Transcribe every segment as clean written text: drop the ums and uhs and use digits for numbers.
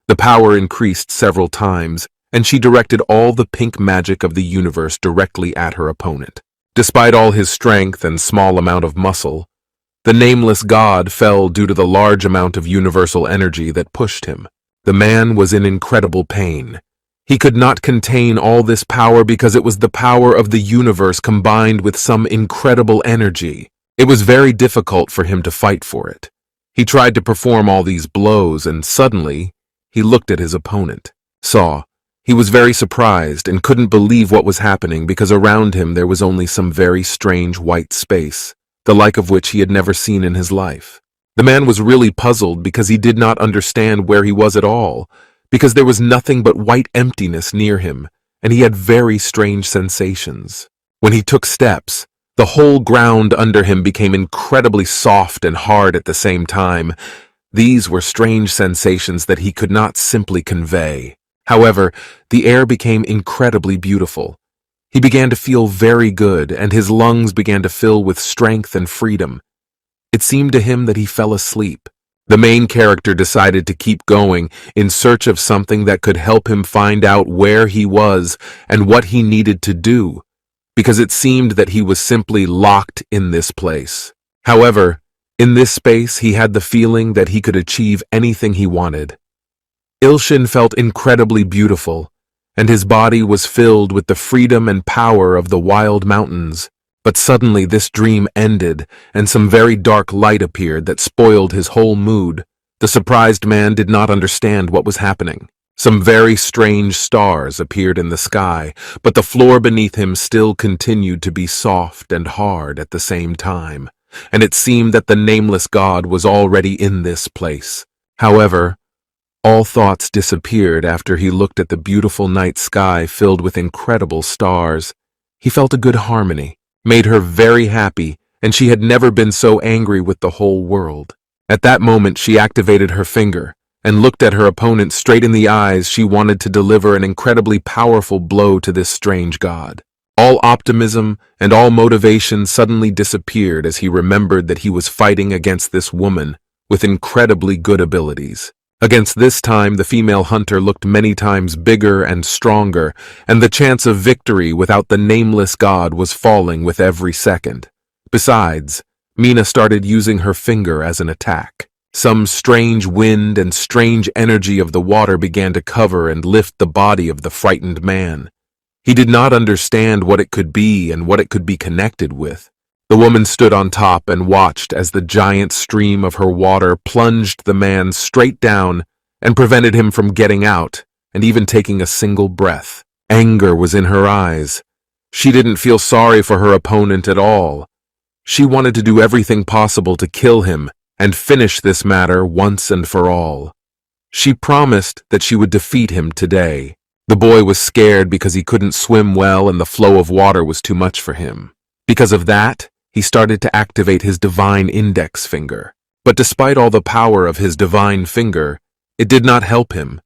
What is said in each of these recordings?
The power increased several times, and she directed all the pink magic of the universe directly at her opponent. Despite all his strength and small amount of muscle, the nameless god fell due to the large amount of universal energy that pushed him. The man was in incredible pain. He could not contain all this power because it was the power of the universe combined with some incredible energy. It was very difficult for him to fight for it. He tried to perform all these blows, and suddenly, he looked at his opponent. He was very surprised and couldn't believe what was happening because around him there was only some very strange white space, the like of which he had never seen in his life. The man was really puzzled because he did not understand where he was at all, because there was nothing but white emptiness near him, and he had very strange sensations. When he took steps, the whole ground under him became incredibly soft and hard at the same time. These were strange sensations that he could not simply convey. However, the air became incredibly beautiful. He began to feel very good, and his lungs began to fill with strength and freedom. It seemed to him that he fell asleep. The main character decided to keep going in search of something that could help him find out where he was and what he needed to do, because it seemed that he was simply locked in this place. However, in this space he had the feeling that he could achieve anything he wanted. Ilshin felt incredibly beautiful, and his body was filled with the freedom and power of the wild mountains. But suddenly this dream ended, and some very dark light appeared that spoiled his whole mood. The surprised man did not understand what was happening. Some very strange stars appeared in the sky, but the floor beneath him still continued to be soft and hard at the same time, and it seemed that the nameless god was already in this place. However, all thoughts disappeared after he looked at the beautiful night sky filled with incredible stars. He felt a good harmony, made her very happy, and she had never been so angry with the whole world. At that moment, she activated her finger and looked at her opponent straight in the eyes. She wanted to deliver an incredibly powerful blow to this strange god. All optimism and all motivation suddenly disappeared as he remembered that he was fighting against this woman with incredibly good abilities. Against this time, the female hunter looked many times bigger and stronger, and the chance of victory without the nameless god was falling with every second. Besides, Mina started using her finger as an attack. Some strange wind and strange energy of the water began to cover and lift the body of the frightened man. He did not understand what it could be and what it could be connected with. The woman stood on top and watched as the giant stream of her water plunged the man straight down and prevented him from getting out and even taking a single breath. Anger was in her eyes. She didn't feel sorry for her opponent at all. She wanted to do everything possible to kill him and finish this matter once and for all. She promised that she would defeat him today. The boy was scared because he couldn't swim well and the flow of water was too much for him. Because of that, he started to activate his divine index finger. But despite all the power of his divine finger, it did not help him.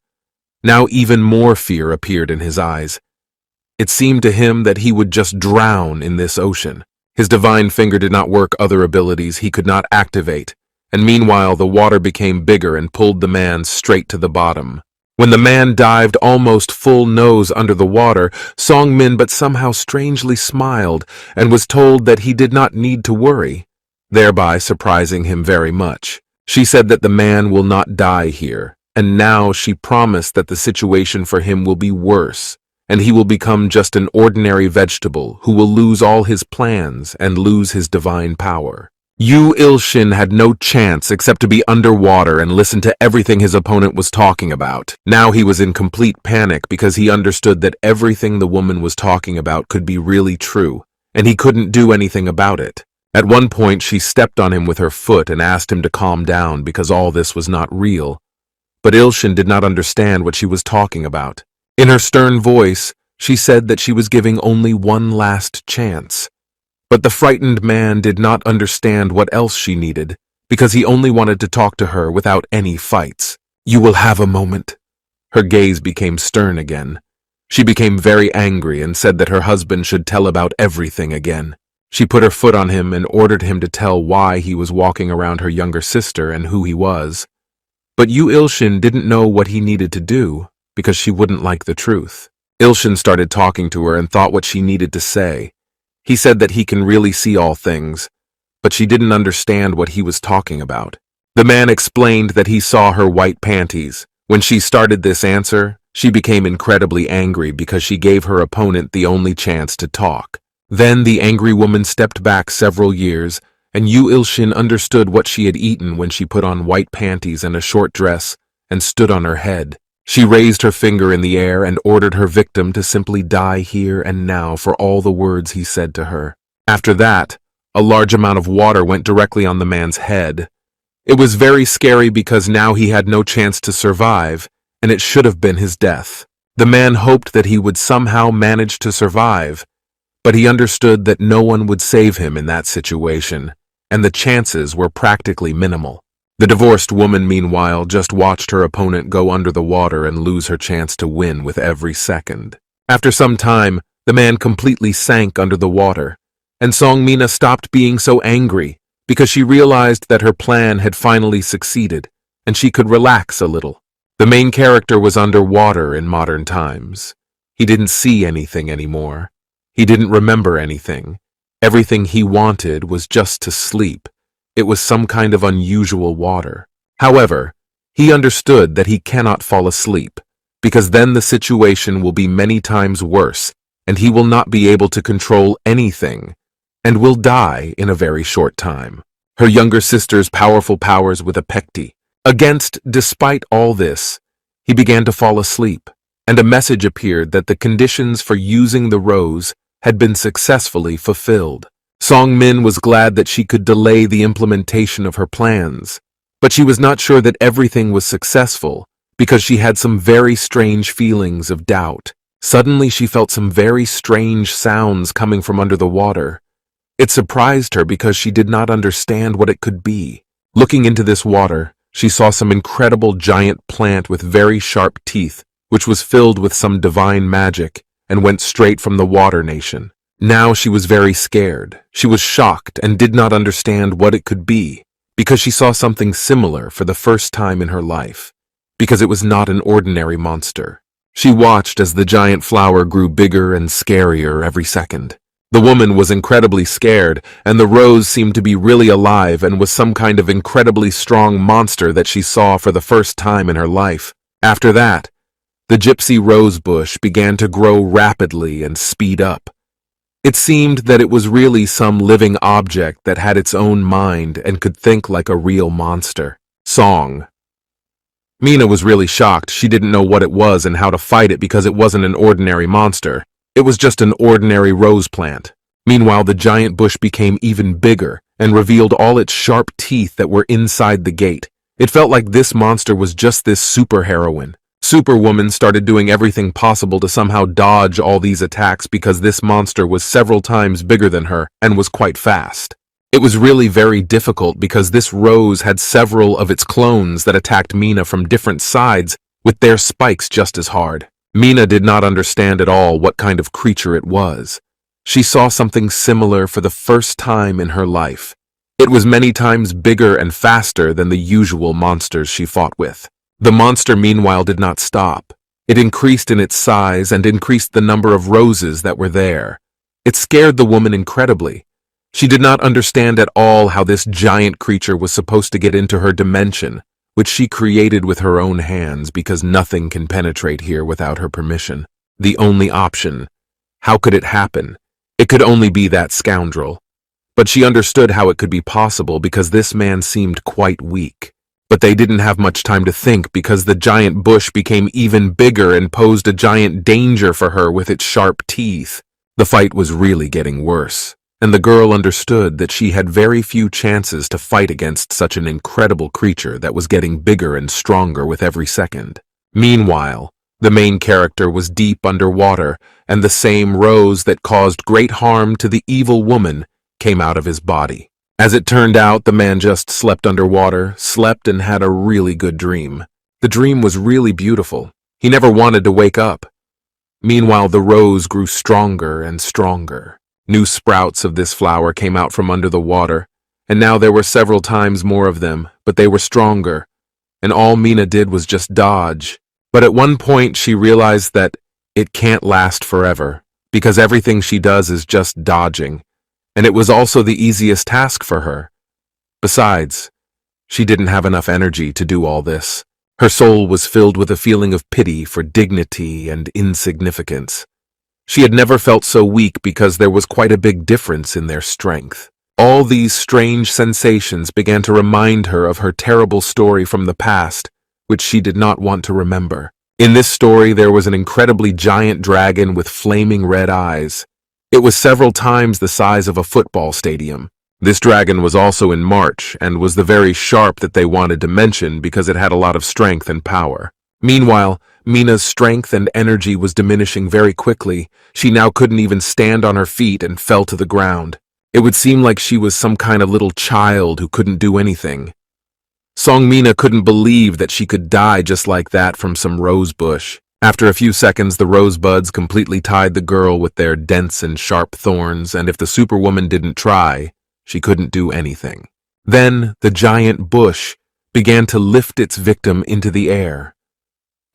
Now even more fear appeared in his eyes. It seemed to him that he would just drown in this ocean. His divine finger did not work. Other abilities he could not activate, and meanwhile the water became bigger and pulled the man straight to the bottom. When the man dived almost full nose under the water, Song-min but somehow strangely smiled and was told that he did not need to worry, thereby surprising him very much. She said that the man will not die here, and now she promised that the situation for him will be worse, and he will become just an ordinary vegetable who will lose all his plans and lose his divine power. Yoo Ilshin had no chance except to be underwater and listen to everything his opponent was talking about. Now he was in complete panic because he understood that everything the woman was talking about could be really true, and he couldn't do anything about it. At one point, she stepped on him with her foot and asked him to calm down because all this was not real. But Ilshin did not understand what she was talking about. In her stern voice, she said that she was giving only one last chance. But the frightened man did not understand what else she needed, because he only wanted to talk to her without any fights. "You will have a moment." Her gaze became stern again. She became very angry and said that her husband should tell about everything again. She put her foot on him and ordered him to tell why he was walking around her younger sister and who he was. But Yoo Ilshin didn't know what he needed to do because she wouldn't like the truth. Ilshin started talking to her and thought what she needed to say. He said that he can really see all things, but she didn't understand what he was talking about. The man explained that he saw her white panties. When she started this answer, she became incredibly angry because she gave her opponent the only chance to talk. Then the angry woman stepped back several years, and Yoo Ilshin understood what she had eaten when she put on white panties and a short dress and stood on her head. She raised her finger in the air and ordered her victim to simply die here and now for all the words he said to her. After that, a large amount of water went directly on the man's head. It was very scary because now he had no chance to survive, and it should have been his death. The man hoped that he would somehow manage to survive, but he understood that no one would save him in that situation, and the chances were practically minimal. The divorced woman, meanwhile, just watched her opponent go under the water and lose her chance to win with every second. After some time, the man completely sank under the water, and Song-mina stopped being so angry because she realized that her plan had finally succeeded, and she could relax a little. The main character was underwater in modern times. He didn't see anything anymore. He didn't remember anything. Everything he wanted was just to sleep. It was some kind of unusual water. However, he understood that he cannot fall asleep, because then the situation will be many times worse, and he will not be able to control anything, and will die in a very short time. Her younger sister's powerful powers with a pekti. Despite all this, he began to fall asleep, and a message appeared that the conditions for using the rose had been successfully fulfilled. Song-min was glad that she could delay the implementation of her plans, but she was not sure that everything was successful because she had some very strange feelings of doubt. Suddenly she felt some very strange sounds coming from under the water. It surprised her because she did not understand what it could be. Looking into this water, she saw some incredible giant plant with very sharp teeth, which was filled with some divine magic and went straight from the water nation. Now she was very scared. She was shocked and did not understand what it could be, because she saw something similar for the first time in her life, because it was not an ordinary monster. She watched as the giant flower grew bigger and scarier every second. The woman was incredibly scared, and the rose seemed to be really alive and was some kind of incredibly strong monster that she saw for the first time in her life. After that, the gypsy rose bush began to grow rapidly and speed up. It seemed that it was really some living object that had its own mind and could think like a real monster. Mina was really shocked. She didn't know what it was and how to fight it because it wasn't an ordinary monster. It was just an ordinary rose plant. Meanwhile, the giant bush became even bigger and revealed all its sharp teeth that were inside the gate. It felt like this monster was just this superheroine. Superwoman started doing everything possible to somehow dodge all these attacks because this monster was several times bigger than her and was quite fast. It was really very difficult because this rose had several of its clones that attacked Mina from different sides with their spikes just as hard. Mina did not understand at all what kind of creature it was. She saw something similar for the first time in her life. It was many times bigger and faster than the usual monsters she fought with. The monster, meanwhile, did not stop. It increased in its size and increased the number of roses that were there. It scared the woman incredibly. She did not understand at all how this giant creature was supposed to get into her dimension, which she created with her own hands because nothing can penetrate here without her permission. The only option. How could it happen? It could only be that scoundrel. But she understood how it could be possible because this man seemed quite weak. But they didn't have much time to think because the giant bush became even bigger and posed a giant danger for her with its sharp teeth. The fight was really getting worse, and the girl understood that she had very few chances to fight against such an incredible creature that was getting bigger and stronger with every second. Meanwhile, the main character was deep underwater, and the same rose that caused great harm to the evil woman came out of his body. As it turned out, the man just slept underwater, slept and had a really good dream. The dream was really beautiful. He never wanted to wake up. Meanwhile, the rose grew stronger and stronger. New sprouts of this flower came out from under the water, and now there were several times more of them, but they were stronger. and all Mina did was just dodge. But at one point she realized that it can't last forever, because everything she does is just dodging, and it was also the easiest task for her. Besides, she didn't have enough energy to do all this. Her soul was filled with a feeling of pity for dignity and insignificance. She had never felt so weak because there was quite a big difference in their strength. All these strange sensations began to remind her of her terrible story from the past, which she did not want to remember. In this story, there was an incredibly giant dragon with flaming red eyes. It was several times the size of a football stadium. This dragon was also in March and was the very sharp that they wanted to mention because it had a lot of strength and power. Meanwhile, Mina's strength and energy was diminishing very quickly. She now couldn't even stand on her feet and fell to the ground. It would seem like she was some kind of little child who couldn't do anything. Songmina couldn't believe that she could die just like that from some rose bush. After a few seconds, the rosebuds completely tied the girl with their dense and sharp thorns, and if the superwoman didn't try, she couldn't do anything. Then the giant bush began to lift its victim into the air.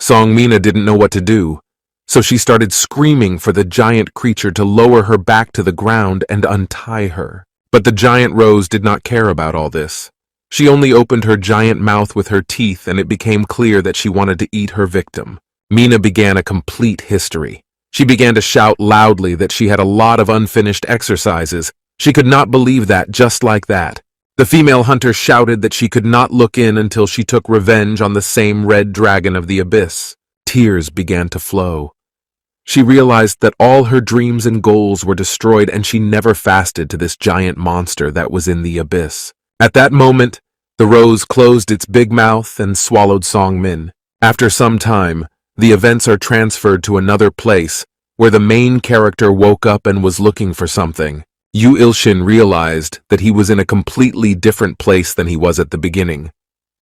Songmina didn't know what to do, so she started screaming for the giant creature to lower her back to the ground and untie her. But the giant rose did not care about all this. She only opened her giant mouth with her teeth, and it became clear that she wanted to eat her victim. Mina began a complete history. She began to shout loudly that she had a lot of unfinished exercises. She could not believe that just like that. The female hunter shouted that she could not look in until she took revenge on the same red dragon of the abyss. Tears began to flow. She realized that all her dreams and goals were destroyed, and she never fasted to this giant monster that was in the abyss. At that moment, the rose closed its big mouth and swallowed Songmin. After some time, the events are transferred to another place, where the main character woke up and was looking for something. Yoo Ilshin realized that he was in a completely different place than he was at the beginning,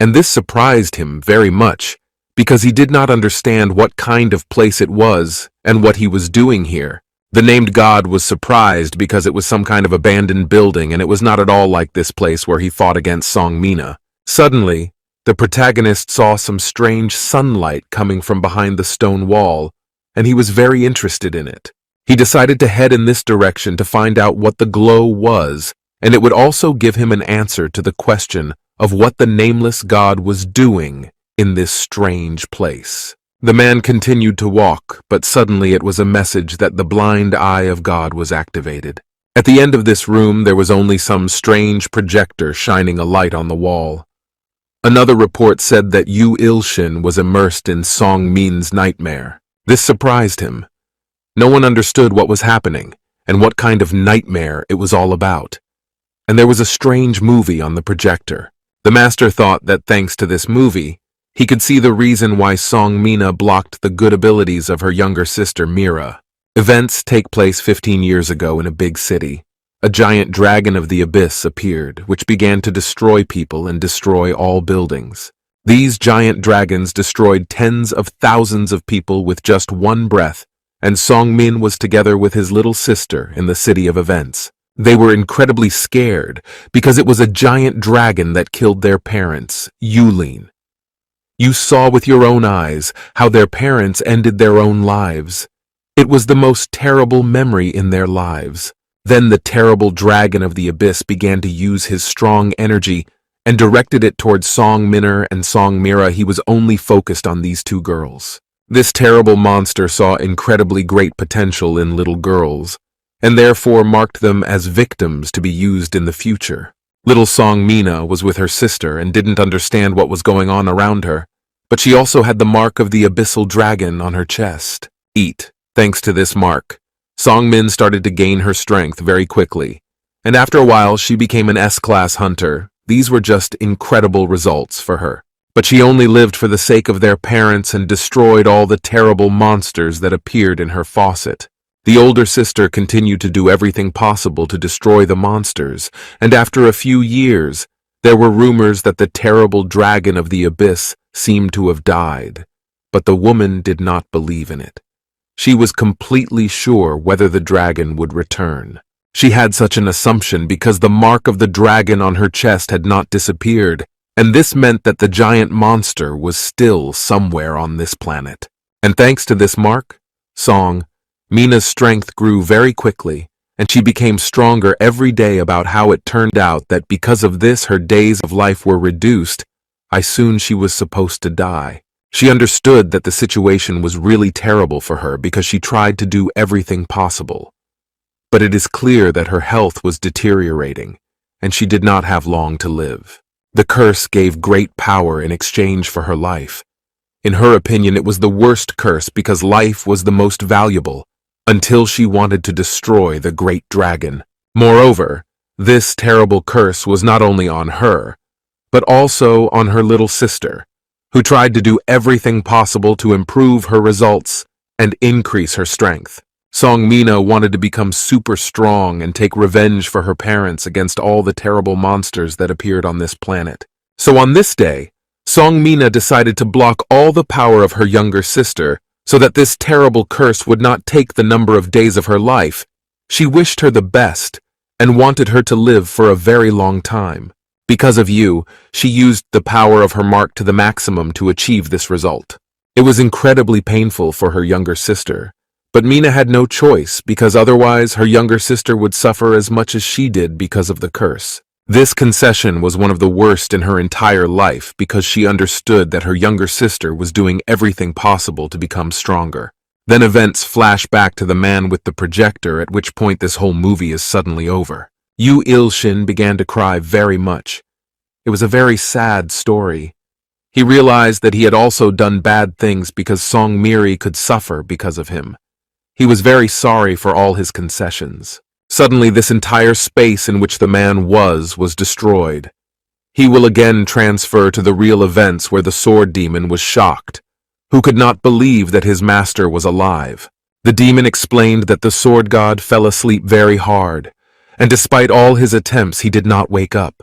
and this surprised him very much, because he did not understand what kind of place it was and what he was doing here. The named god was surprised because it was some kind of abandoned building, and it was not at all like this place where he fought against Songmina. Suddenly, the protagonist saw some strange sunlight coming from behind the stone wall, and he was very interested in it. He decided to head in this direction to find out what the glow was, and it would also give him an answer to the question of what the nameless god was doing in this strange place. The man continued to walk, but suddenly it was a message that the blind eye of God was activated. At the end of this room, there was only some strange projector shining a light on the wall. Another report said that Yoo Ilshin was immersed in Songmin's nightmare. This surprised him. No one understood what was happening and what kind of nightmare it was all about. And there was a strange movie on the projector. The master thought that thanks to this movie, he could see the reason why Songmina blocked the good abilities of her younger sister Mira. Events take place 15 years ago in a big city. A giant dragon of the abyss appeared, which began to destroy people and destroy all buildings. These giant dragons destroyed tens of thousands of people with just one breath, and Songmin was together with his little sister in the city of events. They were incredibly scared because it was a giant dragon that killed their parents, Yulin. You saw with your own eyes how their parents ended their own lives. It was the most terrible memory in their lives. Then the terrible dragon of the abyss began to use his strong energy and directed it towards Songminner and Songmira. He was only focused on these two girls. This terrible monster saw incredibly great potential in little girls, and therefore marked them as victims to be used in the future. Little Songmina was with her sister and didn't understand what was going on around her, but she also had the mark of the abyssal dragon on her chest. Thanks to this mark, Songmin started to gain her strength very quickly, and after a while she became an S-class hunter. These were just incredible results for her. But she only lived for the sake of their parents and destroyed all the terrible monsters that appeared in her faucet. The older sister continued to do everything possible to destroy the monsters, and after a few years, there were rumors that the terrible dragon of the abyss seemed to have died, but the woman did not believe in it. She was completely sure whether the dragon would return. She had such an assumption because the mark of the dragon on her chest had not disappeared, and this meant that the giant monster was still somewhere on this planet. And thanks to this song, Mina's strength grew very quickly, and she became stronger every day. About how it turned out that because of this her days of life were reduced, soon she was supposed to die. She understood that the situation was really terrible for her because she tried to do everything possible. But it is clear that her health was deteriorating, and she did not have long to live. The curse gave great power in exchange for her life. In her opinion, it was the worst curse because life was the most valuable, until she wanted to destroy the great dragon. Moreover, this terrible curse was not only on her, but also on her little sister, who tried to do everything possible to improve her results and increase her strength. Song Mina wanted to become super strong and take revenge for her parents against all the terrible monsters that appeared on this planet. So on this day, Song Mina decided to block all the power of her younger sister so that this terrible curse would not take the number of days of her life. She wished her the best and wanted her to live for a very long time. Because of Yoo, she used the power of her mark to the maximum to achieve this result. It was incredibly painful for her younger sister, but Mina had no choice because otherwise her younger sister would suffer as much as she did because of the curse. This concession was one of the worst in her entire life because she understood that her younger sister was doing everything possible to become stronger. Then events flash back to the man with the projector, at which point this whole movie is suddenly over. Yoo Ilshin began to cry very much. It was a very sad story. He realized that he had also done bad things because Song Miri could suffer because of him. He was very sorry for all his concessions. Suddenly, this entire space in which the man was destroyed. He will again transfer to the real events where the sword demon was shocked, who could not believe that his master was alive. The demon explained that the sword god fell asleep very hard, and despite all his attempts he did not wake up,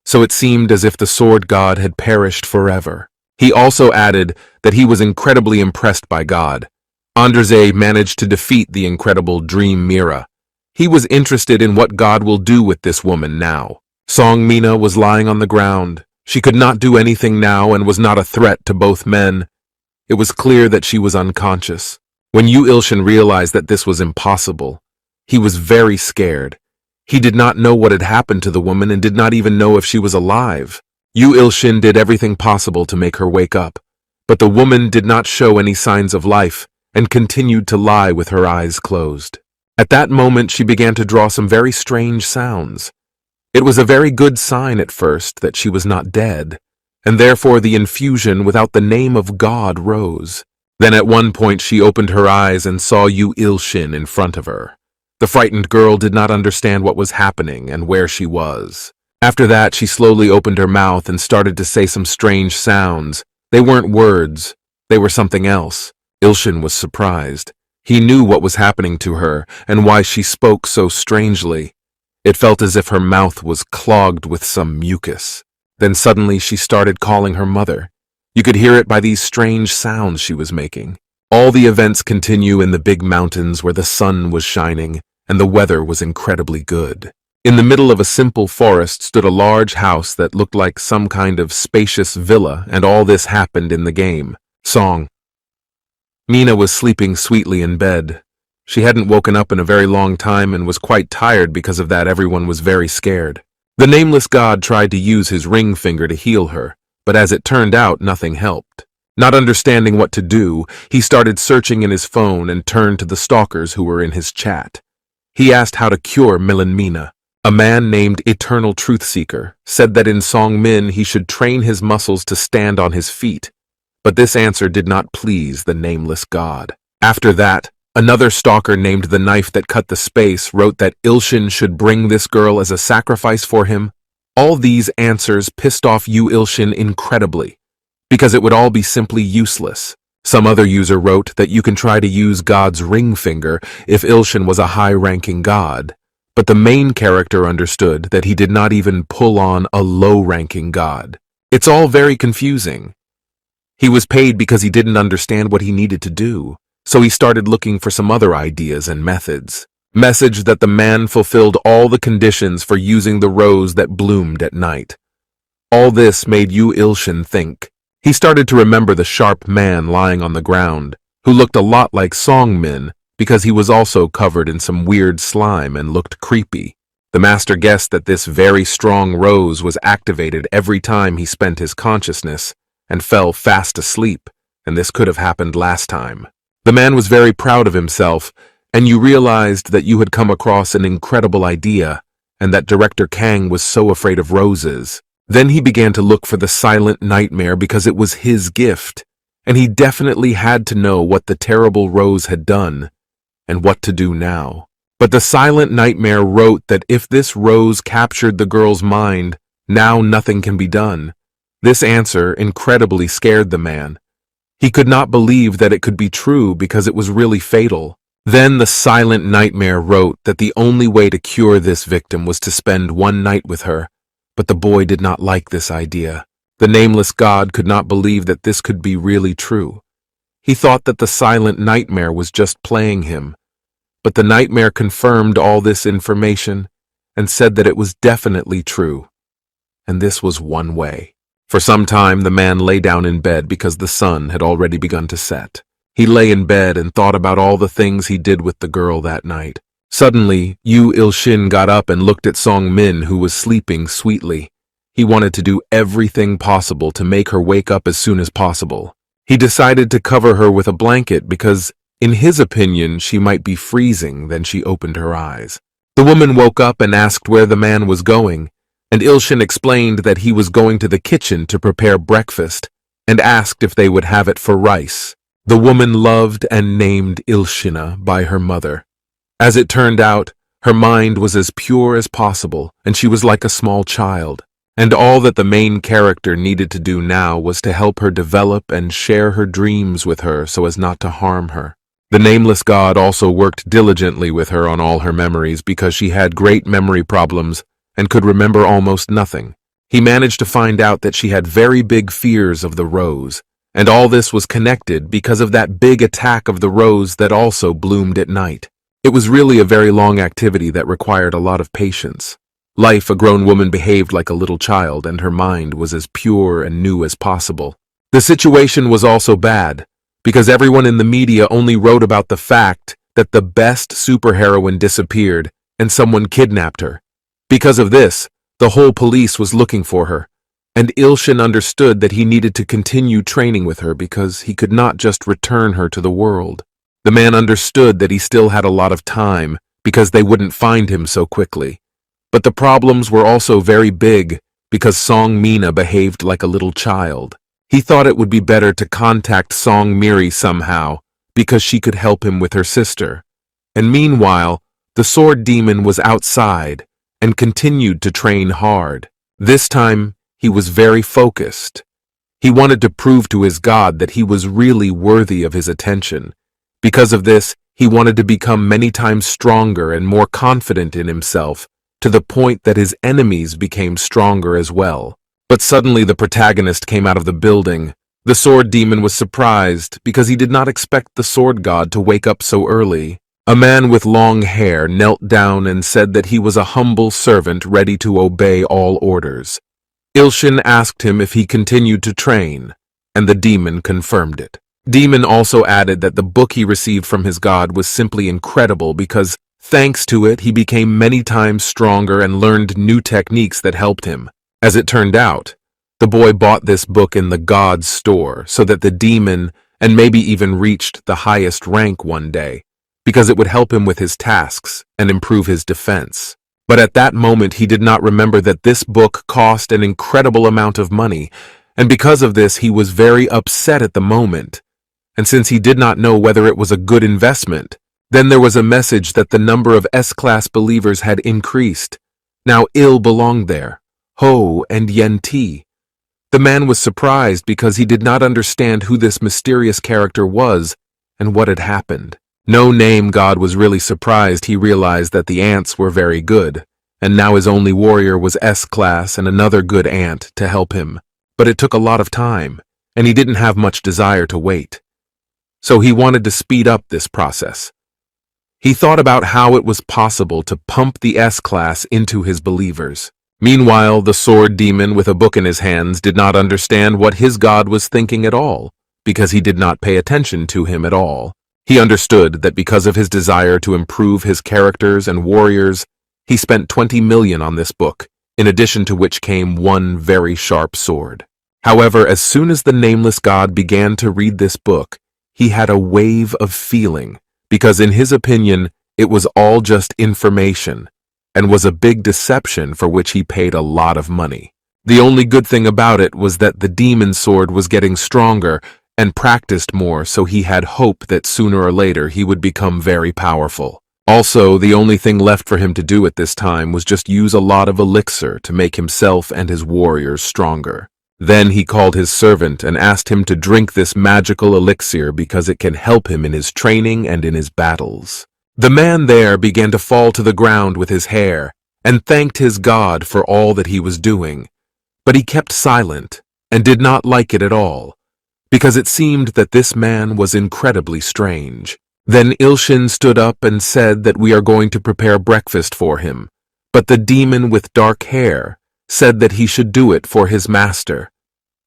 so it seemed as if the sword god had perished forever. He also added that he was incredibly impressed by God. Andrzej managed to defeat the incredible Dream Mira. He was interested in what God will do with this woman now. Song Mina was lying on the ground. She could not do anything now and was not a threat to both men. It was clear that she was unconscious. When Yoo Ilshin realized that this was impossible, he was very scared. He did not know what had happened to the woman and did not even know if she was alive. Yoo Ilshin did everything possible to make her wake up, but the woman did not show any signs of life and continued to lie with her eyes closed. At that moment, she began to draw some very strange sounds. It was a very good sign at first that she was not dead, and therefore the infusion without the name of God rose. Then at one point she opened her eyes and saw Yoo Ilshin in front of her. The frightened girl did not understand what was happening and where she was. After that, she slowly opened her mouth and started to say some strange sounds. They weren't words, they were something else. Ilshin was surprised. He knew what was happening to her and why she spoke so strangely. It felt as if her mouth was clogged with some mucus. Then suddenly she started calling her mother. You could hear it by these strange sounds she was making. All the events continue in the big mountains where the sun was shining and the weather was incredibly good. In the middle of a simple forest stood a large house that looked like some kind of spacious villa, and all this happened in the game. Song Mina was sleeping sweetly in bed. She hadn't woken up in a very long time and was quite tired. Because of that, everyone was very scared. The nameless god tried to use his ring finger to heal her, but as it turned out, nothing helped. Not understanding what to do, he started searching in his phone and turned to the stalkers who were in his chat. He asked how to cure Milan Mina. A man named Eternal Truth Seeker said that in Song Min he should train his muscles to stand on his feet. But this answer did not please the nameless god. After that, another stalker named The Knife That Cut the Space wrote that Ilshin should bring this girl as a sacrifice for him. All these answers pissed off Yoo Ilshin incredibly, because it would all be simply useless. Some other user wrote that you can try to use God's ring finger if Ilshin was a high-ranking god, but the main character understood that he did not even pull on a low-ranking god. It's all very confusing. He was paid because he didn't understand what he needed to do, so he started looking for some other ideas and methods. Message that the man fulfilled all the conditions for using the rose that bloomed at night. All this made Yoo Ilshin think. He started to remember the sharp man lying on the ground, who looked a lot like Song Min because he was also covered in some weird slime and looked creepy. The master guessed that this very strong rose was activated every time he spent his consciousness and fell fast asleep, and this could have happened last time. The man was very proud of himself, and you realized that you had come across an incredible idea, and that Director Kang was so afraid of roses. Then he began to look for the silent nightmare because it was his gift, and he definitely had to know what the terrible rose had done, and what to do now. But the silent nightmare wrote that if this rose captured the girl's mind, now nothing can be done. This answer incredibly scared the man. He could not believe that it could be true because it was really fatal. Then the silent nightmare wrote that the only way to cure this victim was to spend one night with her, but the boy did not like this idea. The nameless god could not believe that this could be really true. He thought that the silent nightmare was just playing him, but the nightmare confirmed all this information and said that it was definitely true. And this was one way. For some time, the man lay down in bed because the sun had already begun to set. He lay in bed and thought about all the things he did with the girl that night. Suddenly, Yoo Ilshin got up and looked at Song Min, who was sleeping sweetly. He wanted to do everything possible to make her wake up as soon as possible. He decided to cover her with a blanket because, in his opinion, she might be freezing. Then she opened her eyes. The woman woke up and asked where the man was going, and Ilshin explained that he was going to the kitchen to prepare breakfast and asked if they would have it for rice. The woman loved and named Ilshina by her mother. As it turned out, her mind was as pure as possible, and she was like a small child. And all that the main character needed to do now was to help her develop and share her dreams with her so as not to harm her. The nameless god also worked diligently with her on all her memories because she had great memory problems and could remember almost nothing. He managed to find out that she had very big fears of the rose, and all this was connected because of that big attack of the rose that also bloomed at night. It was really a very long activity that required a lot of patience. Life, a grown woman behaved like a little child, and her mind was as pure and new as possible. The situation was also bad, because everyone in the media only wrote about the fact that the best superheroine disappeared and someone kidnapped her. Because of this, the whole police was looking for her, and Ilshin understood that he needed to continue training with her because he could not just return her to the world. The man understood that he still had a lot of time because they wouldn't find him so quickly. But the problems were also very big because Song Mina behaved like a little child. He thought it would be better to contact Song Miri somehow because she could help him with her sister. And meanwhile, the sword demon was outside and continued to train hard. This time, he was very focused. He wanted to prove to his god that he was really worthy of his attention. Because of this, he wanted to become many times stronger and more confident in himself, to the point that his enemies became stronger as well. But suddenly the protagonist came out of the building. The sword demon was surprised because he did not expect the sword god to wake up so early. A man with long hair knelt down and said that he was a humble servant ready to obey all orders. Ilshin asked him if he continued to train, and the demon confirmed it. Demon also added that the book he received from his god was simply incredible because, thanks to it, he became many times stronger and learned new techniques that helped him. As it turned out, the boy bought this book in the god's store so that the demon and maybe even reached the highest rank one day, because it would help him with his tasks and improve his defense. But at that moment, he did not remember that this book cost an incredible amount of money, and because of this, he was very upset at the moment. And since he did not know whether it was a good investment, then there was a message that the number of S-class believers had increased. Now Il belonged there, Ho and Yen Ti. The man was surprised because he did not understand who this mysterious character was and what had happened. No name god was really surprised. He realized that the ants were very good, and now his only warrior was S-class and another good ant to help him. But it took a lot of time, and he didn't have much desire to wait. So he wanted to speed up this process. He thought about how it was possible to pump the S-class into his believers. Meanwhile, the sword demon with a book in his hands did not understand what his god was thinking at all, because he did not pay attention to him at all. He understood that because of his desire to improve his characters and warriors, he spent 20 million on this book, in addition to which came one very sharp sword. However, as soon as the nameless god began to read this book, he had a wave of feeling, because in his opinion, it was all just information, and was a big deception for which he paid a lot of money. The only good thing about it was that the demon sword was getting stronger and practiced more, so he had hope that sooner or later he would become very powerful. Also, the only thing left for him to do at this time was just use a lot of elixir to make himself and his warriors stronger. Then he called his servant and asked him to drink this magical elixir because it can help him in his training and in his battles. The man there began to fall to the ground with his hair and thanked his god for all that he was doing, but he kept silent and did not like it at all, because it seemed that this man was incredibly strange. Then Ilshin stood up and said that we are going to prepare breakfast for him, but the demon with dark hair said that he should do it for his master.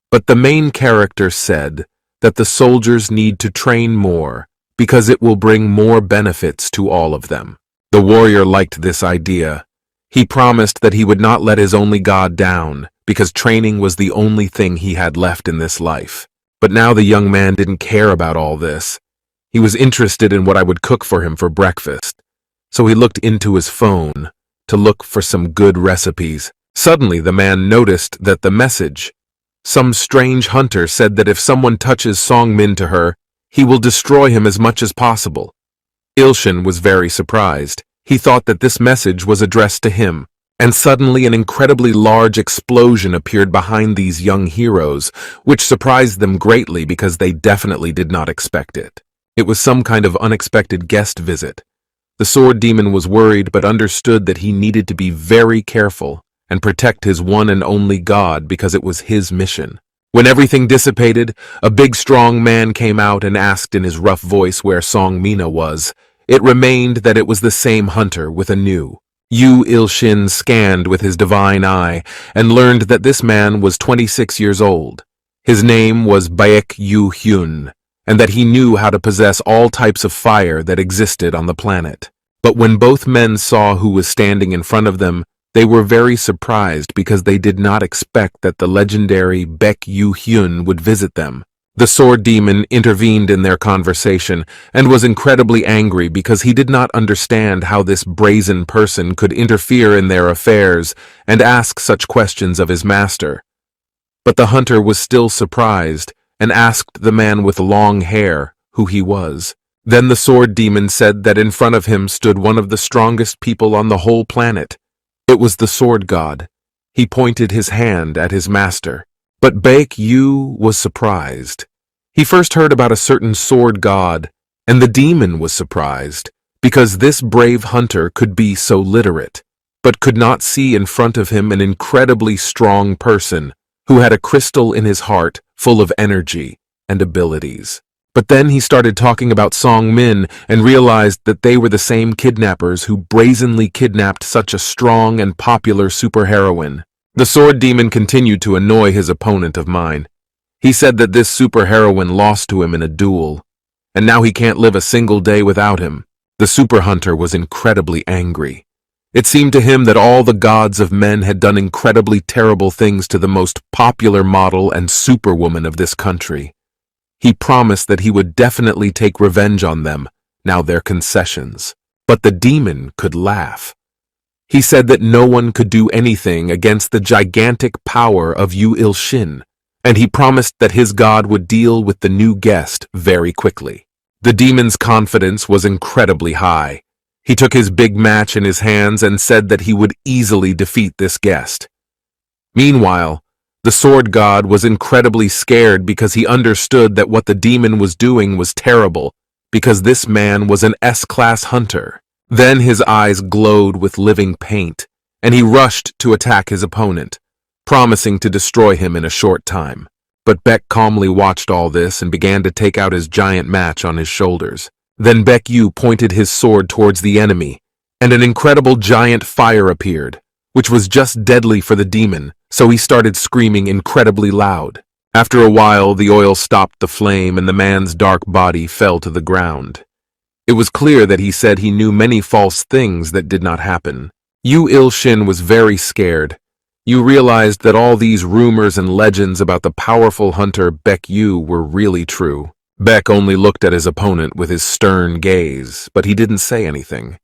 But the main character said that the soldiers need to train more because it will bring more benefits to all of them. The warrior liked this idea. He promised that he would not let his only god down because training was the only thing he had left in this life. But now the young man didn't care about all this. He was interested in what I would cook for him for breakfast, so he looked into his phone to look for some good recipes. Suddenly, the man noticed that the message, some strange hunter said that if someone touches Song Min to her, he will destroy him as much as possible. Ilshin was very surprised. He thought that this message was addressed to him, and suddenly an incredibly large explosion appeared behind these young heroes, which surprised them greatly because they definitely did not expect it. It was some kind of unexpected guest visit. The sword demon was worried but understood that he needed to be very careful and protect his one and only god because it was his mission. When everything dissipated, a big strong man came out and asked in his rough voice where Song Mina was. It remained that it was the same hunter with a new. Yoo Ilshin scanned with his divine eye and learned that this man was 26 years old. His name was Baek Yoo Hyun, and that he knew how to possess all types of fire that existed on the planet. But when both men saw who was standing in front of them, they were very surprised because they did not expect that the legendary Baek Yoo Hyun would visit them. The sword demon intervened in their conversation and was incredibly angry because he did not understand how this brazen person could interfere in their affairs and ask such questions of his master. But the hunter was still surprised and asked the man with long hair who he was. Then the sword demon said that in front of him stood one of the strongest people on the whole planet. It was the sword god. He pointed his hand at his master. But Baek Yoo was surprised. He first heard about a certain sword god, and the demon was surprised, because this brave hunter could be so literate, but could not see in front of him an incredibly strong person who had a crystal in his heart full of energy and abilities. But then he started talking about Song Min and realized that they were the same kidnappers who brazenly kidnapped such a strong and popular superheroine. The sword demon continued to annoy his opponent of mine. He said that this superheroine lost to him in a duel, and now he can't live a single day without him. The super hunter was incredibly angry. It seemed to him that all the gods of men had done incredibly terrible things to the most popular model and superwoman of this country. He promised that he would definitely take revenge on them, now their concessions. But the demon could laugh. He said that no one could do anything against the gigantic power of Yoo Ilshin, and he promised that his god would deal with the new guest very quickly. The demon's confidence was incredibly high. He took his big match in his hands and said that he would easily defeat this guest. Meanwhile, the sword god was incredibly scared because he understood that what the demon was doing was terrible, because this man was an S-class hunter. Then his eyes glowed with living paint, and he rushed to attack his opponent, promising to destroy him in a short time. But Baek calmly watched all this and began to take out his giant match on his shoulders. Then Baek Yoo pointed his sword towards the enemy, and an incredible giant fire appeared, which was just deadly for the demon, so he started screaming incredibly loud. After a while, the oil stopped the flame and the man's dark body fell to the ground. It was clear that he said he knew many false things that did not happen. Yoo Ilshin was very scared. You realized that all these rumors and legends about the powerful hunter Baek Yoo were really true. Baek only looked at his opponent with his stern gaze, but he didn't say anything.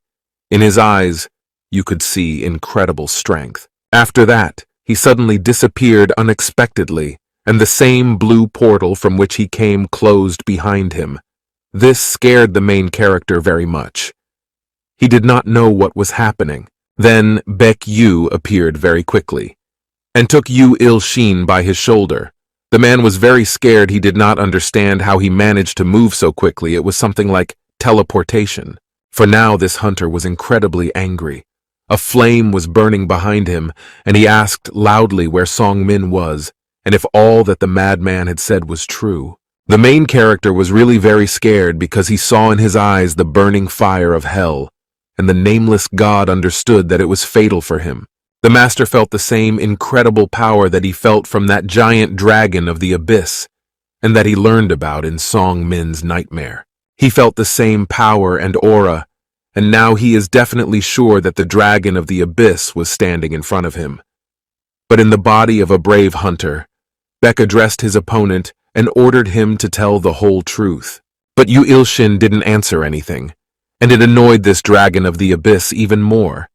In his eyes, you could see incredible strength. After that, he suddenly disappeared unexpectedly, and the same blue portal from which he came closed behind him. This scared the main character very much. He did not know what was happening. Then Baek Yoo appeared very quickly, and took Yoo Ilshin by his shoulder. The man was very scared. He did not understand how he managed to move so quickly. It was something like teleportation. For now this hunter was incredibly angry. A flame was burning behind him, and he asked loudly where Song Min was, and if all that the madman had said was true. The main character was really very scared because he saw in his eyes the burning fire of hell, and the nameless god understood that it was fatal for him. The master felt the same incredible power that he felt from that giant dragon of the abyss, and that he learned about in Song Min's nightmare. He felt the same power and aura, and now he is definitely sure that the dragon of the abyss was standing in front of him. But in the body of a brave hunter, Baek addressed his opponent and ordered him to tell the whole truth. But Yoo Ilshin didn't answer anything, and it annoyed this dragon of the abyss even more.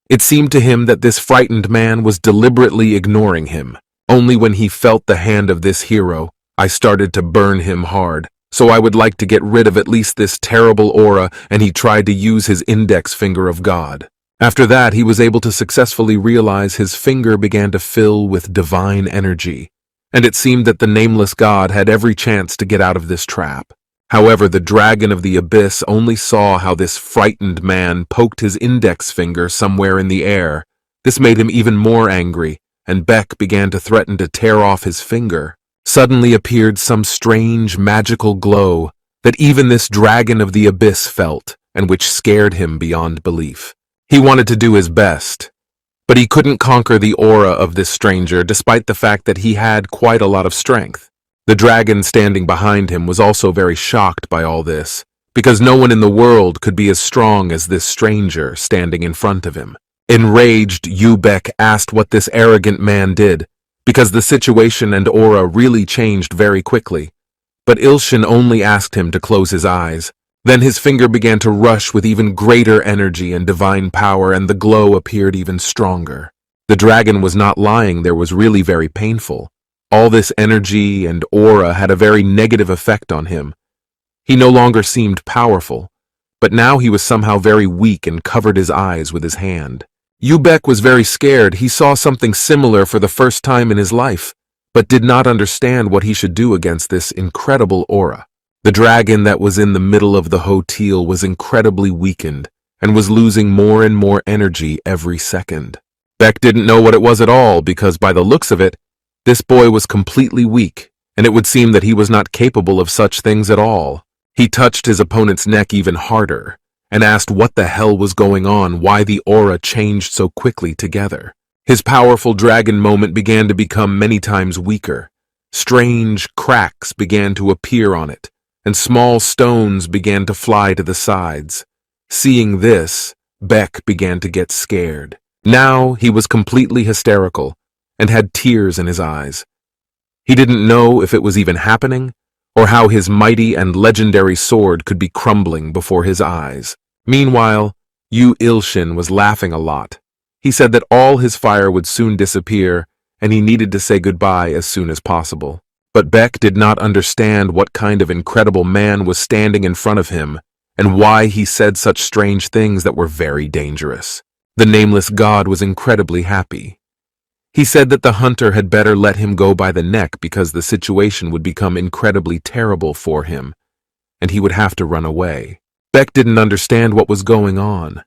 It seemed to him that this frightened man was deliberately ignoring him. Only when he felt the hand of this hero, I started to burn him hard, so I would like to get rid of at least this terrible aura, and he tried to use his index finger of God. After that, he was able to successfully realize his finger began to fill with divine energy, and it seemed that the nameless god had every chance to get out of this trap. However, the dragon of the abyss only saw how this frightened man poked his index finger somewhere in the air. This made him even more angry, and Baek began to threaten to tear off his finger. Suddenly appeared some strange magical glow that even this dragon of the abyss felt, and which scared him beyond belief. He wanted to do his best, but he couldn't conquer the aura of this stranger despite the fact that he had quite a lot of strength. The dragon standing behind him was also very shocked by all this, because no one in the world could be as strong as this stranger standing in front of him. Enraged, Baek asked what this arrogant man did, because the situation and aura really changed very quickly. But Ilshin only asked him to close his eyes. Then his finger began to rush with even greater energy and divine power, and the glow appeared even stronger. The dragon was not lying, there was really very painful. All this energy and aura had a very negative effect on him. He no longer seemed powerful, but now he was somehow very weak and covered his eyes with his hand. Baek was very scared. He saw something similar for the first time in his life, but did not understand what he should do against this incredible aura. The dragon that was in the middle of the hotel was incredibly weakened and was losing more and more energy every second. Baek didn't know what it was at all because by the looks of it, this boy was completely weak, and it would seem that he was not capable of such things at all. He touched his opponent's neck even harder and asked what the hell was going on, why the aura changed so quickly together. His powerful dragon moment began to become many times weaker. Strange cracks began to appear on it, and small stones began to fly to the sides. Seeing this, Baek began to get scared. Now he was completely hysterical and had tears in his eyes. He didn't know if it was even happening, or how his mighty and legendary sword could be crumbling before his eyes. Meanwhile, Yoo Ilshin was laughing a lot. He said that all his fire would soon disappear, and he needed to say goodbye as soon as possible. But Baek did not understand what kind of incredible man was standing in front of him, and why he said such strange things that were very dangerous. The nameless god was incredibly happy. He said that the hunter had better let him go by the neck because the situation would become incredibly terrible for him, and he would have to run away. Baek didn't understand what was going on.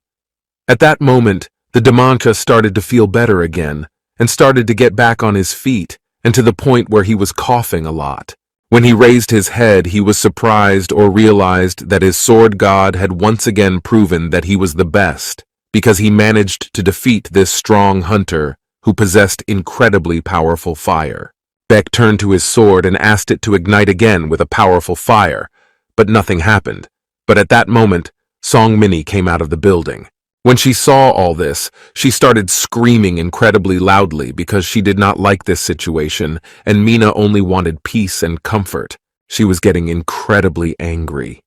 At that moment, the Demoncha started to feel better again, and started to get back on his feet, and to the point where he was coughing a lot. When he raised his head, he was surprised or realized that his sword god had once again proven that he was the best, because he managed to defeat this strong hunter who possessed incredibly powerful fire. Beck turned to his sword and asked it to ignite again with a powerful fire, but nothing happened. But at that moment, Song Minnie came out of the building. When she saw all this, she started screaming incredibly loudly because she did not like this situation, and Mina only wanted peace and comfort. She was getting incredibly angry.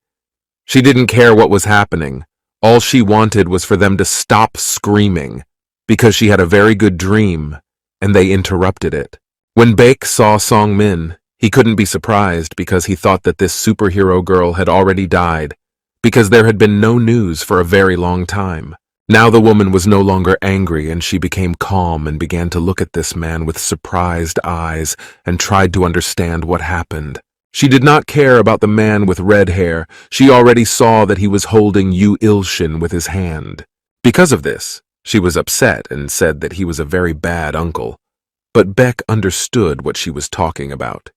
She didn't care what was happening. All she wanted was for them to stop screaming, because she had a very good dream, and they interrupted it. When Baek saw Song Min, he couldn't be surprised because he thought that this superhero girl had already died, because there had been no news for a very long time. Now the woman was no longer angry, and she became calm and began to look at this man with surprised eyes and tried to understand what happened. She did not care about the man with red hair. She already saw that he was holding Yoo Ilshin with his hand. Because of this, she was upset and said that he was a very bad uncle. But Beck understood what she was talking about.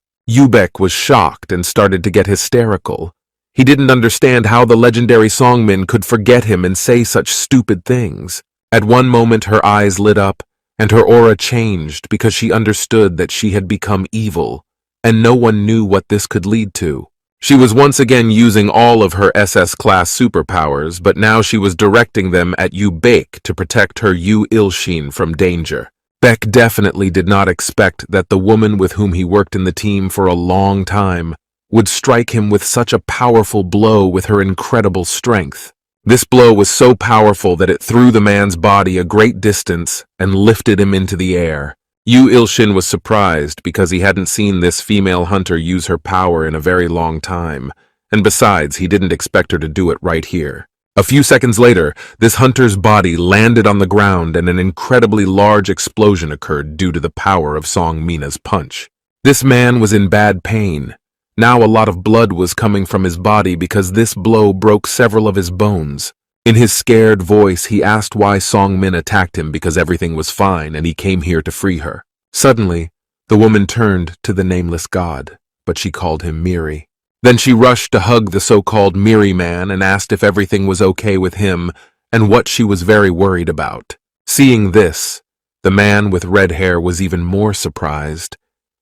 Beck was shocked and started to get hysterical. He didn't understand how the legendary Songmin could forget him and say such stupid things. At one moment her eyes lit up, and her aura changed because she understood that she had become evil, and no one knew what this could lead to. She was once again using all of her SS-class superpowers, but now she was directing them at Beck to protect her Yoo Ilshin from danger. Beck definitely did not expect that the woman with whom he worked in the team for a long time would strike him with such a powerful blow with her incredible strength. This blow was so powerful that it threw the man's body a great distance and lifted him into the air. Yoo Ilshin was surprised because he hadn't seen this female hunter use her power in a very long time, and besides, he didn't expect her to do it right here. A few seconds later, this hunter's body landed on the ground and an incredibly large explosion occurred due to the power of Song Mina's punch. This man was in bad pain. Now a lot of blood was coming from his body because this blow broke several of his bones. In his scared voice, he asked why Song Min attacked him because everything was fine and he came here to free her. Suddenly, the woman turned to the nameless god, but she called him Miri. Then she rushed to hug the so-called Miri man and asked if everything was okay with him and what she was very worried about. Seeing this, the man with red hair was even more surprised.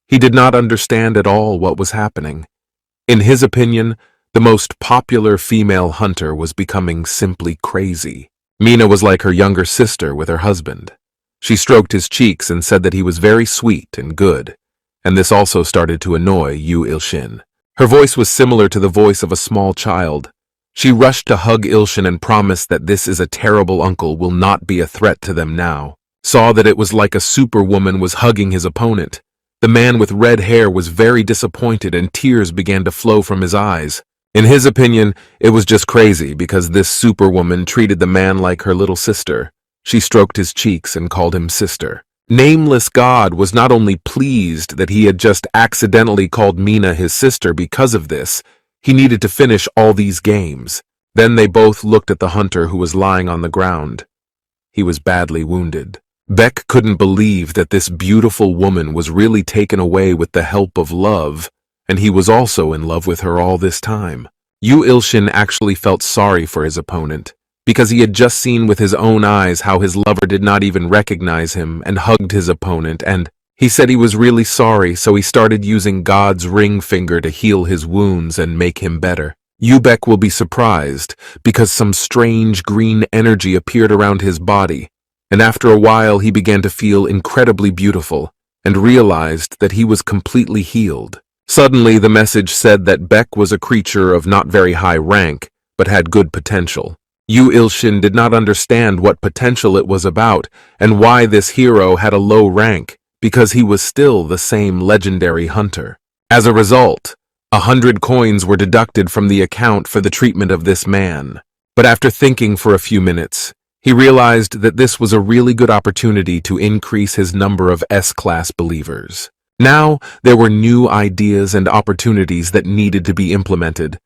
He did not understand at all what was happening. In his opinion, the most popular female hunter was becoming simply crazy. Mina was like her younger sister with her husband. She stroked his cheeks and said that he was very sweet and good, and this also started to annoy Yoo Ilshin. Her voice was similar to the voice of a small child. She rushed to hug Ilshin and promised that this is a terrible uncle will not be a threat to them now. Saw that it was like a superwoman was hugging his opponent. The man with red hair was very disappointed and tears began to flow from his eyes. In his opinion, it was just crazy because this superwoman treated the man like her little sister. She stroked his cheeks and called him sister. Nameless God was not only pleased that he had just accidentally called Mina his sister because of this, he needed to finish all these games. Then they both looked at the hunter who was lying on the ground. He was badly wounded. Beck couldn't believe that this beautiful woman was really taken away with the help of love, and he was also in love with her all this time. Yoo Ilshin actually felt sorry for his opponent, because he had just seen with his own eyes how his lover did not even recognize him and hugged his opponent, and he said he was really sorry, so he started using God's ring finger to heal his wounds and make him better. Beck will be surprised, because some strange green energy appeared around his body, and after a while he began to feel incredibly beautiful and realized that he was completely healed. Suddenly the message said that Beck was a creature of not very high rank, but had good potential. Yoo Ilshin did not understand what potential it was about and why this hero had a low rank, because he was still the same legendary hunter. As a result, 100 coins were deducted from the account for the treatment of this man. But after thinking for a few minutes, he realized that this was a really good opportunity to increase his number of S-class believers. Now, there were new ideas and opportunities that needed to be implemented,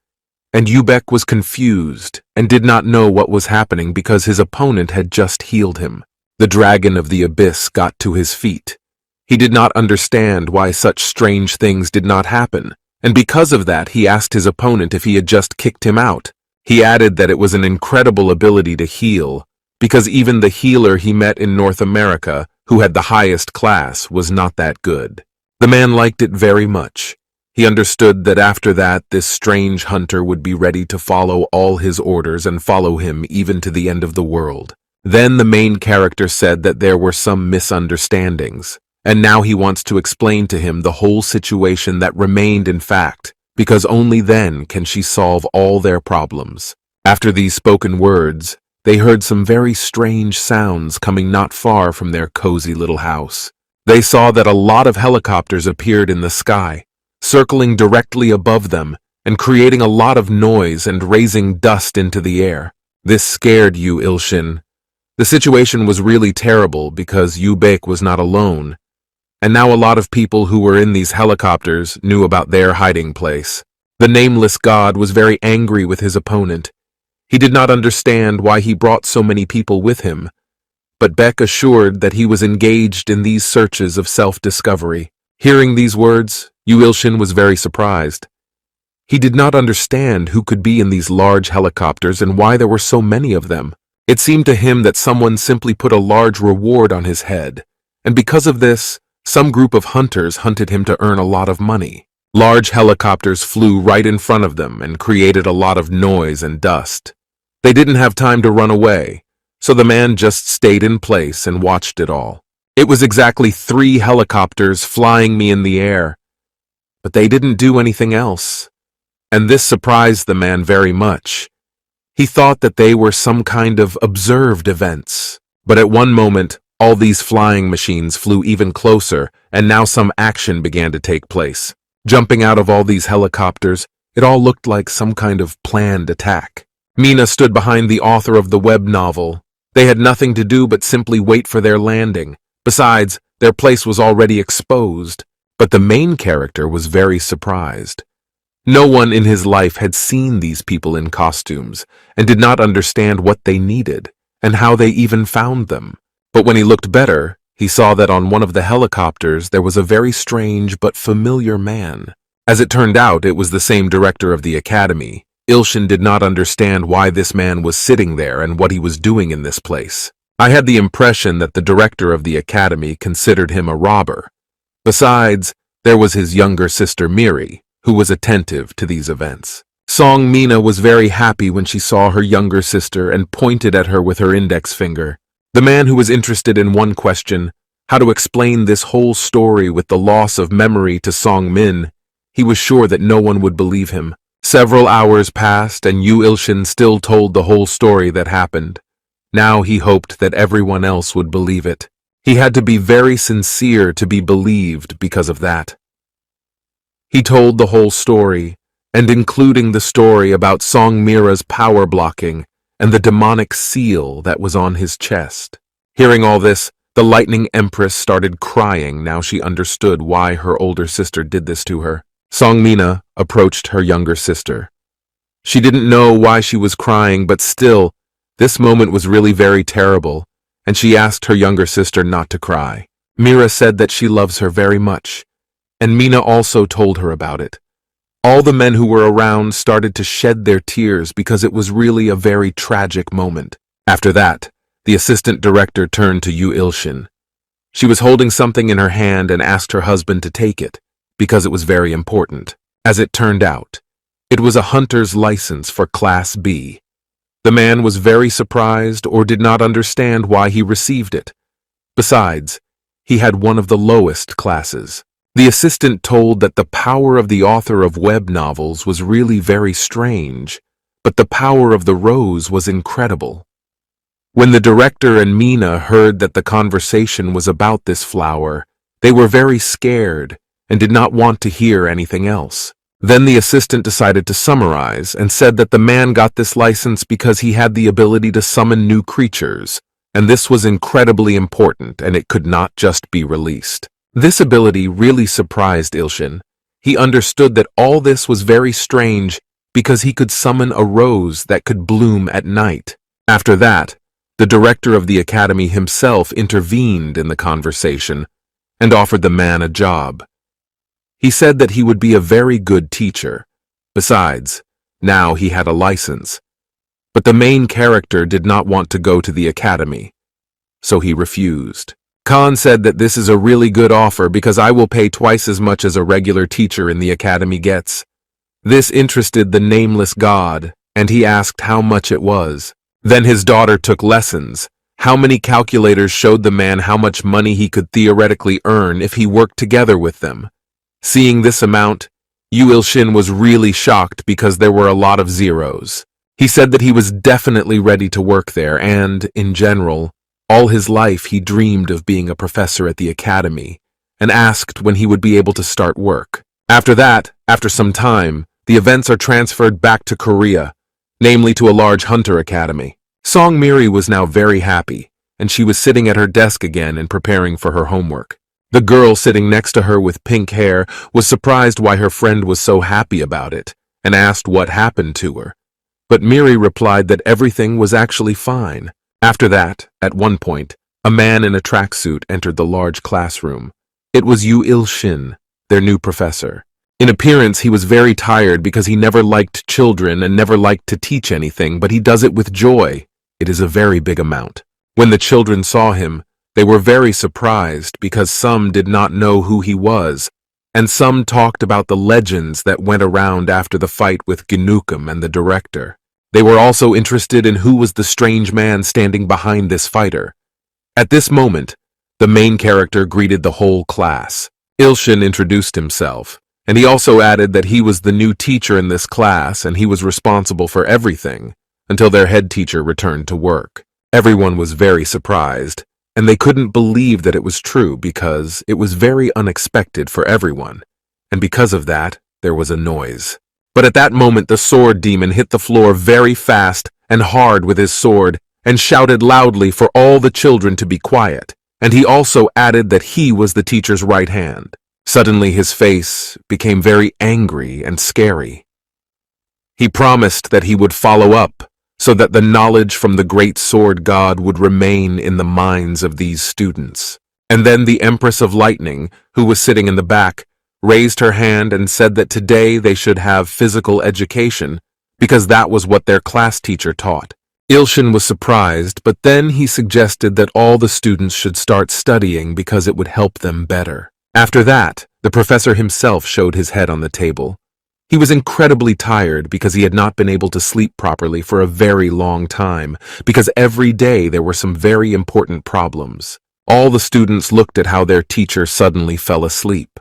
and Beck was confused and did not know what was happening because his opponent had just healed him. The dragon of the abyss got to his feet. He did not understand why such strange things did not happen, and because of that he asked his opponent if he had just kicked him out. He added that it was an incredible ability to heal, because even the healer he met in North America, who had the highest class, was not that good. The man liked it very much. He understood that after that, this strange hunter would be ready to follow all his orders and follow him even to the end of the world. Then the main character said that there were some misunderstandings, and now he wants to explain to him the whole situation that remained in fact, because only then can she solve all their problems. After these spoken words, they heard some very strange sounds coming not far from their cozy little house. They saw that a lot of helicopters appeared in the sky, circling directly above them and creating a lot of noise and raising dust into the air. This scared Yoo Ilshin. The situation was really terrible because Yoo was not alone, and now a lot of people who were in these helicopters knew about their hiding place. The nameless god was very angry with his opponent. He did not understand why he brought so many people with him, but Beck assured that he was engaged in these searches of self-discovery. Hearing these words, Yoo Ilshin was very surprised. He did not understand who could be in these large helicopters and why there were so many of them. It seemed to him that someone simply put a large reward on his head, and because of this, some group of hunters hunted him to earn a lot of money. Large helicopters flew right in front of them and created a lot of noise and dust. They didn't have time to run away, so the man just stayed in place and watched it all. It was exactly 3 helicopters flying me in the air, but they didn't do anything else, and this surprised the man very much. He thought that they were some kind of observed events, but at one moment, all these flying machines flew even closer, and now some action began to take place. Jumping out of all these helicopters, it all looked like some kind of planned attack. Mina stood behind the author of the web novel. They had nothing to do but simply wait for their landing. Besides, their place was already exposed, but the main character was very surprised. No one in his life had seen these people in costumes and did not understand what they needed and how they even found them. But when he looked better, he saw that on one of the helicopters there was a very strange but familiar man. As it turned out, it was the same director of the academy. Ilshin did not understand why this man was sitting there and what he was doing in this place. I had the impression that the director of the academy considered him a robber. Besides, there was his younger sister Miri, who was attentive to these events. Song Mina was very happy when she saw her younger sister and pointed at her with her index finger. The man who was interested in one question, how to explain this whole story with the loss of memory to Song Min, he was sure that no one would believe him. Several hours passed and Yoo Ilshin still told the whole story that happened. Now he hoped that everyone else would believe it. He had to be very sincere to be believed because of that. He told the whole story, and including the story about Song Mira's power blocking and the demonic seal that was on his chest. Hearing all this, the Lightning Empress started crying. Now she understood why her older sister did this to her. Song Mina approached her younger sister. She didn't know why she was crying, but still, this moment was really very terrible, and she asked her younger sister not to cry. Mira said that she loves her very much, and Mina also told her about it. All the men who were around started to shed their tears because it was really a very tragic moment. After that, the assistant director turned to Yoo Ilshin. She was holding something in her hand and asked her husband to take it, because it was very important. As it turned out, it was a hunter's license for Class B. The man was very surprised or did not understand why he received it. Besides, he had one of the lowest classes. The assistant told that the power of the author of web novels was really very strange, but the power of the rose was incredible. When the director and Mina heard that the conversation was about this flower, they were very scared and did not want to hear anything else. Then the assistant decided to summarize and said that the man got this license because he had the ability to summon new creatures, and this was incredibly important and it could not just be released. This ability really surprised Ilshin. He understood that all this was very strange because he could summon a rose that could bloom at night. After that, the director of the academy himself intervened in the conversation and offered the man a job. He said that he would be a very good teacher. Besides, now he had a license. But the main character did not want to go to the academy, so he refused. Khan said that this is a really good offer because I will pay twice as much as a regular teacher in the academy gets. This interested the nameless god, and he asked how much it was. Then his daughter took lessons. How many calculators showed the man how much money he could theoretically earn if he worked together with them. Seeing this amount, Yoo Ilshin was really shocked because there were a lot of zeros. He said that he was definitely ready to work there and, in general, all his life he dreamed of being a professor at the academy and asked when he would be able to start work. After that, after some time, the events are transferred back to Korea, namely to a large hunter academy. Song Miri was now very happy, and she was sitting at her desk again and preparing for her homework. The girl sitting next to her with pink hair was surprised why her friend was so happy about it and asked what happened to her. But Miri replied that everything was actually fine. After that, at one point, a man in a tracksuit entered the large classroom. It was Yoo Ilshin, their new professor. In appearance, he was very tired because he never liked children and never liked to teach anything, but he does it with joy. It is a very big amount. When the children saw him, they were very surprised because some did not know who he was, and some talked about the legends that went around after the fight with Ginukum and the director. They were also interested in who was the strange man standing behind this fighter. At this moment, the main character greeted the whole class. Ilshin introduced himself, and he also added that he was the new teacher in this class and he was responsible for everything until their head teacher returned to work. Everyone was very surprised, and they couldn't believe that it was true because it was very unexpected for everyone, and because of that, there was a noise. But at that moment, the sword demon hit the floor very fast and hard with his sword and shouted loudly for all the children to be quiet, and he also added that he was the teacher's right hand. Suddenly, his face became very angry and scary. He promised that he would follow up so that the knowledge from the great sword god would remain in the minds of these students. And then the Empress of Lightning, who was sitting in the back, raised her hand and said that today they should have physical education because that was what their class teacher taught. Ilshin was surprised, but then he suggested that all the students should start studying because it would help them better. After that, the professor himself showed his head on the table. He was incredibly tired because he had not been able to sleep properly for a very long time, because every day there were some very important problems. All the students looked at how their teacher suddenly fell asleep.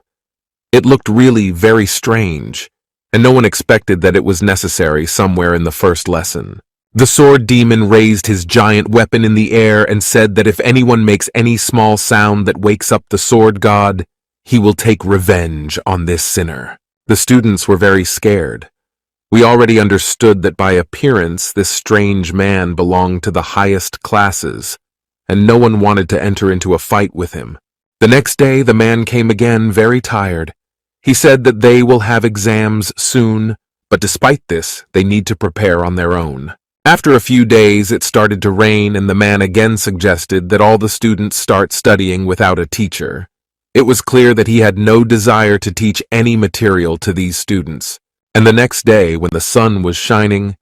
It looked really very strange, and no one expected that it was necessary somewhere in the first lesson. The sword demon raised his giant weapon in the air and said that if anyone makes any small sound that wakes up the sword god, he will take revenge on this sinner. The students were very scared. We already understood that by appearance this strange man belonged to the highest classes, and no one wanted to enter into a fight with him. The next day the man came again very tired. He said that they will have exams soon, but despite this, they need to prepare on their own. After a few days, it started to rain, and the man again suggested that all the students start studying without a teacher. It was clear that he had no desire to teach any material to these students. And the next day, when the sun was shining,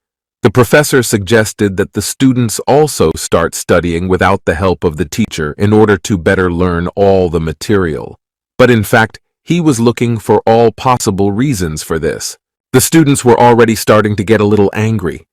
the professor suggested that the students also start studying without the help of the teacher in order to better learn all the material. But in fact, he was looking for all possible reasons for this. The students were already starting to get a little angry.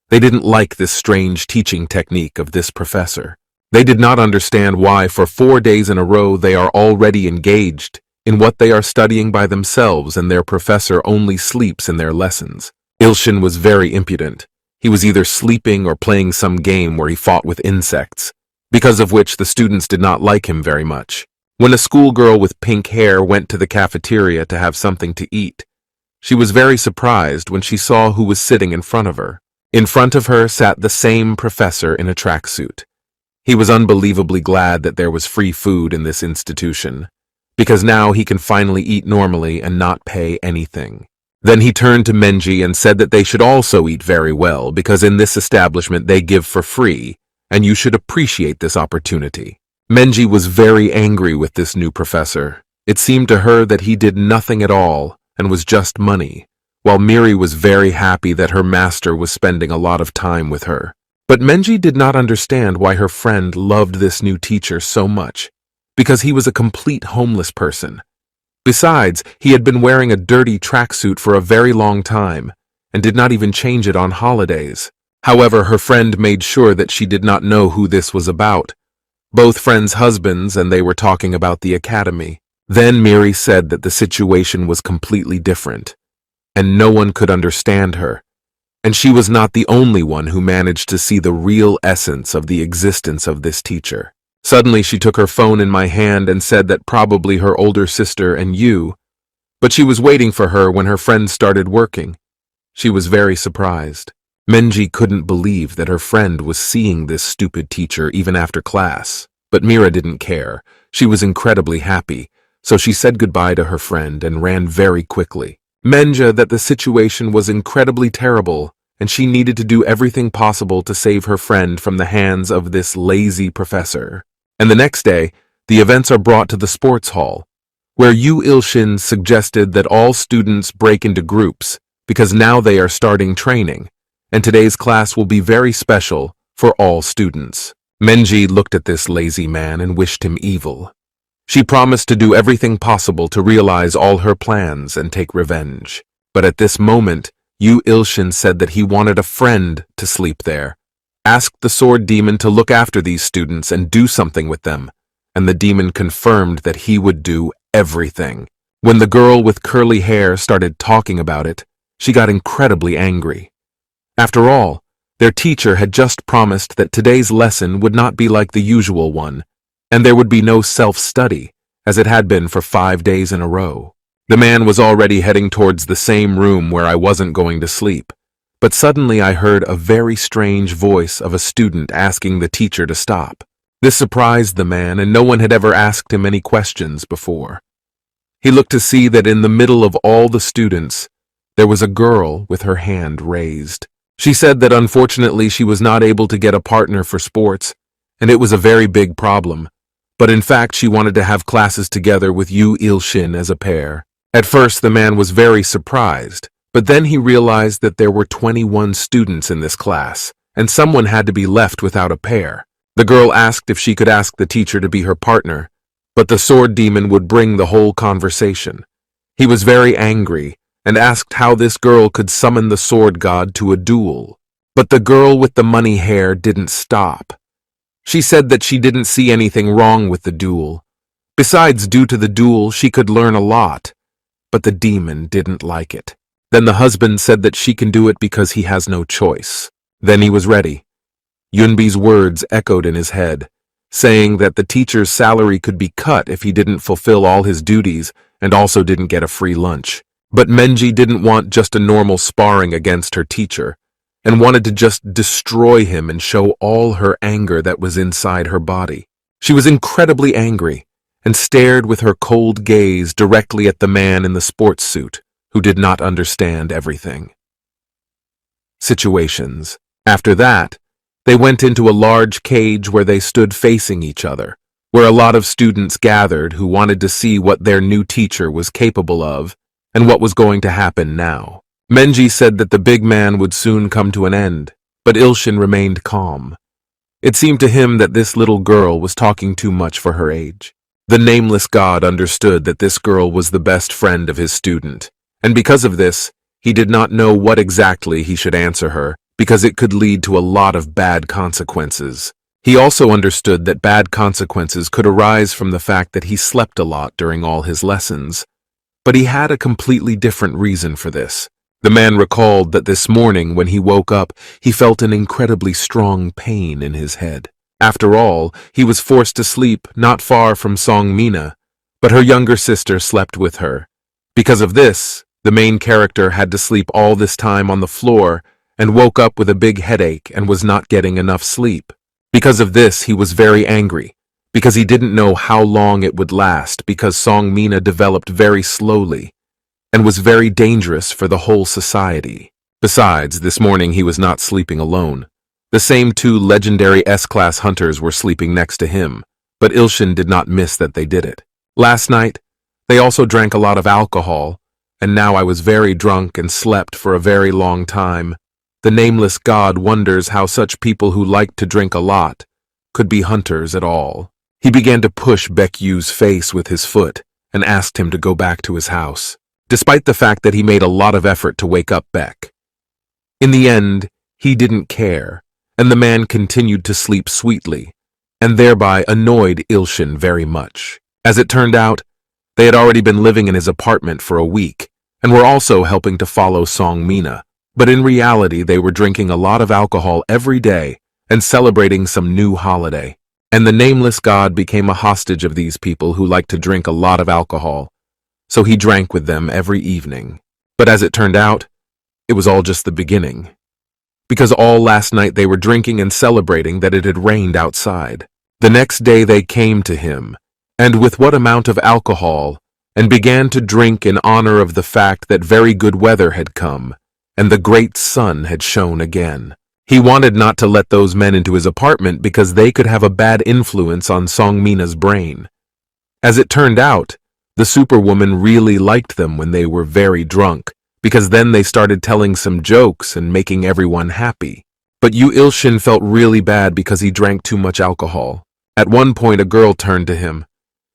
They didn't like this strange teaching technique of this professor. They did not understand why for 4 days in a row they are already engaged in what they are studying by themselves and their professor only sleeps in their lessons. Ilshin was very impudent. He was either sleeping or playing some game where he fought with insects, because of which the students did not like him very much. When a schoolgirl with pink hair went to the cafeteria to have something to eat, she was very surprised when she saw who was sitting in front of her. In front of her sat the same professor in a tracksuit. He was unbelievably glad that there was free food in this institution, because now he can finally eat normally and not pay anything. Then he turned to Menji and said that they should also eat very well, because in this establishment they give for free, and you should appreciate this opportunity. Menji was very angry with this new professor. It seemed to her that he did nothing at all and was just money, while Miri was very happy that her master was spending a lot of time with her. But Menji did not understand why her friend loved this new teacher so much, because he was a complete homeless person. Besides, he had been wearing a dirty tracksuit for a very long time, and did not even change it on holidays. However, her friend made sure that she did not know who this was about. Both friends' husbands, and they were talking about the academy. Then Miri said that the situation was completely different, and no one could understand her, and she was not the only one who managed to see the real essence of the existence of this teacher. Suddenly she took her phone in my hand and said that probably her older sister and you, but she was waiting for her when her friend started working. She was very surprised. Menji couldn't believe that her friend was seeing this stupid teacher even after class, but Mira didn't care. She was incredibly happy, so she said goodbye to her friend and ran very quickly. Menja that the situation was incredibly terrible, and she needed to do everything possible to save her friend from the hands of this lazy professor. And the next day, the events are brought to the sports hall, where Yoo Ilshin suggested that all students break into groups, because now they are starting training, and today's class will be very special for all students. Menji looked at this lazy man and wished him evil. She promised to do everything possible to realize all her plans and take revenge. But at this moment, Yoo Ilshin said that he wanted a friend to sleep there, asked the sword demon to look after these students and do something with them, and the demon confirmed that he would do everything. When the girl with curly hair started talking about it, she got incredibly angry. After all, their teacher had just promised that today's lesson would not be like the usual one, and there would be no self-study, as it had been for 5 days in a row. The man was already heading towards the same room where I wasn't going to sleep, but suddenly I heard a very strange voice of a student asking the teacher to stop. This surprised the man, and no one had ever asked him any questions before. He looked to see that in the middle of all the students, there was a girl with her hand raised. She said that unfortunately she was not able to get a partner for sports, and it was a very big problem. But in fact she wanted to have classes together with Yoo Ilshin as a pair. At first the man was very surprised, but then he realized that there were 21 students in this class, and someone had to be left without a pair. The girl asked if she could ask the teacher to be her partner, but the sword demon would bring the whole conversation. He was very angry and asked how this girl could summon the sword god to a duel. But the girl with the money hair didn't stop. She said that she didn't see anything wrong with the duel. Besides, due to the duel, she could learn a lot, but the demon didn't like it. Then the husband said that she can do it because he has no choice. Then he was ready. Yunbi's words echoed in his head, saying that the teacher's salary could be cut if he didn't fulfill all his duties and also didn't get a free lunch. But Menji didn't want just a normal sparring against her teacher, and wanted to just destroy him and show all her anger that was inside her body. She was incredibly angry, and stared with her cold gaze directly at the man in the sports suit, who did not understand everything. Situations. After that, they went into a large cage where they stood facing each other, where a lot of students gathered who wanted to see what their new teacher was capable of and what was going to happen now. Menji said that the big man would soon come to an end, but Ilshin remained calm. It seemed to him that this little girl was talking too much for her age. The nameless god understood that this girl was the best friend of his student, and because of this, he did not know what exactly he should answer her, because it could lead to a lot of bad consequences. He also understood that bad consequences could arise from the fact that he slept a lot during all his lessons, but he had a completely different reason for this. The man recalled that this morning when he woke up, he felt an incredibly strong pain in his head. After all, he was forced to sleep not far from Songmina, but her younger sister slept with her. Because of this, the main character had to sleep all this time on the floor and woke up with a big headache and was not getting enough sleep. Because of this, he was very angry, because he didn't know how long it would last, because Songmina developed very slowly and was very dangerous for the whole society. Besides, this morning he was not sleeping alone. The same 2 legendary S-class hunters were sleeping next to him, but Ilshin did not miss that they did it. Last night, they also drank a lot of alcohol, and now I was very drunk and slept for a very long time. The nameless god wonders how such people who like to drink a lot could be hunters at all. He began to push Baek-Yu's face with his foot and asked him to go back to his house, despite the fact that he made a lot of effort to wake up Baek. In the end, he didn't care, and the man continued to sleep sweetly, and thereby annoyed Ilshin very much. As it turned out, they had already been living in his apartment for a week, and were also helping to follow Song-mina, but in reality they were drinking a lot of alcohol every day and celebrating some new holiday. And the nameless god became a hostage of these people who liked to drink a lot of alcohol, so he drank with them every evening. But as it turned out, it was all just the beginning, because all last night they were drinking and celebrating that it had rained outside. The next day they came to him, and with what amount of alcohol, and began to drink in honor of the fact that very good weather had come, and the great sun had shone again. He wanted not to let those men into his apartment because they could have a bad influence on Song-mina's brain. As it turned out, the superwoman really liked them when they were very drunk, because then they started telling some jokes and making everyone happy. But Yoo Ilshin felt really bad because he drank too much alcohol. At one point, a girl turned to him.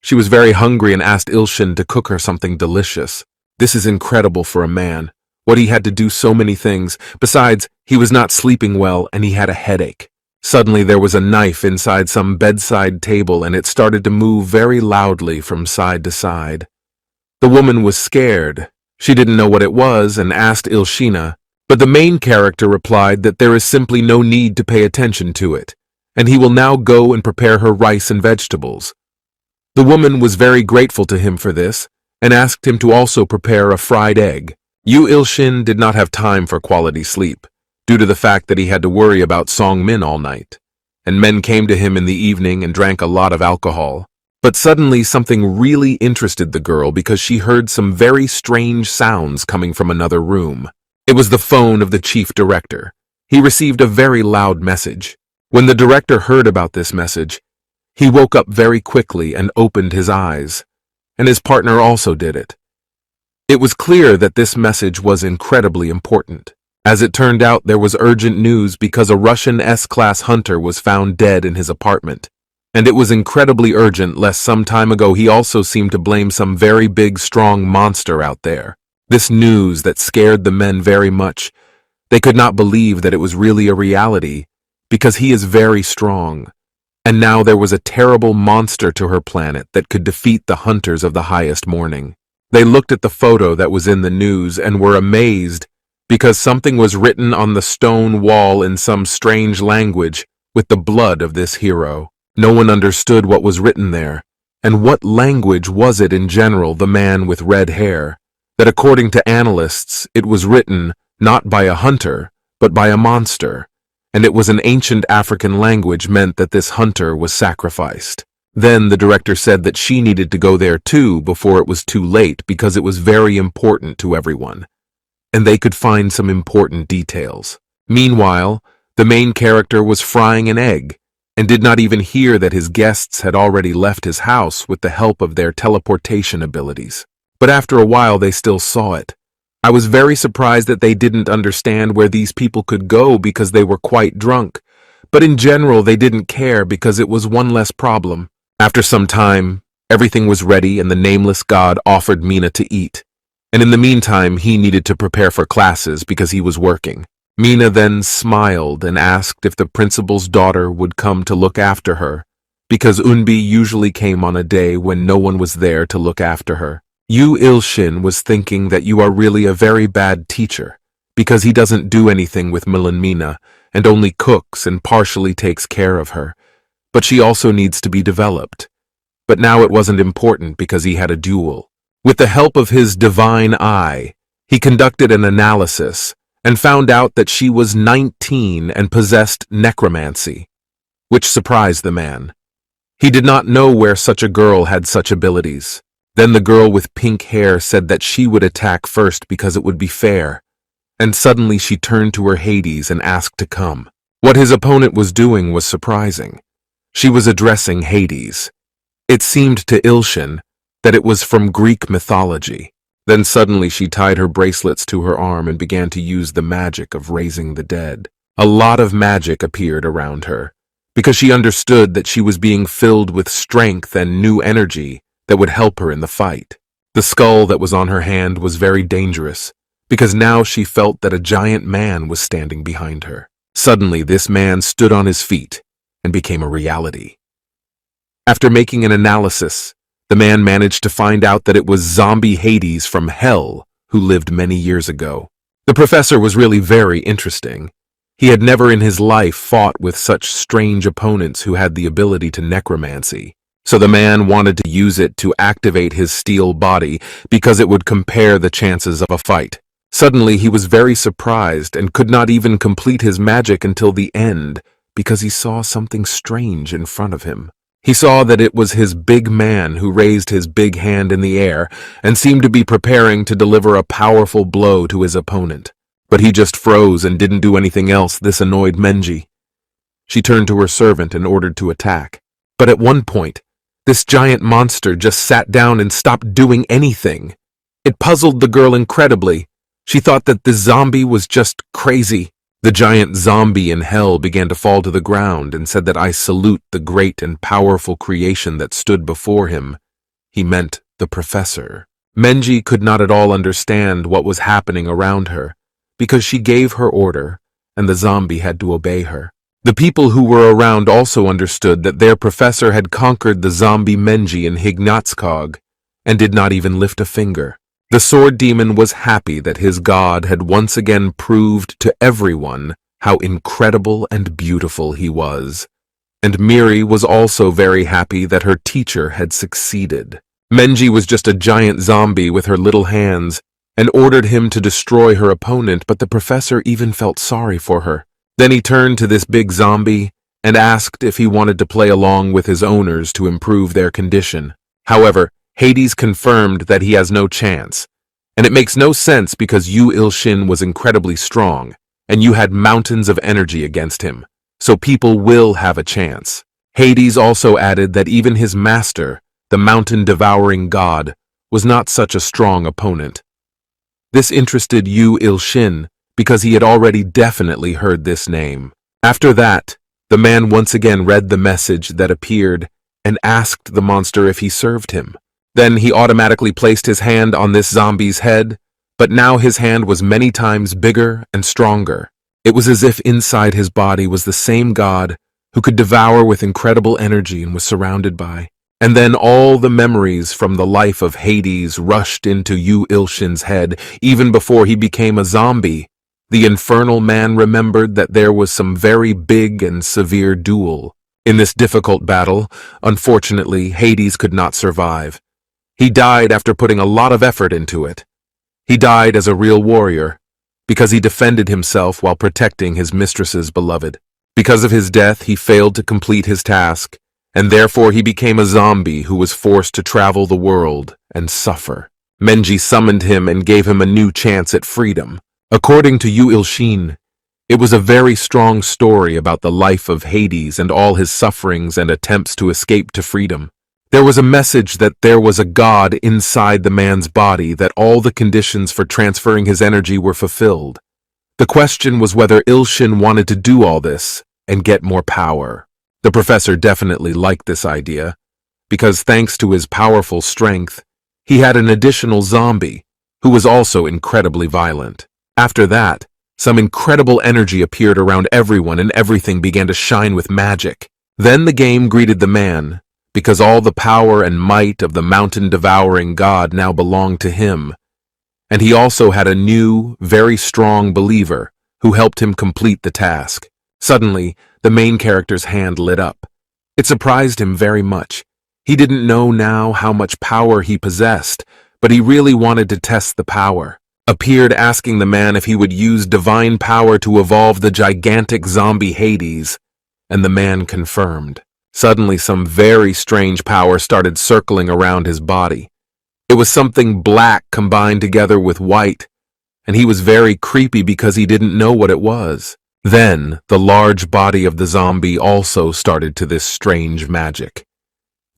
She was very hungry and asked Ilshin to cook her something delicious. This is incredible for a man. What he had to do so many things. Besides, he was not sleeping well and he had a headache. Suddenly there was a knife inside some bedside table and it started to move very loudly from side to side. The woman was scared. She didn't know what it was and asked Ilshina, but the main character replied that there is simply no need to pay attention to it, and he will now go and prepare her rice and vegetables. The woman was very grateful to him for this and asked him to also prepare a fried egg. Yoo Ilshin did not have time for quality sleep, due to the fact that he had to worry about Song-min all night, and men came to him in the evening and drank a lot of alcohol. But suddenly something really interested the girl because she heard some very strange sounds coming from another room. It was the phone of the chief director. He received a very loud message. When the director heard about this message, he woke up very quickly and opened his eyes, and his partner also did it. It was clear that this message was incredibly important. As it turned out, there was urgent news because a Russian S-class hunter was found dead in his apartment. And it was incredibly urgent lest some time ago he also seemed to blame some very big, strong monster out there. This news that scared the men very much. They could not believe that it was really a reality, because he is very strong. And now there was a terrible monster to her planet that could defeat the hunters of the highest morning. They looked at the photo that was in the news and were amazed because something was written on the stone wall in some strange language with the blood of this hero. No one understood what was written there, and what language was it in general, the man with red hair, that according to analysts it was written not by a hunter, but by a monster, and it was an ancient African language meant that this hunter was sacrificed. Then the director said that she needed to go there too before it was too late because it was very important to everyone, and they could find some important details. Meanwhile, the main character was frying an egg, and did not even hear that his guests had already left his house with the help of their teleportation abilities. But after a while they still saw it. I was very surprised that they didn't understand where these people could go because they were quite drunk, but in general they didn't care because it was one less problem. After some time, everything was ready and the nameless god offered Mina to eat, and in the meantime he needed to prepare for classes because he was working. Mina then smiled and asked if the principal's daughter would come to look after her, because Unbi usually came on a day when no one was there to look after her. Yoo Ilshin was thinking that you are really a very bad teacher, because he doesn't do anything with Mina and only cooks and partially takes care of her, but she also needs to be developed. But now it wasn't important because he had a duel. With the help of his divine eye, he conducted an analysis and found out that she was 19 and possessed necromancy, which surprised the man. He did not know where such a girl had such abilities. Then the girl with pink hair said that she would attack first because it would be fair, and suddenly she turned to her Hades and asked to come. What his opponent was doing was surprising. She was addressing Hades. It seemed to Ilshin that it was from Greek mythology. Then suddenly she tied her bracelets to her arm and began to use the magic of raising the dead. A lot of magic appeared around her, because she understood that she was being filled with strength and new energy that would help her in the fight. The skull that was on her hand was very dangerous, because now she felt that a giant man was standing behind her. Suddenly, this man stood on his feet and became a reality. After making an analysis, the man managed to find out that it was zombie Hades from hell who lived many years ago. The professor was really very interesting. He had never in his life fought with such strange opponents who had the ability to necromancy. So the man wanted to use it to activate his steel body because it would compare the chances of a fight. Suddenly he was very surprised and could not even complete his magic until the end because he saw something strange in front of him. He saw that it was his big man who raised his big hand in the air and seemed to be preparing to deliver a powerful blow to his opponent. But he just froze and didn't do anything else. This annoyed Menji. She turned to her servant and ordered to attack. But at one point, this giant monster just sat down and stopped doing anything. It puzzled the girl incredibly. She thought that the zombie was just crazy. The giant zombie in hell began to fall to the ground and said that I salute the great and powerful creation that stood before him. He meant the professor. Menji could not at all understand what was happening around her, because she gave her order and the zombie had to obey her. The people who were around also understood that their professor had conquered the zombie Menji in Hignatskog and did not even lift a finger. The sword demon was happy that his god had once again proved to everyone how incredible and beautiful he was. And Miri was also very happy that her teacher had succeeded. Menji was just a giant zombie with her little hands and ordered him to destroy her opponent, but the professor even felt sorry for her. Then he turned to this big zombie and asked if he wanted to play along with his owners to improve their condition. However, Hades confirmed that he has no chance, and it makes no sense because Yoo Ilshin was incredibly strong, and you had mountains of energy against him, so people will have a chance. Hades also added that even his master, the mountain-devouring god, was not such a strong opponent. This interested Yoo Ilshin because he had already definitely heard this name. After that, the man once again read the message that appeared and asked the monster if he served him. Then he automatically placed his hand on this zombie's head, but now his hand was many times bigger and stronger. It was as if inside his body was the same god who could devour with incredible energy and was surrounded by. And then all the memories from the life of Hades rushed into Yoo Ilshin's head even before he became a zombie. The infernal man remembered that there was some very big and severe duel. In this difficult battle, unfortunately, Hades could not survive. He died after putting a lot of effort into it. He died as a real warrior, because he defended himself while protecting his mistress's beloved. Because of his death, he failed to complete his task, and therefore he became a zombie who was forced to travel the world and suffer. Menji summoned him and gave him a new chance at freedom. According to Yoo Ilshin, it was a very strong story about the life of Hades and all his sufferings and attempts to escape to freedom. There was a message that there was a god inside the man's body, that all the conditions for transferring his energy were fulfilled. The question was whether Ilshin wanted to do all this and get more power. The professor definitely liked this idea, because thanks to his powerful strength, he had an additional zombie who was also incredibly violent. After that, some incredible energy appeared around everyone and everything began to shine with magic. Then the game greeted the man, because all the power and might of the mountain-devouring god now belonged to him. And he also had a new, very strong believer who helped him complete the task. Suddenly, the main character's hand lit up. It surprised him very much. He didn't know now how much power he possessed, but he really wanted to test the power. Appeared asking the man if he would use divine power to evolve the gigantic zombie Hades, and the man confirmed. Suddenly, some very strange power started circling around his body. It was something black combined together with white, and he was very creepy because he didn't know what it was. Then, the large body of the zombie also started to this strange magic.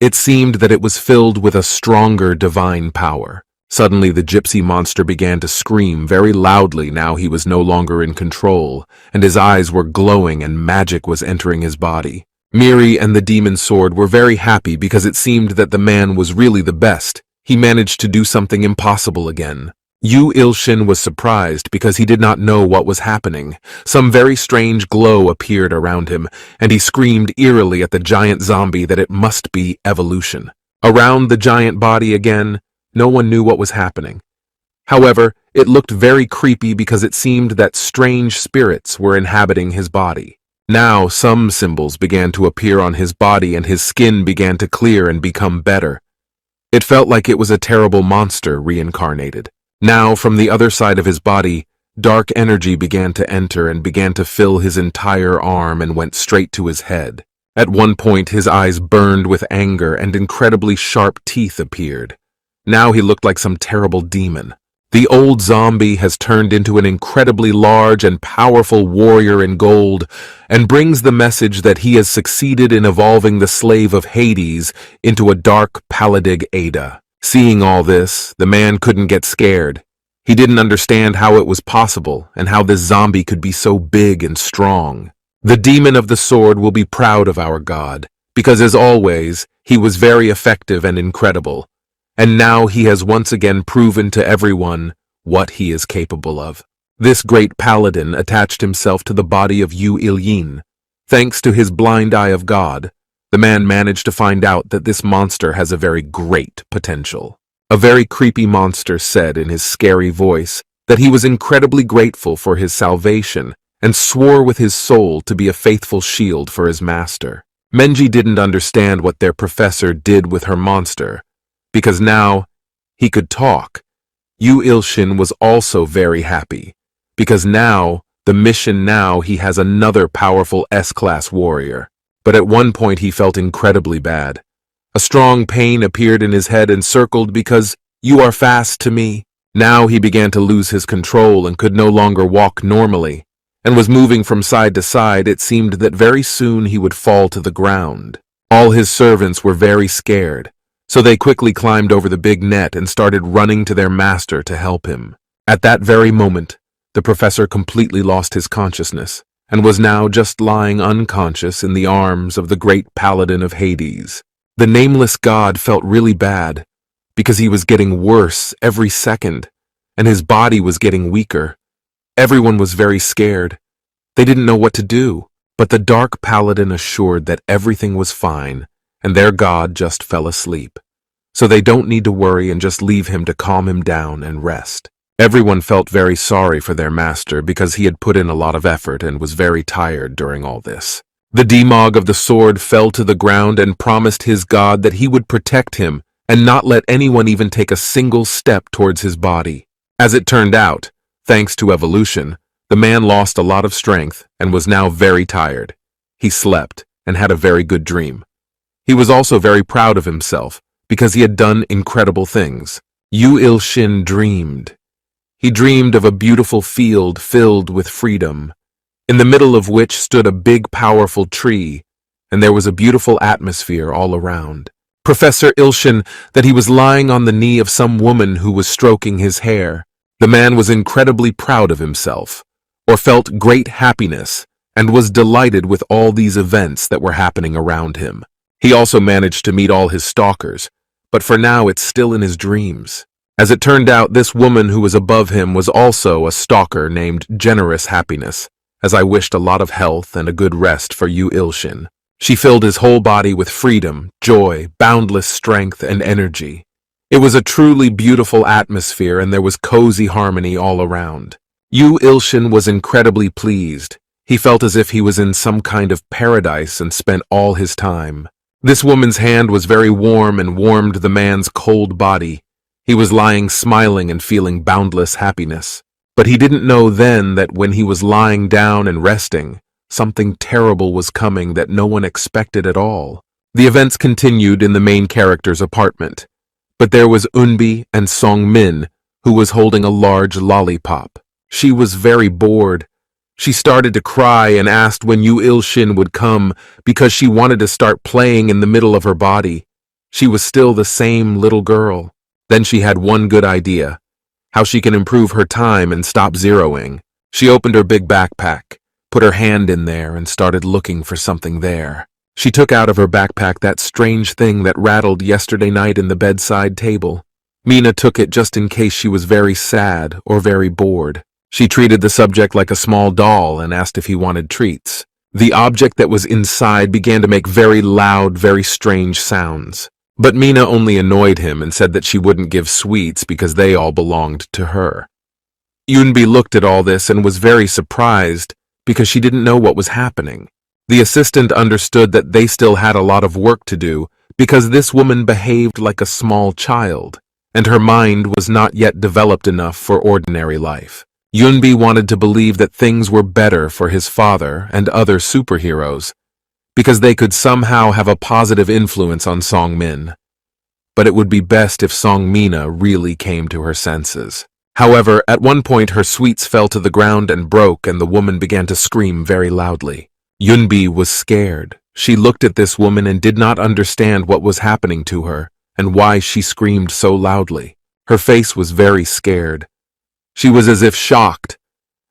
It seemed that it was filled with a stronger divine power. Suddenly, the gypsy monster began to scream very loudly. Now he was no longer in control, and his eyes were glowing and magic was entering his body. Miri and the demon sword were very happy because it seemed that the man was really the best. He managed to do something impossible again. Yoo Ilshin was surprised because he did not know what was happening. Some very strange glow appeared around him, and he screamed eerily at the giant zombie that it must be evolution. Around the giant body again, no one knew what was happening. However, it looked very creepy because it seemed that strange spirits were inhabiting his body. Now some symbols began to appear on his body and his skin began to clear and become better. It felt like it was a terrible monster reincarnated. Now, from the other side of his body, dark energy began to enter and began to fill his entire arm and went straight to his head. At one point, his eyes burned with anger and incredibly sharp teeth appeared. Now he looked like some terrible demon. The old zombie has turned into an incredibly large and powerful warrior in gold and brings the message that he has succeeded in evolving the slave of Hades into a dark Palladic Ada. Seeing all this, the man couldn't get scared. He didn't understand how it was possible and how this zombie could be so big and strong. The demon of the sword will be proud of our god, because as always, he was very effective and incredible. And now he has once again proven to everyone what he is capable of. This great paladin attached himself to the body of Yoo Ilshin. Thanks to his blind eye of God, the man managed to find out that this monster has a very great potential. A very creepy monster said in his scary voice that he was incredibly grateful for his salvation and swore with his soul to be a faithful shield for his master. Menji didn't understand what their professor did with her monster, because now he could talk. Yoo Ilshin was also very happy, because now he has another powerful S-class warrior. But at one point he felt incredibly bad. A strong pain appeared in his head and circled because you are fast to me. Now he began to lose his control and could no longer walk normally, and was moving from side to side. It seemed that very soon he would fall to the ground. All his servants were very scared, so they quickly climbed over the big net and started running to their master to help him. At that very moment, the professor completely lost his consciousness and was now just lying unconscious in the arms of the great paladin of Hades. The nameless god felt really bad because he was getting worse every second and his body was getting weaker. Everyone was very scared. They didn't know what to do, but the dark paladin assured that everything was fine and their god just fell asleep. So they don't need to worry and just leave him to calm him down and rest. Everyone felt very sorry for their master because he had put in a lot of effort and was very tired during all this. The demon of the sword fell to the ground and promised his god that he would protect him and not let anyone even take a single step towards his body. As it turned out, thanks to evolution, the man lost a lot of strength and was now very tired. He slept and had a very good dream. He was also very proud of himself because he had done incredible things. Yoo Ilshin dreamed. He dreamed of a beautiful field filled with freedom, in the middle of which stood a big powerful tree, and there was a beautiful atmosphere all around. Professor Ilshin that he was lying on the knee of some woman who was stroking his hair. The man was incredibly proud of himself, or felt great happiness, and was delighted with all these events that were happening around him. He also managed to meet all his stalkers, but for now it's still in his dreams. As it turned out, this woman who was above him was also a stalker named Generous Happiness, as I wished a lot of health and a good rest for Yoo Ilshin. She filled his whole body with freedom, joy, boundless strength, and energy. It was a truly beautiful atmosphere and there was cozy harmony all around. Yoo Ilshin was incredibly pleased. He felt as if he was in some kind of paradise and spent all his time. This woman's hand was very warm and warmed the man's cold body. He was lying smiling and feeling boundless happiness. But he didn't know then that when he was lying down and resting, something terrible was coming that no one expected at all. The events continued in the main character's apartment, but there was Unbi and Song Min, who was holding a large lollipop. She was very bored. She started to cry and asked when Yoo Ilshin would come because she wanted to start playing in the middle of her body. She was still the same little girl. Then she had one good idea: how she can improve her time and stop zeroing. She opened her big backpack, put her hand in there, and started looking for something there. She took out of her backpack that strange thing that rattled yesterday night in the bedside table. Mina took it just in case she was very sad or very bored. She treated the subject like a small doll and asked if he wanted treats. The object that was inside began to make very loud, very strange sounds. But Mina only annoyed him and said that she wouldn't give sweets because they all belonged to her. Yoonbi looked at all this and was very surprised because she didn't know what was happening. The assistant understood that they still had a lot of work to do because this woman behaved like a small child, and her mind was not yet developed enough for ordinary life. Yoonbi wanted to believe that things were better for his father and other superheroes because they could somehow have a positive influence on Songmin. But it would be best if Songmina really came to her senses. However, at one point her sweets fell to the ground and broke, and the woman began to scream very loudly. Yoonbi was scared. She looked at this woman and did not understand what was happening to her and why she screamed so loudly. Her face was very scared. She was as if shocked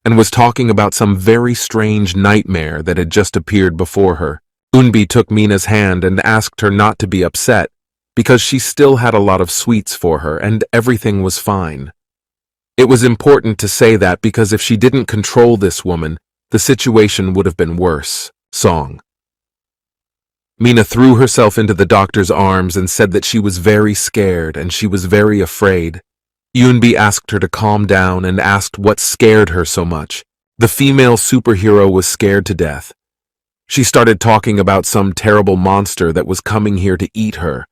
and was talking about some very strange nightmare that had just appeared before her. Yoonbi took Mina's hand and asked her not to be upset because she still had a lot of sweets for her and everything was fine. It was important to say that because if she didn't control this woman, the situation would have been worse. Song. Mina threw herself into the doctor's arms and said that she was very scared and she was very afraid. Yoonbi asked her to calm down and asked what scared her so much. The female superhero was scared to death. She started talking about some terrible monster that was coming here to eat her.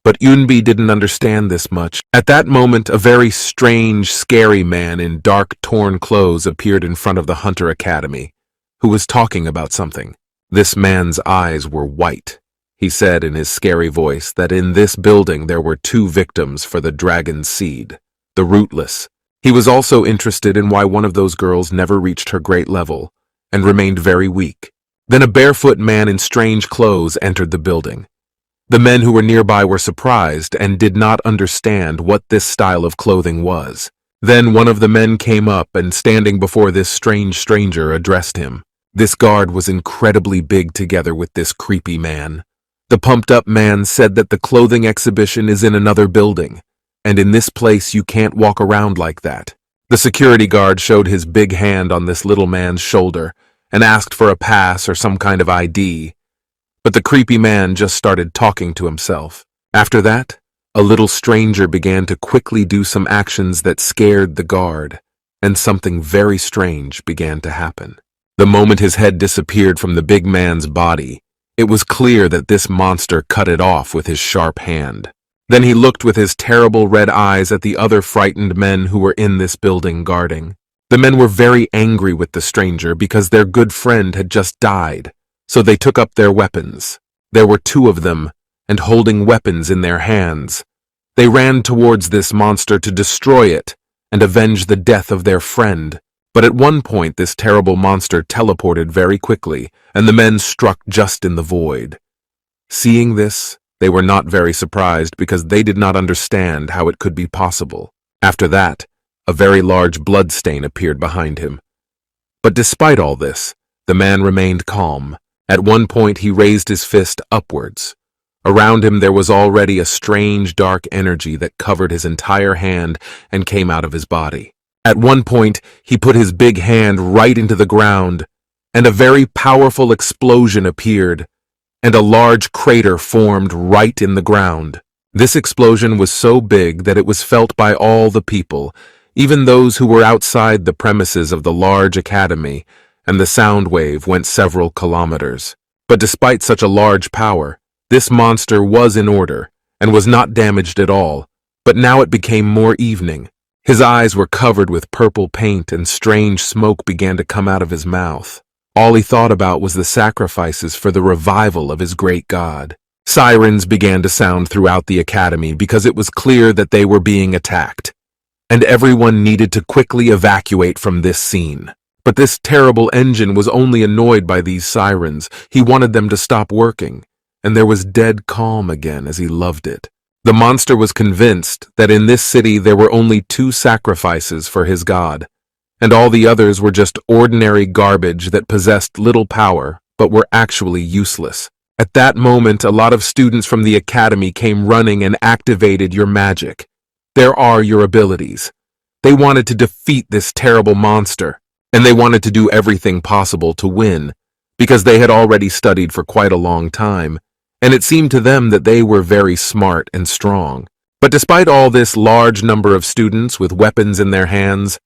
But Yoonbi didn't understand this much. At that moment, a very strange, scary man in dark, torn clothes appeared in front of the Hunter Academy, who was talking about something. This man's eyes were white. He said in his scary voice that in this building there were 2 victims for the dragon's seed, the rootless. He was also interested in why one of those girls never reached her great level and remained very weak. Then a barefoot man in strange clothes entered the building. The men who were nearby were surprised and did not understand what this style of clothing was. Then one of the men came up and, standing before this strange stranger, addressed him. This guard was incredibly big together with this creepy man. The pumped-up man said that the clothing exhibition is in another building, and in this place you can't walk around like that. The security guard showed his big hand on this little man's shoulder and asked for a pass or some kind of ID. But the creepy man just started talking to himself. After that, a little stranger began to quickly do some actions that scared the guard, and something very strange began to happen. The moment his head disappeared from the big man's body, it was clear that this monster cut it off with his sharp hand. Then he looked with his terrible red eyes at the other frightened men who were in this building guarding. The men were very angry with the stranger because their good friend had just died. So they took up their weapons. There were 2 of them, and holding weapons in their hands. They ran towards this monster to destroy it and avenge the death of their friend. But at one point this terrible monster teleported very quickly, and the men struck just in the void. Seeing this, they were not very surprised because they did not understand how it could be possible. After that, a very large blood stain appeared behind him. But despite all this, the man remained calm. At one point he raised his fist upwards. Around him there was already a strange dark energy that covered his entire hand and came out of his body. At one point he put his big hand right into the ground, and a very powerful explosion appeared, and a large crater formed right in the ground. This explosion was so big that it was felt by all the people, even those who were outside the premises of the large academy, and the sound wave went several kilometers. But despite such a large power, this monster was in order and was not damaged at all. But now it became more evening. His eyes were covered with purple paint and strange smoke began to come out of his mouth. All he thought about was the sacrifices for the revival of his great god. Sirens began to sound throughout the academy because it was clear that they were being attacked, and everyone needed to quickly evacuate from this scene. But this terrible engine was only annoyed by these sirens. He wanted them to stop working, and there was dead calm again as he loved it. The monster was convinced that in this city there were only 2 sacrifices for his god, and all the others were just ordinary garbage that possessed little power but were actually useless. At that moment, a lot of students from the academy came running and activated your magic. There are your abilities. They wanted to defeat this terrible monster, and they wanted to do everything possible to win, because they had already studied for quite a long time, and it seemed to them that they were very smart and strong. But despite all this large number of students with weapons in their hands,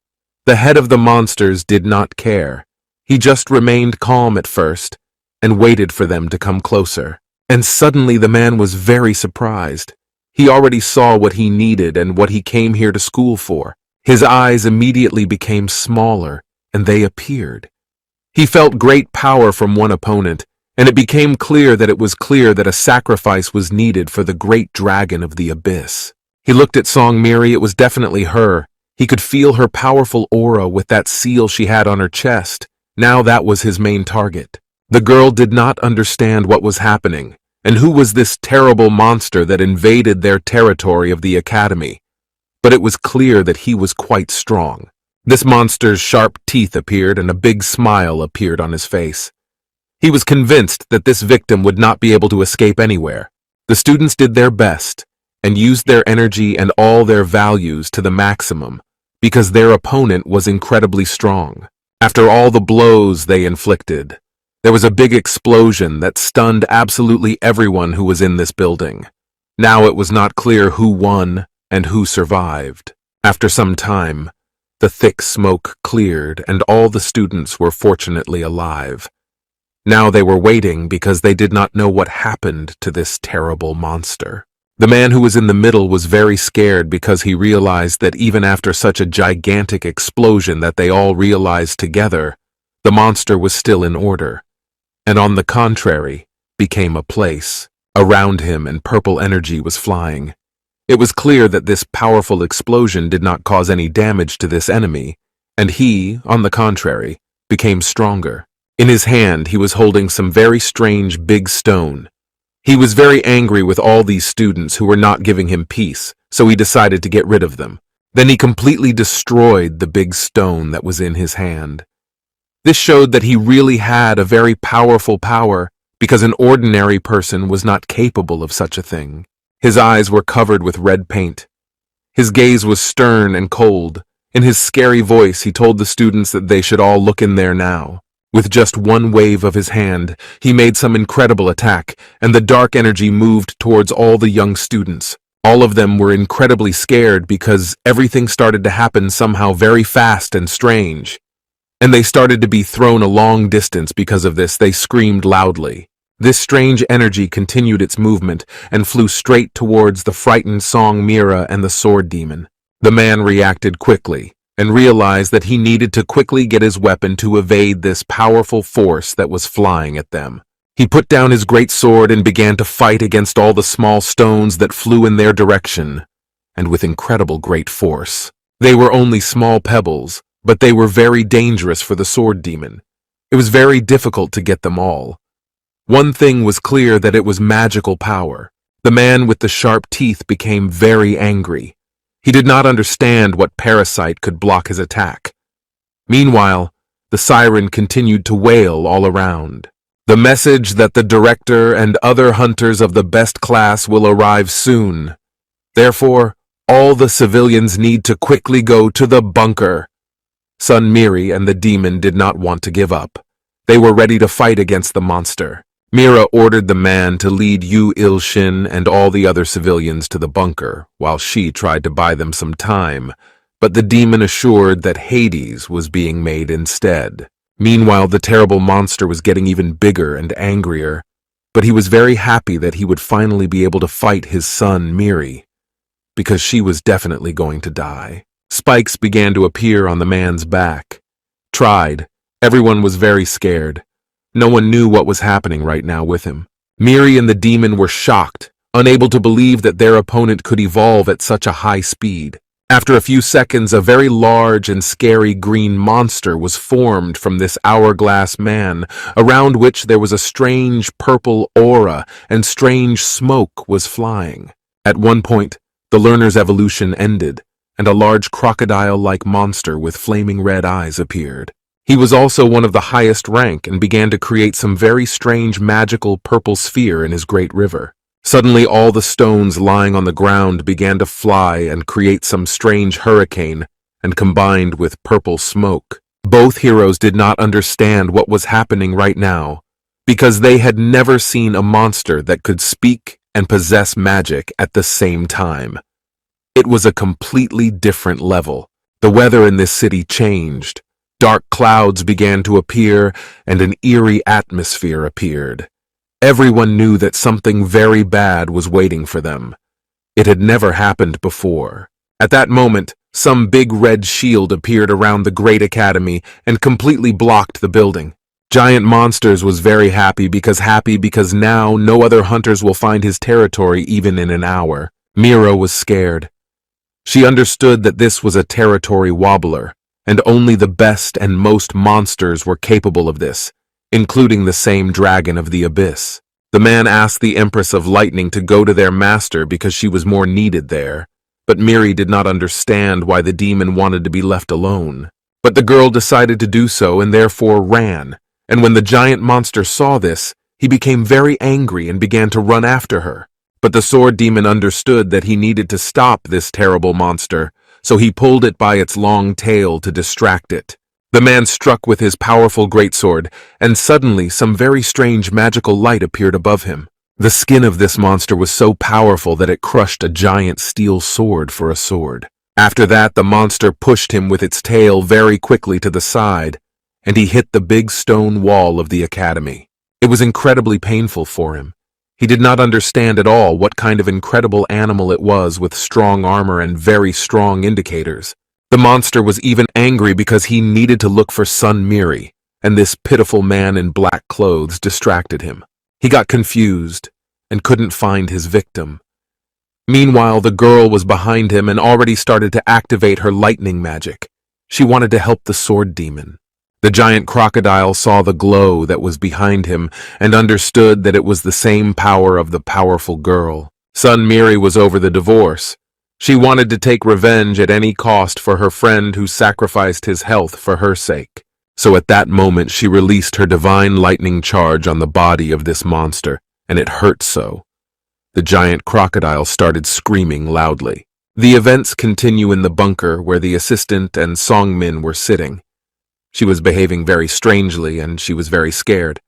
the head of the monsters did not care. He just remained calm at first and waited for them to come closer. And suddenly the man was very surprised. He already saw what he needed and what he came here to school for. His eyes immediately became smaller, and they appeared. He felt great power from one opponent, and it became clear that a sacrifice was needed for the great dragon of the abyss. He looked at Song Miri. It was definitely her. He could feel her powerful aura with that seal she had on her chest. Now that was his main target. The girl did not understand what was happening, and who was this terrible monster that invaded their territory of the academy. But it was clear that he was quite strong. This monster's sharp teeth appeared and a big smile appeared on his face. He was convinced that this victim would not be able to escape anywhere. The students did their best and used their energy and all their values to the maximum because their opponent was incredibly strong. After all the blows they inflicted, there was a big explosion that stunned absolutely everyone who was in this building. Now it was not clear who won and who survived. After some time, the thick smoke cleared and all the students were fortunately alive. Now they were waiting because they did not know what happened to this terrible monster. The man who was in the middle was very scared because he realized that even after such a gigantic explosion that they all realized together, the monster was still in order, and on the contrary, became a place. Around him and purple energy was flying. It was clear that this powerful explosion did not cause any damage to this enemy, and he, on the contrary, became stronger. In his hand, he was holding some very strange big stone. He was very angry with all these students who were not giving him peace, so he decided to get rid of them. Then he completely destroyed the big stone that was in his hand. This showed that he really had a very powerful power, because an ordinary person was not capable of such a thing. His eyes were covered with red paint. His gaze was stern and cold. In his scary voice, he told the students that they should all look in there now. With just one wave of his hand, he made some incredible attack, and the dark energy moved towards all the young students. All of them were incredibly scared because everything started to happen somehow very fast and strange. And they started to be thrown a long distance because of this. They screamed loudly. This strange energy continued its movement and flew straight towards the frightened Song Mira and the sword demon. The man reacted quickly and realized that he needed to quickly get his weapon to evade this powerful force that was flying at them. He put down his great sword and began to fight against all the small stones that flew in their direction, and with incredible great force. They were only small pebbles, but they were very dangerous for the sword demon. It was very difficult to get them all. One thing was clear, that it was magical power. The man with the sharp teeth became very angry. He did not understand what parasite could block his attack. Meanwhile, the siren continued to wail all around. The message that the director and other hunters of the best class will arrive soon. Therefore, all the civilians need to quickly go to the bunker. Sun Miri and the demon did not want to give up. They were ready to fight against the monster. Mira ordered the man to lead Yoo Ilshin and all the other civilians to the bunker, while she tried to buy them some time, but the demon assured that Hades was being made instead. Meanwhile, the terrible monster was getting even bigger and angrier, but he was very happy that he would finally be able to fight his son Miri, because she was definitely going to die. Spikes began to appear on the man's back. Everyone was very scared. No one knew what was happening right now with him. Miri and the demon were shocked, unable to believe that their opponent could evolve at such a high speed. After a few seconds, a very large and scary green monster was formed from this hourglass man, around which there was a strange purple aura and strange smoke was flying. At one point, the learner's evolution ended, and a large crocodile-like monster with flaming red eyes appeared. He was also one of the highest rank and began to create some very strange magical purple sphere in his great river. Suddenly all the stones lying on the ground began to fly and create some strange hurricane and combined with purple smoke. Both heroes did not understand what was happening right now, because they had never seen a monster that could speak and possess magic at the same time. It was a completely different level. The weather in this city changed. Dark clouds began to appear, and an eerie atmosphere appeared. Everyone knew that something very bad was waiting for them. It had never happened before. At that moment, some big red shield appeared around the Great Academy and completely blocked the building. Giant Monsters was very happy because now no other hunters will find his territory even in an hour. Mira was scared. She understood that this was a territory wobbler, and only the best and most monsters were capable of this, including the same dragon of the abyss. The man asked the Empress of Lightning to go to their master because she was more needed there, but Miri did not understand why the demon wanted to be left alone. But the girl decided to do so and therefore ran, and when the giant monster saw this, he became very angry and began to run after her. But the sword demon understood that he needed to stop this terrible monster, so he pulled it by its long tail to distract it. The man struck with his powerful greatsword, and suddenly some very strange magical light appeared above him. The skin of this monster was so powerful that it crushed a giant steel sword for a sword. After that, the monster pushed him with its tail very quickly to the side, and he hit the big stone wall of the academy. It was incredibly painful for him. He did not understand at all what kind of incredible animal it was with strong armor and very strong indicators. The monster was even angry because he needed to look for Sun Miri, and this pitiful man in black clothes distracted him. He got confused and couldn't find his victim. Meanwhile, the girl was behind him and already started to activate her lightning magic. She wanted to help the sword demon. The giant crocodile saw the glow that was behind him and understood that it was the same power of the powerful girl. Sun Miri was over the divorce. She wanted to take revenge at any cost for her friend who sacrificed his health for her sake. So at that moment she released her divine lightning charge on the body of this monster, and it hurt so. The giant crocodile started screaming loudly. The events continue in the bunker where the assistant and Songmin were sitting. She was behaving very strangely and she was very scared.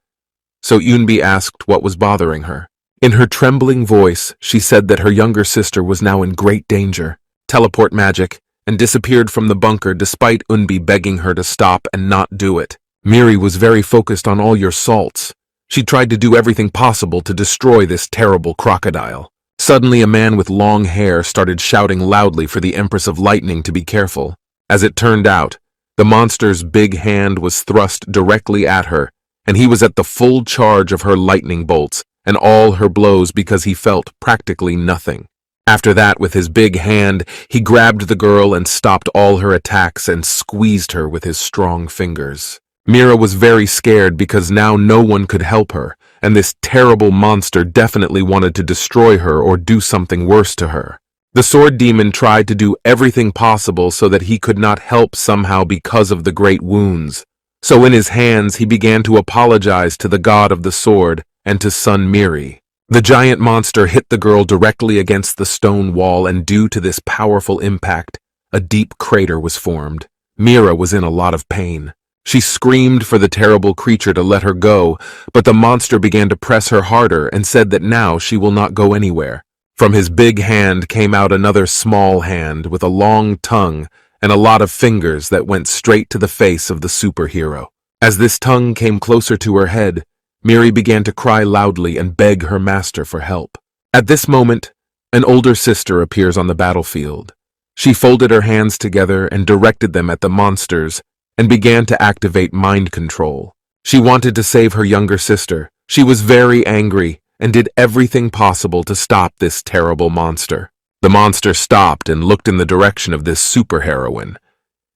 So Yoonbi asked what was bothering her. In her trembling voice, she said that her younger sister was now in great danger. Teleport magic, and disappeared from the bunker despite Unbi begging her to stop and not do it. Miri was very focused on all your salts. She tried to do everything possible to destroy this terrible crocodile. Suddenly a man with long hair started shouting loudly for the Empress of Lightning to be careful. As it turned out, the monster's big hand was thrust directly at her, and he was at the full charge of her lightning bolts and all her blows because he felt practically nothing. After that, with his big hand, he grabbed the girl and stopped all her attacks and squeezed her with his strong fingers. Mira was very scared because now no one could help her, and this terrible monster definitely wanted to destroy her or do something worse to her. The sword demon tried to do everything possible so that he could not help somehow because of the great wounds. So in his hands he began to apologize to the god of the sword and to Sun Miri. The giant monster hit the girl directly against the stone wall, and due to this powerful impact, a deep crater was formed. Mira was in a lot of pain. She screamed for the terrible creature to let her go, but the monster began to press her harder and said that now she will not go anywhere. From his big hand came out another small hand with a long tongue and a lot of fingers that went straight to the face of the superhero. As this tongue came closer to her head, Miri began to cry loudly and beg her master for help. At this moment, an older sister appears on the battlefield. She folded her hands together and directed them at the monsters and began to activate mind control. She wanted to save her younger sister. She was very angry and did everything possible to stop this terrible monster. The monster stopped and looked in the direction of this superheroine.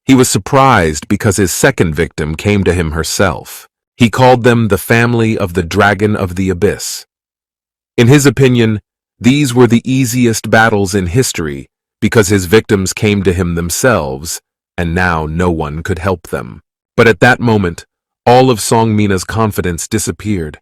He was surprised because his second victim came to him herself. He called them the family of the Dragon of the Abyss. In his opinion, These were the easiest battles in history because his victims came to him themselves, and now no one could help them. But at that moment, all of Songmina's confidence disappeared.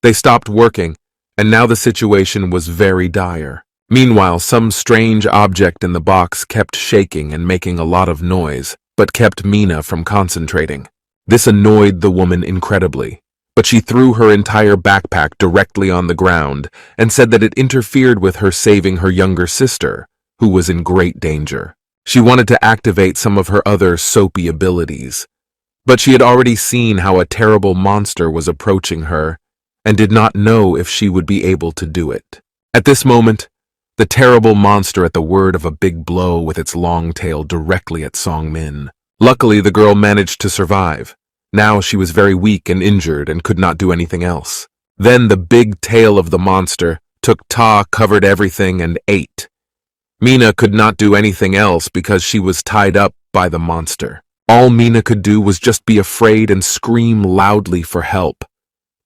They stopped working, and now the situation was very dire. Meanwhile, some strange object in the box kept shaking and making a lot of noise, but kept Mina from concentrating. This annoyed the woman incredibly, but she threw her entire backpack directly on the ground and said that it interfered with her saving her younger sister, who was in great danger. She wanted to activate some of her other soapy abilities, but she had already seen how a terrible monster was approaching her and did not know if she would be able to do it. At this moment, the terrible monster at the word of a big blow with its long tail directly at Songmin. Luckily, the girl managed to survive. Now she was very weak and injured and could not do anything else. Then the big tail of the monster took Ta, covered everything, and ate. Mina could not do anything else because she was tied up by the monster. All Mina could do was just be afraid and scream loudly for help.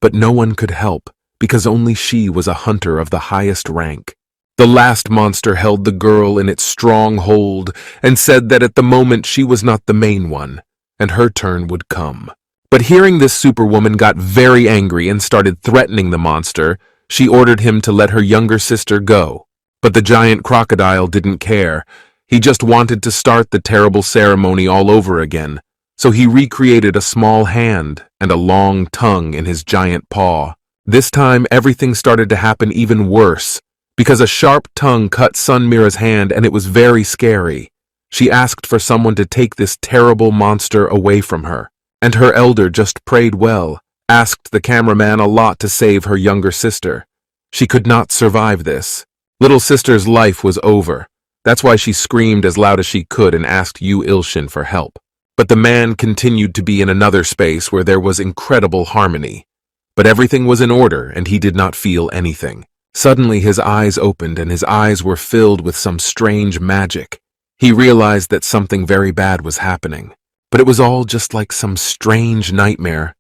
But no one could help because only she was a hunter of the highest rank. The last monster held the girl in its strong hold and said that at the moment she was not the main one, and her turn would come. But hearing this, Superwoman got very angry and started threatening the monster. She ordered him to let her younger sister go. But the giant crocodile didn't care. He just wanted to start the terrible ceremony all over again, so he recreated a small hand and a long tongue in his giant paw. This time, everything started to happen even worse, because a sharp tongue cut Sun Mira's hand and it was very scary. She asked for someone to take this terrible monster away from her, and her elder just prayed well, asked the cameraman a lot to save her younger sister. She could not survive this. Little sister's life was over. That's why she screamed as loud as she could and asked Yoo Ilshin for help. But the man continued to be in another space where there was incredible harmony. But everything was in order and he did not feel anything. Suddenly his eyes opened and his eyes were filled with some strange magic. He realized that something very bad was happening, but it was all just like some strange nightmare.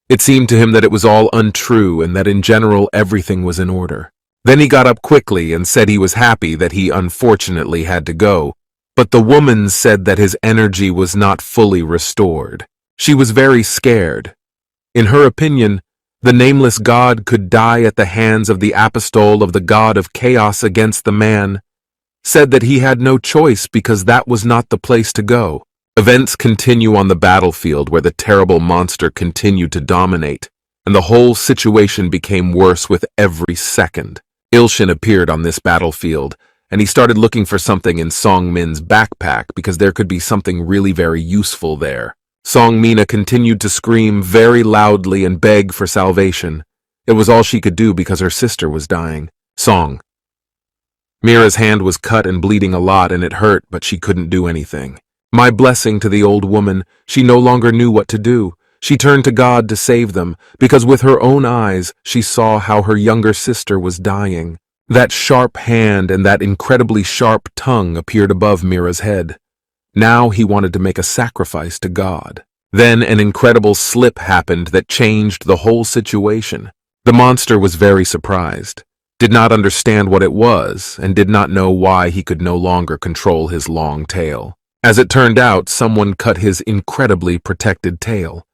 It seemed to him that it was all untrue and that in general everything was in order. Then he got up quickly and said he was happy that he unfortunately had to go, but the woman said that his energy was not fully restored. She was very scared. In her opinion, the nameless god could die at the hands of the apostole of the god of chaos against the man, said that he had no choice because that was not the place to go. Events continue on the battlefield where the terrible monster continued to dominate, and the whole situation became worse with every second. Ilshin appeared on this battlefield, and he started looking for something in Songmin's backpack because there could be something really very useful there. Songmina continued to scream very loudly and beg for salvation. It was all she could do because her sister was dying. Song. Mira's hand was cut and bleeding a lot and it hurt, but she couldn't do anything. My blessing to the old woman, she no longer knew what to do. She turned to God to save them, because with her own eyes she saw how her younger sister was dying. That sharp hand and that incredibly sharp tongue appeared above Mira's head. Now he wanted to make a sacrifice to God. Then an incredible slip happened that changed the whole situation. The monster was very surprised, did not understand what it was, and did not know why he could no longer control his long tail. As it turned out, someone cut his incredibly protected tail.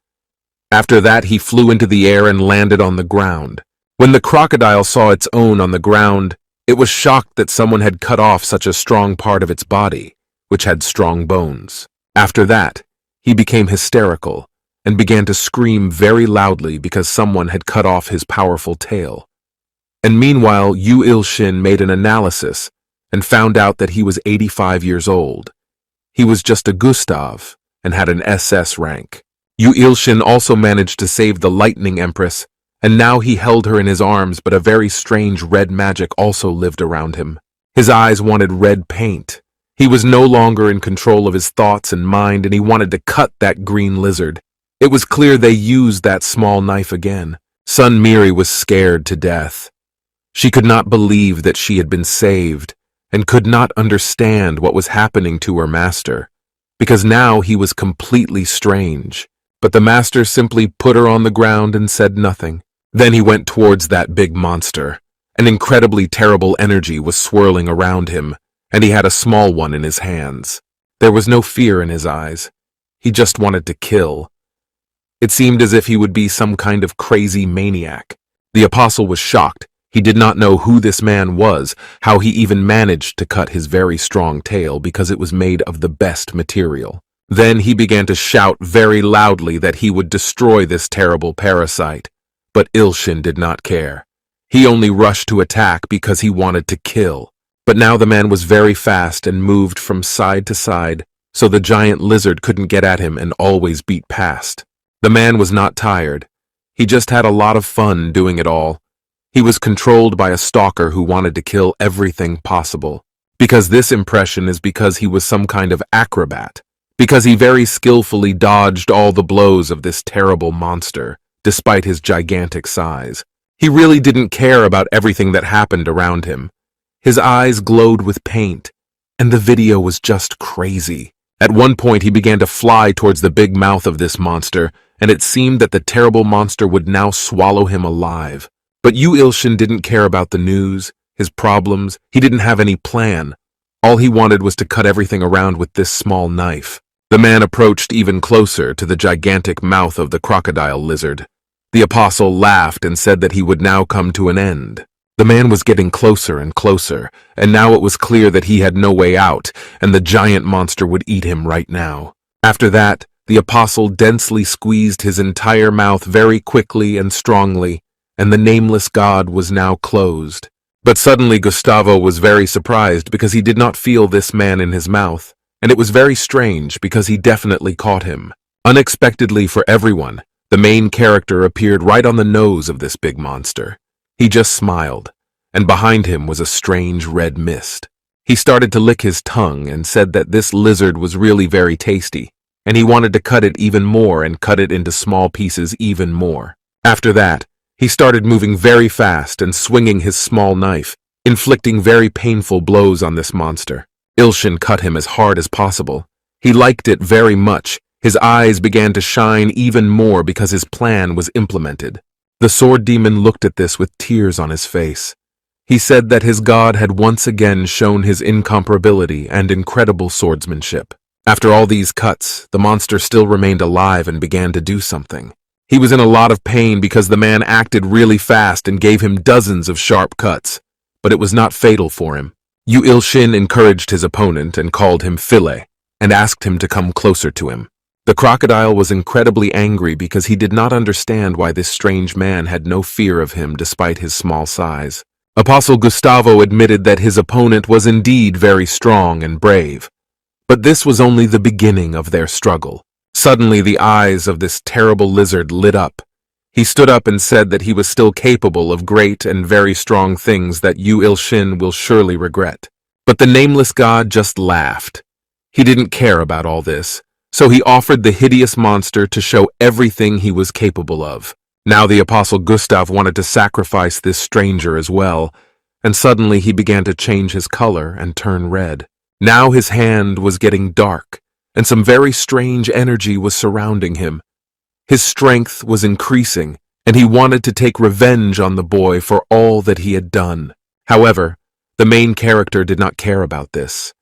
After that, he flew into the air and landed on the ground. When the crocodile saw its own on the ground, it was shocked that someone had cut off such a strong part of its body, which had strong bones. After that, he became hysterical and began to scream very loudly because someone had cut off his powerful tail. And meanwhile, Yoo Ilshin made an analysis and found out that he was 85 years old. He was just a Gustav and had an SS rank. Yoo Ilshin also managed to save the Lightning Empress, and now he held her in his arms, but a very strange red magic also lived around him. His eyes wanted red paint. He was no longer in control of his thoughts and mind, and he wanted to cut that green lizard. It was clear they used that small knife again. Sun Miri was scared to death. She could not believe that she had been saved, and could not understand what was happening to her master, because now he was completely strange. But the master simply put her on the ground and said nothing. Then he went towards that big monster, An incredibly terrible energy was swirling around him, and he had a small one in his hands. There was no fear in his eyes. He just wanted to kill. It seemed as if he would be some kind of crazy maniac. The apostle was shocked. He did not know who this man was, how he even managed to cut his very strong tail because it was made of the best material. Then he began to shout very loudly that he would destroy this terrible parasite. But Ilshin did not care. He only rushed to attack because he wanted to kill. But now the man was very fast and moved from side to side, so the giant lizard couldn't get at him and always beat past. The man was not tired. He just had a lot of fun doing it all. He was controlled by a stalker who wanted to kill everything possible. Because this impression is because he was some kind of acrobat. Because he very skillfully dodged all the blows of this terrible monster, despite his gigantic size. He really didn't care about everything that happened around him. His eyes glowed with paint, and the video was just crazy. At one point, he began to fly towards the big mouth of this monster, and it seemed that the terrible monster would now swallow him alive. But Yoo Ilshin didn't care about the news, his problems. He didn't have any plan. All he wanted was to cut everything around with this small knife. The man approached even closer to the gigantic mouth of the crocodile lizard. The apostle laughed and said that he would now come to an end. The man was getting closer and closer, and now it was clear that he had no way out, and the giant monster would eat him right now. After that, the apostle densely squeezed his entire mouth very quickly and strongly, and the nameless god was now closed. But suddenly Gustavo was very surprised because he did not feel this man in his mouth, and it was very strange because he definitely caught him. Unexpectedly for everyone, the main character appeared right on the nose of this big monster. He just smiled, and behind him was a strange red mist. He started to lick his tongue and said that this lizard was really very tasty, and he wanted to cut it even more and cut it into small pieces even more. After that, he started moving very fast and swinging his small knife, inflicting very painful blows on this monster. Ilshin cut him as hard as possible. He liked it very much. His eyes began to shine even more because his plan was implemented. The sword demon looked at this with tears on his face. He said that his god had once again shown his incomparability and incredible swordsmanship. After all these cuts, the monster still remained alive and began to do something. He was in a lot of pain because the man acted really fast and gave him dozens of sharp cuts, but it was not fatal for him. Yoo Ilshin encouraged his opponent and called him Filet, and asked him to come closer to him. The crocodile was incredibly angry because he did not understand why this strange man had no fear of him despite his small size. Apostle Gustavo admitted that his opponent was indeed very strong and brave. But this was only the beginning of their struggle. Suddenly the eyes of this terrible lizard lit up. He stood up and said that he was still capable of great and very strong things that Yoo Ilshin will surely regret. But the nameless god just laughed. He didn't care about all this. So he offered the hideous monster to show everything he was capable of. Now the Apostle Gustav wanted to sacrifice this stranger as well, and suddenly he began to change his color and turn red. Now his hand was getting dark, and some very strange energy was surrounding him. His strength was increasing, and he wanted to take revenge on the boy for all that he had done. However, the main character did not care about this.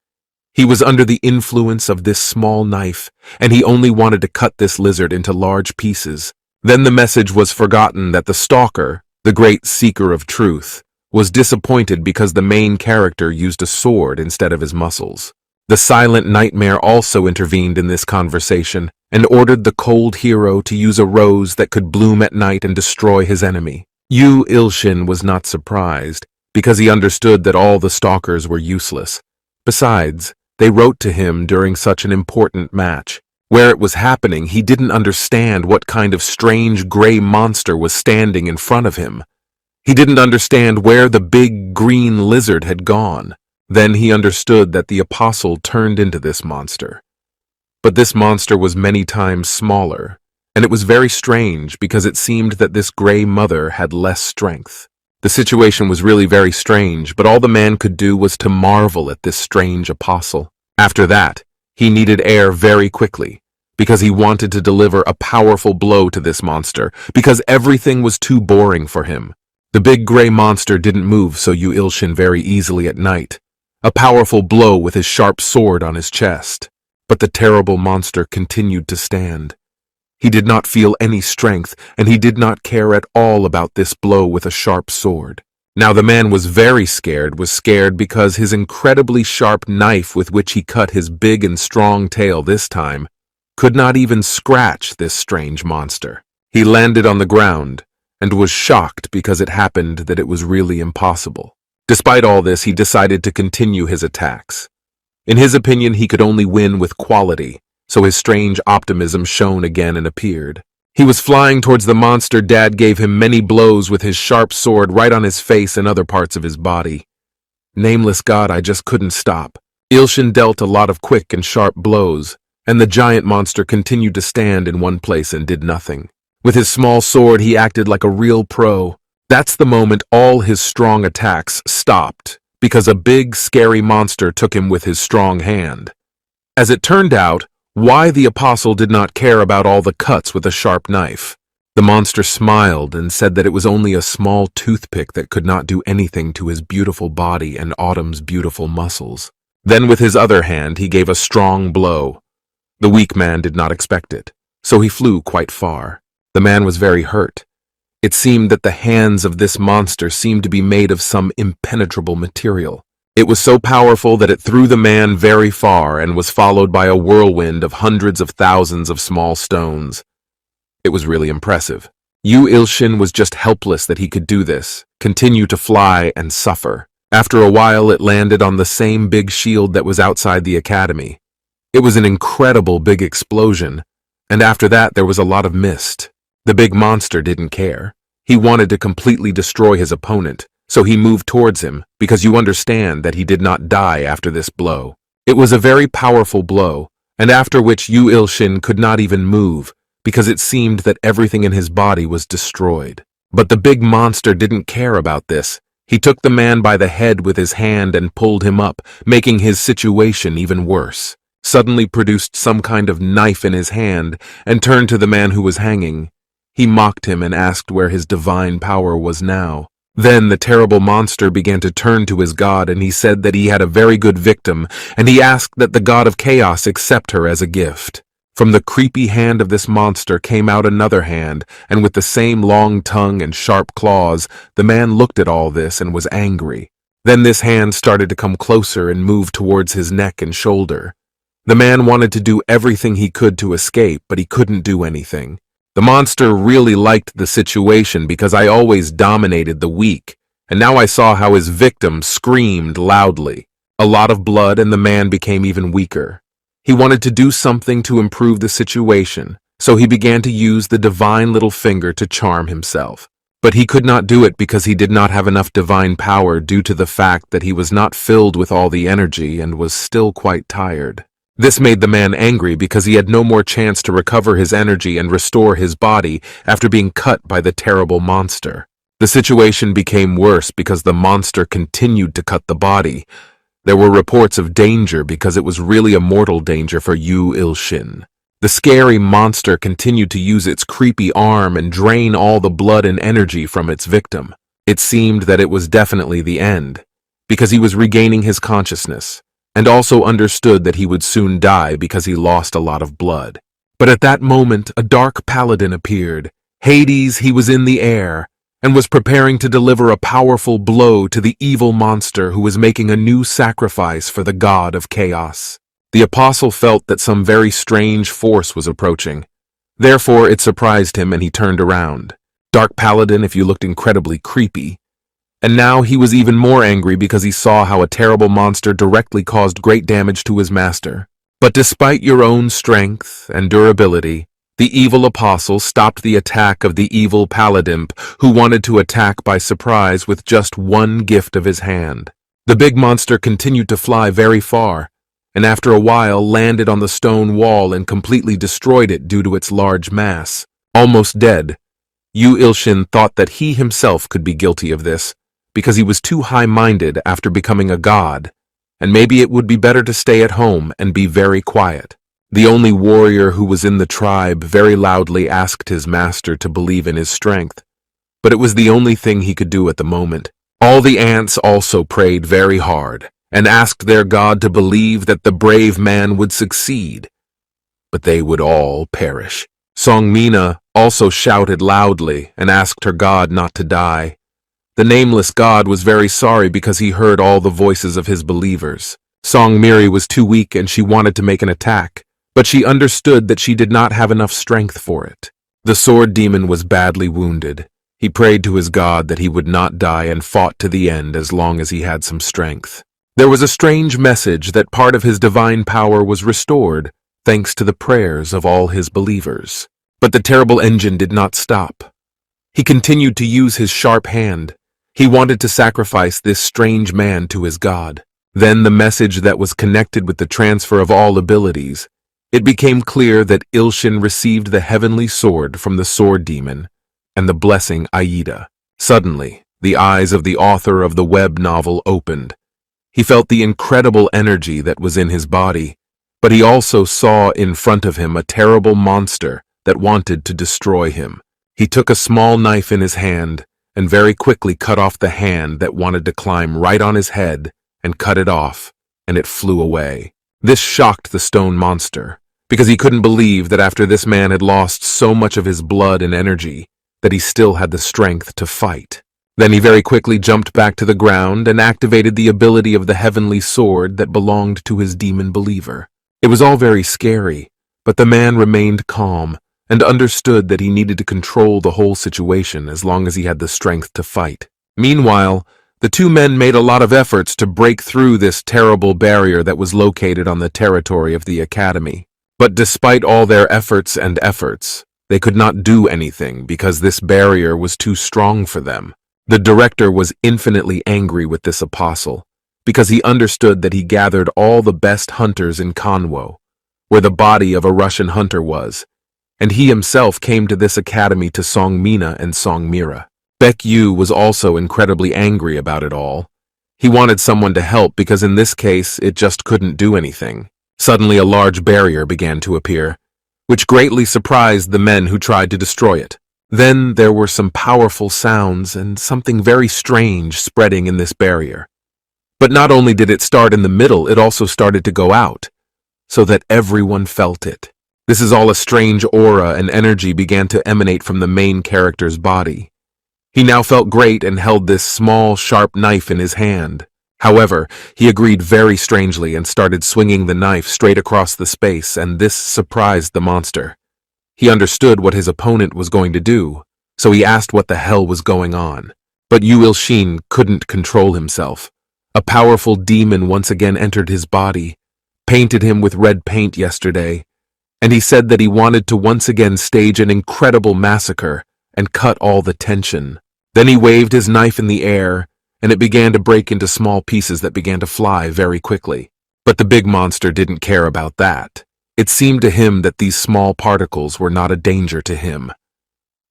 He was under the influence of this small knife, and he only wanted to cut this lizard into large pieces. Then the message was forgotten that the stalker, the great seeker of truth, was disappointed because the main character used a sword instead of his muscles. The silent nightmare also intervened in this conversation and ordered the cold hero to use a rose that could bloom at night and destroy his enemy. Yoo Ilshin was not surprised because he understood that all the stalkers were useless. Besides, they wrote to him during such an important match. Where it was happening, he didn't understand what kind of strange gray monster was standing in front of him. He didn't understand where the big green lizard had gone. Then he understood that the apostle turned into this monster. But this monster was many times smaller, and it was very strange because it seemed that this gray mother had less strength. The situation was really very strange, but all the man could do was to marvel at this strange apostle. After that, he needed air very quickly, because he wanted to deliver a powerful blow to this monster, because everything was too boring for him. The big gray monster didn't move so Yoo Ilshin very easily at night, a powerful blow with his sharp sword on his chest. But the terrible monster continued to stand. He did not feel any strength, and he did not care at all about this blow with a sharp sword. Now the man was very scared, because his incredibly sharp knife with which he cut his big and strong tail this time could not even scratch this strange monster. He landed on the ground and was shocked because it happened that it was really impossible. Despite all this, he decided to continue his attacks. In his opinion, he could only win with quality, so his strange optimism shone again and appeared. He was flying towards the monster. Dad gave him many blows with his sharp sword right on his face and other parts of his body. Nameless God, I just couldn't stop. Ilshin dealt a lot of quick and sharp blows, and the giant monster continued to stand in one place and did nothing. With his small sword, he acted like a real pro. That's the moment all his strong attacks stopped, because a big, scary monster took him with his strong hand. As it turned out, why the apostle did not care about all the cuts with a sharp knife. The monster smiled and said that it was only a small toothpick that could not do anything to his beautiful body and Autumn's beautiful muscles. Then with his other hand, he gave a strong blow. The weak man did not expect it, so he flew quite far. The man was very hurt. It seemed that the hands of this monster seemed to be made of some impenetrable material. It was so powerful that it threw the man very far and was followed by a whirlwind of hundreds of thousands of small stones. It was really impressive. Yoo Ilshin was just helpless that he could do this, continue to fly and suffer. After a while, it landed on the same big shield that was outside the academy. It was an incredible big explosion, and after that there was a lot of mist. The big monster didn't care. He wanted to completely destroy his opponent, so he moved towards him, because you understand that he did not die after this blow. It was a very powerful blow, and after which Yoo Ilshin could not even move, because it seemed that everything in his body was destroyed. But the big monster didn't care about this. He took the man by the head with his hand and pulled him up, making his situation even worse. Suddenly produced some kind of knife in his hand and turned to the man who was hanging. He mocked him and asked where his divine power was now. Then the terrible monster began to turn to his god, and he said that he had a very good victim, and he asked that the god of chaos accept her as a gift. From the creepy hand of this monster came out another hand, and with the same long tongue and sharp claws, the man looked at all this and was angry. Then this hand started to come closer and move towards his neck and shoulder. The man wanted to do everything he could to escape, but he couldn't do anything. The monster really liked the situation because I always dominated the weak, and now I saw how his victim screamed loudly. A lot of blood, and the man became even weaker. He wanted to do something to improve the situation, so he began to use the divine little finger to charm himself. But he could not do it because he did not have enough divine power due to the fact that he was not filled with all the energy and was still quite tired. This made the man angry because he had no more chance to recover his energy and restore his body after being cut by the terrible monster. The situation became worse because the monster continued to cut the body. There were reports of danger because it was really a mortal danger for Yoo Ilshin. The scary monster continued to use its creepy arm and drain all the blood and energy from its victim. It seemed that it was definitely the end, because he was regaining his consciousness, and also understood that he would soon die because he lost a lot of blood. But at that moment, a dark paladin appeared. Hades, he was in the air, and was preparing to deliver a powerful blow to the evil monster who was making a new sacrifice for the god of chaos. The apostle felt that some very strange force was approaching. Therefore, it surprised him and he turned around. Dark paladin, if you looked incredibly creepy. And now he was even more angry because he saw how a terrible monster directly caused great damage to his master. But despite your own strength and durability, the evil apostle stopped the attack of the evil paladin who wanted to attack by surprise with just one gift of his hand. The big monster continued to fly very far, and after a while landed on the stone wall and completely destroyed it due to its large mass. Almost dead, Yoo Ilshin thought that he himself could be guilty of this, because he was too high-minded after becoming a god, and maybe it would be better to stay at home and be very quiet. The only warrior who was in the tribe very loudly asked his master to believe in his strength, but it was the only thing he could do at the moment. All the ants also prayed very hard and asked their god to believe that the brave man would succeed, but they would all perish. Songmina also shouted loudly and asked her god not to die. The nameless god was very sorry because he heard all the voices of his believers. Songmiri was too weak and she wanted to make an attack, but she understood that she did not have enough strength for it. The sword demon was badly wounded. He prayed to his god that he would not die and fought to the end as long as he had some strength. There was a strange message that part of his divine power was restored thanks to the prayers of all his believers. But the terrible engine did not stop. He continued to use his sharp hand. He wanted to sacrifice this strange man to his god. Then the message that was connected with the transfer of all abilities. It became clear that Ilshin received the heavenly sword from the sword demon and the blessing Aida. Suddenly, the eyes of the author of the web novel opened. He felt the incredible energy that was in his body, but he also saw in front of him a terrible monster that wanted to destroy him. He took a small knife in his hand and very quickly cut off the hand that wanted to climb right on his head and cut it off, and it flew away. This shocked the stone monster, because he couldn't believe that after this man had lost so much of his blood and energy, that he still had the strength to fight. Then he very quickly jumped back to the ground and activated the ability of the heavenly sword that belonged to his demon believer. It was all very scary, but the man remained calm and understood that he needed to control the whole situation as long as he had the strength to fight. Meanwhile, the two men made a lot of efforts to break through this terrible barrier that was located on the territory of the academy. But despite all their efforts, they could not do anything because this barrier was too strong for them. The director was infinitely angry with this apostle because he understood that he gathered all the best hunters in Kanwo, where the body of a Russian hunter was, and he himself came to this academy to Songmina and Songmira. Baek Yu was also incredibly angry about it all. He wanted someone to help because in this case it just couldn't do anything. Suddenly a large barrier began to appear, which greatly surprised the men who tried to destroy it. Then there were some powerful sounds and something very strange spreading in this barrier. But not only did it start in the middle, it also started to go out, so that everyone felt it. This is all a strange aura and energy began to emanate from the main character's body. He now felt great and held this small, sharp knife in his hand. However, he agreed very strangely and started swinging the knife straight across the space, and this surprised the monster. He understood what his opponent was going to do, so he asked what the hell was going on. But Yoo Ilshin couldn't control himself. A powerful demon once again entered his body, painted him with red paint yesterday, and he said that he wanted to once again stage an incredible massacre and cut all the tension. Then he waved his knife in the air, and it began to break into small pieces that began to fly very quickly. But the big monster didn't care about that. It seemed to him that these small particles were not a danger to him.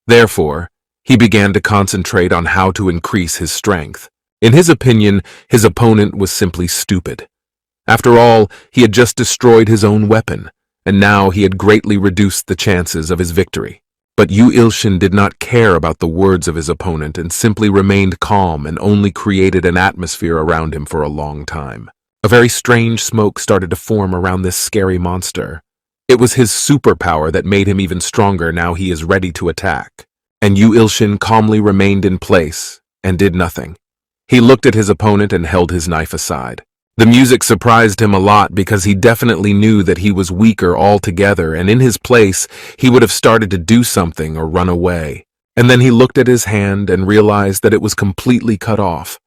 Therefore, he began to concentrate on how to increase his strength. In his opinion, his opponent was simply stupid. After all, he had just destroyed his own weapon, and now he had greatly reduced the chances of his victory. But Yoo Ilshin did not care about the words of his opponent and simply remained calm and only created an atmosphere around him for a long time. A very strange smoke started to form around this scary monster. It was his superpower that made him even stronger. Now he is ready to attack. And Yoo Ilshin calmly remained in place and did nothing. He looked at his opponent and held his knife aside. The music surprised him a lot because he definitely knew that he was weaker altogether, and in his place, he would have started to do something or run away. And then he looked at his hand and realized that it was completely cut off.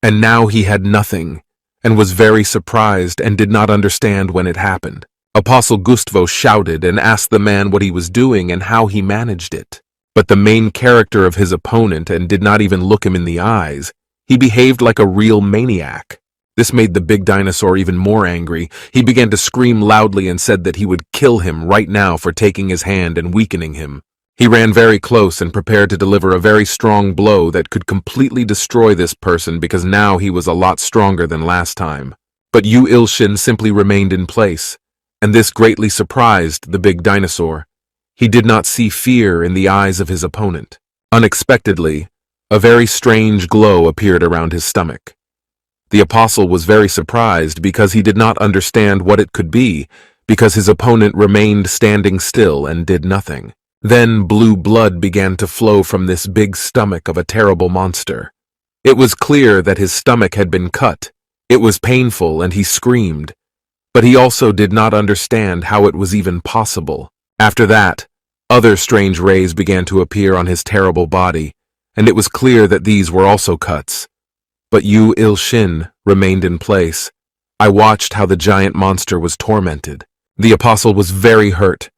And now he had nothing, and was very surprised and did not understand when it happened. Apostle Gustavo shouted and asked the man what he was doing and how he managed it. But the main character of his opponent and did not even look him in the eyes. He behaved like a real maniac. This made the big dinosaur even more angry. He began to scream loudly and said that he would kill him right now for taking his hand and weakening him. He ran very close and prepared to deliver a very strong blow that could completely destroy this person because now he was a lot stronger than last time. But Yoo Ilshin simply remained in place, and this greatly surprised the big dinosaur. He did not see fear in the eyes of his opponent. Unexpectedly, a very strange glow appeared around his stomach. The apostle was very surprised because he did not understand what it could be, because his opponent remained standing still and did nothing. Then blue blood began to flow from this big stomach of a terrible monster. It was clear that his stomach had been cut. It was painful and he screamed, but he also did not understand how it was even possible. After that, other strange rays began to appear on his terrible body, and it was clear that these were also cuts. But Yoo Ilshin remained in place. I watched how the giant monster was tormented. The apostle was very hurt.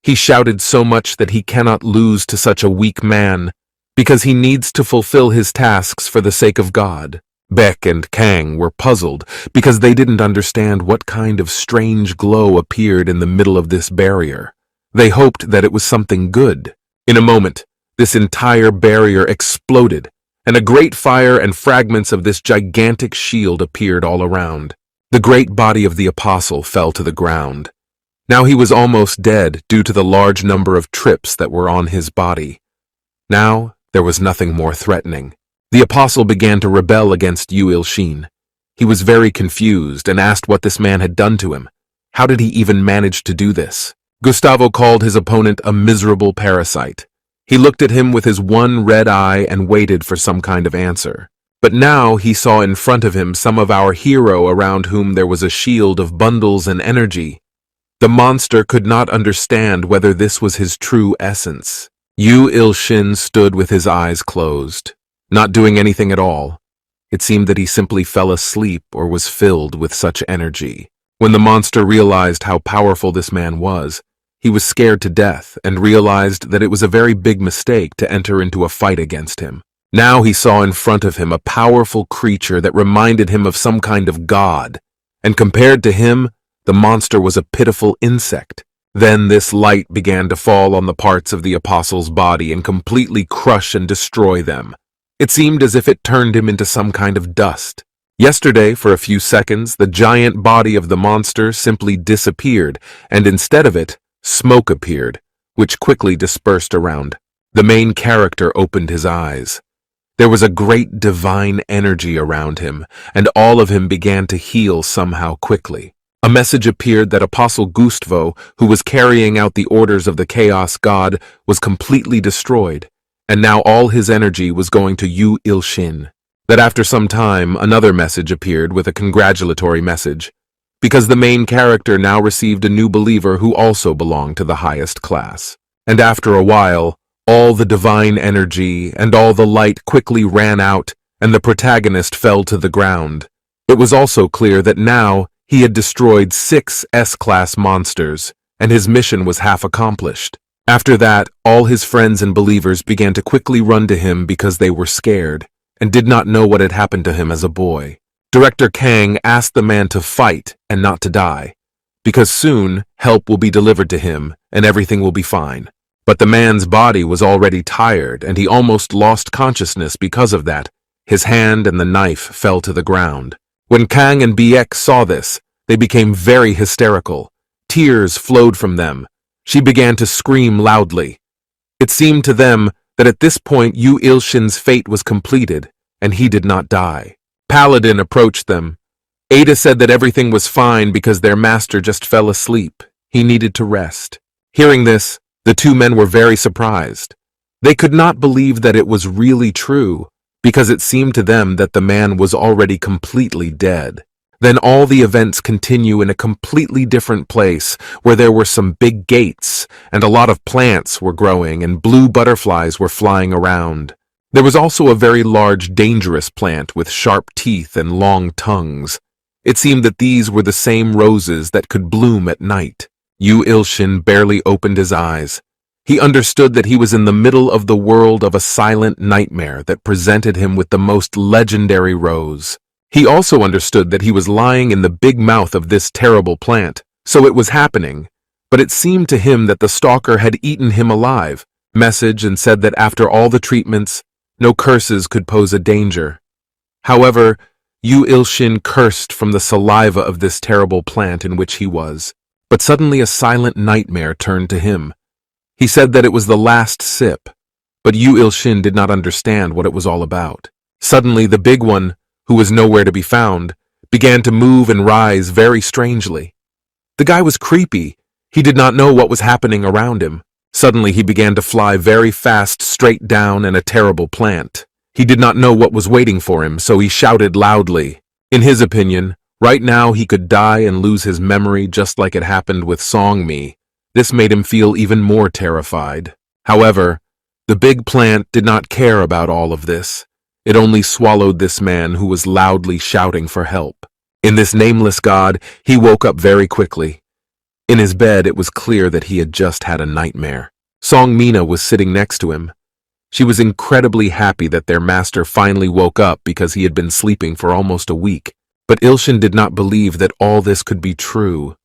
He shouted so much that he cannot lose to such a weak man, because he needs to fulfill his tasks for the sake of God. Beck and Kang were puzzled because they didn't understand what kind of strange glow appeared in the middle of this barrier. They hoped that it was something good. In a moment, this entire barrier exploded, and a great fire and fragments of this gigantic shield appeared all around. The great body of the apostle fell to the ground. Now he was almost dead due to the large number of trips that were on his body. Now there was nothing more threatening. The apostle began to rebel against Yoo Ilshin. He was very confused and asked what this man had done to him. How did he even manage to do this? Gustavo called his opponent a miserable parasite. He looked at him with his one red eye and waited for some kind of answer. But now he saw in front of him some of our hero around whom there was a shield of bundles and energy. The monster could not understand whether this was his true essence. Yoo Ilshin stood with his eyes closed, not doing anything at all. It seemed that he simply fell asleep or was filled with such energy. When the monster realized how powerful this man was, he was scared to death and realized that it was a very big mistake to enter into a fight against him. Now he saw in front of him a powerful creature that reminded him of some kind of god, and compared to him, the monster was a pitiful insect. Then this light began to fall on the parts of the apostle's body and completely crush and destroy them. It seemed as if it turned him into some kind of dust. Yesterday, for a few seconds, the giant body of the monster simply disappeared, and instead of it, smoke appeared, which quickly dispersed around. The main character opened his eyes. There was a great divine energy around him, and all of him began to heal somehow quickly. A message appeared that Apostle Gustavo, who was carrying out the orders of the Chaos God, was completely destroyed, and now all his energy was going to Yoo Ilshin. That after some time, another message appeared with a congratulatory message, because the main character now received a new believer who also belonged to the highest class. And after a while, all the divine energy and all the light quickly ran out, and the protagonist fell to the ground. It was also clear that now he had destroyed 6 S-class monsters, and his mission was half accomplished. After that, all his friends and believers began to quickly run to him because they were scared, and did not know what had happened to him as a boy. Director Kang asked the man to fight and not to die, because soon help will be delivered to him and everything will be fine. But the man's body was already tired and he almost lost consciousness because of that. His hand and the knife fell to the ground. When Kang and Biek saw this, they became very hysterical. Tears flowed from them. She began to scream loudly. It seemed to them that at this point Yoo Ilshin's fate was completed and he did not die. Paladin approached them. Ada said that everything was fine because their master just fell asleep. He needed to rest. Hearing this, the two men were very surprised. They could not believe that it was really true, because it seemed to them that the man was already completely dead. Then all the events continue in a completely different place, where there were some big gates, and a lot of plants were growing, and blue butterflies were flying around. There was also a very large, dangerous plant with sharp teeth and long tongues. It seemed that these were the same roses that could bloom at night. Yoo Ilshin barely opened his eyes. He understood that he was in the middle of the world of a silent nightmare that presented him with the most legendary rose. He also understood that he was lying in the big mouth of this terrible plant, so it was happening, but it seemed to him that the stalker had eaten him alive, messaged and said that after all the treatments, no curses could pose a danger. However, Yoo Ilshin cursed from the saliva of this terrible plant in which he was, but suddenly a silent nightmare turned to him. He said that it was the last sip. but Yoo Ilshin did not understand what it was all about. Suddenly, the big one, who was nowhere to be found, began to move and rise very strangely. The guy was creepy. He did not know what was happening around him. Suddenly, he began to fly very fast straight down in a terrible plant. He did not know what was waiting for him, so he shouted loudly. In his opinion, right now he could die and lose his memory just like it happened with Song-mi. This made him feel even more terrified. However, the big plant did not care about all of this. It only swallowed this man who was loudly shouting for help. In this nameless god, he woke up very quickly. In his bed, it was clear that he had just had a nightmare. Song-mina was sitting next to him. She was incredibly happy that their master finally woke up because he had been sleeping for almost a week. But Ilshin did not believe that all this could be true.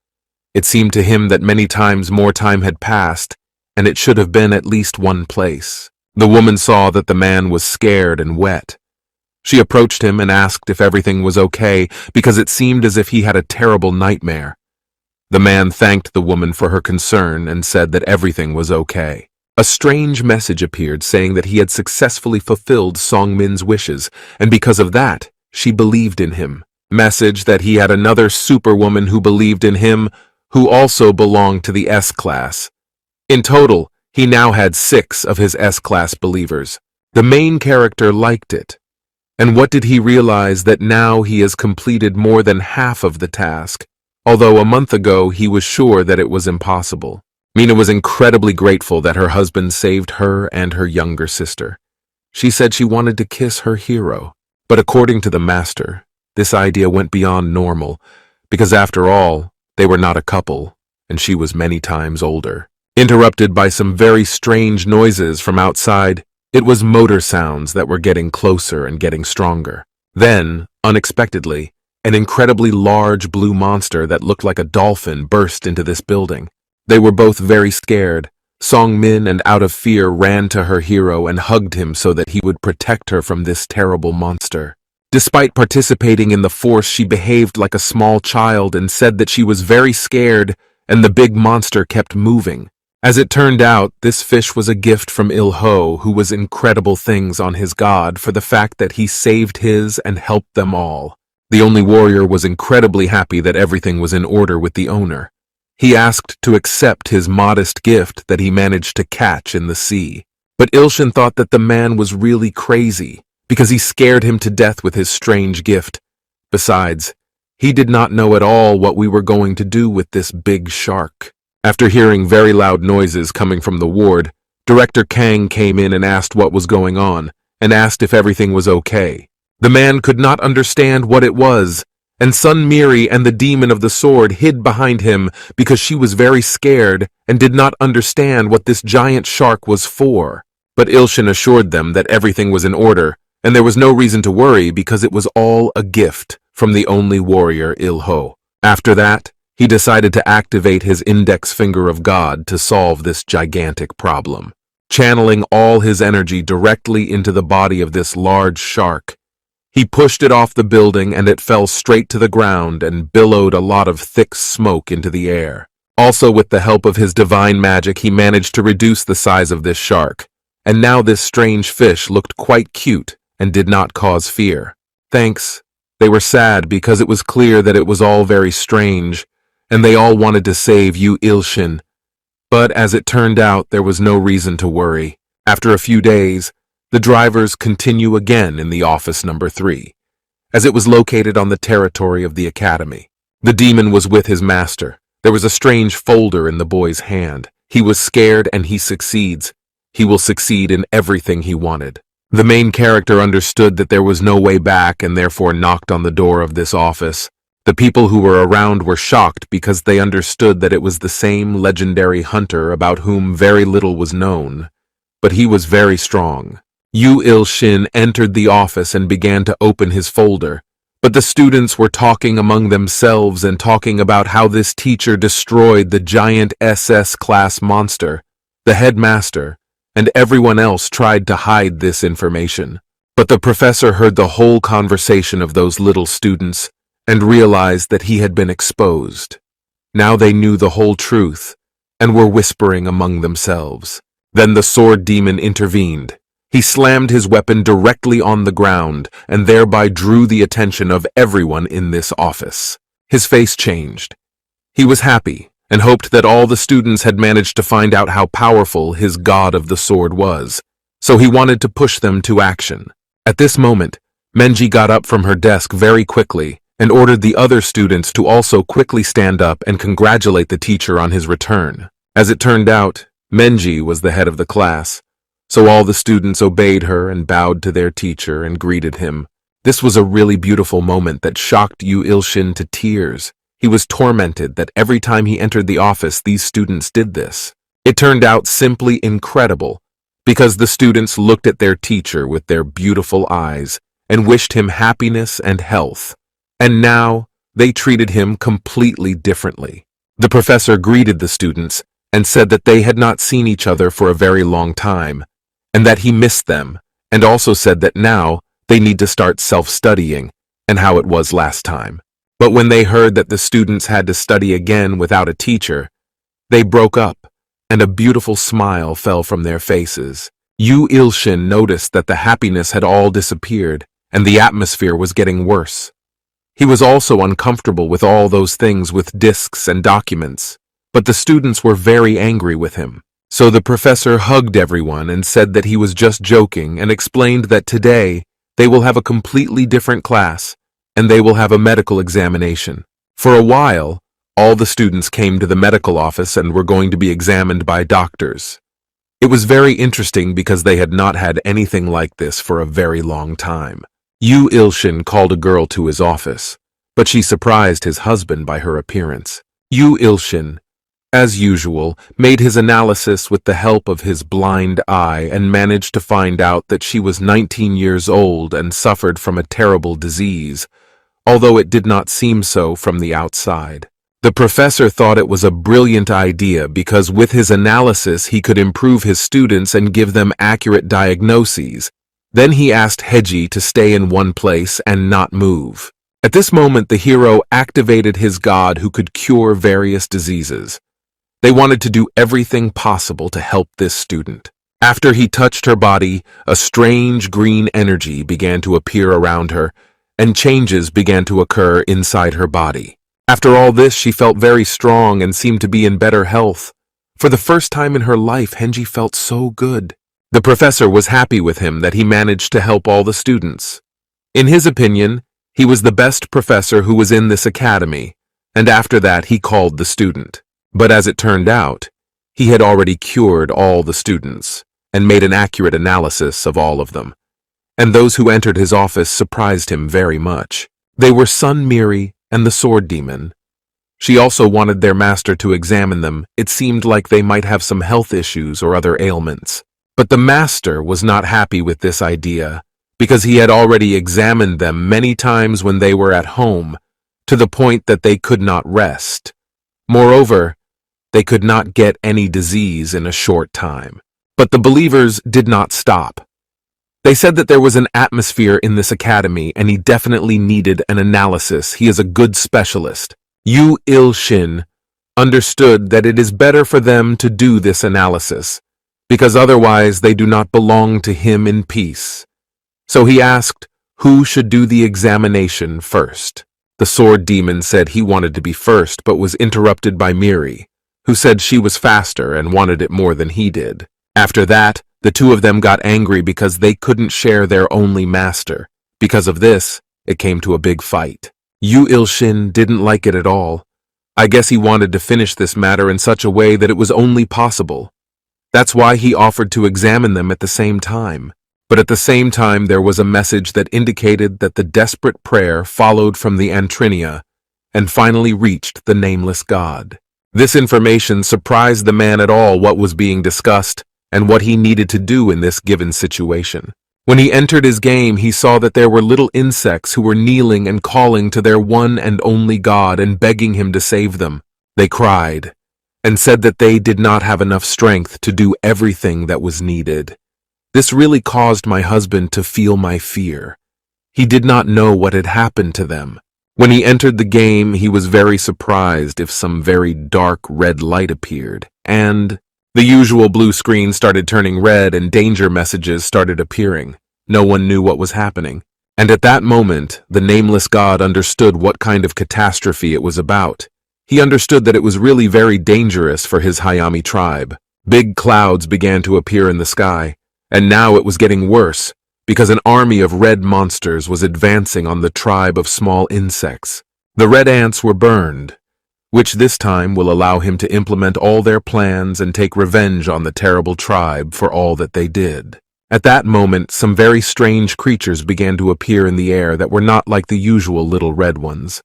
It seemed to him that many times more time had passed, and it should have been at least one place. The woman saw that the man was scared and wet. She approached him and asked if everything was okay because it seemed as if he had a terrible nightmare. The man thanked the woman for her concern and said that everything was okay. A strange message appeared saying that he had successfully fulfilled Song-min's wishes, and because of that, she believed in him. Message that he had another superwoman who believed in him, who also belonged to the S-class. In total, he now had 6 of his S-class believers. The main character liked it. And what did he realize that now he has completed more than half of the task, although a month ago he was sure that it was impossible. Mina was incredibly grateful that her husband saved her and her younger sister. She said she wanted to kiss her hero. But according to the master, this idea went beyond normal, because after all, they were not a couple, and she was many times older. Interrupted by some very strange noises from outside, it was motor sounds that were getting closer and getting stronger. Then, unexpectedly, an incredibly large blue monster that looked like a dolphin burst into this building. They were both very scared. Song-min, and out of fear, ran to her hero and hugged him so that he would protect her from this terrible monster. Despite participating in the force, she behaved like a small child and said that she was very scared, and the big monster kept moving. As it turned out, this fish was a gift from Il-ho, who was incredible things on his god for the fact that he saved his and helped them all. The only warrior was incredibly happy that everything was in order with the owner. He asked to accept his modest gift that he managed to catch in the sea. But Ilshin thought that the man was really crazy, because he scared him to death with his strange gift. Besides, he did not know at all what we were going to do with this big shark. After hearing very loud noises coming from the ward, Director Kang came in and asked what was going on, and asked if everything was okay. The man could not understand what it was, and Sun Miri and the demon of the sword hid behind him because she was very scared and did not understand what this giant shark was for. But Ilshin assured them that everything was in order, and there was no reason to worry because it was all a gift from the only warrior, Il-ho. After that, he decided to activate his index finger of God to solve this gigantic problem. Channeling all his energy directly into the body of this large shark, he pushed it off the building and it fell straight to the ground and billowed a lot of thick smoke into the air. Also, with the help of his divine magic, he managed to reduce the size of this shark, and now this strange fish looked quite cute and did not cause fear. Thanks. They were sad because it was clear that it was all very strange, and they all wanted to save Yoo Ilshin. But as it turned out, there was no reason to worry. After a few days, the drivers continue again in the office number 3, as it was located on the territory of the academy. The demon was with his master. There was a strange folder in the boy's hand. He was scared and he succeeds. He will succeed in everything he wanted. The main character understood that there was no way back and therefore knocked on the door of this office. The people who were around were shocked because they understood that it was the same legendary hunter about whom very little was known, but he was very strong. Yoo Ilshin entered the office and began to open his folder, but the students were talking among themselves and talking about how this teacher destroyed the giant SS-class monster. The headmaster and everyone else tried to hide this information, but the professor heard the whole conversation of those little students and realized that he had been exposed. Now they knew the whole truth and were whispering among themselves. Then the sword demon intervened. He slammed his weapon directly on the ground and thereby drew the attention of everyone in this office. His face changed. He was happy and hoped that all the students had managed to find out how powerful his god of the sword was, so he wanted to push them to action. At this moment, Menji got up from her desk very quickly and ordered the other students to also quickly stand up and congratulate the teacher on his return. As it turned out, Menji was the head of the class, so all the students obeyed her and bowed to their teacher and greeted him. This was a really beautiful moment that shocked Yoo Ilshin to tears. He was tormented that every time he entered the office, these students did this. It turned out simply incredible, because the students looked at their teacher with their beautiful eyes and wished him happiness and health. And now, they treated him completely differently. The professor greeted the students and said that they had not seen each other for a very long time, and that he missed them, and also said that now they need to start self-studying, and how it was last time. But when they heard that the students had to study again without a teacher, they broke up, and a beautiful smile fell from their faces. Yoo Ilshin noticed that the happiness had all disappeared, and the atmosphere was getting worse. He was also uncomfortable with all those things with discs and documents, but the students were very angry with him. So the professor hugged everyone and said that he was just joking and explained that today they will have a completely different class and they will have a medical examination. For a while, all the students came to the medical office and were going to be examined by doctors. It was very interesting because they had not had anything like this for a very long time. Yoo Ilshin called a girl to his office, but she surprised his husband by her appearance. Yoo Ilshin, as usual, made his analysis with the help of his blind eye and managed to find out that she was 19 years old and suffered from a terrible disease, although it did not seem so from the outside. The professor thought it was a brilliant idea because with his analysis he could improve his students and give them accurate diagnoses. Then he asked Heji to stay in one place and not move. At this moment the hero activated his god who could cure various diseases. They wanted to do everything possible to help this student. After he touched her body, a strange green energy began to appear around her, and changes began to occur inside her body. After all this, she felt very strong and seemed to be in better health. For the first time in her life, Henji felt so good. The professor was happy with him that he managed to help all the students. In his opinion, he was the best professor who was in this academy, and after that he called the student. But as it turned out, he had already cured all the students and made an accurate analysis of all of them. And those who entered his office surprised him very much. They were Sun Miri and the sword demon. She also wanted their master to examine them. It seemed like they might have some health issues or other ailments. But the master was not happy with this idea because he had already examined them many times when they were at home, to the point that they could not rest. Moreover, they could not get any disease in a short time. But the believers did not stop. They said that there was an atmosphere in this academy and he definitely needed an analysis. He is a good specialist. Yoo Ilshin understood that it is better for them to do this analysis, because otherwise they do not belong to him in peace. So he asked who should do the examination first. The sword demon said he wanted to be first, but was interrupted by Miri, who said she was faster and wanted it more than he did. After that, the two of them got angry because they couldn't share their only master. Because of this, it came to a big fight. Yoo Ilshin didn't like it at all. I guess he wanted to finish this matter in such a way that it was only possible. That's why he offered to examine them at the same time. But at the same time, there was a message that indicated that the desperate prayer followed from the Antrinia and finally reached the nameless god. This information surprised the man at all what was being discussed and what he needed to do in this given situation. When he entered his game, he saw that there were little insects who were kneeling and calling to their one and only god and begging him to save them. They cried and said that they did not have enough strength to do everything that was needed. This really caused my husband to feel my fear. He did not know what had happened to them. When he entered the game, he was very surprised if some very dark red light appeared, and The usual blue screen started turning red and danger messages started appearing. No one knew what was happening. And at that moment, the nameless god understood what kind of catastrophe it was about. He understood that it was really very dangerous for his Hayami tribe. Big clouds began to appear in the sky, and now it was getting worse, because an army of red monsters was advancing on the tribe of small insects. The red ants were burned, which this time will allow him to implement all their plans and take revenge on the terrible tribe for all that they did. At that moment, some very strange creatures began to appear in the air that were not like the usual little red ones.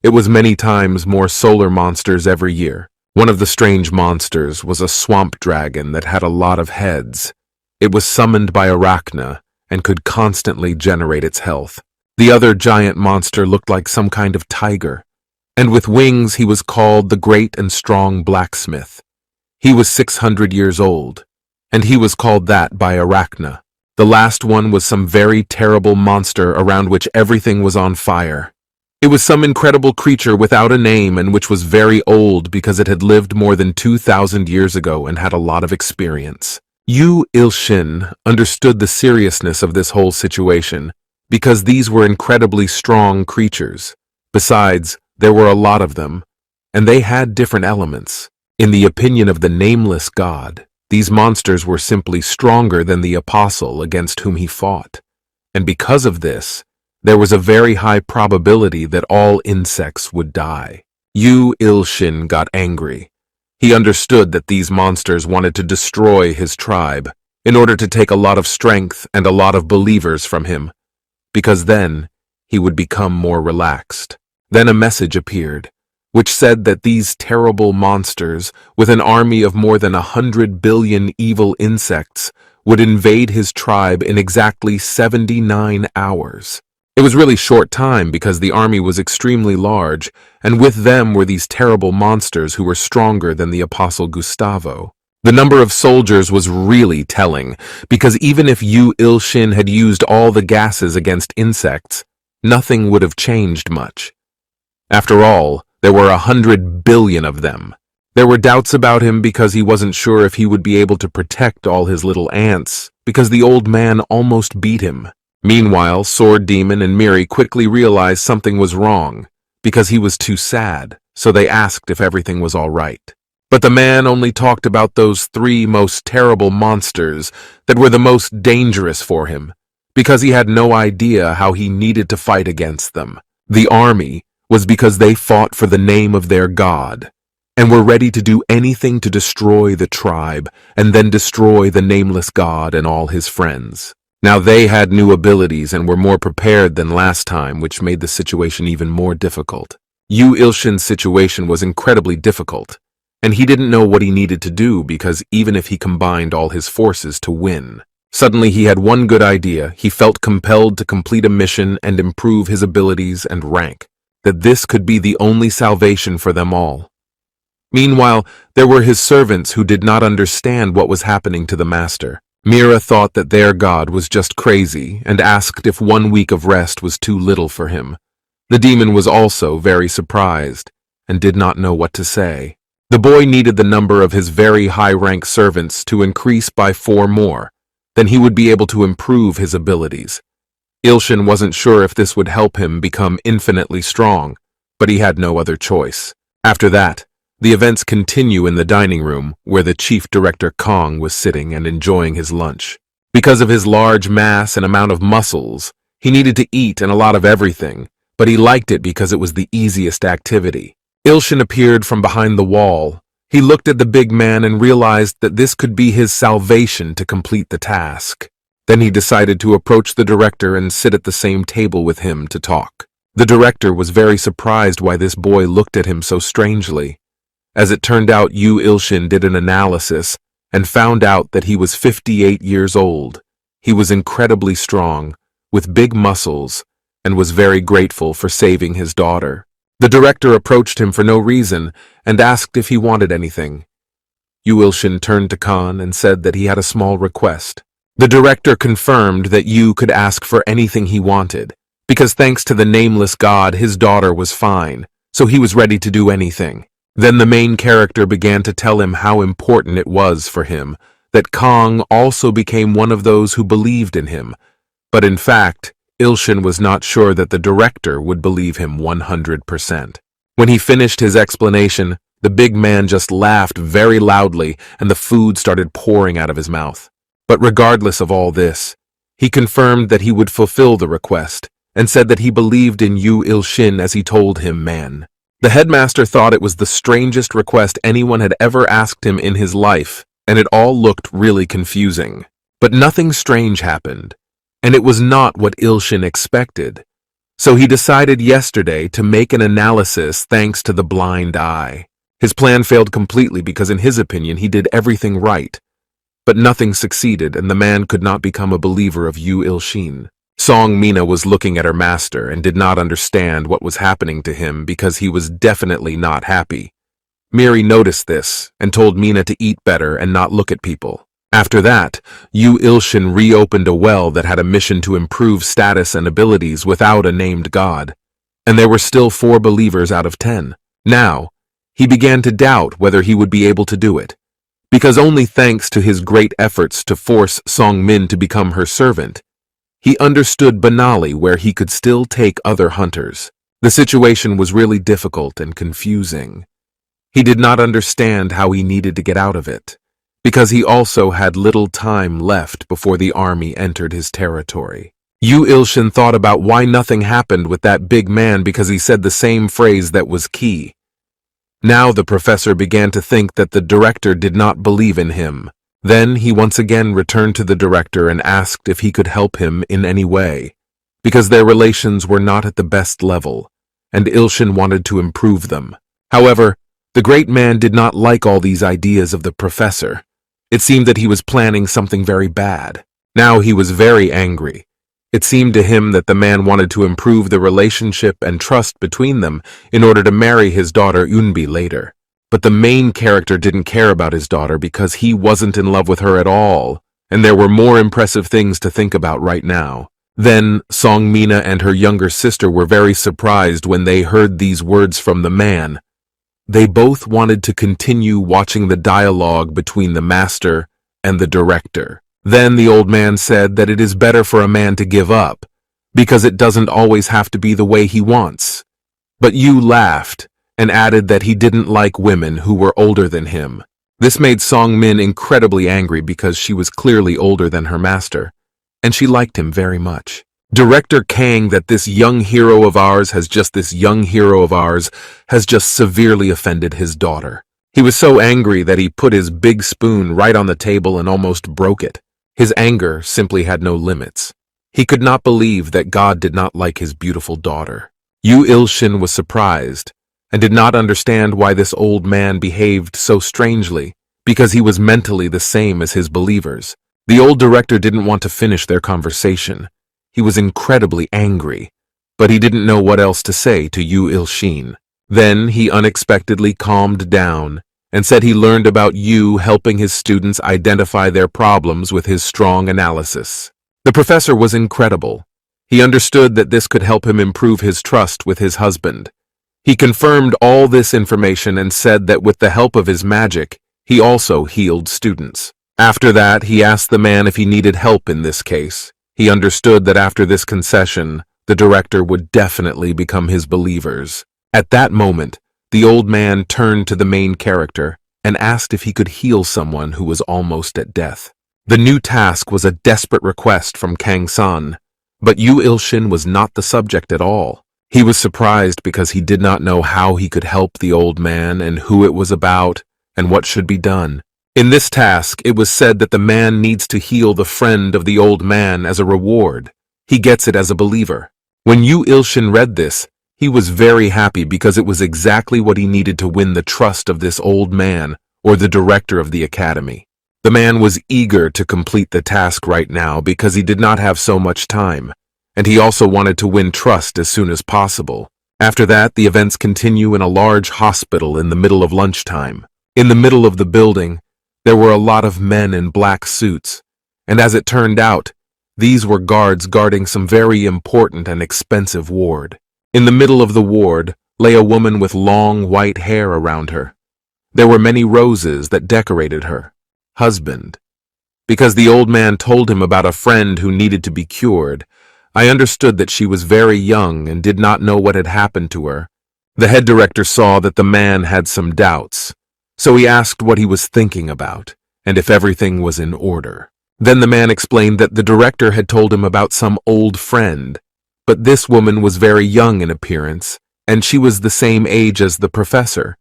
It was many times more solar monsters every year. One of the strange monsters was a swamp dragon that had a lot of heads. It was summoned by Arachna and could constantly generate its health. The other giant monster looked like some kind of tiger, and with wings he was called the Great and Strong Blacksmith. He was 600 years old, and he was called that by Arachna. The last one was some very terrible monster around which everything was on fire. It was some incredible creature without a name and which was very old because it had lived more than 2,000 years ago and had a lot of experience. Yoo Ilshin understood the seriousness of this whole situation because these were incredibly strong creatures. Besides, there were a lot of them, and they had different elements. In the opinion of the nameless god, these monsters were simply stronger than the apostle against whom he fought, and because of this, there was a very high probability that all insects would die. Yoo Ilshin got angry. He understood that these monsters wanted to destroy his tribe in order to take a lot of strength and a lot of believers from him, because then he would become more relaxed. Then a message appeared, which said that these terrible monsters, with an army of more than 100 billion evil insects, would invade his tribe in exactly 79 hours. It was really short time because the army was extremely large, and with them were these terrible monsters who were stronger than the Apostle Gustavo. The number of soldiers was really telling, because even if Yoo Ilshin had used all the gases against insects, nothing would have changed much. After all, there were 100 billion of them. There were doubts about him because he wasn't sure if he would be able to protect all his little ants, because the old man almost beat him. Meanwhile, Sword Demon and Miri quickly realized something was wrong, because he was too sad, so they asked if everything was all right. But the man only talked about those 3 most terrible monsters that were the most dangerous for him, because he had no idea how he needed to fight against them. The army was because they fought for the name of their god, and were ready to do anything to destroy the tribe, and then destroy the nameless god and all his friends. Now they had new abilities and were more prepared than last time, which made the situation even more difficult. Yoo Ilshin's situation was incredibly difficult, and he didn't know what he needed to do because even if he combined all his forces to win, suddenly he had one good idea. He felt compelled to complete a mission and improve his abilities and rank, that this could be the only salvation for them all. Meanwhile, there were his servants who did not understand what was happening to the master. Mira thought that their god was just crazy and asked if 1 week of rest was too little for him. The demon was also very surprised and did not know what to say. The boy needed the number of his very high-rank servants to increase by 4 more. Then he would be able to improve his abilities. Ilshin wasn't sure if this would help him become infinitely strong, but he had no other choice. After that, the events continue in the dining room where the chief director Kong was sitting and enjoying his lunch. Because of his large mass and amount of muscles, he needed to eat and a lot of everything, but he liked it because it was the easiest activity. Ilshin appeared from behind the wall. He looked at the big man and realized that this could be his salvation to complete the task. Then he decided to approach the director and sit at the same table with him to talk. The director was very surprised why this boy looked at him so strangely. As it turned out, Yoo Ilshin did an analysis and found out that he was 58 years old. He was incredibly strong, with big muscles, and was very grateful for saving his daughter. The director approached him for no reason and asked if he wanted anything. Yoo Ilshin turned to Khan and said that he had a small request. The director confirmed that Yoo could ask for anything he wanted, because thanks to the nameless god, his daughter was fine, so he was ready to do anything. Then the main character began to tell him how important it was for him that Kong also became one of those who believed in him. But in fact, Ilshin was not sure that the director would believe him 100%. When he finished his explanation, the big man just laughed very loudly and the food started pouring out of his mouth. But regardless of all this, he confirmed that he would fulfill the request and said that he believed in Yoo Ilshin as he told him, man. The headmaster thought it was the strangest request anyone had ever asked him in his life, and it all looked really confusing. But nothing strange happened, and it was not what Ilshin expected. So he decided yesterday to make an analysis thanks to the blind eye. His plan failed completely because in his opinion he did everything right. But nothing succeeded and the man could not become a believer of Yoo Ilshin. Song Mina was looking at her master and did not understand what was happening to him because he was definitely not happy. Miri noticed this and told Mina to eat better and not look at people. After that, Yoo Ilshin reopened a well that had a mission to improve status and abilities without a named god. And there were still 4 believers out of 10. Now, he began to doubt whether he would be able to do it. Because only thanks to his great efforts to force Song Min to become her servant, he understood Banali where he could still take other hunters. The situation was really difficult and confusing. He did not understand how he needed to get out of it, because he also had little time left before the army entered his territory. Yoo Ilshin thought about why nothing happened with that big man because he said the same phrase that was key. Now the professor began to think that the director did not believe in him. Then he once again returned to the director and asked if he could help him in any way, because their relations were not at the best level, and Ilshin wanted to improve them. However, the great man did not like all these ideas of the professor. It seemed that he was planning something very bad. Now he was very angry. It seemed to him that the man wanted to improve the relationship and trust between them in order to marry his daughter Unbi later. But the main character didn't care about his daughter because he wasn't in love with her at all, and there were more impressive things to think about right now. Then Song Mina and her younger sister were very surprised when they heard these words from the man. They both wanted to continue watching the dialogue between the master and the director. Then the old man said that it is better for a man to give up, because it doesn't always have to be the way he wants. But Yoo laughed and added that he didn't like women who were older than him. This made Song Min incredibly angry because she was clearly older than her master, and she liked him very much. Director Kang that this young hero of ours has just severely offended his daughter. He was so angry that he put his big spoon right on the table and almost broke it. His anger simply had no limits. He could not believe that God did not like his beautiful daughter. Yoo Ilshin was surprised and did not understand why this old man behaved so strangely, because he was mentally the same as his believers. The old director didn't want to finish their conversation. He was incredibly angry, but he didn't know what else to say to Yoo Ilshin. Then he unexpectedly calmed down and said he learned about Yoo helping his students identify their problems with his strong analysis. The professor was incredible. He understood that this could help him improve his trust with his husband. He confirmed all this information and said that with the help of his magic, he also healed students. After that, he asked the man if he needed help in this case. He understood that after this concession, the director would definitely become his believers. At that moment, the old man turned to the main character and asked if he could heal someone who was almost at death. The new task was a desperate request from Kang-san, but Yoo Ilshin was not the subject at all. He was surprised because he did not know how he could help the old man and who it was about and what should be done. In this task, it was said that the man needs to heal the friend of the old man as a reward. He gets it as a believer. When Yoo Ilshin read this, he was very happy because it was exactly what he needed to win the trust of this old man or the director of the academy. The man was eager to complete the task right now because he did not have so much time, and he also wanted to win trust as soon as possible. After that, the events continue in a large hospital in the middle of lunchtime. In the middle of the building, there were a lot of men in black suits, and as it turned out, these were guards guarding some very important and expensive ward. In the middle of the ward, lay a woman with long white hair around her. There were many roses that decorated her husband. Because the old man told him about a friend who needed to be cured, I understood that she was very young and did not know what had happened to her. The head director saw that the man had some doubts, so he asked what he was thinking about and if everything was in order. Then the man explained that the director had told him about some old friend, but this woman was very young in appearance, and she was the same age as the professor.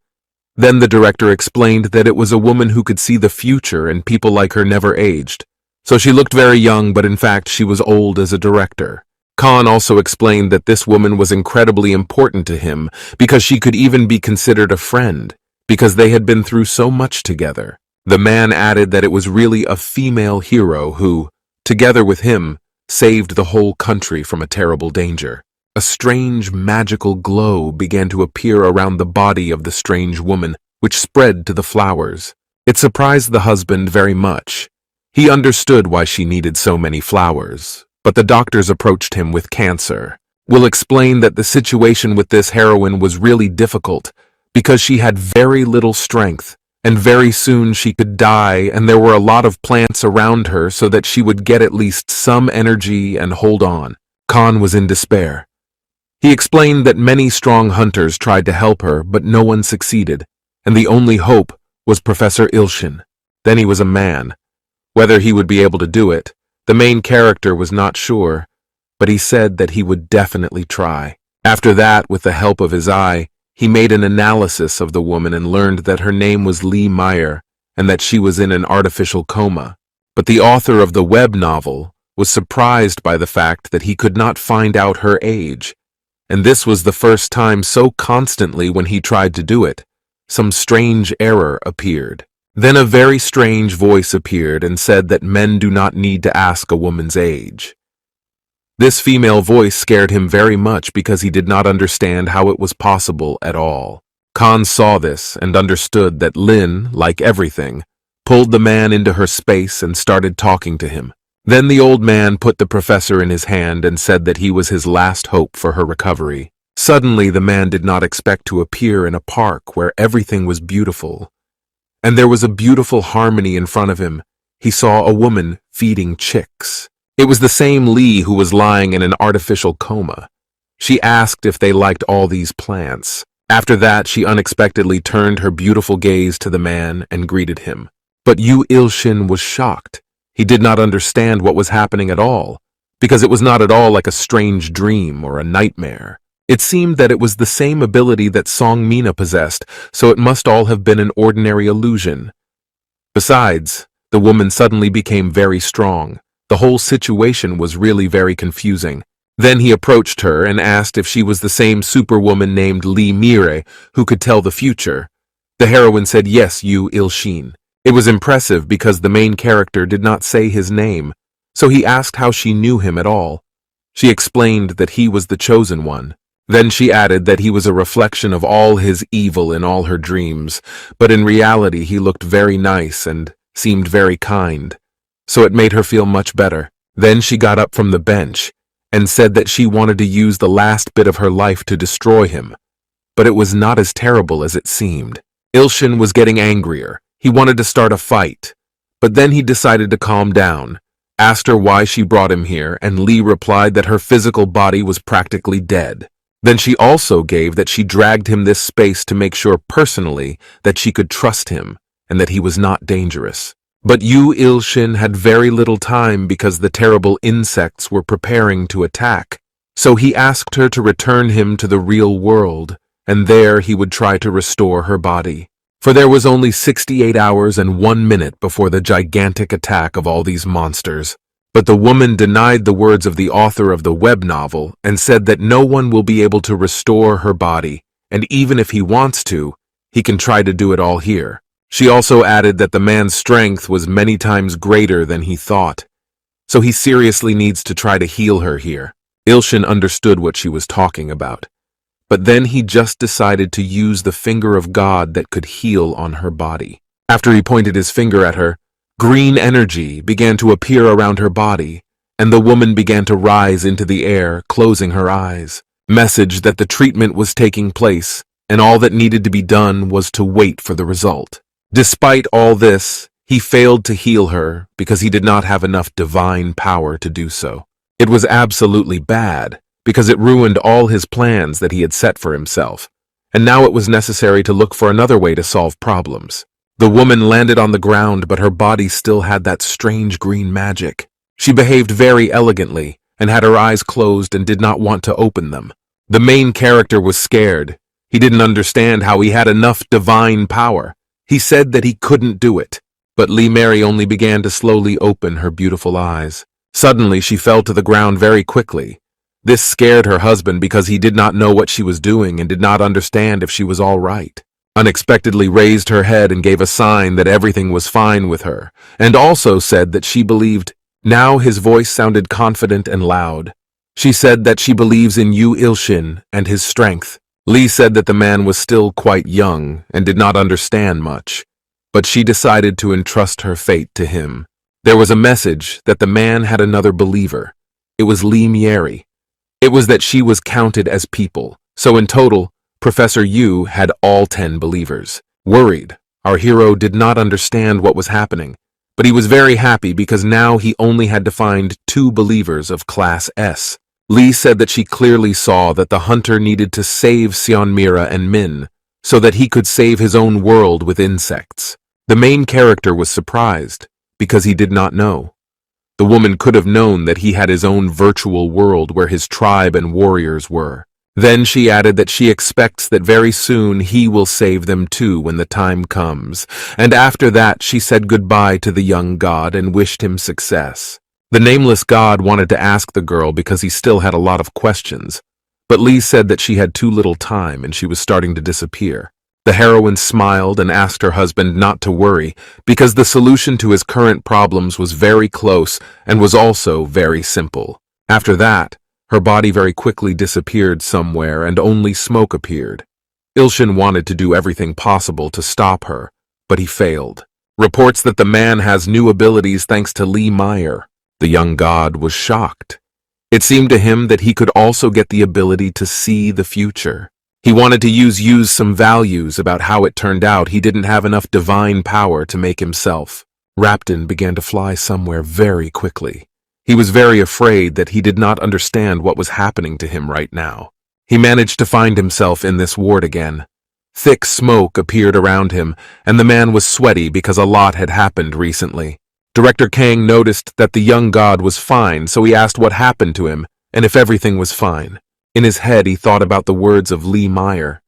Then the director explained that it was a woman who could see the future and people like her never aged. So she looked very young, but in fact she was old as a director. Khan also explained that this woman was incredibly important to him because she could even be considered a friend, because they had been through so much together. The man added that it was really a female hero who, together with him, saved the whole country from a terrible danger. A strange magical glow began to appear around the body of the strange woman, which spread to the flowers. It surprised the husband very much. He understood why she needed so many flowers, but the doctors approached him with cancer. We'll explain that the situation with this heroine was really difficult because she had very little strength, and very soon she could die, and there were a lot of plants around her so that she would get at least some energy and hold on. Khan was in despair. He explained that many strong hunters tried to help her, but no one succeeded, and the only hope was Professor Ilshin. Then he was a man. Whether he would be able to do it, the main character was not sure, but he said that he would definitely try. After that, with the help of his eye, he made an analysis of the woman and learned that her name was Lee Meyer and that she was in an artificial coma. But the author of the web novel was surprised by the fact that he could not find out her age. And this was the first time so constantly when he tried to do it. Some strange error appeared. Then a very strange voice appeared and said that men do not need to ask a woman's age. This female voice scared him very much because he did not understand how it was possible at all. Khan saw this and understood that Lin, like everything, pulled the man into her space and started talking to him. Then the old man put the professor in his hand and said that he was his last hope for her recovery. Suddenly the man did not expect to appear in a park where everything was beautiful. And there was a beautiful harmony in front of him. He saw a woman feeding chicks. It was the same Lee who was lying in an artificial coma. She asked if they liked all these plants. After that, she unexpectedly turned her beautiful gaze to the man and greeted him. But Yoo Ilshin was shocked. He did not understand what was happening at all, because it was not at all like a strange dream or a nightmare. It seemed that it was the same ability that Song Mina possessed, so it must all have been an ordinary illusion. Besides, the woman suddenly became very strong. The whole situation was really very confusing. Then he approached her and asked if she was the same superwoman named Lee Mire who could tell the future. The heroine said yes, Yoo Ilshin. It was impressive because the main character did not say his name, so he asked how she knew him at all. She explained that he was the chosen one. Then she added that he was a reflection of all his evil in all her dreams, but in reality he looked very nice and seemed very kind. So it made her feel much better. Then she got up from the bench and said that she wanted to use the last bit of her life to destroy him. But it was not as terrible as it seemed. Ilshin was getting angrier. He wanted to start a fight. But then he decided to calm down, asked her why she brought him here, and Lee replied that her physical body was practically dead. Then she also gave that she dragged him this space to make sure personally that she could trust him and that he was not dangerous. But Yoo Ilshin had very little time because the terrible insects were preparing to attack. So he asked her to return him to the real world, and there he would try to restore her body. For there was only 68 hours and 1 minute before the gigantic attack of all these monsters. But the woman denied the words of the author of the web novel and said that no one will be able to restore her body, and even if he wants to, he can try to do it all here. She also added that the man's strength was many times greater than he thought, so he seriously needs to try to heal her here. Ilshin understood what she was talking about, but then he just decided to use the finger of God that could heal on her body. After he pointed his finger at her, green energy began to appear around her body, and the woman began to rise into the air, closing her eyes. message that the treatment was taking place, and all that needed to be done was to wait for the result. Despite all this, he failed to heal her because he did not have enough divine power to do so. It was absolutely bad, because it ruined all his plans that he had set for himself, and now it was necessary to look for another way to solve problems. The woman landed on the ground, but her body still had that strange green magic. She behaved very elegantly, and had her eyes closed and did not want to open them. The main character was scared. He didn't understand how he had enough divine power. He said that he couldn't do it, but Lee Mary only began to slowly open her beautiful eyes. Suddenly, she fell to the ground very quickly. This scared her husband because he did not know what she was doing and did not understand if she was all right. Unexpectedly raised her head and gave a sign that everything was fine with her, and also said that she believed. Now his voice sounded confident and loud. She said that she believes in Yoo Ilshin and his strength. Lee said that the man was still quite young and did not understand much, but she decided to entrust her fate to him. There was a message that the man had another believer. It was Lee Mary. It was that she was counted as people, so in total, Professor Yoo had all 10 believers. Worried, our hero did not understand what was happening, but he was very happy because now he only had to find 2 believers of Class S. Lee said that she clearly saw that the hunter needed to save Seonmira and Min, so that he could save his own world with insects. The main character was surprised, because he did not know. The woman could have known that he had his own virtual world where his tribe and warriors were. Then she added that she expects that very soon he will save them too when the time comes, and after that she said goodbye to the young god and wished him success. The nameless god wanted to ask the girl because he still had a lot of questions, but Lee said that she had too little time and she was starting to disappear. The heroine smiled and asked her husband not to worry because the solution to his current problems was very close and was also very simple. After that, her body very quickly disappeared somewhere and only smoke appeared. Ilshin wanted to do everything possible to stop her, but he failed. Reports that the man has new abilities thanks to Lee Meyer. The young god was shocked. It seemed to him that he could also get the ability to see the future. He wanted to use some values about how it turned out he didn't have enough divine power to make himself. Rapton began to fly somewhere very quickly. He was very afraid that he did not understand what was happening to him right now. He managed to find himself in this ward again. Thick smoke appeared around him, and the man was sweaty because a lot had happened recently. Director Kang noticed that the young god was fine, so he asked what happened to him, and if everything was fine. In his head, he thought about the words of Lee Meyer.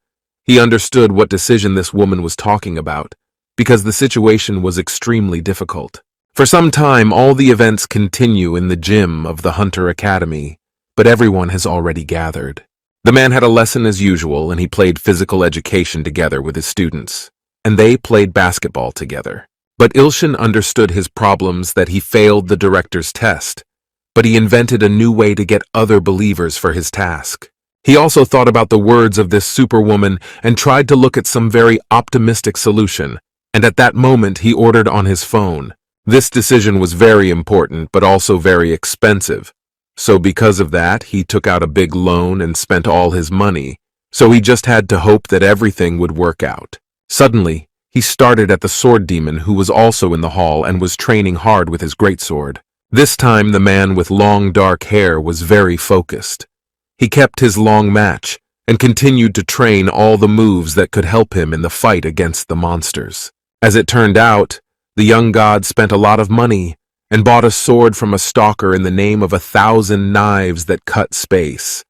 He understood what decision this woman was talking about, because the situation was extremely difficult. For some time, all the events continue in the gym of the Hunter Academy, but everyone has already gathered. The man had a lesson as usual, and he played physical education together with his students, and they played basketball together. But Ilshin understood his problems that he failed the director's test, but he invented a new way to get other believers for his task. He also thought about the words of this superwoman and tried to look at some very optimistic solution, and at that moment he ordered on his phone. This decision was very important, but also very expensive. So because of that, he took out a big loan and spent all his money, so he just had to hope that everything would work out. Suddenly, he started at the sword demon who was also in the hall and was training hard with his greatsword. This time the man with long dark hair was very focused. He kept his long match and continued to train all the moves that could help him in the fight against the monsters. As it turned out, the young god spent a lot of money and bought a sword from a stalker in the name of 1,000 knives that cut space.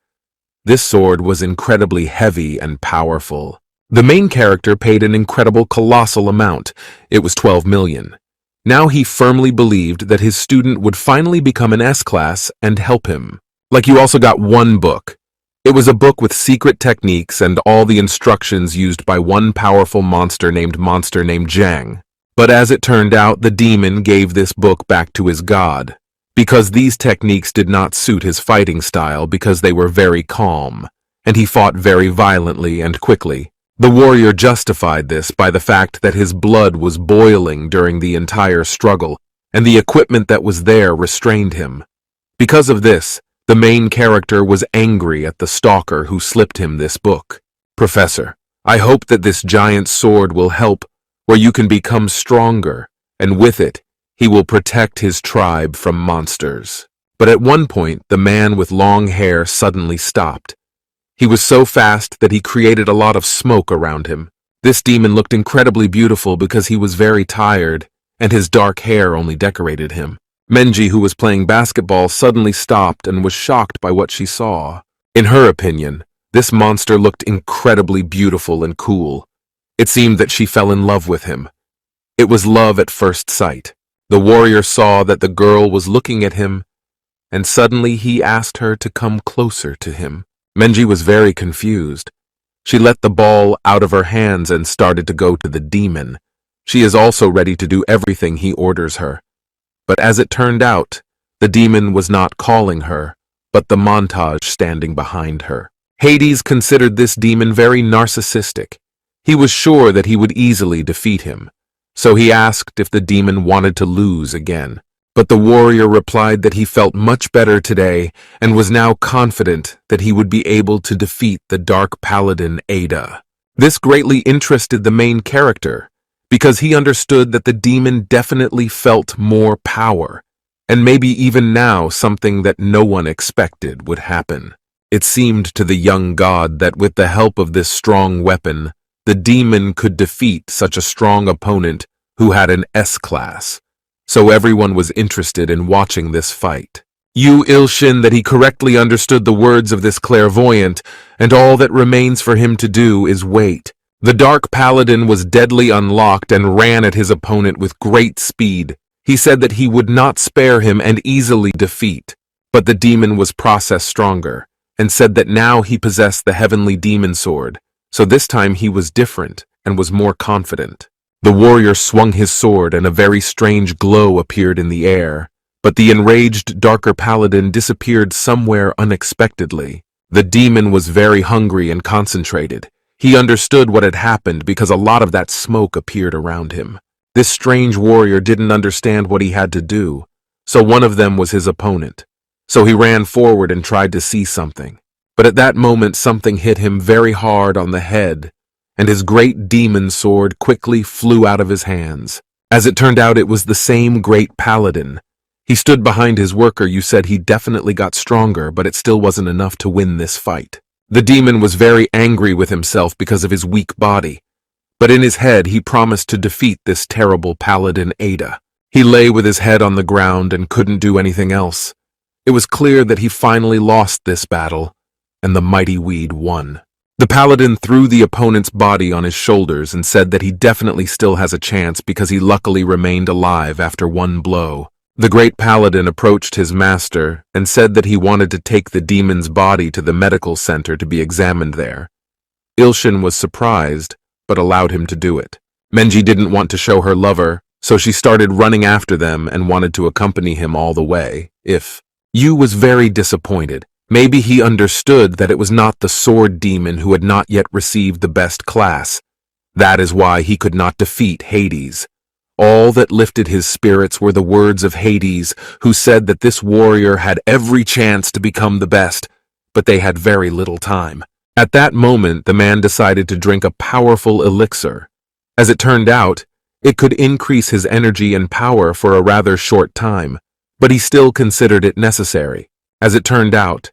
This sword was incredibly heavy and powerful. The main character paid an incredible colossal amount. It was 12 million. Now he firmly believed that his student would finally become an S-class and help him. Like you also got one book. It was a book with secret techniques and all the instructions used by one powerful monster named Jang. But as it turned out, the demon gave this book back to his god, because these techniques did not suit his fighting style because they were very calm, and he fought very violently and quickly. The warrior justified this by the fact that his blood was boiling during the entire struggle, and the equipment that was there restrained him. Because of this, The main character was angry at the stalker who slipped him this book. "Professor, I hope that this giant sword will help, where you can become stronger, and with it, he will protect his tribe from monsters." But at one point, the man with long hair suddenly stopped. He was so fast that he created a lot of smoke around him. This demon looked incredibly beautiful because he was very tired, and his dark hair only decorated him. Menji, who was playing basketball, suddenly stopped and was shocked by what she saw. In her opinion, this monster looked incredibly beautiful and cool. It seemed that she fell in love with him. It was love at first sight. The warrior saw that the girl was looking at him, and suddenly he asked her to come closer to him. Menji was very confused. She let the ball out of her hands and started to go to the demon. She is also ready to do everything he orders her. But as it turned out, the demon was not calling her, but the montage standing behind her. Hades considered this demon very narcissistic. He was sure that he would easily defeat him, so he asked if the demon wanted to lose again. But the warrior replied that he felt much better today and was now confident that he would be able to defeat the dark paladin Ada. This greatly interested the main character, because he understood that the demon definitely felt more power, and maybe even now something that no one expected would happen. It seemed to the young god that with the help of this strong weapon, the demon could defeat such a strong opponent who had an S-class. So everyone was interested in watching this fight. Yoo Ilshin that he correctly understood the words of this clairvoyant, and all that remains for him to do is wait. The dark paladin was deadly unlocked and ran at his opponent with great speed. He said that he would not spare him and easily defeat. But the demon was processed stronger, and said that now he possessed the heavenly demon sword, so this time he was different and was more confident. The warrior swung his sword and a very strange glow appeared in the air, but the enraged darker paladin disappeared somewhere unexpectedly. The demon was very hungry and concentrated. He understood what had happened because a lot of that smoke appeared around him. This strange warrior didn't understand what he had to do, so one of them was his opponent. So he ran forward and tried to see something. But at that moment something hit him very hard on the head, and his great demon sword quickly flew out of his hands. As it turned out, it was the same great paladin. He stood behind his worker. You said he definitely got stronger, but it still wasn't enough to win this fight. The demon was very angry with himself because of his weak body, but in his head he promised to defeat this terrible paladin Ada. He lay with his head on the ground and couldn't do anything else. It was clear that he finally lost this battle, and the mighty weed won. The paladin threw the opponent's body on his shoulders and said that he definitely still has a chance because he luckily remained alive after one blow. The great paladin approached his master and said that he wanted to take the demon's body to the medical center to be examined there. Ilshin was surprised, but allowed him to do it. Menji didn't want to show her lover, so she started running after them and wanted to accompany him all the way. Yu was very disappointed. Maybe he understood that it was not the sword demon who had not yet received the best class. That is why he could not defeat Hades. All that lifted his spirits were the words of Hades, who said that this warrior had every chance to become the best, but they had very little time. At that moment, the man decided to drink a powerful elixir. As it turned out, it could increase his energy and power for a rather short time, but he still considered it necessary. As it turned out,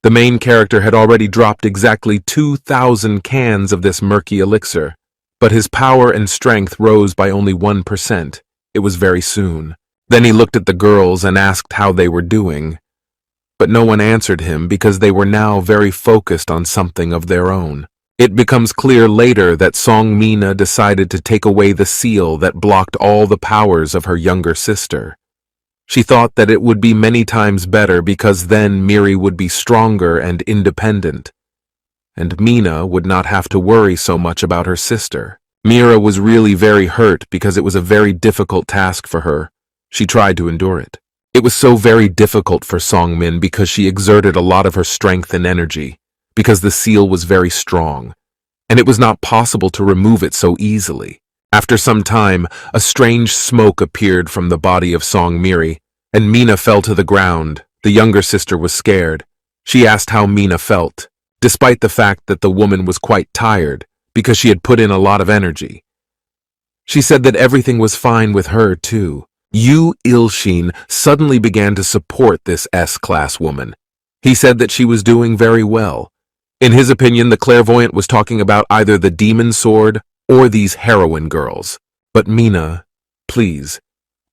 the main character had already dropped exactly 2,000 cans of this murky elixir. But his power and strength rose by only 1%. It was very soon. Then he looked at the girls and asked how they were doing. But no one answered him because they were now very focused on something of their own. It becomes clear later that Songmina decided to take away the seal that blocked all the powers of her younger sister. She thought that it would be many times better because then Miri would be stronger and independent, and Mina would not have to worry so much about her sister. Mira was really very hurt because it was a very difficult task for her. She tried to endure it. It was so very difficult for Songmin because she exerted a lot of her strength and energy, because the seal was very strong, and it was not possible to remove it so easily. After some time, a strange smoke appeared from the body of Song Miri, and Mina fell to the ground, the younger sister was scared. She asked how Mina felt, despite the fact that the woman was quite tired because she had put in a lot of energy. She said that everything was fine with her, too. Yoo Ilshin suddenly began to support this S-class woman. He said that she was doing very well. In his opinion, the clairvoyant was talking about either the demon sword or these heroine girls. But Mina, please,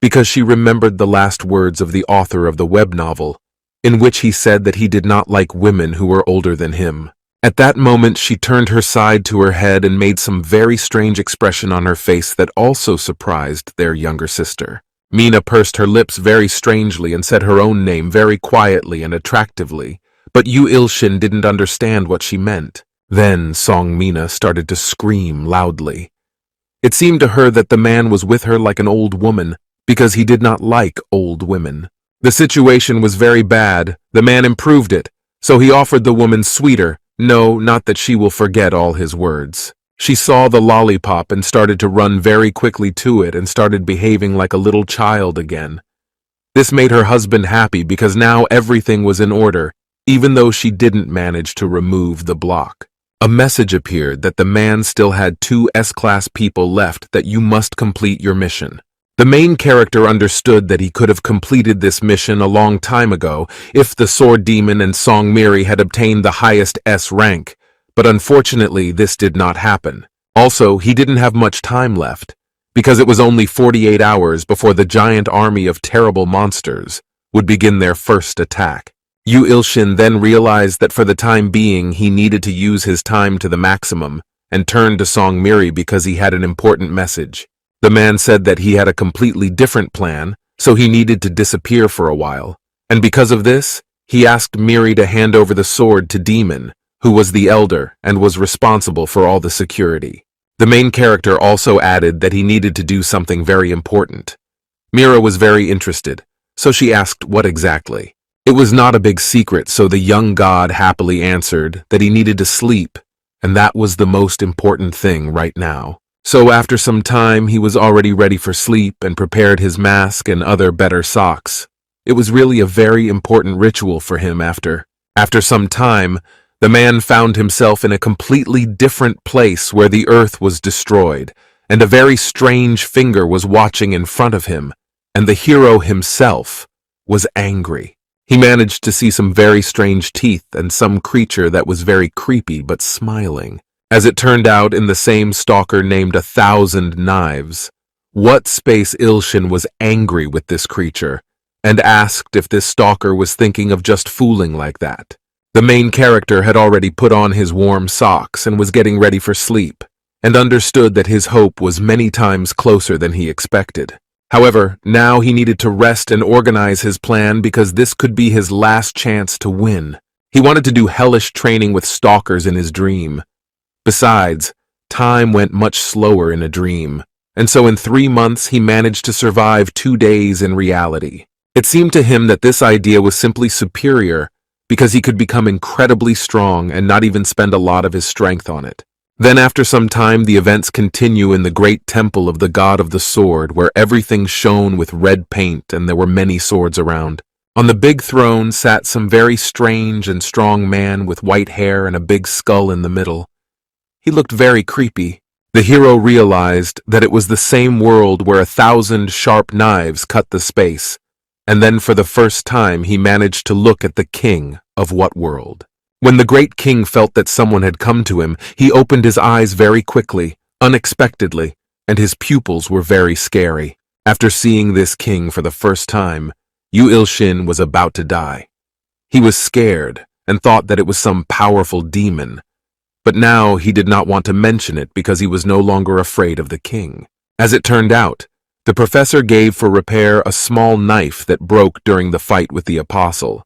because she remembered the last words of the author of the web novel, in which he said that he did not like women who were older than him. At that moment, she turned her side to her head and made some very strange expression on her face that also surprised their younger sister. Mina pursed her lips very strangely and said her own name very quietly and attractively, but Yoo Ilshin didn't understand what she meant. Then Song Mina started to scream loudly. It seemed to her that the man was with her like an old woman, because he did not like old women. The situation was very bad. The man improved it, so he offered the woman sweeter. No, not that she will forget all his words. She saw the lollipop and started to run very quickly to it and started behaving like a little child again. This made her husband happy because now everything was in order, even though she didn't manage to remove the block. A message appeared that the man still had 2 S-class people left, that you must complete your mission. The main character understood that he could have completed this mission a long time ago if the Sword Demon and Song Miri had obtained the highest S rank, but unfortunately this did not happen. Also, he didn't have much time left, because it was only 48 hours before the giant army of terrible monsters would begin their first attack. Yoo Ilshin then realized that for the time being he needed to use his time to the maximum and turned to Song Miri because he had an important message. The man said that he had a completely different plan, so he needed to disappear for a while, and because of this, he asked Miri to hand over the sword to Demon, who was the elder and was responsible for all the security. The main character also added that he needed to do something very important. Mira was very interested, so she asked what exactly. It was not a big secret, so the young god happily answered that he needed to sleep, and that was the most important thing right now. So after some time, he was already ready for sleep and prepared his mask and other better socks. It was really a very important ritual for him after. After some time, the man found himself in a completely different place where the earth was destroyed, and a very strange finger was watching in front of him, and the hero himself was angry. He managed to see some very strange teeth and some creature that was very creepy but smiling. As it turned out, in the same stalker named 1,000 Knives. What Space Ilshin was angry with this creature, and asked if this stalker was thinking of just fooling like that. The main character had already put on his warm socks and was getting ready for sleep, and understood that his hope was many times closer than he expected. However, now he needed to rest and organize his plan because this could be his last chance to win. He wanted to do hellish training with stalkers in his dream. Besides, time went much slower in a dream, and so in 3 months he managed to survive 2 days in reality. It seemed to him that this idea was simply superior because he could become incredibly strong and not even spend a lot of his strength on it. Then after some time, the events continue in the great temple of the god of the sword, where everything shone with red paint and there were many swords around. On the big throne sat some very strange and strong man with white hair and a big skull in the middle. He looked very creepy. The hero realized that it was the same world where 1,000 sharp knives cut the space, and then for the first time he managed to look at the king of what world. When the great king felt that someone had come to him, he opened his eyes very quickly, unexpectedly, and his pupils were very scary. After seeing this king for the first time, Yoo Ilshin was about to die. He was scared and thought that it was some powerful demon, but now he did not want to mention it because he was no longer afraid of the king. As it turned out, the professor gave for repair a small knife that broke during the fight with the apostle.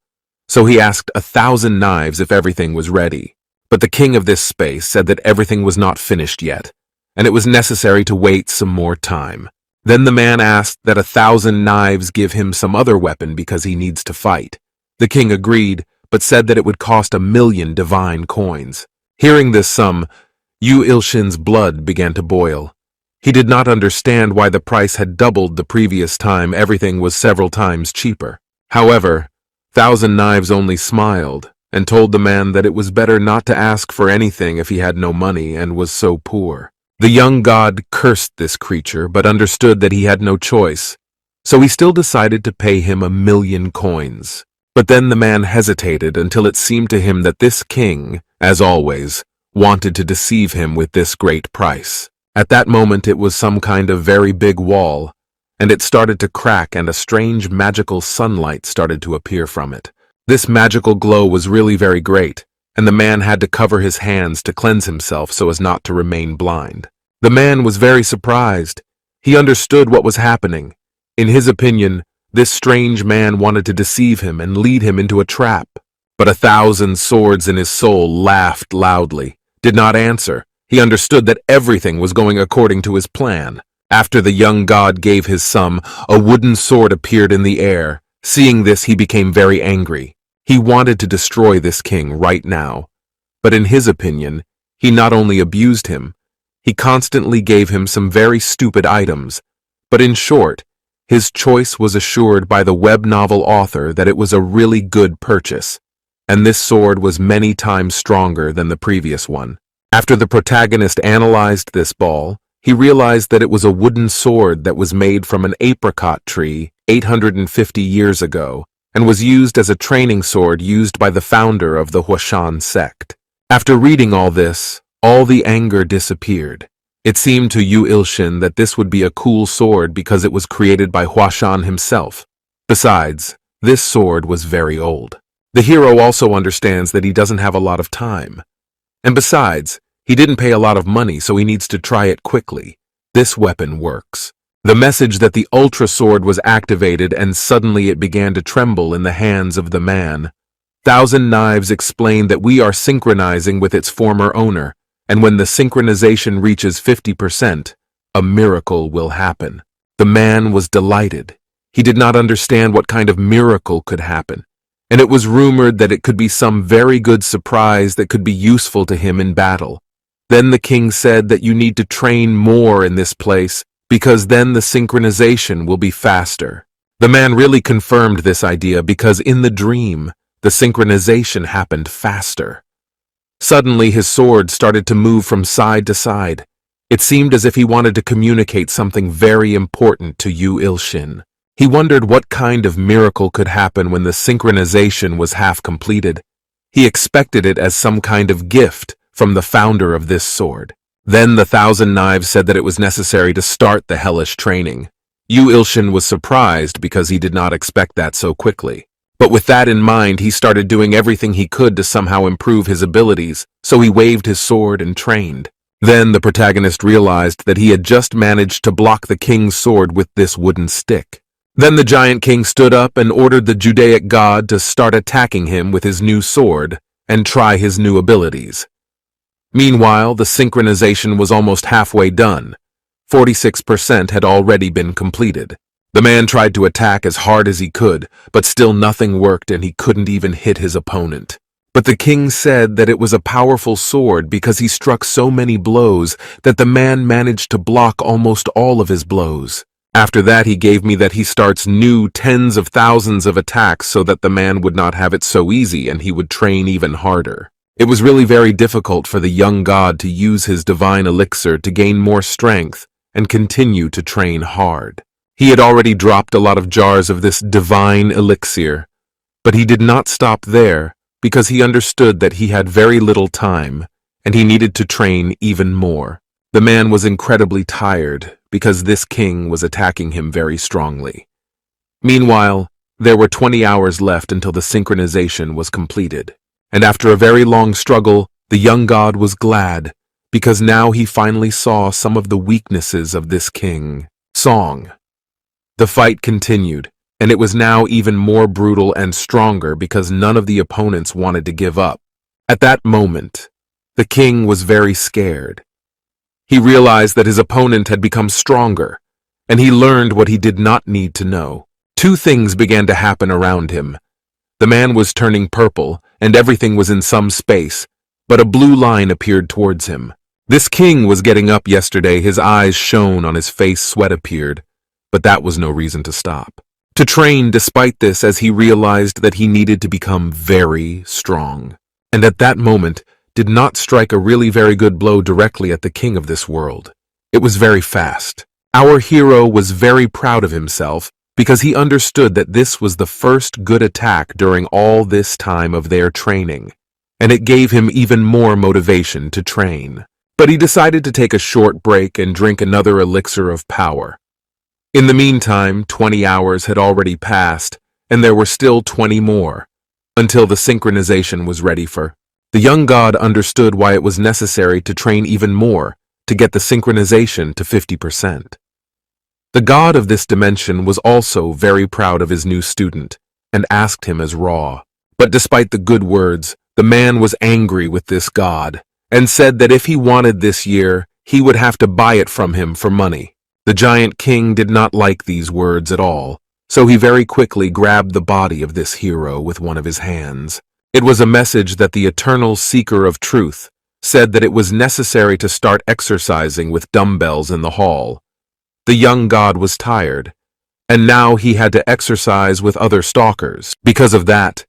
So he asked 1,000 Knives if everything was ready. But the king of this space said that everything was not finished yet, and it was necessary to wait some more time. Then the man asked that 1,000 Knives give him some other weapon because he needs to fight. The king agreed, but said that it would cost 1,000,000 divine coins. Hearing this sum, Yoo Ilshin's blood began to boil. He did not understand why the price had doubled the previous time everything was several times cheaper. However, Thousand Knives only smiled and told the man that it was better not to ask for anything if he had no money and was so poor. The young god cursed this creature but understood that he had no choice, so he still decided to pay him 1,000,000 coins. But then the man hesitated until it seemed to him that this king, as always, wanted to deceive him with this great price. At that moment it was some kind of very big wall, and it started to crack and a strange magical sunlight started to appear from it. This magical glow was really very great, and the man had to cover his hands to cleanse himself so as not to remain blind. The man was very surprised. He understood what was happening. In his opinion, this strange man wanted to deceive him and lead him into a trap. But 1,000 swords in his soul laughed loudly, did not answer. He understood that everything was going according to his plan. After the young god gave his sum, a wooden sword appeared in the air. Seeing this, he became very angry. He wanted to destroy this king right now. But in his opinion, he not only abused him, he constantly gave him some very stupid items. But in short, his choice was assured by the web novel author that it was a really good purchase, and this sword was many times stronger than the previous one. After the protagonist analyzed this ball, he realized that it was a wooden sword that was made from an apricot tree 850 years ago and was used as a training sword used by the founder of the Huashan sect. After reading all this, all the anger disappeared. It seemed to Yoo Ilshin that this would be a cool sword because it was created by Huashan himself. Besides, this sword was very old. The hero also understands that he doesn't have a lot of time. And besides, he didn't pay a lot of money, so he needs to try it quickly. This weapon works. The message that the Ultra Sword was activated and suddenly it began to tremble in the hands of the man. Thousand Knives explained that we are synchronizing with its former owner, and when the synchronization reaches 50%, a miracle will happen. The man was delighted. He did not understand what kind of miracle could happen, and it was rumored that it could be some very good surprise that could be useful to him in battle. Then the king said that you need to train more in this place, because then the synchronization will be faster. The man really confirmed this idea because in the dream, the synchronization happened faster. Suddenly his sword started to move from side to side. It seemed as if he wanted to communicate something very important to Yoo Ilshin. He wondered what kind of miracle could happen when the synchronization was half completed. He expected it as some kind of gift from the founder of this sword. Then the Thousand Knives said that it was necessary to start the hellish training. Yoo Ilshin was surprised because he did not expect that so quickly. But with that in mind, he started doing everything he could to somehow improve his abilities, so he waved his sword and trained. Then the protagonist realized that he had just managed to block the king's sword with this wooden stick. Then the giant king stood up and ordered the Judaic god to start attacking him with his new sword and try his new abilities. Meanwhile, the synchronization was almost halfway done. 46% had already been completed. The man tried to attack as hard as he could, but still nothing worked and he couldn't even hit his opponent. But the king said that it was a powerful sword because he struck so many blows that the man managed to block almost all of his blows. After that, he gave me that he starts new tens of thousands of attacks so that the man would not have it so easy and he would train even harder. It was really very difficult for the young god to use his divine elixir to gain more strength and continue to train hard. He had already dropped a lot of jars of this divine elixir, but he did not stop there because he understood that he had very little time and he needed to train even more. The man was incredibly tired because this king was attacking him very strongly. Meanwhile, there were 20 hours left until the synchronization was completed. And after a very long struggle, the young god was glad because now he finally saw some of the weaknesses of this king. Song. The fight continued, and it was now even more brutal and stronger because none of the opponents wanted to give up. At that moment, the king was very scared. He realized that his opponent had become stronger, and he learned what he did not need to know. Two things began to happen around him. The man was turning purple, and everything was in some space, but a blue line appeared towards him. This king was getting up yesterday, his eyes shone, on his face sweat appeared, but that was no reason to stop. to train despite this, as he realized that he needed to become very strong. And at that moment, did not strike a really very good blow directly at the king of this world. It was very fast. Our hero was very proud of himself because he understood that this was the first good attack during all this time of their training, and it gave him even more motivation to train. But he decided to take a short break and drink another elixir of power. In the meantime, 20 hours had already passed, and there were still 20 more, until the synchronization was ready for. The young god understood why it was necessary to train even more to get the synchronization to 50%. The god of this dimension was also very proud of his new student and asked him as raw. But despite the good words, the man was angry with this god and said that if he wanted this year, he would have to buy it from him for money. The giant king did not like these words at all, so he very quickly grabbed the body of this hero with one of his hands. It was a message that the eternal seeker of truth said that it was necessary to start exercising with dumbbells in the hall. The young god was tired, and now he had to exercise with other stalkers. Because of that,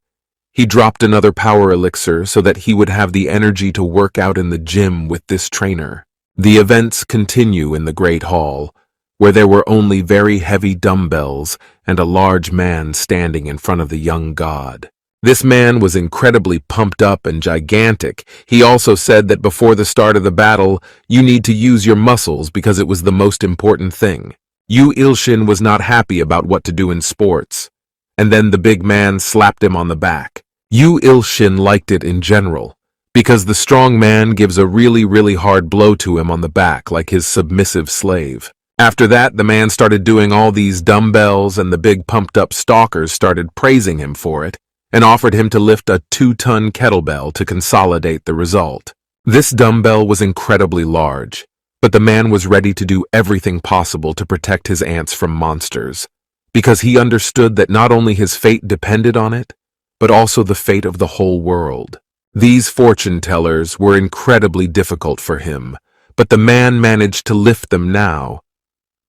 he dropped another power elixir so that he would have the energy to work out in the gym with this trainer. The events continue in the Great Hall, where there were only very heavy dumbbells and a large man standing in front of the young god. This man was incredibly pumped up and gigantic. He also said that before the start of the battle, you need to use your muscles because it was the most important thing. Yoo Ilshin was not happy about what to do in sports, and then the big man slapped him on the back. Yoo Ilshin liked it in general, because the strong man gives a really hard blow to him on the back like his submissive slave. After that, the man started doing all these dumbbells, and the big pumped-up stalkers started praising him for it and offered him to lift a 2-ton kettlebell to consolidate the result. This dumbbell was incredibly large, but the man was ready to do everything possible to protect his ants from monsters, because he understood that not only his fate depended on it, but also the fate of the whole world. These fortune tellers were incredibly difficult for him, but the man managed to lift them now.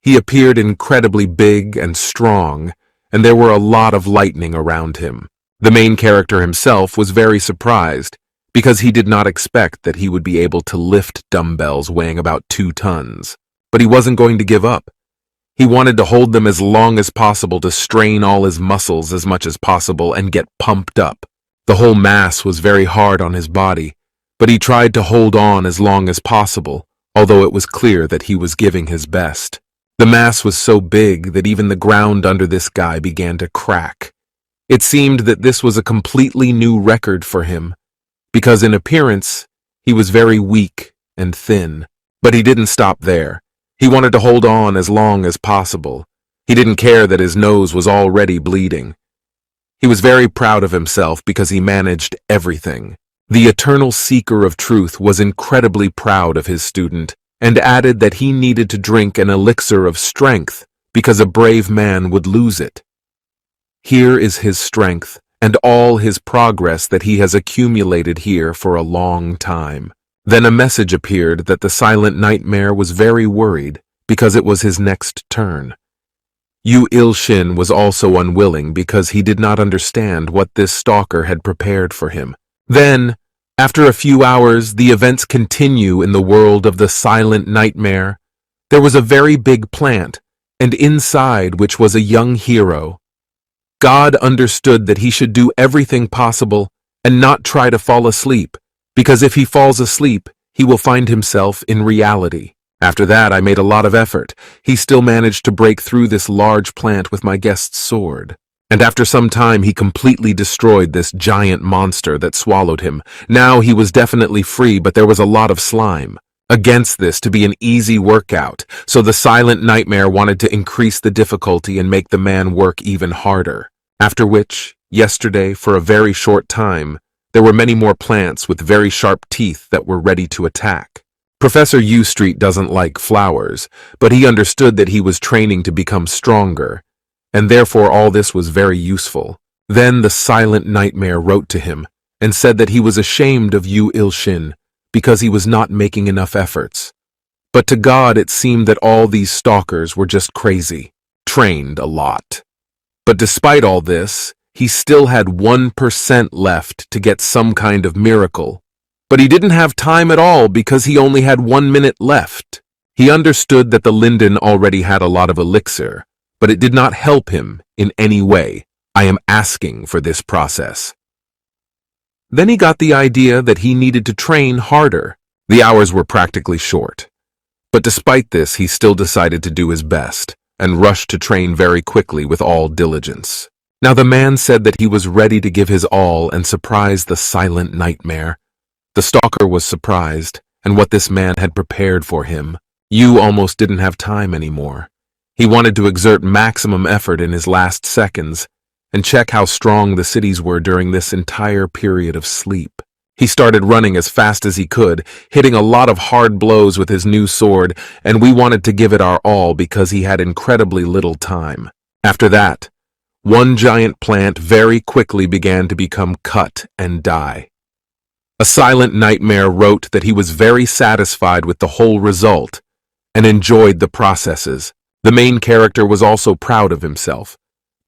He appeared incredibly big and strong, and there were a lot of lightning around him. The main character himself was very surprised, because he did not expect that he would be able to lift dumbbells weighing about 2 tons. But he wasn't going to give up. He wanted to hold them as long as possible to strain all his muscles as much as possible and get pumped up. The whole mass was very hard on his body, but he tried to hold on as long as possible, although it was clear that he was giving his best. The mass was so big that even the ground under this guy began to crack. It seemed that this was a completely new record for him, because in appearance, he was very weak and thin. But he didn't stop there. He wanted to hold on as long as possible. He didn't care that his nose was already bleeding. He was very proud of himself because he managed everything. The eternal seeker of truth was incredibly proud of his student and added that he needed to drink an elixir of strength because a brave man would lose it. Here is his strength and all his progress that he has accumulated here for a long time. Then a message appeared that the silent nightmare was very worried because it was his next turn. Yoo Ilshin was also unwilling because he did not understand what this stalker had prepared for him. Then, after a few hours, the events continue in the world of the silent nightmare. There was a very big plant, and inside which was a young hero. God understood that he should do everything possible and not try to fall asleep, because if he falls asleep, he will find himself in reality. After that, I made a lot of effort. He still managed to break through this large plant with my guest's sword. And after some time, he completely destroyed this giant monster that swallowed him. Now he was definitely free, but there was a lot of slime. Against this to be an easy workout, so the silent nightmare wanted to increase the difficulty and make the man work even harder. After which, yesterday, for a very short time, there were many more plants with very sharp teeth that were ready to attack. Professor U Street doesn't like flowers, but he understood that he was training to become stronger, and therefore all this was very useful. Then the silent nightmare wrote to him and said that he was ashamed of Yoo Ilshin because he was not making enough efforts. But to God it seemed that all these stalkers were just crazy, trained a lot. But despite all this, he still had 1% left to get some kind of miracle. But he didn't have time at all because he only had 1 minute left. He understood that the linden already had a lot of elixir, but it did not help him in any way. I am asking for this process. Then he got the idea that he needed to train harder. The hours were practically short. But despite this, he still decided to do his best and rushed to train very quickly with all diligence. Now the man said that he was ready to give his all and surprise the silent nightmare. The stalker was surprised, and what this man had prepared for him. Yoo almost didn't have time anymore. He wanted to exert maximum effort in his last seconds and check how strong the cities were during this entire period of sleep. He started running as fast as he could, hitting a lot of hard blows with his new sword, and we wanted to give it our all because he had incredibly little time. After that, one giant plant very quickly began to become cut and die. A silent nightmare wrote that he was very satisfied with the whole result and enjoyed the processes. The main character was also proud of himself,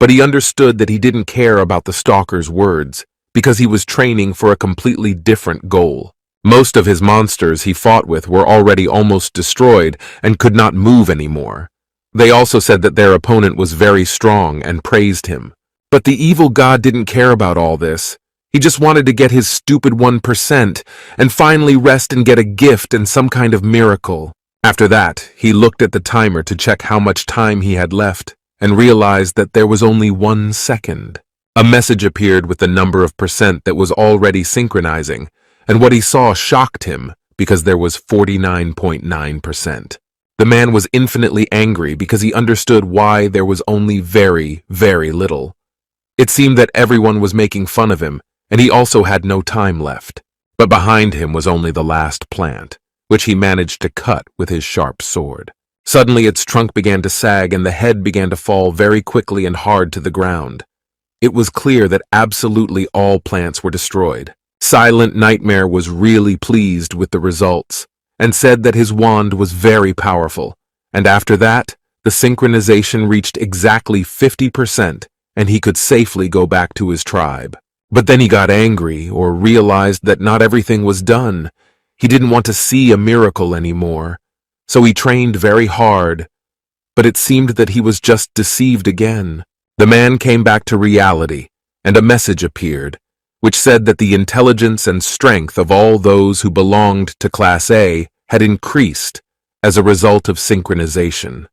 but he understood that he didn't care about the stalker's words because he was training for a completely different goal. Most of his monsters he fought with were already almost destroyed and could not move anymore. They also said that their opponent was very strong and praised him. But the evil god didn't care about all this. He just wanted to get his stupid 1% and finally rest and get a gift and some kind of miracle. After that, he looked at the timer to check how much time he had left and realized that there was only 1 second. A message appeared with the number of percent that was already synchronizing, and what he saw shocked him because there was 49.9%. The man was infinitely angry because he understood why there was only very, very little. It seemed that everyone was making fun of him, and he also had no time left. But behind him was only the last plant, which he managed to cut with his sharp sword. Suddenly its trunk began to sag and the head began to fall very quickly and hard to the ground. It was clear that absolutely all plants were destroyed. Silent Nightmare was really pleased with the results and said that his wand was very powerful, and after that, the synchronization reached exactly 50% and he could safely go back to his tribe. But then he got angry or realized that not everything was done. He didn't want to see a miracle anymore, so he trained very hard, but it seemed that he was just deceived again. The man came back to reality, and a message appeared, which said that the intelligence and strength of all those who belonged to Class A had increased as a result of synchronization.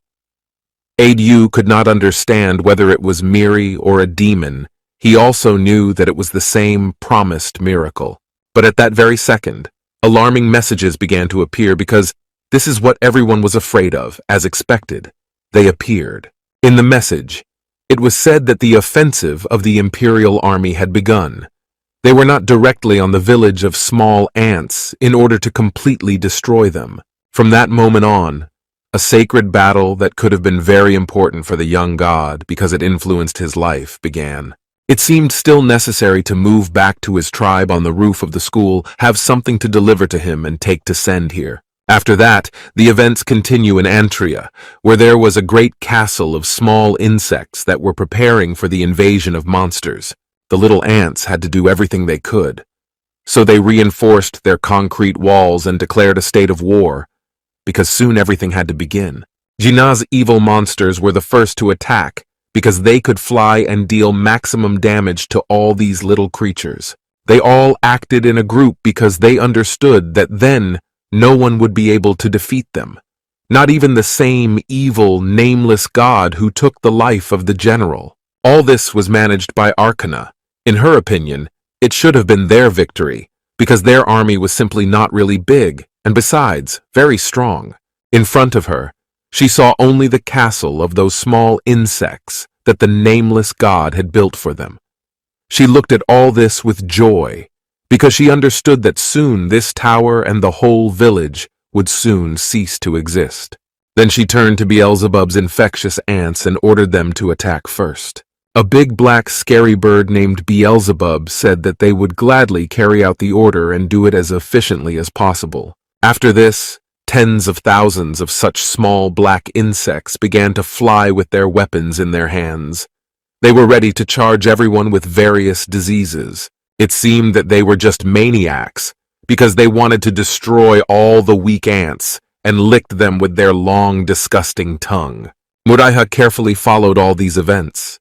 Yoo could not understand whether it was Miri or a demon. He also knew that it was the same promised miracle. But at that very second, alarming messages began to appear because this is what everyone was afraid of, as expected. They appeared. In the message, it was said that the offensive of the Imperial Army had begun. They were not directly on the village of small ants in order to completely destroy them. From that moment on, a sacred battle that could have been very important for the young god because it influenced his life began. It seemed still necessary to move back to his tribe on the roof of the school, have something to deliver to him and take to send here. After that, the events continue in Antria, where there was a great castle of small insects that were preparing for the invasion of monsters. The little ants had to do everything they could. So they reinforced their concrete walls and declared a state of war, because soon everything had to begin. Jinna's evil monsters were the first to attack, because they could fly and deal maximum damage to all these little creatures. They all acted in a group because they understood that then no one would be able to defeat them. Not even the same evil, nameless god who took the life of the general. All this was managed by Arcana. In her opinion, it should have been their victory, because their army was simply not really big, and besides, very strong. In front of her, she saw only the castle of those small insects that the nameless god had built for them. She looked at all this with joy, because she understood that soon this tower and the whole village would soon cease to exist. Then she turned to Beelzebub's infectious ants and ordered them to attack first. A big black scary bird named Beelzebub said that they would gladly carry out the order and do it as efficiently as possible. After this, tens of thousands of such small black insects began to fly with their weapons in their hands. They were ready to charge everyone with various diseases. It seemed that they were just maniacs, because they wanted to destroy all the weak ants and licked them with their long, disgusting tongue. Muraiha carefully followed all these events.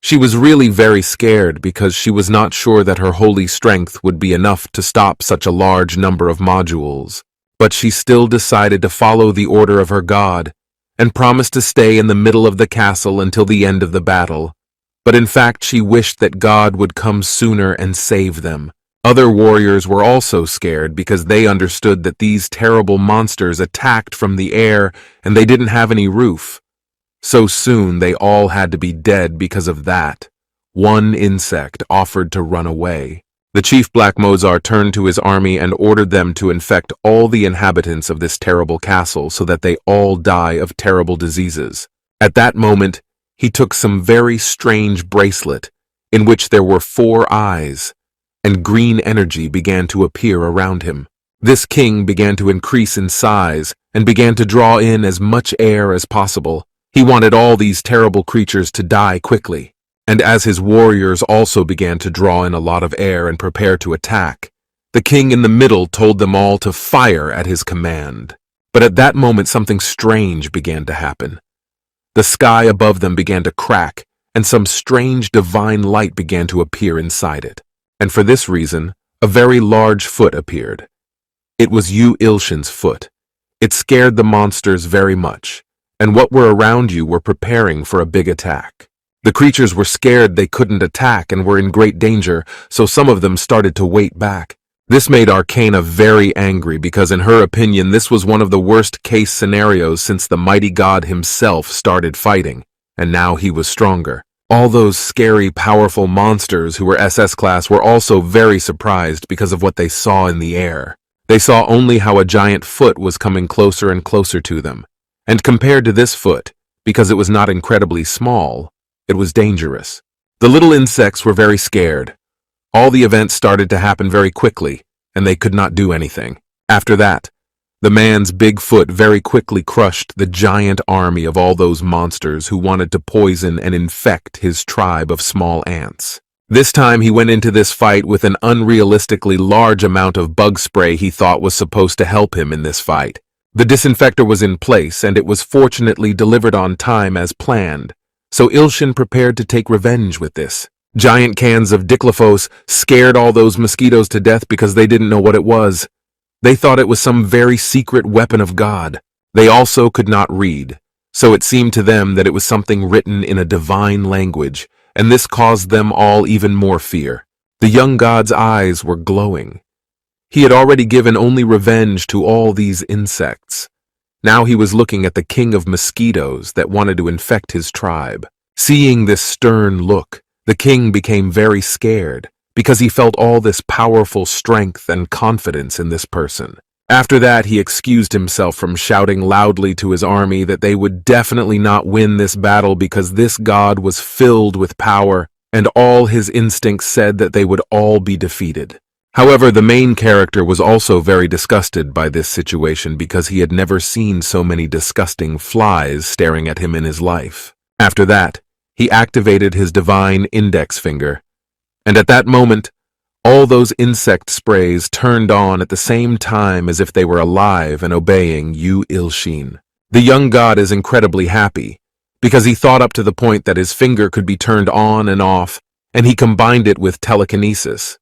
She was really very scared because she was not sure that her holy strength would be enough to stop such a large number of modules. But she still decided to follow the order of her god and promised to stay in the middle of the castle until the end of the battle. But in fact, she wished that God would come sooner and save them. Other warriors were also scared because they understood that these terrible monsters attacked from the air and they didn't have any roof. So soon they all had to be dead because of that. One insect offered to run away. The chief Black Mozart turned to his army and ordered them to infect all the inhabitants of this terrible castle so that they all die of terrible diseases. At that moment, he took some very strange bracelet in which there were 4 eyes, and green energy began to appear around him. This king began to increase in size and began to draw in as much air as possible. He wanted all these terrible creatures to die quickly. And as his warriors also began to draw in a lot of air and prepare to attack, the king in the middle told them all to fire at his command. But at that moment something strange began to happen. The sky above them began to crack, and some strange divine light began to appear inside it. And for this reason, a very large foot appeared. It was Yoo Ilshin's foot. It scared the monsters very much, and what were around you were preparing for a big attack. The creatures were scared they couldn't attack and were in great danger, so some of them started to wait back. This made Arcana very angry because in her opinion this was one of the worst case scenarios since the mighty god himself started fighting, and now he was stronger. All those scary, powerful monsters who were SS class were also very surprised because of what they saw in the air. They saw only how a giant foot was coming closer and closer to them, and compared to this foot, because it was not incredibly small, it was dangerous. The little insects were very scared. All the events started to happen very quickly, and they could not do anything. After that, the man's big foot very quickly crushed the giant army of all those monsters who wanted to poison and infect his tribe of small ants. This time he went into this fight with an unrealistically large amount of bug spray he thought was supposed to help him in this fight. The disinfector was in place, and it was fortunately delivered on time as planned. So Ilshin prepared to take revenge with this. Giant cans of diclofos scared all those mosquitoes to death because they didn't know what it was. They thought it was some very secret weapon of God. They also could not read, so it seemed to them that it was something written in a divine language, and this caused them all even more fear. The young god's eyes were glowing. He had already given only revenge to all these insects. Now he was looking at the king of mosquitoes that wanted to infect his tribe. Seeing this stern look, the king became very scared because he felt all this powerful strength and confidence in this person. After that, he excused himself from shouting loudly to his army that they would definitely not win this battle because this god was filled with power, and all his instincts said that they would all be defeated. However, the main character was also very disgusted by this situation because he had never seen so many disgusting flies staring at him in his life. After that, he activated his divine index finger, and at that moment, all those insect sprays turned on at the same time as if they were alive and obeying Yoo Ilshin. The young god is incredibly happy because he thought up to the point that his finger could be turned on and off, and he combined it with telekinesis.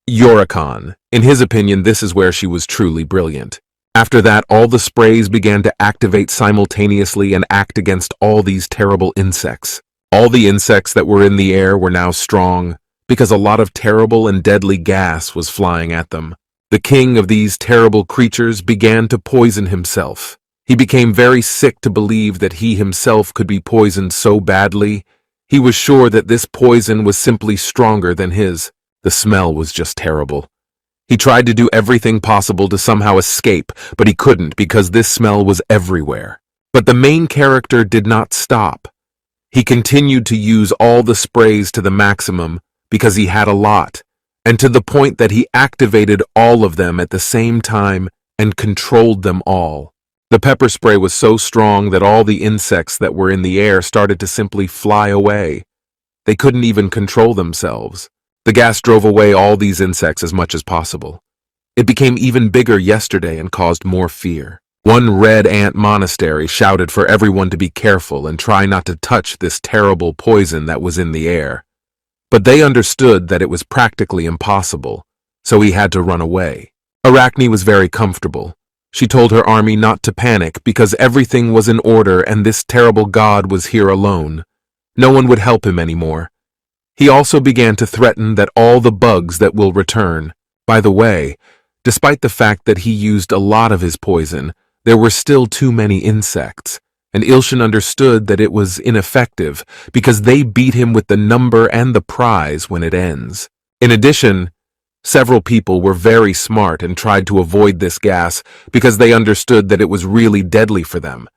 Yoricon. In his opinion, this is where she was truly brilliant. After that, all the sprays began to activate simultaneously and act against all these terrible insects. All the insects that were in the air were now strong, because a lot of terrible and deadly gas was flying at them. The king of these terrible creatures began to poison himself. He became very sick to believe that he himself could be poisoned so badly. He was sure that this poison was simply stronger than his. The smell was just terrible. He tried to do everything possible to somehow escape, but he couldn't because this smell was everywhere. But the main character did not stop. He continued to use all the sprays to the maximum because he had a lot, and to the point that he activated all of them at the same time and controlled them all. The pepper spray was so strong that all the insects that were in the air started to simply fly away. They couldn't even control themselves. The gas drove away all these insects as much as possible. It became even bigger yesterday and caused more fear. One red ant monastery shouted for everyone to be careful and try not to touch this terrible poison that was in the air. But they understood that it was practically impossible, so he had to run away. Arachne was very comfortable. She told her army not to panic because everything was in order and this terrible god was here alone. No one would help him anymore. He also began to threaten that all the bugs that will return. By the way, despite the fact that he used a lot of his poison, there were still too many insects, and Ilshin understood that it was ineffective because they beat him with the number and the prize when it ends. In addition, several people were very smart and tried to avoid this gas because they understood that it was really deadly for them.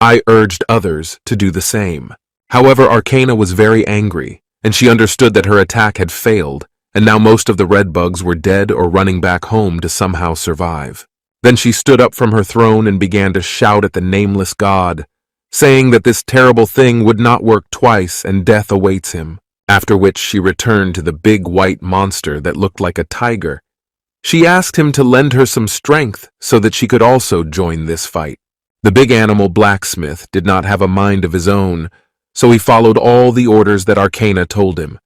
I urged others to do the same. However, Arcana was very angry, and she understood that her attack had failed, and now most of the red bugs were dead or running back home to somehow survive. Then she stood up from her throne and began to shout at the nameless god, saying that this terrible thing would not work twice and death awaits him. After which she returned to the big white monster that looked like a tiger. She asked him to lend her some strength so that she could also join this fight. The big animal blacksmith did not have a mind of his own, so he followed all the orders that Arcana told him.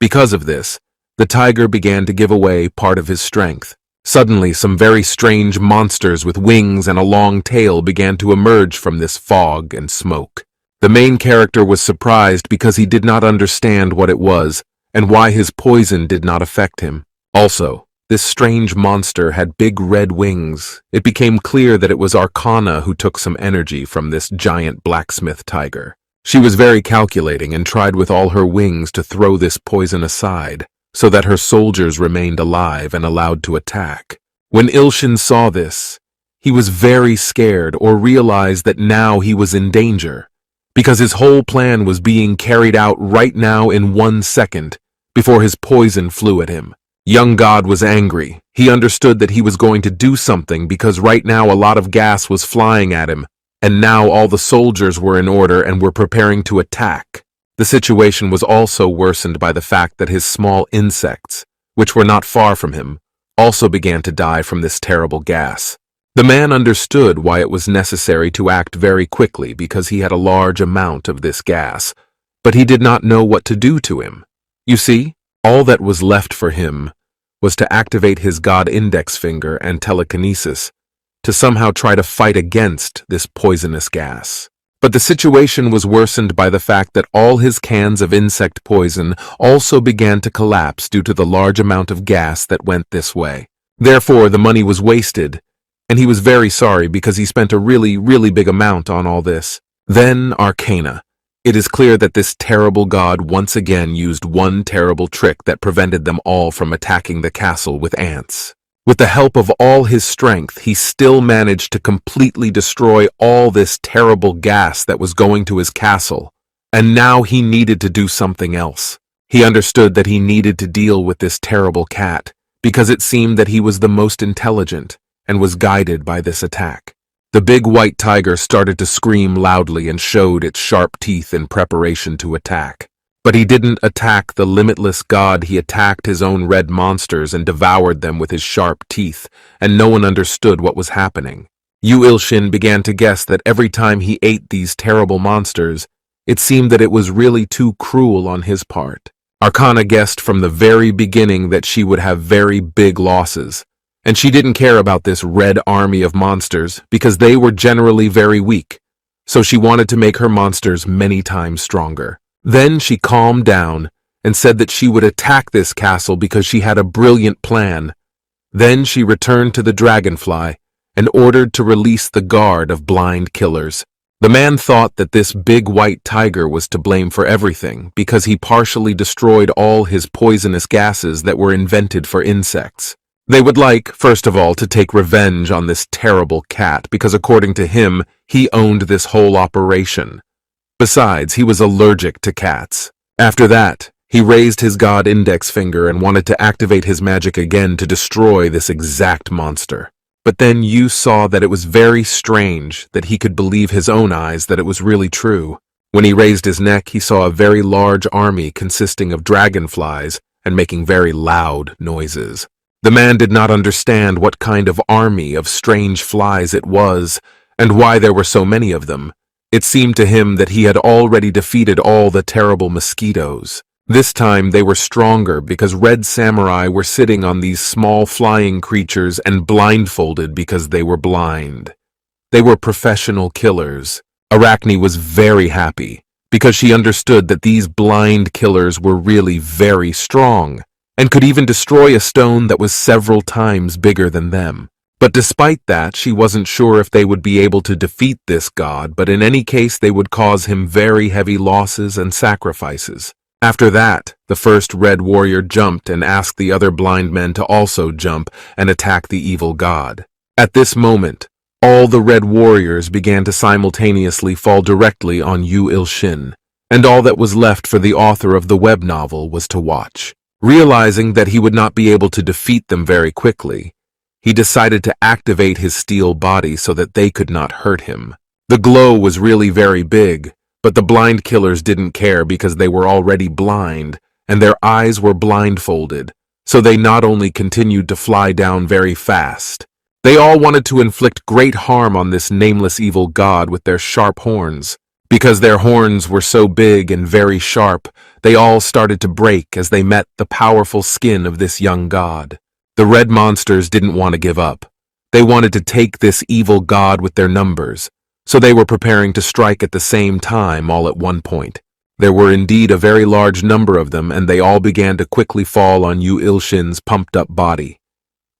Because of this, the tiger began to give away part of his strength. Suddenly, some very strange monsters with wings and a long tail began to emerge from this fog and smoke. The main character was surprised because he did not understand what it was and why his poison did not affect him. Also, this strange monster had big red wings. It became clear that it was Arcana who took some energy from this giant blacksmith tiger. She was very calculating and tried with all her wings to throw this poison aside so that her soldiers remained alive and allowed to attack. When Ilshin saw this, he was very scared or realized that now he was in danger, because his whole plan was being carried out right now in 1 second before his poison flew at him. Young God was angry. He understood that he was going to do something because right now a lot of gas was flying at him, and now all the soldiers were in order and were preparing to attack. The situation was also worsened by the fact that his small insects, which were not far from him, also began to die from this terrible gas. The man understood why it was necessary to act very quickly because he had a large amount of this gas, but he did not know what to do to him. You see, all that was left for him was to activate his god index finger and telekinesis to somehow try to fight against this poisonous gas. But the situation was worsened by the fact that all his cans of insect poison also began to collapse due to the large amount of gas that went this way. Therefore, the money was wasted, and he was very sorry because he spent a really big amount on all this. Then Arcana. It is clear that this terrible god once again used one terrible trick that prevented them all from attacking the castle with ants. With the help of all his strength, he still managed to completely destroy all this terrible gas that was going to his castle, and now he needed to do something else. He understood that he needed to deal with this terrible cat, because it seemed that he was the most intelligent, and was guided by this attack. The big white tiger started to scream loudly and showed its sharp teeth in preparation to attack. But he didn't attack the limitless god, he attacked his own red monsters and devoured them with his sharp teeth, and no one understood what was happening. Yoo Ilshin began to guess that every time he ate these terrible monsters, it seemed that it was really too cruel on his part. Arcana guessed from the very beginning that she would have very big losses, and she didn't care about this red army of monsters because they were generally very weak, so she wanted to make her monsters many times stronger. Then she calmed down and said that she would attack this castle because she had a brilliant plan. Then she returned to the dragonfly and ordered to release the guard of blind killers. The man thought that this big white tiger was to blame for everything because he partially destroyed all his poisonous gases that were invented for insects. They would like, first of all, to take revenge on this terrible cat because according to him, he owned this whole operation. Besides, he was allergic to cats. After that, he raised his god index finger and wanted to activate his magic again to destroy this exact monster. But then Yoo saw that it was very strange that he could believe his own eyes that it was really true. When he raised his neck, he saw a very large army consisting of dragonflies and making very loud noises. The man did not understand what kind of army of strange flies it was and why there were so many of them. It seemed to him that he had already defeated all the terrible mosquitoes. This time they were stronger because red samurai were sitting on these small flying creatures and blindfolded because they were blind. They were professional killers. Arachne was very happy because she understood that these blind killers were really very strong and could even destroy a stone that was several times bigger than them. But despite that, she wasn't sure if they would be able to defeat this god, but in any case they would cause him very heavy losses and sacrifices. After that, the first red warrior jumped and asked the other blind men to also jump and attack the evil god. At this moment, all the red warriors began to simultaneously fall directly on Yoo Ilshin, and all that was left for the author of the web novel was to watch. Realizing that he would not be able to defeat them very quickly, he decided to activate his steel body so that they could not hurt him. The glow was really very big, but the blind killers didn't care because they were already blind, and their eyes were blindfolded, so they not only continued to fly down very fast. They all wanted to inflict great harm on this nameless evil god with their sharp horns. Because their horns were so big and very sharp, they all started to break as they met the powerful skin of this young god. The red monsters didn't want to give up. They wanted to take this evil god with their numbers, so they were preparing to strike at the same time all at one point. There were indeed a very large number of them, and they all began to quickly fall on Yoo Ilshin's pumped-up body.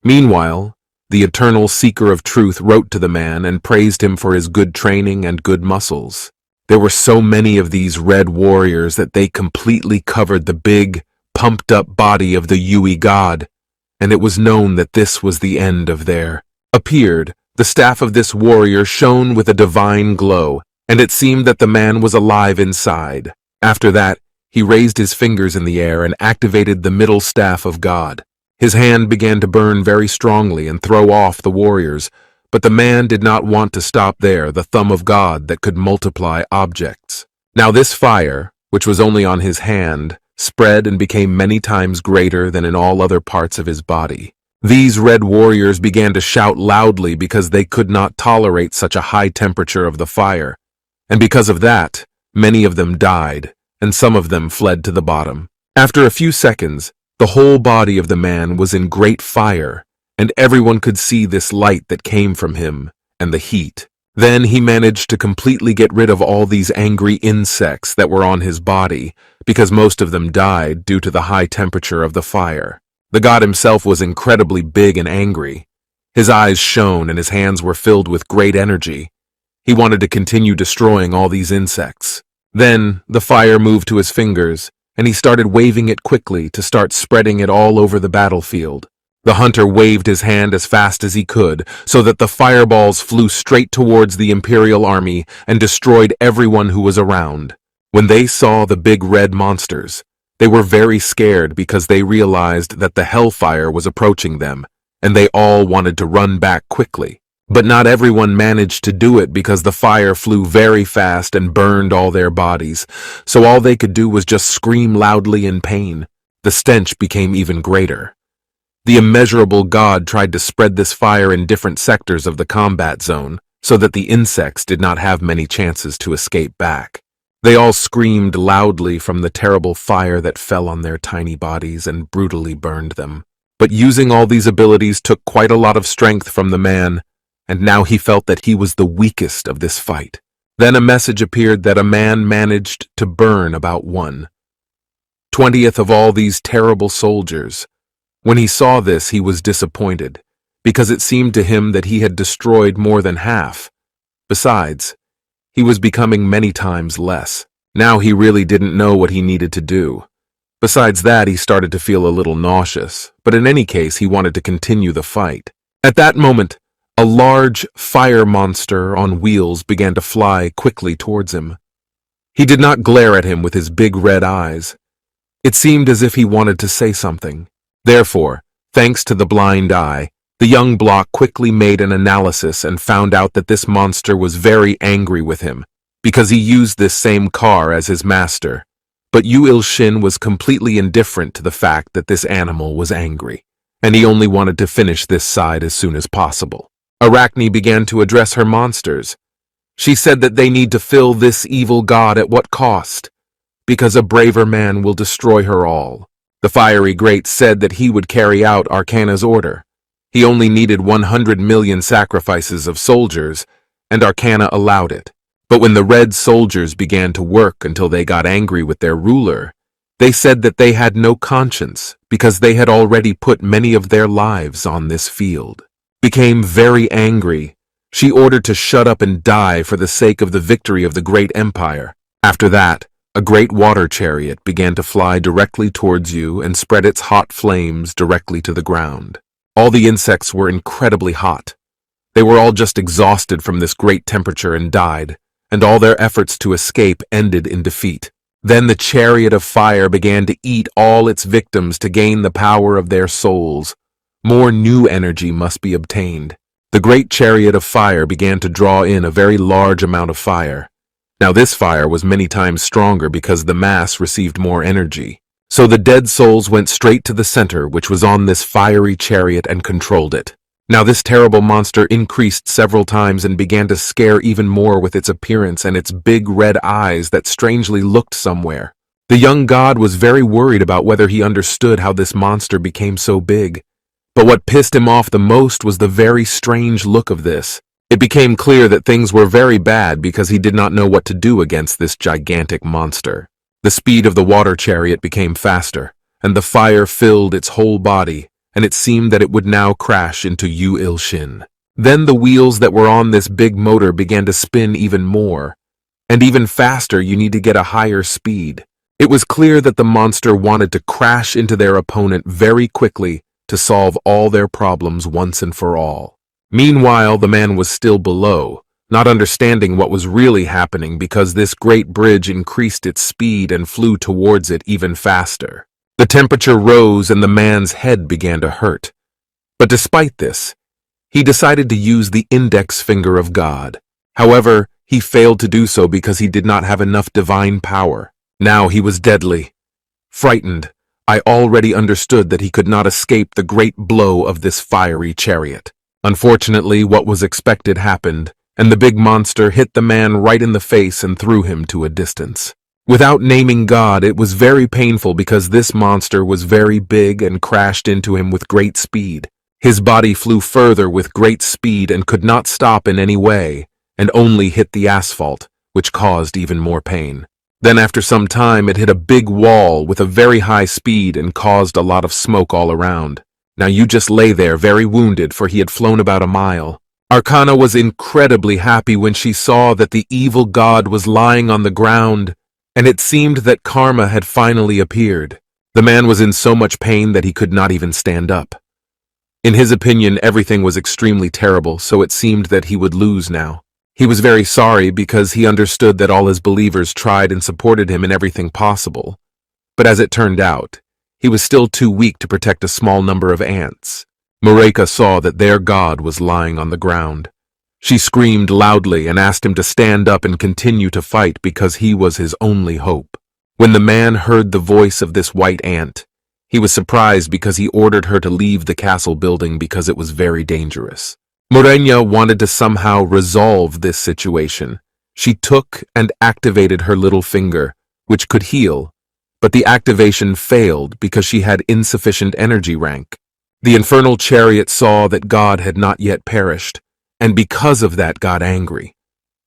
Meanwhile, the eternal seeker of truth wrote to the man and praised him for his good training and good muscles. There were so many of these red warriors that they completely covered the big, pumped-up body of the Yui god, and it was known that this was the end of their appeared. The staff of this warrior shone with a divine glow, and it seemed that the man was alive inside. After that, he raised his fingers in the air and activated the middle staff of God. His hand began to burn very strongly and throw off the warriors, but the man did not want to stop there, the thumb of God that could multiply objects. Now this fire, which was only on his hand, spread and became many times greater than in all other parts of his body. These red warriors began to shout loudly because they could not tolerate such a high temperature of the fire, and because of that, many of them died, and some of them fled to the bottom. After a few seconds, the whole body of the man was in great fire, and everyone could see this light that came from him, and the heat. Then he managed to completely get rid of all these angry insects that were on his body, because most of them died due to the high temperature of the fire. The god himself was incredibly big and angry. His eyes shone and his hands were filled with great energy. He wanted to continue destroying all these insects. Then the fire moved to his fingers, and he started waving it quickly to start spreading it all over the battlefield. The hunter waved his hand as fast as he could, so that the fireballs flew straight towards the Imperial army and destroyed everyone who was around. When they saw the big red monsters, they were very scared because they realized that the hellfire was approaching them, and they all wanted to run back quickly. But not everyone managed to do it because the fire flew very fast and burned all their bodies, so all they could do was just scream loudly in pain. The stench became even greater. The immeasurable god tried to spread this fire in different sectors of the combat zone, so that the insects did not have many chances to escape back. They all screamed loudly from the terrible fire that fell on their tiny bodies and brutally burned them. But using all these abilities took quite a lot of strength from the man, and now he felt that he was the weakest of this fight. Then a message appeared that a man managed to burn about 1/20th of all these terrible soldiers. When he saw this, he was disappointed, because it seemed to him that he had destroyed more than half. Besides, he was becoming many times less. Now he really didn't know what he needed to do. Besides that, he started to feel a little nauseous, but in any case, he wanted to continue the fight. At that moment, a large fire monster on wheels began to fly quickly towards him. He did not glare at him with his big red eyes. It seemed as if he wanted to say something. Therefore, thanks to the blind eye, The young block quickly made an analysis and found out that this monster was very angry with him, because he used this same car as his master. But Yoo Ilshin was completely indifferent to the fact that this animal was angry, and he only wanted to finish this side as soon as possible. Arachne began to address her monsters. She said that they need to fill this evil god at what cost, because a braver man will destroy her all. The fiery great said that he would carry out Arcana's order. He only needed 100 million sacrifices of soldiers, and Arcana allowed it. But when the red soldiers began to work until they got angry with their ruler, they said that they had no conscience because they had already put many of their lives on this field. Became very angry, she ordered to shut up and die for the sake of the victory of the great empire. After that, a great water chariot began to fly directly towards you and spread its hot flames directly to the ground. All the insects were incredibly hot. They were all just exhausted from this great temperature and died, and all their efforts to escape ended in defeat. Then the chariot of fire began to eat all its victims to gain the power of their souls. More new energy must be obtained. The great chariot of fire began to draw in a very large amount of fire. Now this fire was many times stronger because the mass received more energy. So the dead souls went straight to the center, which was on this fiery chariot, and controlled it. Now this terrible monster increased several times and began to scare even more with its appearance and its big red eyes that strangely looked somewhere. The young god was very worried about whether he understood how this monster became so big. But what pissed him off the most was the very strange look of this. It became clear that things were very bad because he did not know what to do against this gigantic monster. The speed of the water chariot became faster, and the fire filled its whole body, and it seemed that it would now crash into Yoo Ilshin. Then the wheels that were on this big motor began to spin even more, and even faster. You need to get a higher speed. It was clear that the monster wanted to crash into their opponent very quickly to solve all their problems once and for all. Meanwhile, the man was still below, not understanding what was really happening because this great bridge increased its speed and flew towards it even faster. The temperature rose and the man's head began to hurt. But despite this, he decided to use the index finger of God. However, he failed to do so because he did not have enough divine power. Now he was deadly. Frightened, I already understood that he could not escape the great blow of this fiery chariot. Unfortunately, what was expected happened, and the big monster hit the man right in the face and threw him to a distance. Without naming God, it was very painful because this monster was very big and crashed into him with great speed. His body flew further with great speed and could not stop in any way, and only hit the asphalt, which caused even more pain. Then after some time, it hit a big wall with a very high speed and caused a lot of smoke all around. Now you just lay there very wounded, for he had flown about a mile. Arcana was incredibly happy when she saw that the evil god was lying on the ground, and it seemed that karma had finally appeared. The man was in so much pain that he could not even stand up. In his opinion, everything was extremely terrible, so it seemed that he would lose now. He was very sorry because he understood that all his believers tried and supported him in everything possible. But as it turned out, he was still too weak to protect a small number of ants. Mareka saw that their god was lying on the ground. She screamed loudly and asked him to stand up and continue to fight because he was his only hope. When the man heard the voice of this white ant, he was surprised because he ordered her to leave the castle building because it was very dangerous. Morena wanted to somehow resolve this situation. She took and activated her little finger, which could heal, but the activation failed because she had insufficient energy rank. The infernal chariot saw that God had not yet perished, and because of that got angry.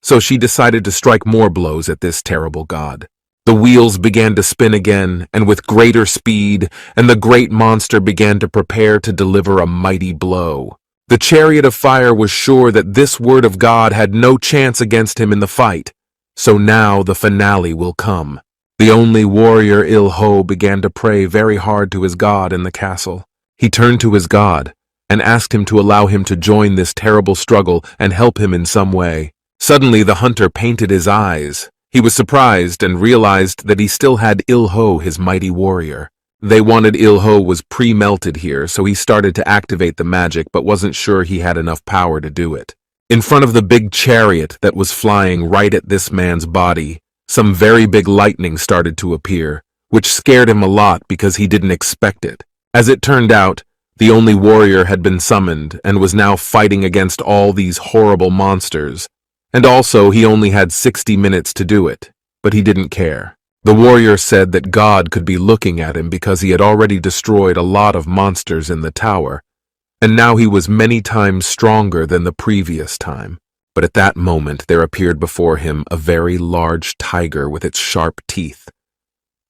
So she decided to strike more blows at this terrible god. The wheels began to spin again, and with greater speed, and the great monster began to prepare to deliver a mighty blow. The chariot of fire was sure that this word of God had no chance against him in the fight, so now the finale will come. The only warrior, Ilho, began to pray very hard to his god in the castle. He turned to his god and asked him to allow him to join this terrible struggle and help him in some way. Suddenly the hunter painted his eyes. He was surprised and realized that he still had Ilho, his mighty warrior. They wanted Ilho was pre-melted here, so he started to activate the magic but wasn't sure he had enough power to do it. In front of the big chariot that was flying right at this man's body, some very big lightning started to appear, which scared him a lot because he didn't expect it. As it turned out, the only warrior had been summoned and was now fighting against all these horrible monsters. And also, he only had 60 minutes to do it, but he didn't care. The warrior said that God could be looking at him because he had already destroyed a lot of monsters in the tower, and now he was many times stronger than the previous time. But at that moment there appeared before him a very large tiger with its sharp teeth.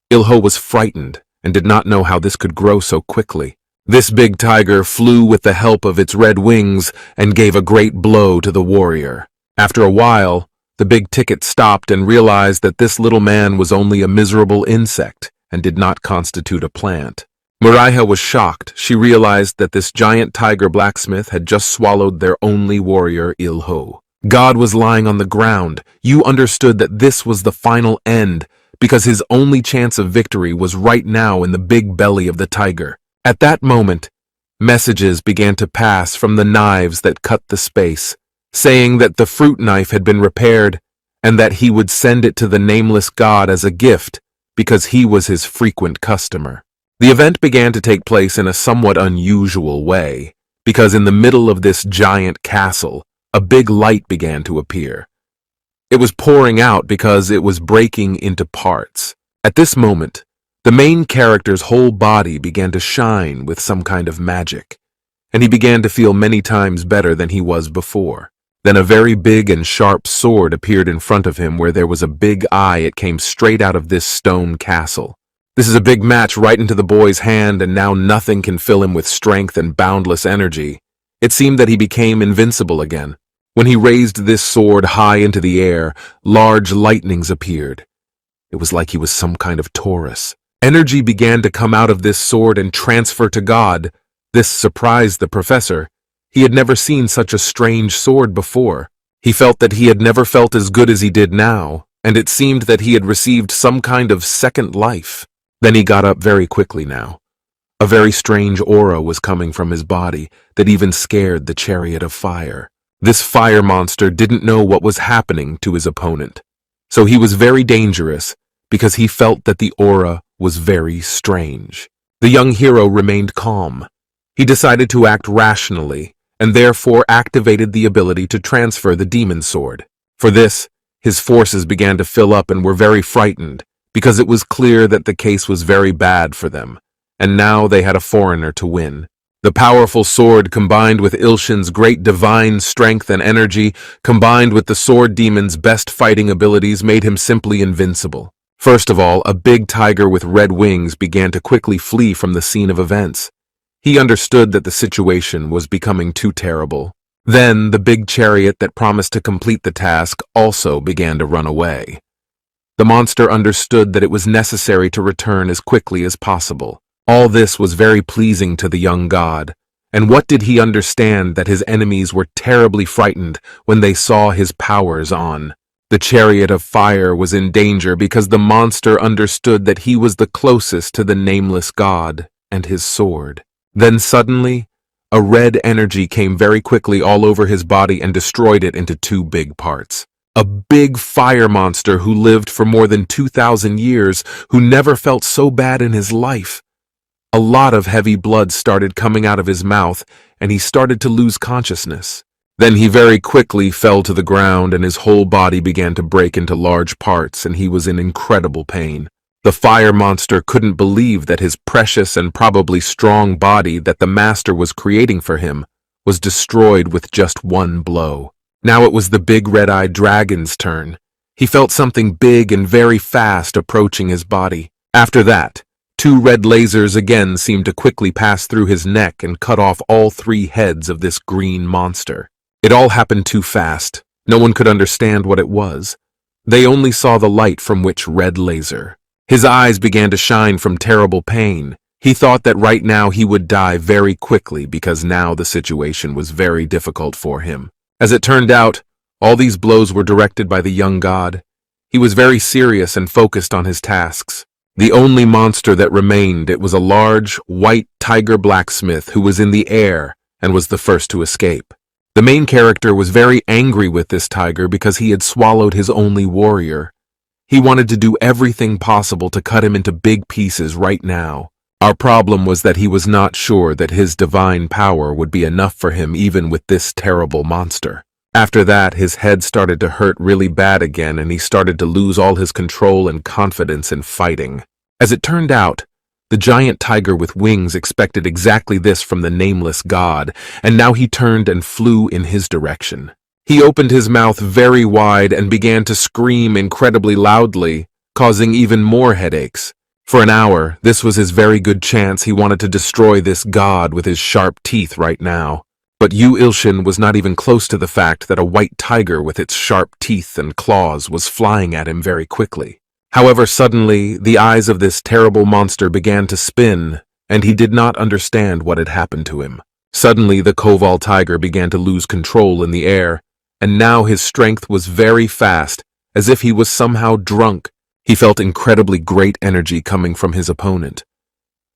Ilho was frightened and did not know how this could grow so quickly. This big tiger flew with the help of its red wings and gave a great blow to the warrior. After a while, the big ticket stopped and realized that this little man was only a miserable insect and did not constitute a plant. Moriha was shocked. She realized that this giant tiger blacksmith had just swallowed their only warrior, Ilho. God was lying on the ground. You understood that this was the final end because his only chance of victory was right now in the big belly of the tiger. At that moment, messages began to pass from the knives that cut the space, saying that the fruit knife had been repaired and that he would send it to the nameless god as a gift because he was his frequent customer. The event began to take place in a somewhat unusual way because in the middle of this giant castle, a big light began to appear. It was pouring out because it was breaking into parts. At this moment, the main character's whole body began to shine with some kind of magic, and he began to feel many times better than he was before. Then a very big and sharp sword appeared in front of him where there was a big eye. It came straight out of this stone castle. This is a big match right into the boy's hand, and now nothing can fill him with strength and boundless energy. It seemed that he became invincible again. When he raised this sword high into the air, large lightnings appeared. It was like he was some kind of Taurus. Energy began to come out of this sword and transfer to God. This surprised the professor. He had never seen such a strange sword before. He felt that he had never felt as good as he did now, and it seemed that he had received some kind of second life. Then he got up very quickly now. A very strange aura was coming from his body that even scared the chariot of fire. This fire monster didn't know what was happening to his opponent, so he was very dangerous because he felt that the aura was very strange. The young hero remained calm. He decided to act rationally and therefore activated the ability to transfer the demon sword. For this, his forces began to fill up and were very frightened because it was clear that the case was very bad for them, and now they had a foreigner to win. The powerful sword combined with Ilshin's great divine strength and energy, combined with the sword demon's best fighting abilities, made him simply invincible. First of all, a big tiger with red wings began to quickly flee from the scene of events. He understood that the situation was becoming too terrible. Then, the big chariot that promised to complete the task also began to run away. The monster understood that it was necessary to return as quickly as possible. All this was very pleasing to the young god, and what did he understand that his enemies were terribly frightened when they saw his powers on? The chariot of fire was in danger because the monster understood that he was the closest to the nameless god and his sword. Then suddenly, a red energy came very quickly all over his body and destroyed it into two big parts. A big fire monster who lived for more than 2,000 years, who never felt so bad in his life. A lot of heavy blood started coming out of his mouth, and he started to lose consciousness. Then he very quickly fell to the ground, and his whole body began to break into large parts, and he was in incredible pain. The fire monster couldn't believe that his precious and probably strong body that the master was creating for him was destroyed with just one blow. Now it was the big red-eyed dragon's turn. He felt something big and very fast approaching his body. After that, two red lasers again seemed to quickly pass through his neck and cut off all three heads of this green monster. It all happened too fast. No one could understand what it was. They only saw the light from which red laser. His eyes began to shine from terrible pain. He thought that right now he would die very quickly because now the situation was very difficult for him. As it turned out, all these blows were directed by the young god. He was very serious and focused on his tasks. The only monster that remained, it was a large, white tiger blacksmith who was in the air and was the first to escape. The main character was very angry with this tiger because he had swallowed his only warrior. He wanted to do everything possible to cut him into big pieces right now. Our problem was that he was not sure that his divine power would be enough for him even with this terrible monster. After that, his head started to hurt really bad again and he started to lose all his control and confidence in fighting. As it turned out, the giant tiger with wings expected exactly this from the nameless god, and now he turned and flew in his direction. He opened his mouth very wide and began to scream incredibly loudly, causing even more headaches. For an hour, this was his very good chance. He wanted to destroy this god with his sharp teeth right now. But Yoo Ilshin was not even close to the fact that a white tiger with its sharp teeth and claws was flying at him very quickly. However, suddenly, the eyes of this terrible monster began to spin, and he did not understand what had happened to him. Suddenly, the Koval tiger began to lose control in the air, and now his strength was very fast, as if he was somehow drunk. He felt incredibly great energy coming from his opponent.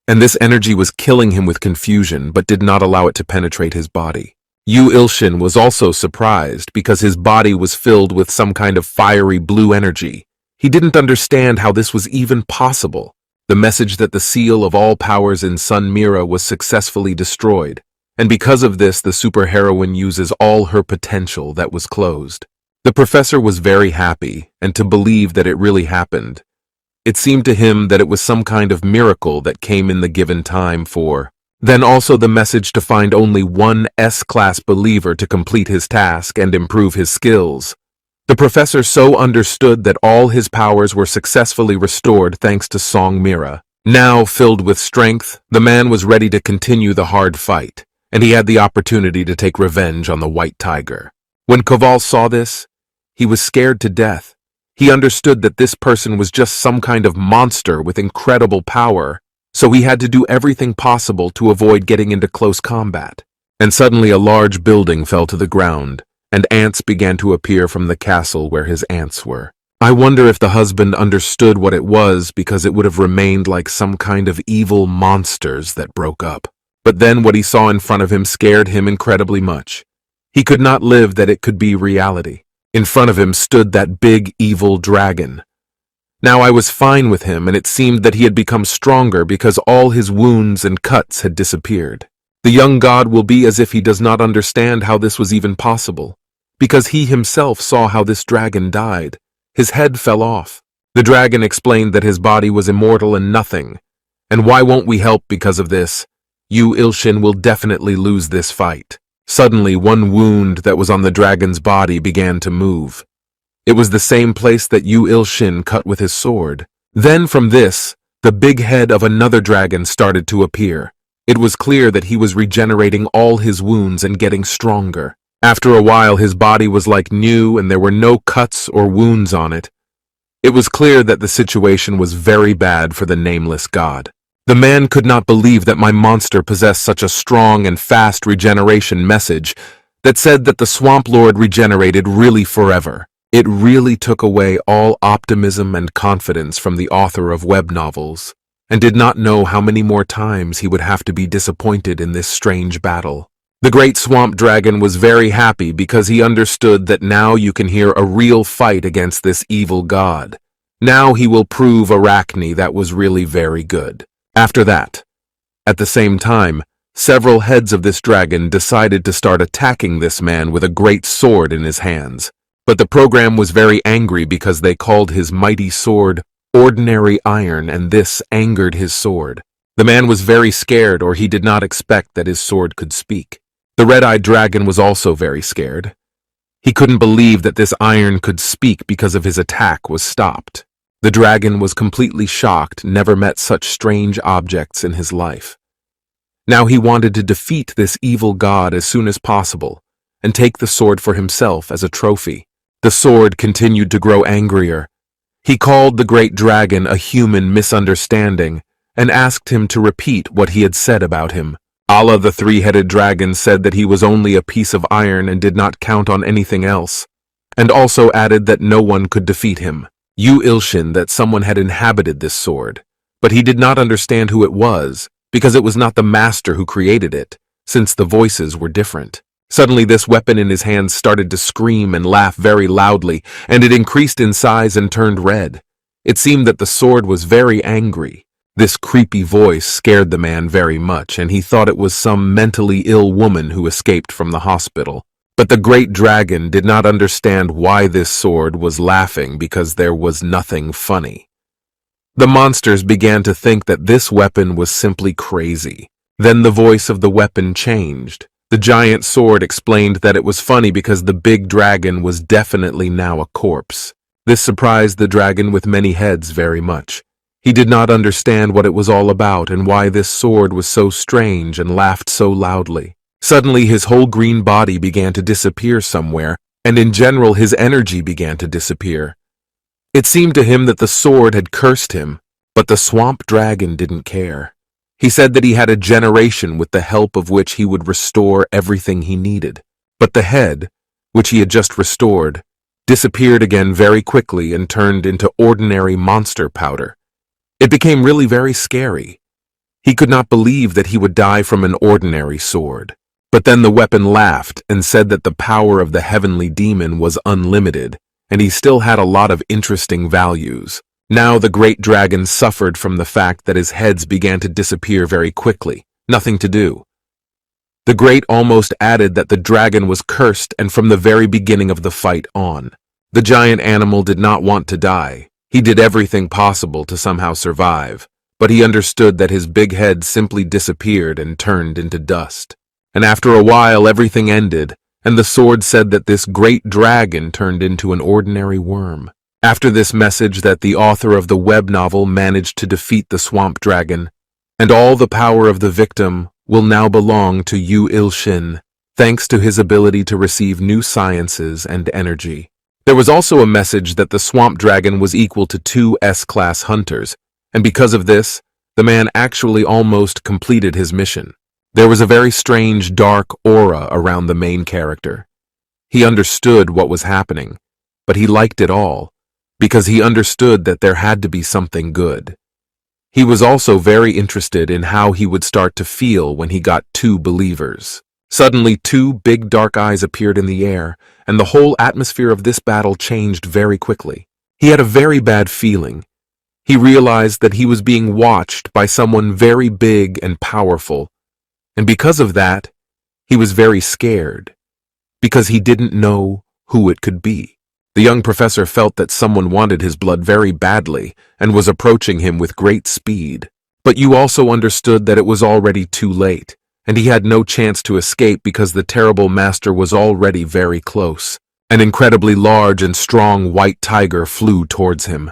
And this energy was killing him with confusion, but did not allow it to penetrate his body. Yoo Ilshin was also surprised because his body was filled with some kind of fiery blue energy. He didn't understand how this was even possible. The message that the seal of all powers in Sun Mira was successfully destroyed, and because of this the superheroine uses all her potential that was closed. The professor was very happy, and to believe that it really happened. It seemed to him that it was some kind of miracle that came in the given time for. Then also the message to find only one S-class believer to complete his task and improve his skills. The professor so understood that all his powers were successfully restored thanks to Song Mira. Now, filled with strength, the man was ready to continue the hard fight, and he had the opportunity to take revenge on the white tiger. When Koval saw this, he was scared to death. He understood that this person was just some kind of monster with incredible power, so he had to do everything possible to avoid getting into close combat. And suddenly a large building fell to the ground, and ants began to appear from the castle where his aunts were. I wonder if the husband understood what it was, because it would have remained like some kind of evil monsters that broke up. But then what he saw in front of him scared him incredibly much. He could not live that it could be reality. In front of him stood that big evil dragon. Now I was fine with him, and it seemed that he had become stronger because all his wounds and cuts had disappeared. The young god will be as if he does not understand how this was even possible, because he himself saw how this dragon died. His head fell off. The dragon explained that his body was immortal and nothing, and why won't we help because of this? Yoo Ilshin will definitely lose this fight. Suddenly, one wound that was on the dragon's body began to move. It was the same place that Yoo Ilshin cut with his sword. Then from this, the big head of another dragon started to appear. It was clear that he was regenerating all his wounds and getting stronger. After a while, his body was like new and there were no cuts or wounds on it. It was clear that the situation was very bad for the nameless god. The man could not believe that my monster possessed such a strong and fast regeneration message that said that the Swamp Lord regenerated really forever. It really took away all optimism and confidence from the author of web novels, and did not know how many more times he would have to be disappointed in this strange battle. The great swamp dragon was very happy because he understood that now you can hear a real fight against this evil god. Now he will prove Arachne that was really very good. After that, at the same time, several heads of this dragon decided to start attacking this man with a great sword in his hands. But the program was very angry because they called his mighty sword ordinary iron, and this angered his sword. The man was very scared, or he did not expect that his sword could speak. The red-eyed dragon was also very scared. He couldn't believe that this iron could speak because of his attack was stopped. The dragon was completely shocked, never met such strange objects in his life. Now he wanted to defeat this evil god as soon as possible, and take the sword for himself as a trophy. The sword continued to grow angrier. He called the great dragon a human misunderstanding, and asked him to repeat what he had said about him. Allah, the three-headed dragon, said that he was only a piece of iron and did not count on anything else, and also added that no one could defeat him. Yoo Ilshin, that someone had inhabited this sword, but he did not understand who it was, because it was not the master who created it, since the voices were different. Suddenly this weapon in his hands started to scream and laugh very loudly, and it increased in size and turned red. It seemed that the sword was very angry. This creepy voice scared the man very much, and he thought it was some mentally ill woman who escaped from the hospital. But the great dragon did not understand why this sword was laughing, because there was nothing funny. The monsters began to think that this weapon was simply crazy. Then the voice of the weapon changed. The giant sword explained that it was funny because the big dragon was definitely now a corpse. This surprised the dragon with many heads very much. He did not understand what it was all about and why this sword was so strange, and laughed so loudly. Suddenly his whole green body began to disappear somewhere, and in general his energy began to disappear. It seemed to him that the sword had cursed him, but the swamp dragon didn't care. He said that he had a generation with the help of which he would restore everything he needed. But the head, which he had just restored, disappeared again very quickly and turned into ordinary monster powder. It became really very scary. He could not believe that he would die from an ordinary sword. But then the weapon laughed and said that the power of the heavenly demon was unlimited, and he still had a lot of interesting values. Now the great dragon suffered from the fact that his heads began to disappear very quickly. Nothing to do. The great almost added that the dragon was cursed, and from the very beginning of the fight on, the giant animal did not want to die. He did everything possible to somehow survive, but he understood that his big head simply disappeared and turned into dust. And after a while everything ended, and the sword said that this great dragon turned into an ordinary worm. After this message that the author of the web novel managed to defeat the swamp dragon, and all the power of the victim will now belong to Yoo Ilshin, thanks to his ability to receive new sciences and energy. There was also a message that the swamp dragon was equal to 2 S-class hunters, and because of this, the man actually almost completed his mission. There was a very strange dark aura around the main character. He understood what was happening, but he liked it all, because he understood that there had to be something good. He was also very interested in how he would start to feel when he got 2 believers. Suddenly 2 big dark eyes appeared in the air, and the whole atmosphere of this battle changed very quickly. He had a very bad feeling. He realized that he was being watched by someone very big and powerful, and because of that, he was very scared, because he didn't know who it could be. The young professor felt that someone wanted his blood very badly and was approaching him with great speed. But you also understood that it was already too late, and he had no chance to escape because the terrible master was already very close. An incredibly large and strong white tiger flew towards him.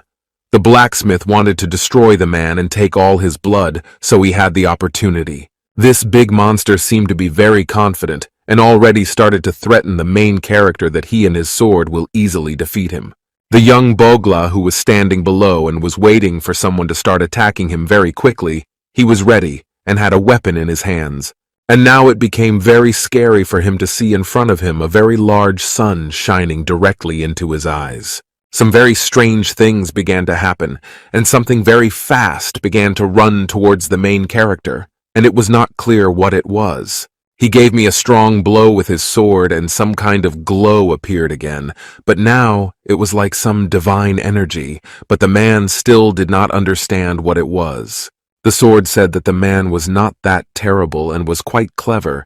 The blacksmith wanted to destroy the man and take all his blood, so he had the opportunity. This big monster seemed to be very confident, and already started to threaten the main character that he and his sword will easily defeat him. The young Bogla, who was standing below and was waiting for someone to start attacking him very quickly, he was ready and had a weapon in his hands. And now it became very scary for him to see in front of him a very large sun shining directly into his eyes. Some very strange things began to happen, and something very fast began to run towards the main character, and it was not clear what it was. He gave me a strong blow with his sword, and some kind of glow appeared again, but now it was like some divine energy, but the man still did not understand what it was. The sword said that the man was not that terrible and was quite clever,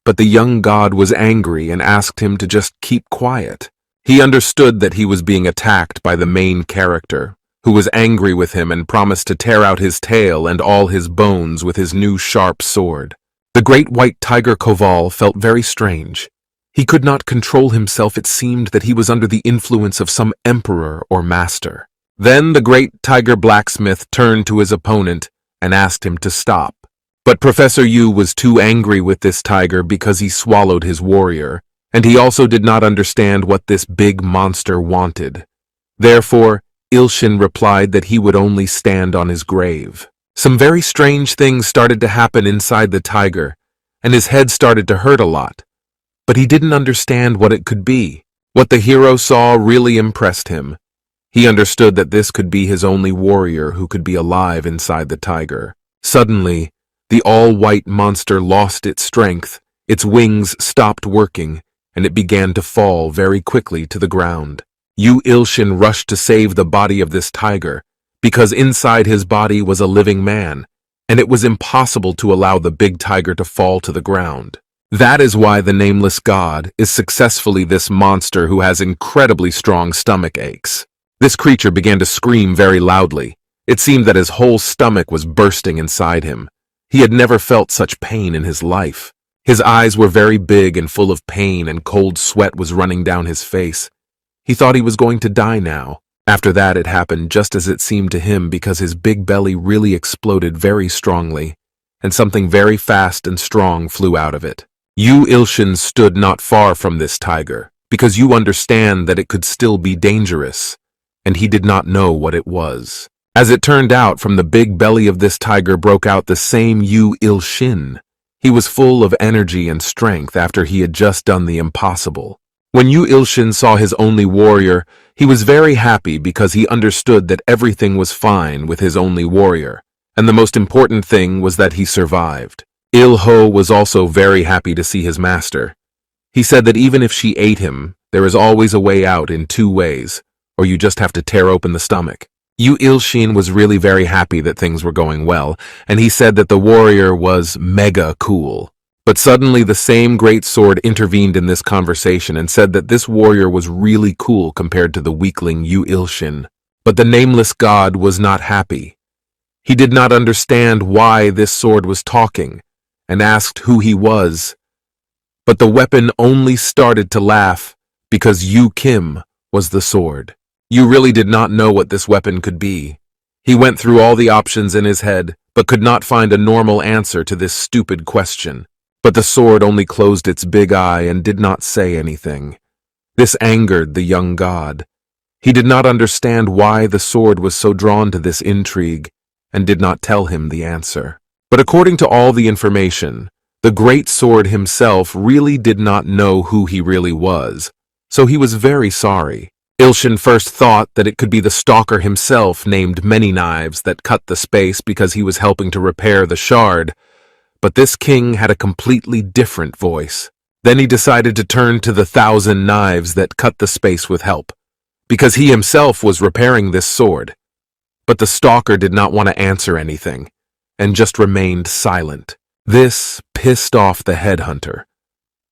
but the young god was angry and asked him to just keep quiet. He understood that he was being attacked by the main character, who was angry with him and promised to tear out his tail and all his bones with his new sharp sword. The great white tiger Koval felt very strange. He could not control himself. It seemed that he was under the influence of some emperor or master. Then the great tiger blacksmith turned to his opponent and asked him to stop. But Professor Yu was too angry with this tiger because he swallowed his warrior, and he also did not understand what this big monster wanted. Therefore, Ilshin replied that he would only stand on his grave. Some very strange things started to happen inside the tiger, and his head started to hurt a lot. But he didn't understand what it could be. What the hero saw really impressed him. He understood that this could be his only warrior who could be alive inside the tiger. Suddenly, the all-white monster lost its strength, its wings stopped working, and it began to fall very quickly to the ground. Yoo Ilshin rushed to save the body of this tiger, because inside his body was a living man, and it was impossible to allow the big tiger to fall to the ground. That is why the nameless god is successfully this monster who has incredibly strong stomach aches. This creature began to scream very loudly. It seemed that his whole stomach was bursting inside him. He had never felt such pain in his life. His eyes were very big and full of pain, and cold sweat was running down his face. He thought he was going to die now. After that, it happened just as it seemed to him, because his big belly really exploded very strongly, and something very fast and strong flew out of it. Yoo Ilshin stood not far from this tiger, because you understand that it could still be dangerous, and he did not know what it was. As it turned out, from the big belly of this tiger broke out the same Yoo Ilshin. He was full of energy and strength after he had just done the impossible. When Yoo Ilshin saw his only warrior, he was very happy because he understood that everything was fine with his only warrior, and the most important thing was that he survived. Il-ho was also very happy to see his master. He said that even if she ate him, there is always a way out in two ways, or you just have to tear open the stomach. Yoo Ilshin was really very happy that things were going well, and he said that the warrior was mega cool. But suddenly the same great sword intervened in this conversation and said that this warrior was really cool compared to the weakling Yoo Ilshin. But the nameless god was not happy. He did not understand why this sword was talking, and asked who he was. But the weapon only started to laugh because Yoo Kim was the sword. Yoo really did not know what this weapon could be. He went through all the options in his head, but could not find a normal answer to this stupid question. But the sword only closed its big eye and did not say anything. This angered the young god. He did not understand why the sword was so drawn to this intrigue, and did not tell him the answer. But according to all the information, the great sword himself really did not know who he really was, so he was very sorry. Ilshin first thought that it could be the stalker himself named Many Knives that cut the space because he was helping to repair the shard, but this king had a completely different voice. Then he decided to turn to the 1,000 knives that cut the space with help, because he himself was repairing this sword. But the stalker did not want to answer anything, and just remained silent. This pissed off the headhunter,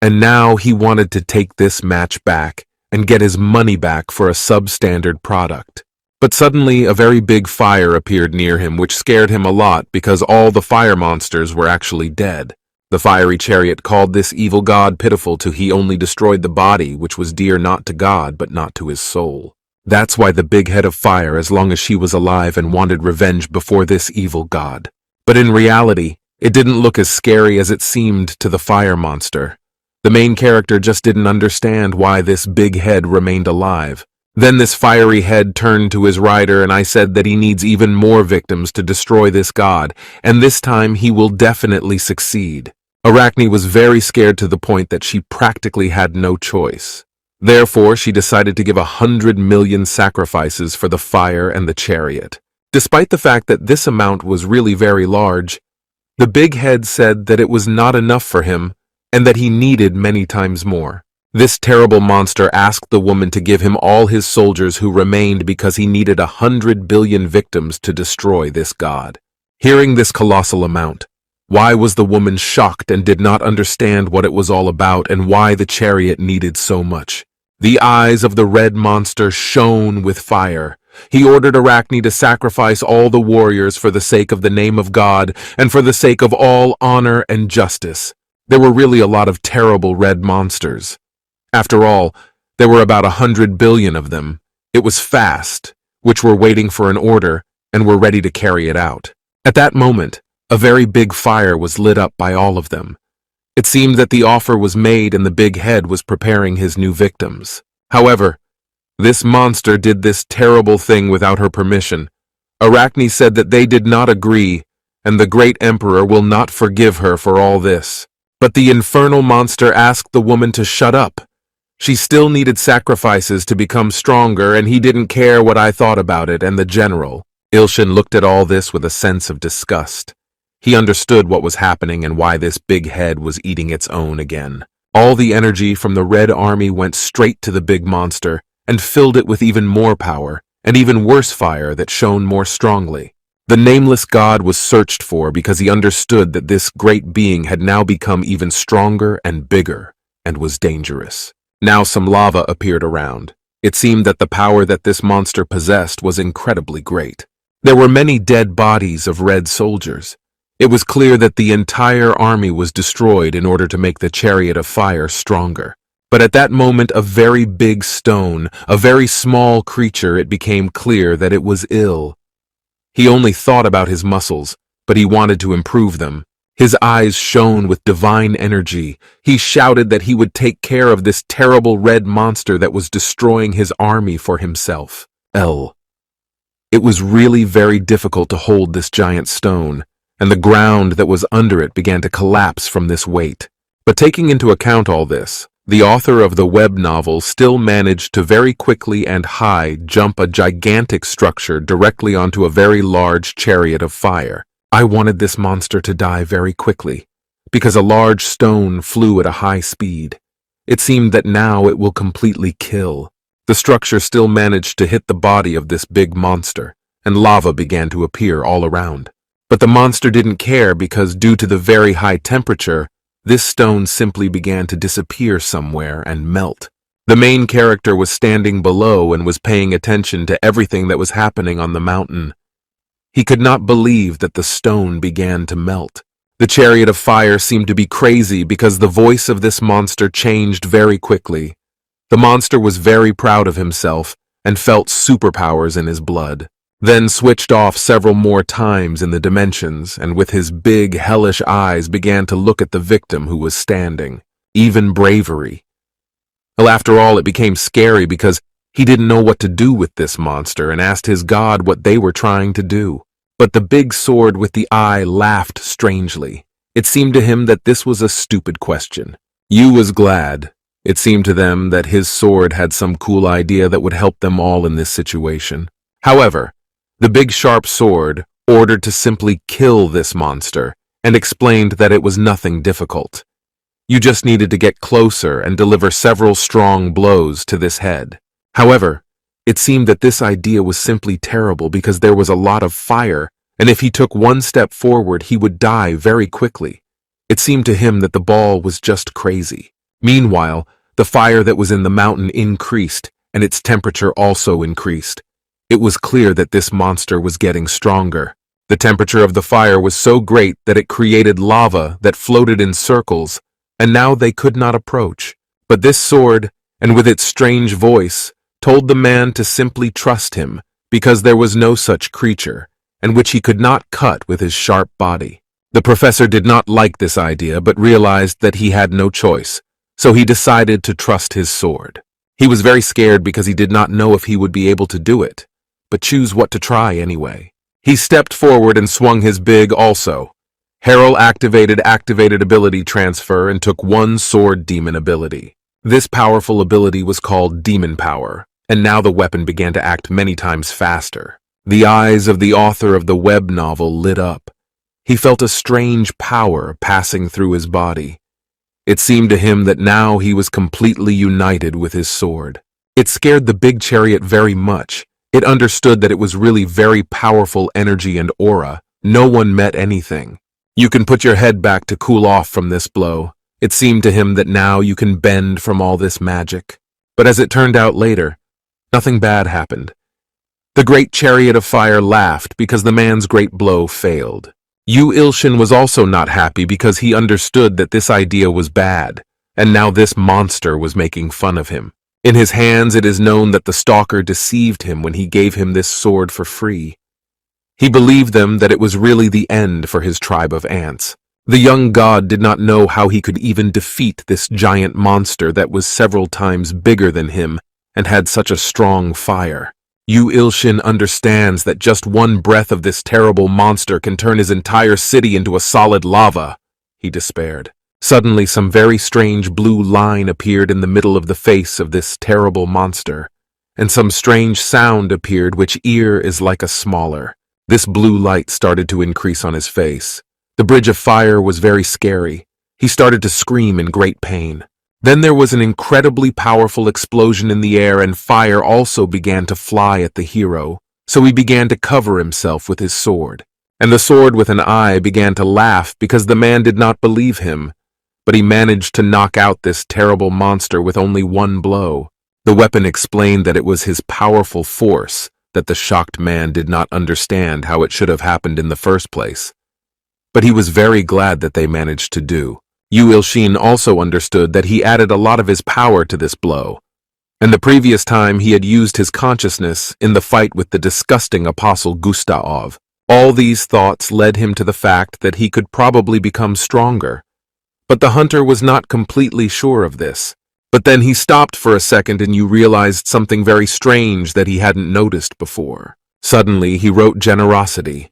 and now he wanted to take this match back and get his money back for a substandard product. But suddenly a very big fire appeared near him, which scared him a lot because all the fire monsters were actually dead. The fiery chariot called this evil god pitiful to he only destroyed the body, which was dear not to God but not to his soul. That's why the big head of fire, as long as she was alive and wanted revenge before this evil god. But in reality, it didn't look as scary as it seemed to the fire monster. The main character just didn't understand why this big head remained alive. Then this fiery head turned to his rider, and I said that he needs even more victims to destroy this god, and this time he will definitely succeed. Arachne was very scared to the point that she practically had no choice. Therefore, she decided to give 100 million sacrifices for the fire and the chariot. Despite the fact that this amount was really very large, the big head said that it was not enough for him and that he needed many times more. This terrible monster asked the woman to give him all his soldiers who remained because he needed 100 billion victims to destroy this god. Hearing this colossal amount, why was the woman shocked and did not understand what it was all about and why the chariot needed so much? The eyes of the red monster shone with fire. He ordered Arachne to sacrifice all the warriors for the sake of the name of God and for the sake of all honor and justice. There were really a lot of terrible red monsters. After all, there were about 100 billion of them. It was fast, which were waiting for an order and were ready to carry it out. At that moment, a very big fire was lit up by all of them. It seemed that the offer was made and the big head was preparing his new victims. However, this monster did this terrible thing without her permission. Arachne said that they did not agree, and the great emperor will not forgive her for all this. But the infernal monster asked the woman to shut up. She still needed sacrifices to become stronger, and he didn't care what I thought about it. And the general, Ilshin, looked at all this with a sense of disgust. He understood what was happening and why this big head was eating its own again. All the energy from the Red Army went straight to the big monster and filled it with even more power and even worse fire that shone more strongly. The nameless god was searched for because he understood that this great being had now become even stronger and bigger and was dangerous. Now some lava appeared around. It seemed that the power that this monster possessed was incredibly great. There were many dead bodies of red soldiers. It was clear that the entire army was destroyed in order to make the chariot of fire stronger. But at that moment, a very big stone, a very small creature, it became clear that it was ill. He only thought about his muscles, but he wanted to improve them. His eyes shone with divine energy. He shouted that he would take care of this terrible red monster that was destroying his army for himself. It was really very difficult to hold this giant stone, and the ground that was under it began to collapse from this weight. But taking into account all this, the author of the web novel still managed to very quickly and high jump a gigantic structure directly onto a very large chariot of fire. I wanted this monster to die very quickly, because a large stone flew at a high speed. It seemed that now it will completely kill. The structure still managed to hit the body of this big monster, and lava began to appear all around. But the monster didn't care because due to the very high temperature, this stone simply began to disappear somewhere and melt. The main character was standing below and was paying attention to everything that was happening on the mountain. He could not believe that the stone began to melt. The chariot of fire seemed to be crazy because the voice of this monster changed very quickly. The monster was very proud of himself and felt superpowers in his blood. Then switched off several more times in the dimensions, and with his big, hellish eyes began to look at the victim who was standing. Even bravery. Well, after all, it became scary because he didn't know what to do with this monster and asked his god what they were trying to do. But the big sword with the eye laughed strangely. It seemed to him that this was a stupid question. Yoo was glad. It seemed to them that his sword had some cool idea that would help them all in this situation. However, the big sharp sword ordered to simply kill this monster and explained that it was nothing difficult. You just needed to get closer and deliver several strong blows to this head. However, it seemed that this idea was simply terrible because there was a lot of fire, and if he took one step forward, he would die very quickly. It seemed to him that the ball was just crazy. Meanwhile, the fire that was in the mountain increased, and its temperature also increased. It was clear that this monster was getting stronger. The temperature of the fire was so great that it created lava that floated in circles, and now they could not approach. But this sword, and with its strange voice, told the man to simply trust him, because there was no such creature, and which he could not cut with his sharp body. The professor did not like this idea, but realized that he had no choice, so he decided to trust his sword. He was very scared because he did not know if he would be able to do it, but choose what to try anyway. He stepped forward and swung his big also. Harrell activated ability transfer and took one sword demon ability. This powerful ability was called demon power, and now the weapon began to act many times faster. The eyes of the author of the web novel lit up. He felt a strange power passing through his body. It seemed to him that now he was completely united with his sword. It scared the big chariot very much. It understood that it was really very powerful energy and aura. No one met anything. You can put your head back to cool off from this blow. It seemed to him that now you can bend from all this magic. But as it turned out later, nothing bad happened. The great chariot of fire laughed because the man's great blow failed. Yoo Ilshin was also not happy because he understood that this idea was bad, and now this monster was making fun of him. In his hands, it is known that the stalker deceived him when he gave him this sword for free. He believed them that it was really the end for his tribe of ants. The young god did not know how he could even defeat this giant monster that was several times bigger than him and had such a strong fire. Yoo Ilshin understands that just one breath of this terrible monster can turn his entire city into a solid lava. He despaired. Suddenly, some very strange blue line appeared in the middle of the face of this terrible monster, and some strange sound appeared which ear is like a smaller. This blue light started to increase on his face. The bridge of fire was very scary. He started to scream in great pain. Then there was an incredibly powerful explosion in the air, and fire also began to fly at the hero, so he began to cover himself with his sword. And the sword with an eye began to laugh because the man did not believe him, but he managed to knock out this terrible monster with only one blow. The weapon explained that it was his powerful force that the shocked man did not understand how it should have happened in the first place. But he was very glad that they managed to do. Yoo Ilshin also understood that he added a lot of his power to this blow, and the previous time he had used his consciousness in the fight with the disgusting apostle Gustav. All these thoughts led him to the fact that he could probably become stronger. But the hunter was not completely sure of this. But then he stopped for a second, and you realized something very strange that he hadn't noticed before. Suddenly, he wrote generosity.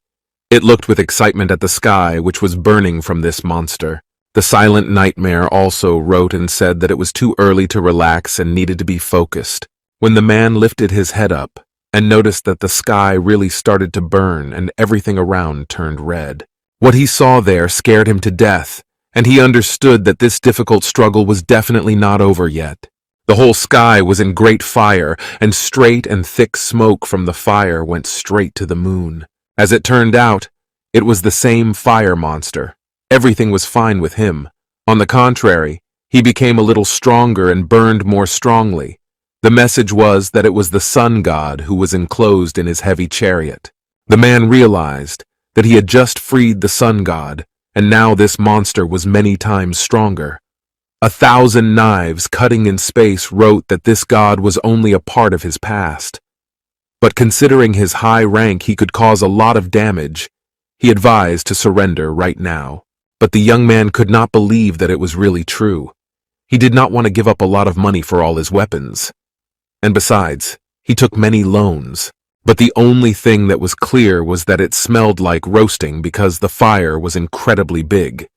It looked with excitement at the sky, which was burning from this monster. The silent nightmare also wrote and said that it was too early to relax and needed to be focused. When the man lifted his head up and noticed that the sky really started to burn and everything around turned red, what he saw there scared him to death. And he understood that this difficult struggle was definitely not over yet. The whole sky was in great fire, and straight and thick smoke from the fire went straight to the moon. As it turned out, it was the same fire monster. Everything was fine with him. On the contrary, he became a little stronger and burned more strongly. The message was that it was the sun god who was enclosed in his heavy chariot. The man realized that he had just freed the sun god, and now this monster was many times stronger. 1,000 knives cutting in space wrote that this god was only a part of his past. But considering his high rank, he could cause a lot of damage. He advised to surrender right now. But the young man could not believe that it was really true. He did not want to give up a lot of money for all his weapons. And besides, he took many loans. But the only thing that was clear was that it smelled like roasting because the fire was incredibly big.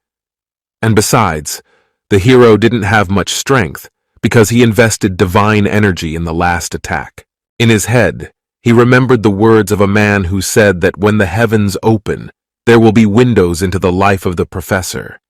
And besides, the hero didn't have much strength because he invested divine energy in the last attack. In his head, he remembered the words of a man who said that when the heavens open, there will be windows into the life of the professor.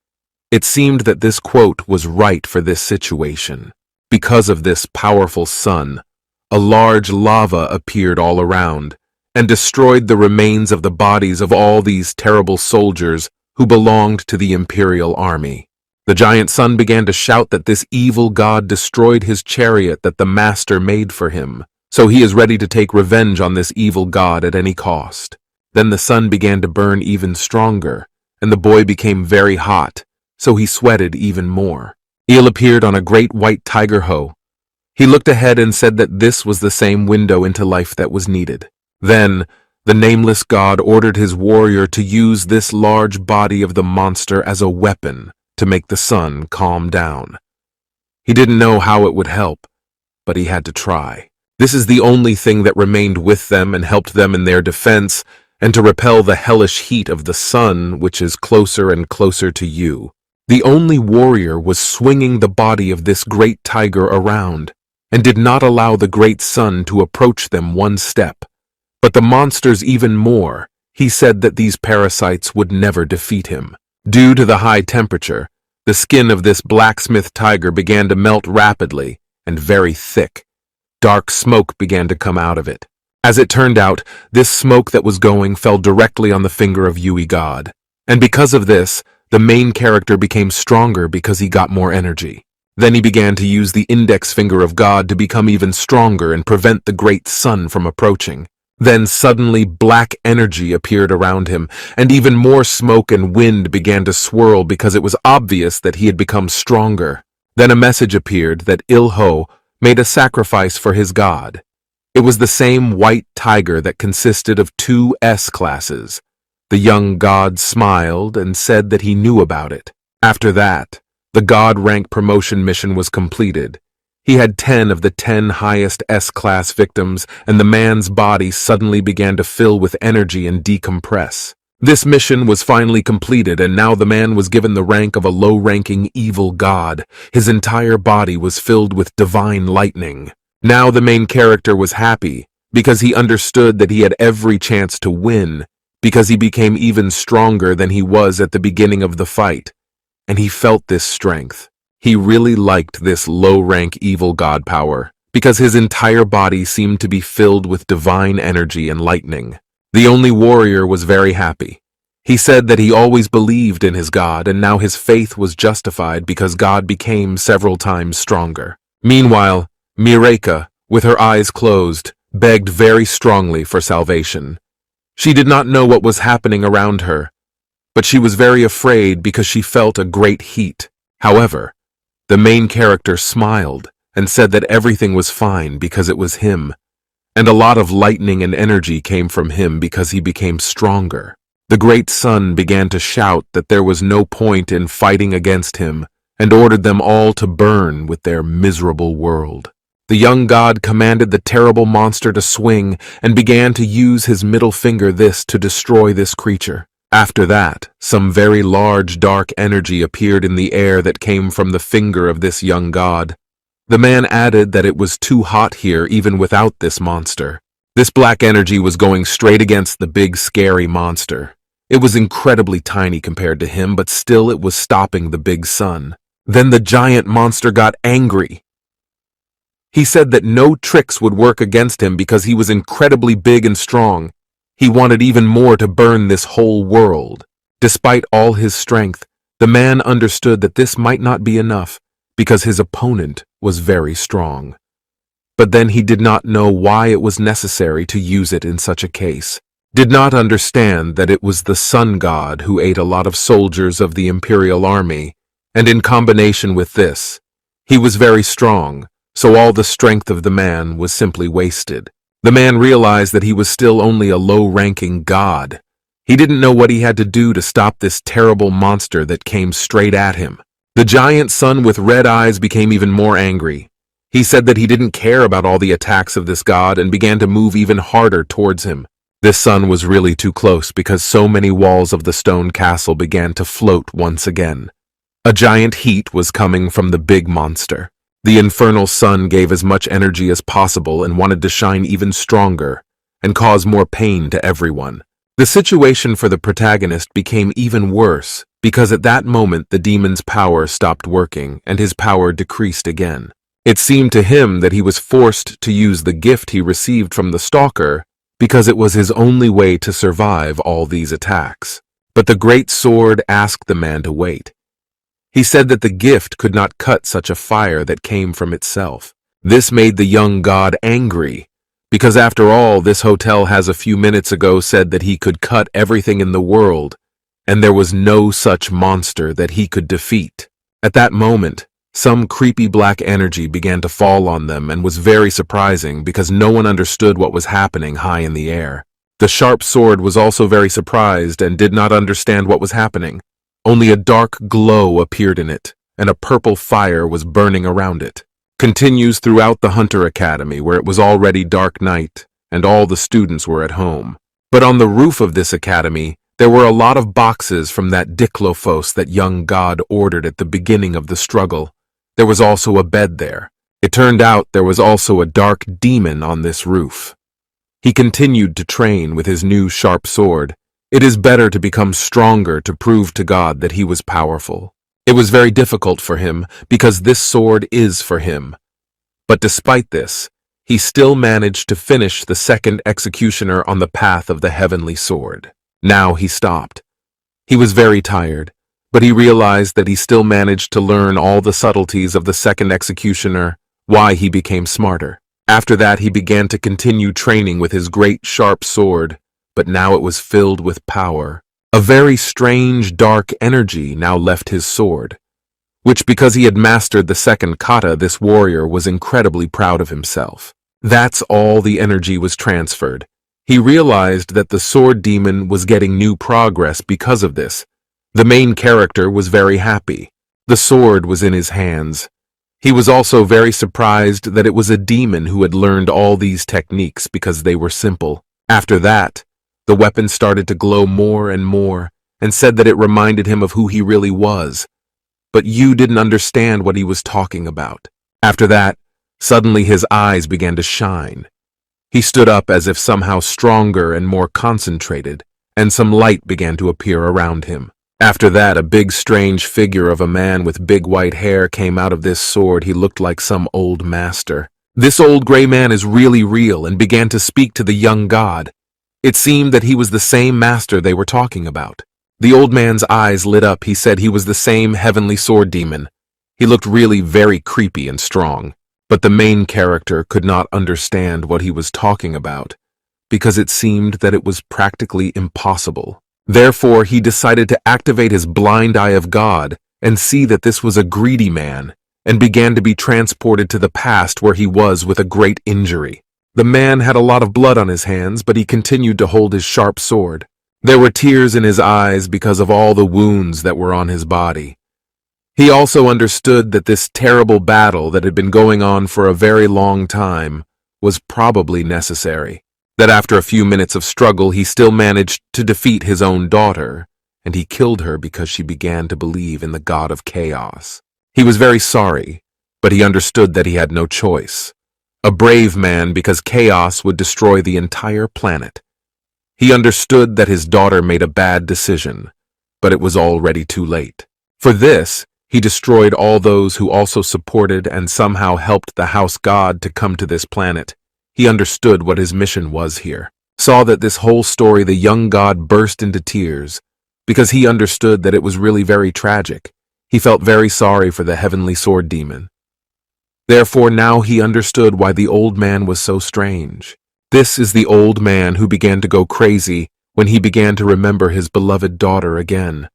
It seemed that this quote was right for this situation. Because of this powerful sun, a large lava appeared all around and destroyed the remains of the bodies of all these terrible soldiers who belonged to the imperial army. The giant sun began to shout that this evil god destroyed his chariot that the master made for him, so he is ready to take revenge on this evil god at any cost. Then the sun began to burn even stronger, and the boy became very hot, so he sweated even more. Il appeared on a great white tiger hoe. He looked ahead and said that this was the same window into life that was needed. Then, the nameless god ordered his warrior to use this large body of the monster as a weapon to make the sun calm down. He didn't know how it would help, but he had to try. This is the only thing that remained with them and helped them in their defense and to repel the hellish heat of the sun, which is closer and closer to you. The only warrior was swinging the body of this great tiger around, and did not allow the great sun to approach them one step. But the monsters even more. He said that these parasites would never defeat him. Due to the high temperature, the skin of this blacksmith tiger began to melt rapidly and very thick. Dark smoke began to come out of it. As it turned out, this smoke that was going fell directly on the finger of Yoo God. And because of this, the main character became stronger because he got more energy. Then he began to use the index finger of God to become even stronger and prevent the great sun from approaching. Then suddenly black energy appeared around him, and even more smoke and wind began to swirl because it was obvious that he had become stronger. Then a message appeared that Il made a sacrifice for his god. It was the same white tiger that consisted of 2 S-classes. The young god smiled and said that he knew about it. After that, the god rank promotion mission was completed. He had 10 of the 10 highest S-class victims, and the man's body suddenly began to fill with energy and decompress. This mission was finally completed, and now the man was given the rank of a low-ranking evil god. His entire body was filled with divine lightning. Now the main character was happy, because he understood that he had every chance to win, because he became even stronger than he was at the beginning of the fight. And he felt this strength. He really liked this low-rank evil god power, because his entire body seemed to be filled with divine energy and lightning. The only warrior was very happy. He said that he always believed in his god, and now his faith was justified because God became several times stronger. Meanwhile, Mireka, with her eyes closed, begged very strongly for salvation. She did not know what was happening around her, but she was very afraid because she felt a great heat. However, the main character smiled and said that everything was fine because it was him, and a lot of lightning and energy came from him because he became stronger. The great sun began to shout that there was no point in fighting against him and ordered them all to burn with their miserable world. The young god commanded the terrible monster to swing and began to use his middle finger to destroy this creature. After that, some very large dark energy appeared in the air that came from the finger of this young god. The man added that it was too hot here even without this monster. This black energy was going straight against the big scary monster. It was incredibly tiny compared to him, but still it was stopping the big sun. Then the giant monster got angry. He said that no tricks would work against him because he was incredibly big and strong. He wanted even more to burn this whole world. Despite all his strength, the man understood that this might not be enough because his opponent was very strong. But then he did not know why it was necessary to use it in such a case. Did not understand that it was the sun god who ate a lot of soldiers of the imperial army, and in combination with this, he was very strong, so all the strength of the man was simply wasted. The man realized that he was still only a low-ranking god. He didn't know what he had to do to stop this terrible monster that came straight at him. The giant sun with red eyes became even more angry. He said that he didn't care about all the attacks of this god and began to move even harder towards him. This sun was really too close because so many walls of the stone castle began to float once again. A giant heat was coming from the big monster. The infernal sun gave as much energy as possible and wanted to shine even stronger and cause more pain to everyone. The situation for the protagonist became even worse because at that moment the demon's power stopped working and his power decreased again. It seemed to him that he was forced to use the gift he received from the stalker because it was his only way to survive all these attacks. But the great sword asked the man to wait. He said that the gift could not cut such a fire that came from itself. This made the young god angry, because after all, this hotel has a few minutes ago said that he could cut everything in the world, and there was no such monster that he could defeat. At that moment, some creepy black energy began to fall on them and was very surprising because no one understood what was happening high in the air. The sharp sword was also very surprised and did not understand what was happening. Only a dark glow appeared in it, and a purple fire was burning around it. Continues throughout the Hunter Academy, where it was already dark night, and all the students were at home. But on the roof of this academy, there were a lot of boxes from that diklophos that young god ordered at the beginning of the struggle. There was also a bed there. It turned out there was also a dark demon on this roof. He continued to train with his new sharp sword. It is better to become stronger to prove to God that he was powerful. It was very difficult for him because this sword is for him. But despite this, he still managed to finish the second executioner on the path of the heavenly sword. Now he stopped. He was very tired, but he realized that he still managed to learn all the subtleties of the second executioner, why he became smarter. After that, he began to continue training with his great sharp sword, but now it was filled with power. A very strange dark energy now left his sword, which because he had mastered the second kata, this warrior was incredibly proud of himself. That's all the energy was transferred. He realized that the sword demon was getting new progress because of this. The main character was very happy. The sword was in his hands. He was also very surprised that it was a demon who had learned all these techniques because they were simple. After that, The weapon started to glow more and more, and said that it reminded him of who he really was. But Yoo didn't understand what he was talking about. After that, suddenly his eyes began to shine. He stood up as if somehow stronger and more concentrated, and some light began to appear around him. After that, a big strange figure of a man with big white hair came out of this sword. He looked like some old master. This old gray man is really real and began to speak to the young god. It seemed that he was the same master they were talking about. The old man's eyes lit up. He said he was the same heavenly sword demon. He looked really very creepy and strong. But the main character could not understand what he was talking about, because it seemed that it was practically impossible. Therefore, he decided to activate his blind eye of God and see that this was a greedy man, and began to be transported to the past where he was with a great injury. The man had a lot of blood on his hands, but he continued to hold his sharp sword. There were tears in his eyes because of all the wounds that were on his body. He also understood that this terrible battle that had been going on for a very long time was probably necessary. That after a few minutes of struggle, he still managed to defeat his own daughter, and he killed her because she began to believe in the god of chaos. He was very sorry, but he understood that he had no choice. A brave man, because chaos would destroy the entire planet. He understood that his daughter made a bad decision, but it was already too late. For this, he destroyed all those who also supported and somehow helped the house god to come to this planet. He understood what his mission was here. Saw that this whole story, the young god burst into tears, because he understood that it was really very tragic. He felt very sorry for the heavenly sword demon. Therefore, now he understood why the old man was so strange. This is the old man who began to go crazy when he began to remember his beloved daughter again.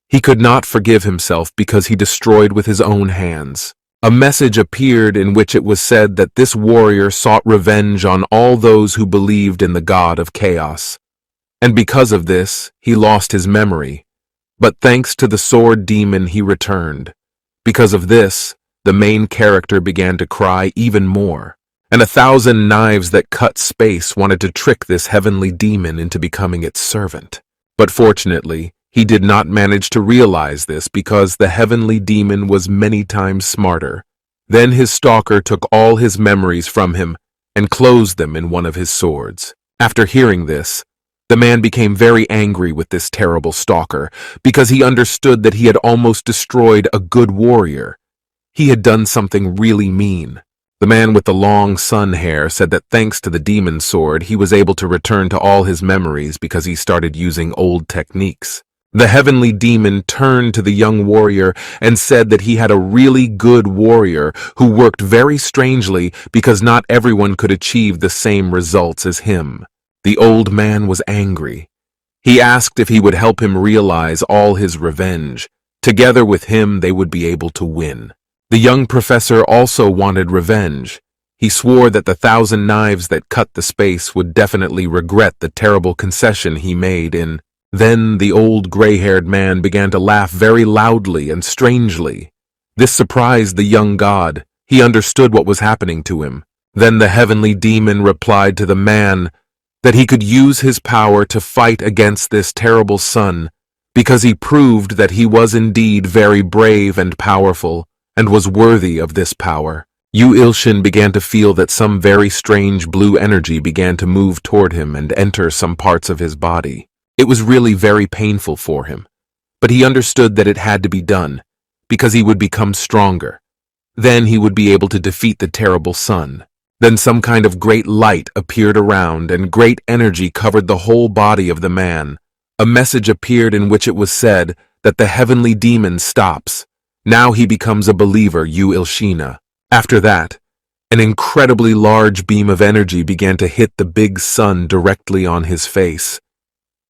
He could not forgive himself because he destroyed with his own hands. A message appeared in which it was said that this warrior sought revenge on all those who believed in the god of chaos. And because of this, he lost his memory. But thanks to the sword demon, he returned. Because of this, the main character began to cry even more, and 1,000 knives that cut space wanted to trick this heavenly demon into becoming its servant. But fortunately, he did not manage to realize this because the heavenly demon was many times smarter. Then his stalker took all his memories from him and closed them in one of his swords. After hearing this, the man became very angry with this terrible stalker because he understood that he had almost destroyed a good warrior. He had done something really mean. The man with the long sun hair said that thanks to the demon sword, he was able to return to all his memories because he started using old techniques. The heavenly demon turned to the young warrior and said that he had a really good warrior who worked very strangely because not everyone could achieve the same results as him. The old man was angry. He asked if he would help him realize all his revenge. Together with him, they would be able to win. The young professor also wanted revenge. He swore that the 1,000 knives that cut the space would definitely regret the terrible concession he made in. Then the old gray-haired man began to laugh very loudly and strangely. This surprised the young god. He understood what was happening to him. Then the heavenly demon replied to the man that he could use his power to fight against this terrible sun because he proved that he was indeed very brave and powerful and was worthy of this power. Yoo Ilshin began to feel that some very strange blue energy began to move toward him and enter some parts of his body. It was really very painful for him, but he understood that it had to be done because he would become stronger. Then he would be able to defeat the terrible sun. Then some kind of great light appeared around and great energy covered the whole body of the man. A message appeared in which it was said that the heavenly demon stops. Now he becomes a believer, Yoo Ilshin. After that, an incredibly large beam of energy began to hit the big sun directly on his face.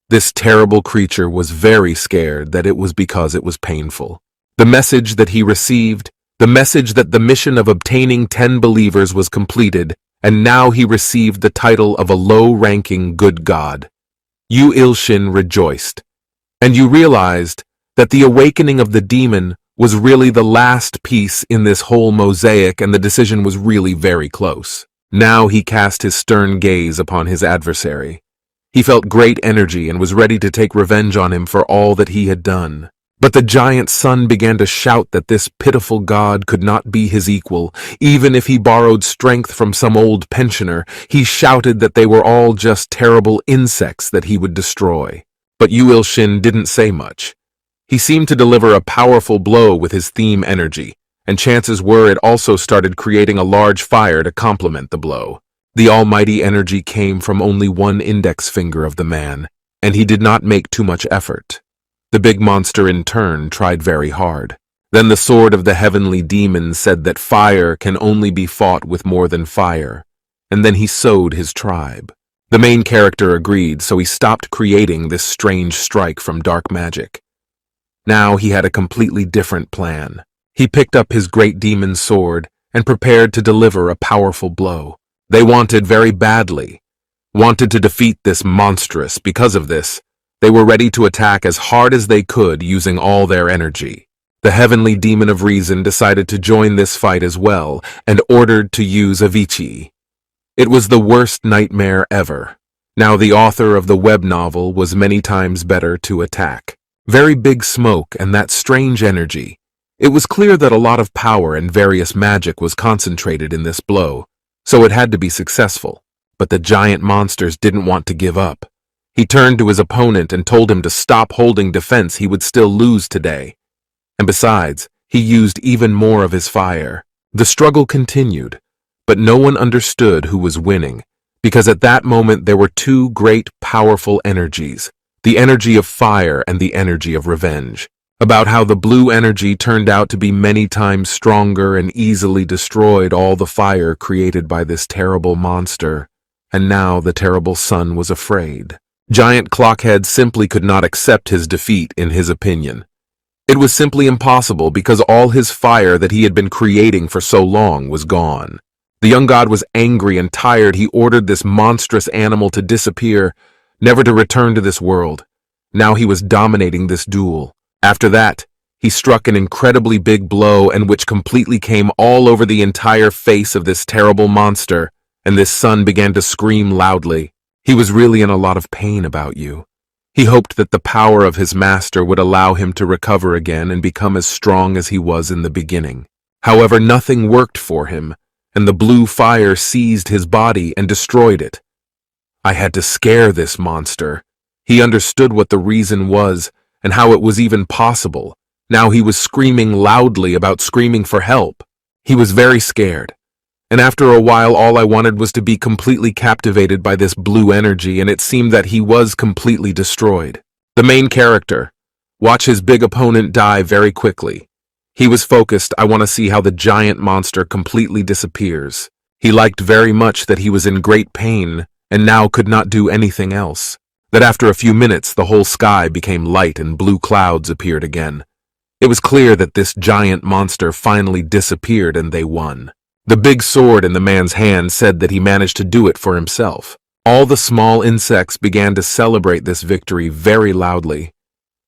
This terrible creature was very scared that it was because it was painful. The message that he received, the message that the mission of obtaining 10 believers was completed, and now he received the title of a low-ranking good god. Yoo Ilshin rejoiced, and you realized that the awakening of the demon was really the last piece in this whole mosaic, and the decision was really very close. Now he cast his stern gaze upon his adversary. He felt great energy and was ready to take revenge on him for all that he had done. But the giant son began to shout that this pitiful god could not be his equal. Even if he borrowed strength from some old pensioner, he shouted that they were all just terrible insects that he would destroy. But Yoo Ilshin didn't say much. He seemed to deliver a powerful blow with his theme energy, and chances were it also started creating a large fire to complement the blow. The almighty energy came from only one index finger of the man, and he did not make too much effort. The big monster in turn tried very hard. Then the sword of the heavenly demon said that fire can only be fought with more than fire, and then he sowed his tribe. The main character agreed, so he stopped creating this strange strike from dark magic. Now he had a completely different plan. He picked up his great demon sword and prepared to deliver a powerful blow. They wanted very badly, wanted to defeat this monstrous. Because of this, they were ready to attack as hard as they could using all their energy. The heavenly demon of reason decided to join this fight as well and ordered to use Avicii. It was the worst nightmare ever. Now the author of the web novel was many times better to attack. Very big smoke and that strange energy. It was clear that a lot of power and various magic was concentrated in this blow, so it had to be successful. But the giant monsters didn't want to give up. He turned to his opponent and told him to stop holding defense. He would still lose today. And besides, he used even more of his fire. The struggle continued, but no one understood who was winning, because at that moment there were two great powerful energies, the energy of fire and the energy of revenge. About how the blue energy turned out to be many times stronger and easily destroyed all the fire created by this terrible monster, and now the terrible son was afraid. Giant Clockhead simply could not accept his defeat, in his opinion. It was simply impossible because all his fire that he had been creating for so long was gone. The young god was angry and tired. He ordered this monstrous animal to disappear, never to return to this world. Now he was dominating this duel. After that, he struck an incredibly big blow and which completely came all over the entire face of this terrible monster, and this son began to scream loudly. He was really in a lot of pain about you. He hoped that the power of his master would allow him to recover again and become as strong as he was in the beginning. However, nothing worked for him, and the blue fire seized his body and destroyed it. I had to scare this monster. He understood what the reason was, and how it was even possible. Now he was screaming loudly about screaming for help. He was very scared. And after a while, all I wanted was to be completely captivated by this blue energy, and it seemed that he was completely destroyed. The main character. Watch his big opponent die very quickly. He was focused. I want to see how the giant monster completely disappears. He liked very much that he was in great pain and now could not do anything else. That after a few minutes the whole sky became light and blue clouds appeared again. It was clear that this giant monster finally disappeared and they won. The big sword in the man's hand said that he managed to do it for himself. All the small insects began to celebrate this victory very loudly.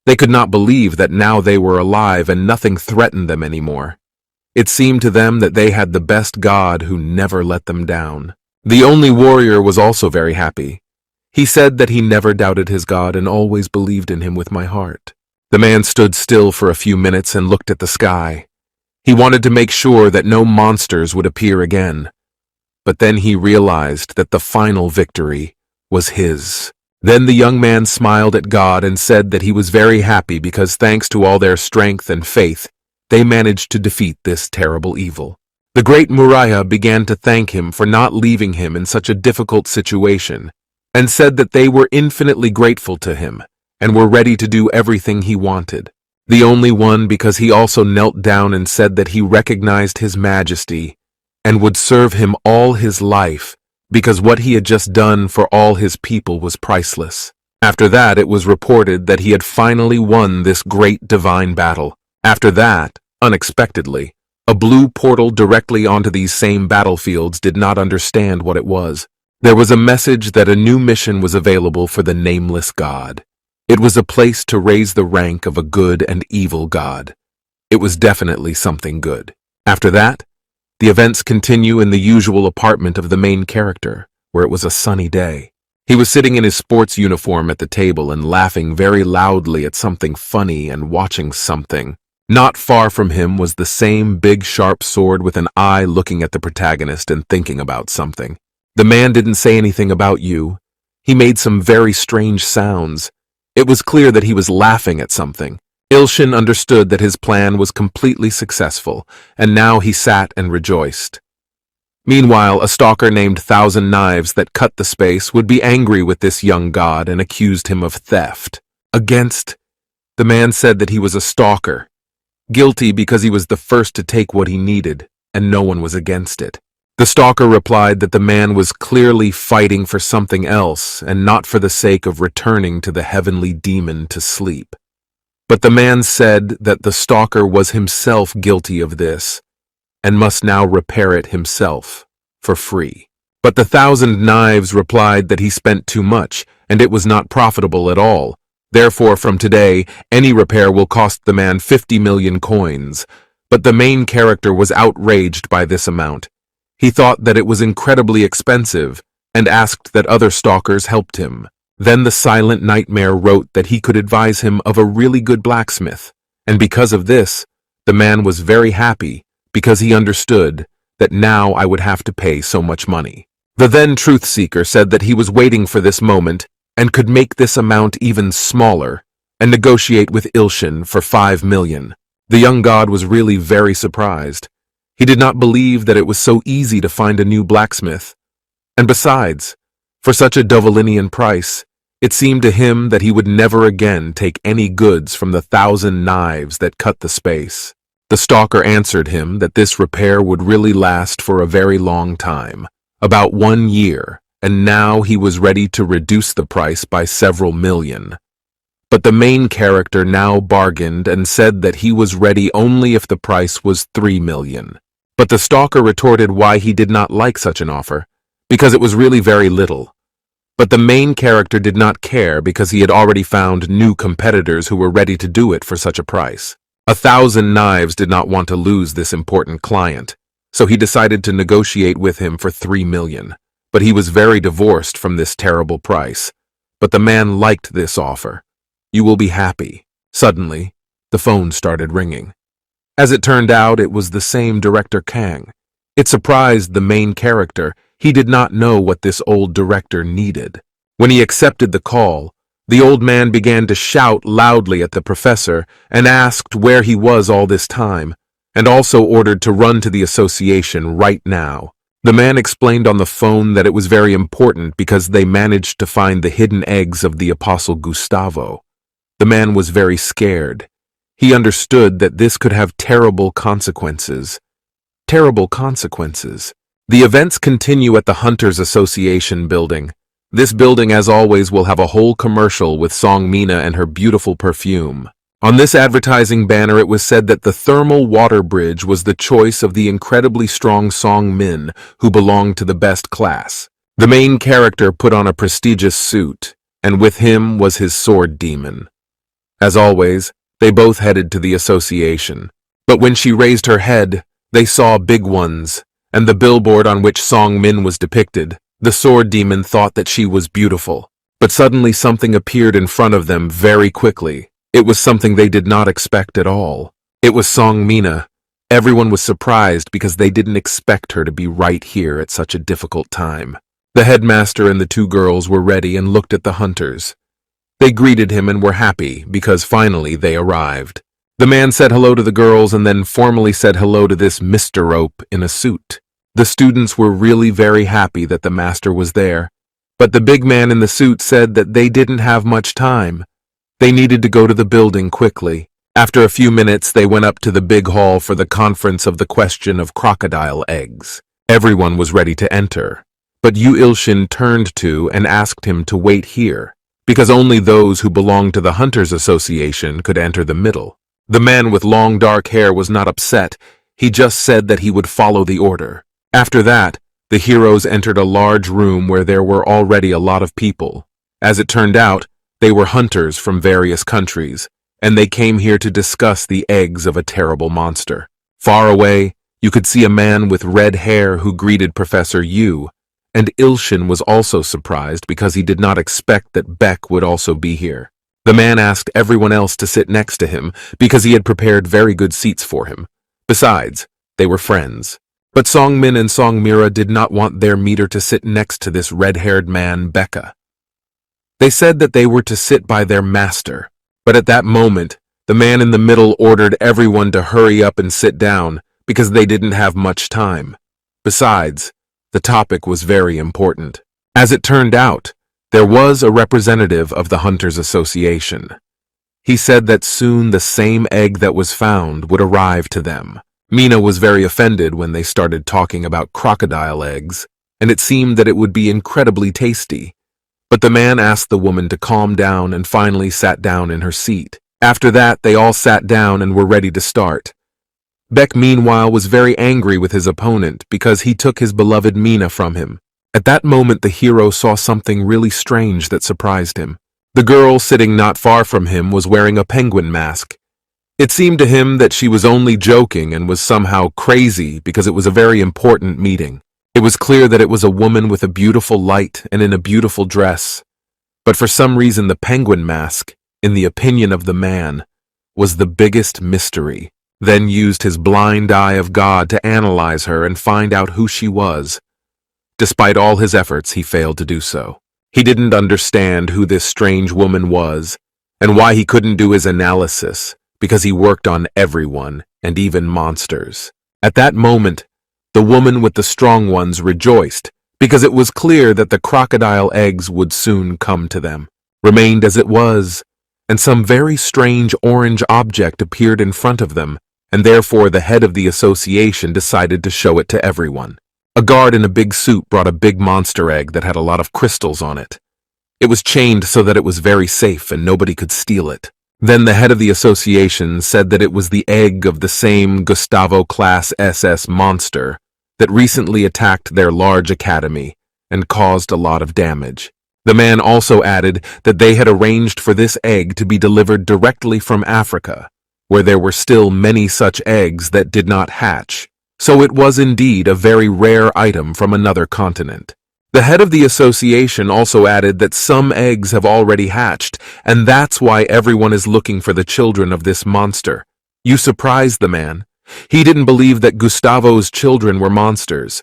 They could not believe that now they were alive and nothing threatened them anymore. It seemed to them that they had the best god who never let them down. The only warrior was also very happy. He said that he never doubted his god and always believed in him with my heart. The man stood still for a few minutes and looked at the sky. He wanted to make sure that no monsters would appear again. But then he realized that the final victory was his. Then the young man smiled at God and said that he was very happy because thanks to all their strength and faith, they managed to defeat this terrible evil. The great Muriah began to thank him for not leaving him in such a difficult situation, and said that they were infinitely grateful to him and were ready to do everything he wanted. The only one because he also knelt down and said that he recognized his majesty and would serve him all his life because what he had just done for all his people was priceless. After that, it was reported that he had finally won this great divine battle. After that, unexpectedly, a blue portal directly onto these same battlefields did not understand what it was. There was a message that a new mission was available for the nameless god. It was a place to raise the rank of a good and evil god. It was definitely something good. After that, the events continue in the usual apartment of the main character, where it was a sunny day. He was sitting in his sports uniform at the table and laughing very loudly at something funny and watching something. Not far from him was the same big sharp sword with an eye looking at the protagonist and thinking about something. The man didn't say anything about you. He made some very strange sounds. It was clear that he was laughing at something. Ilshin understood that his plan was completely successful, and now he sat and rejoiced. Meanwhile, a stalker named Thousand Knives that cut the space would be angry with this young god and accused him of theft. The man said that he was a stalker, guilty because he was the first to take what he needed, and no one was against it. The stalker replied that the man was clearly fighting for something else and not for the sake of returning to the heavenly demon to sleep. But the man said that the stalker was himself guilty of this and must now repair it himself for free. But the Thousand Knives replied that he spent too much and it was not profitable at all. Therefore, from today, any repair will cost the man 50 million coins. But the main character was outraged by this amount. He thought that it was incredibly expensive and asked that other stalkers helped him. Then the Silent Nightmare wrote that he could advise him of a really good blacksmith, and because of this, the man was very happy because he understood that now I would have to pay so much money. The then truth seeker said that he was waiting for this moment and could make this amount even smaller and negotiate with Ilshin for 5 million. The young god was really very surprised. He did not believe that it was so easy to find a new blacksmith. And besides, for such a Dovalinian price, it seemed to him that he would never again take any goods from the Thousand Knives that cut the space. The stalker answered him that this repair would really last for a very long time, about 1 year, and now he was ready to reduce the price by several million. But the main character now bargained and said that he was ready only if the price was 3 million. But the stalker retorted why he did not like such an offer, because it was really very little. But the main character did not care because he had already found new competitors who were ready to do it for such a price. A Thousand Knives did not want to lose this important client, so he decided to negotiate with him for 3 million. But he was very divorced from this terrible price. But the man liked this offer. You will be happy. Suddenly, the phone started ringing. As it turned out, it was the same director Kang. It surprised the main character. He did not know what this old director needed. When he accepted the call, the old man began to shout loudly at the professor and asked where he was all this time, and also ordered to run to the association right now. The man explained on the phone that it was very important because they managed to find the hidden eggs of the Apostle Gustavo. The man was very scared. He understood that this could have terrible consequences. Terrible consequences. The events continue at the Hunters Association building. This building, as always, will have a whole commercial with Song Mina and her beautiful perfume. On this advertising banner, it was said that the thermal water bridge was the choice of the incredibly strong Song Min, who belonged to the best class. The main character put on a prestigious suit, and with him was his sword demon. As always, they both headed to the association. But when she raised her head, they saw big ones, and the billboard on which Song Min was depicted. The sword demon thought that she was beautiful, but suddenly something appeared in front of them very quickly. It was something they did not expect at all. It was Song Mina. Everyone was surprised because they didn't expect her to be right here at such a difficult time. The headmaster and the two girls were ready and looked at the hunters. They greeted him and were happy because finally they arrived. The man said hello to the girls and then formally said hello to this Mr. Rope in a suit. The students were really very happy that the master was there, but the big man in the suit said that they didn't have much time. They needed to go to the building quickly. After a few minutes, they went up to the big hall for the conference of the question of crocodile eggs. Everyone was ready to enter, but Yoo Ilshin turned to and asked him to wait here, because only those who belonged to the Hunters Association could enter the middle. The man with long dark hair was not upset. He just said that he would follow the order. After that, the heroes entered a large room where there were already a lot of people. As it turned out, they were hunters from various countries, and they came here to discuss the eggs of a terrible monster. Far away, you could see a man with red hair who greeted Professor Yu, and Ilshin was also surprised because he did not expect that Beck would also be here. The man asked everyone else to sit next to him because he had prepared very good seats for him. Besides, they were friends. But Songmin and Songmira did not want their meter to sit next to this red-haired man, Becca. They said that they were to sit by their master, but at that moment, the man in the middle ordered everyone to hurry up and sit down because they didn't have much time. Besides, the topic was very important. As it turned out, there was a representative of the Hunters Association. He said that soon the same egg that was found would arrive to them. Mina was very offended when they started talking about crocodile eggs, and it seemed that it would be incredibly tasty. But the man asked the woman to calm down and finally sat down in her seat. After that, they all sat down and were ready to start. Beck, meanwhile, was very angry with his opponent because he took his beloved Mina from him. At that moment, the hero saw something really strange that surprised him. The girl sitting not far from him was wearing a penguin mask. It seemed to him that she was only joking and was somehow crazy because it was a very important meeting. It was clear that it was a woman with a beautiful light and in a beautiful dress. But for some reason, the penguin mask, in the opinion of the man, was the biggest mystery. Then used his blind eye of God to analyze her and find out who she was. Despite all his efforts, he failed to do so. He didn't understand who this strange woman was and why he couldn't do his analysis because he worked on everyone and even monsters. At that moment, the woman with the strong ones rejoiced because it was clear that the crocodile eggs would soon come to them. Remained as it was, and some very strange orange object appeared in front of them, and therefore the head of the association decided to show it to everyone. A guard in a big suit brought a big monster egg that had a lot of crystals on it. It was chained so that it was very safe and nobody could steal it. Then the head of the association said that it was the egg of the same Gustavo Class SS monster that recently attacked their large academy and caused a lot of damage. The man also added that they had arranged for this egg to be delivered directly from Africa, where there were still many such eggs that did not hatch. So it was indeed a very rare item from another continent. The head of the association also added that some eggs have already hatched, and that's why everyone is looking for the children of this monster. You surprised the man. He didn't believe that Gustavo's children were monsters.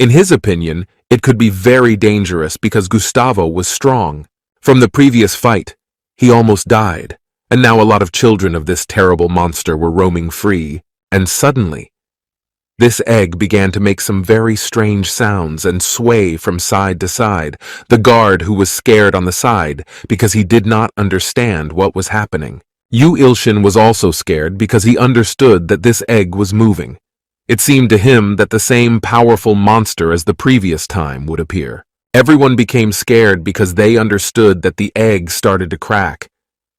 In his opinion, it could be very dangerous because Gustavo was strong. From the previous fight, he almost died, and now a lot of children of this terrible monster were roaming free, and suddenly, this egg began to make some very strange sounds and sway from side to side. The guard, who was scared on the side because he did not understand what was happening. Yoo Ilshin was also scared because he understood that this egg was moving. It seemed to him that the same powerful monster as the previous time would appear. Everyone became scared because they understood that the egg started to crack.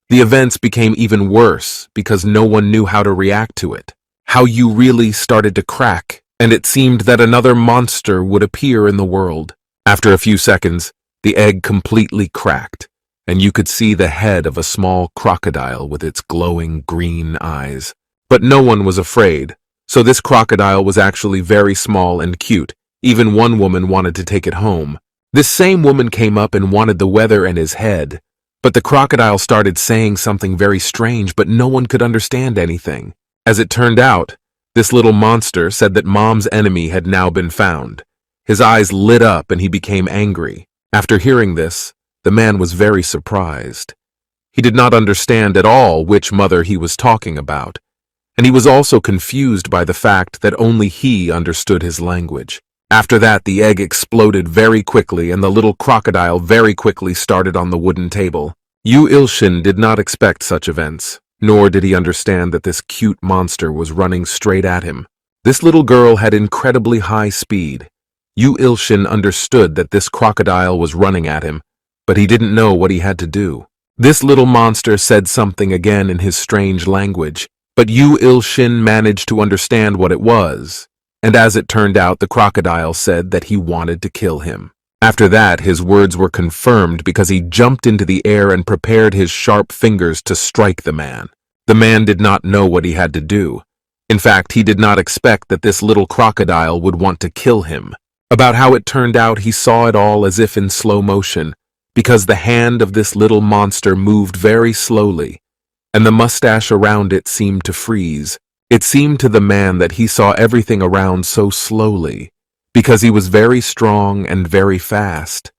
The events became even worse because no one knew how to react to it. How you really started to crack, and it seemed that another monster would appear in the world. After a few seconds, the egg completely cracked, and you could see the head of a small crocodile with its glowing green eyes. But no one was afraid, so this crocodile was actually very small and cute. Even one woman wanted to take it home. This same woman came up and wanted the weather and his head, but the crocodile started saying something very strange, but no one could understand anything. As it turned out, this little monster said that Mom's enemy had now been found. His eyes lit up and he became angry. After hearing this, the man was very surprised. He did not understand at all which mother he was talking about, and he was also confused by the fact that only he understood his language. After that, the egg exploded very quickly and the little crocodile very quickly started on the wooden table. Yoo Ilshin did not expect such events. Nor did he understand that this cute monster was running straight at him. This little girl had incredibly high speed. Yoo Ilshin understood that this crocodile was running at him, but he didn't know what he had to do. This little monster said something again in his strange language, but Yoo Ilshin managed to understand what it was, and as it turned out, the crocodile said that he wanted to kill him. After that, his words were confirmed because he jumped into the air and prepared his sharp fingers to strike the man. The man did not know what he had to do. In fact, he did not expect that this little crocodile would want to kill him. about how it turned out he saw it all as if in slow motion, because the hand of this little monster moved very slowly, and the mustache around it seemed to freeze. It seemed to the man that he saw everything around so slowly, because he was very strong and very fast.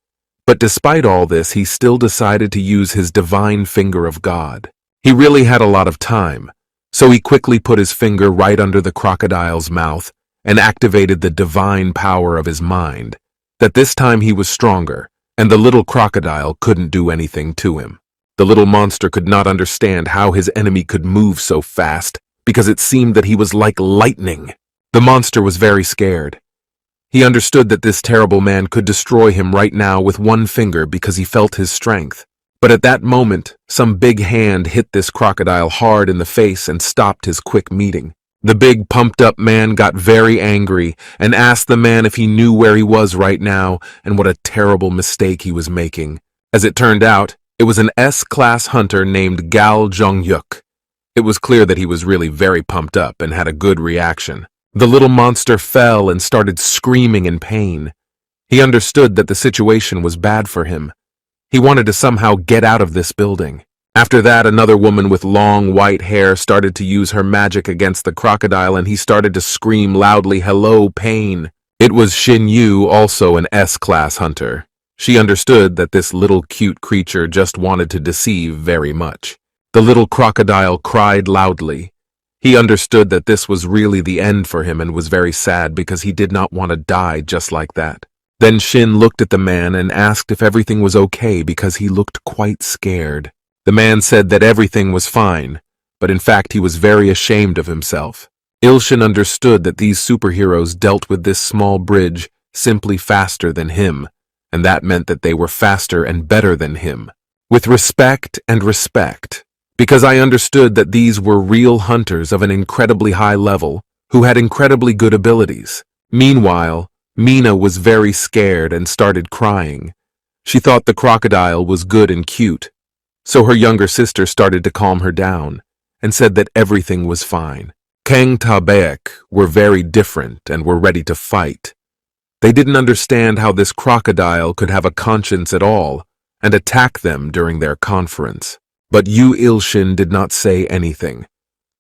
But despite all this, he still decided to use his divine finger of God. He really had a lot of time, so he quickly put his finger right under the crocodile's mouth and activated the divine power of his mind, that this time he was stronger, and the little crocodile couldn't do anything to him. The little monster could not understand how his enemy could move so fast, because it seemed that he was like lightning. The monster was very scared. He understood that this terrible man could destroy him right now with one finger because he felt his strength. But at that moment, some big hand hit this crocodile hard in the face and stopped his quick meeting. The big pumped-up man got very angry and asked the man if he knew where he was right now and what a terrible mistake he was making. As it turned out, it was an S-class hunter named Gal Jongyuk. It was clear that he was really very pumped up and had a good reaction. The little monster fell and started screaming in pain. He understood that the situation was bad for him. He wanted to somehow get out of this building. After that, another woman with long white hair started to use her magic against the crocodile, and he started to scream loudly, "Hello, pain." It was Xin Yu, also an S-class hunter. She understood that this little cute creature just wanted to deceive very much. The little crocodile cried loudly. He understood that this was really the end for him and was very sad because he did not want to die just like that. Then Shin looked at the man and asked if everything was okay because he looked quite scared. The man said that everything was fine, but in fact he was very ashamed of himself. Ilshin understood that these superheroes dealt with this small bridge simply faster than him, and that meant that they were faster and better than him. With respect, because I understood that these were real hunters of an incredibly high level, who had incredibly good abilities. Meanwhile, Mina was very scared and started crying. She thought the crocodile was good and cute, so her younger sister started to calm her down and said that everything was fine. Kang Tabaek were very different and were ready to fight. They didn't understand how this crocodile could have a conscience at all and attack them during their conference. But Yoo Ilshin did not say anything.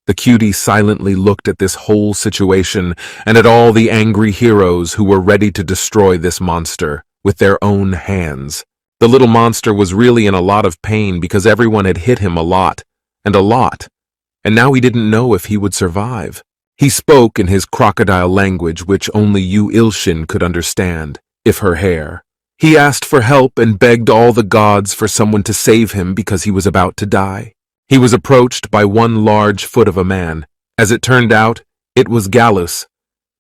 The cutie silently looked at this whole situation and at all the angry heroes who were ready to destroy this monster with their own hands. The little monster was really in a lot of pain because everyone had hit him a lot, and now he didn't know if he would survive. He spoke in his crocodile language, which only Yoo Ilshin could understand, if her hair. He asked for help and begged all the gods for someone to save him because he was about to die. He was approached by one large foot of a man. As it turned out, it was Gallus.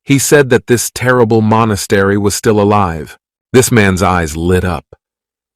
He said that this terrible monastery was still alive. This man's eyes lit up.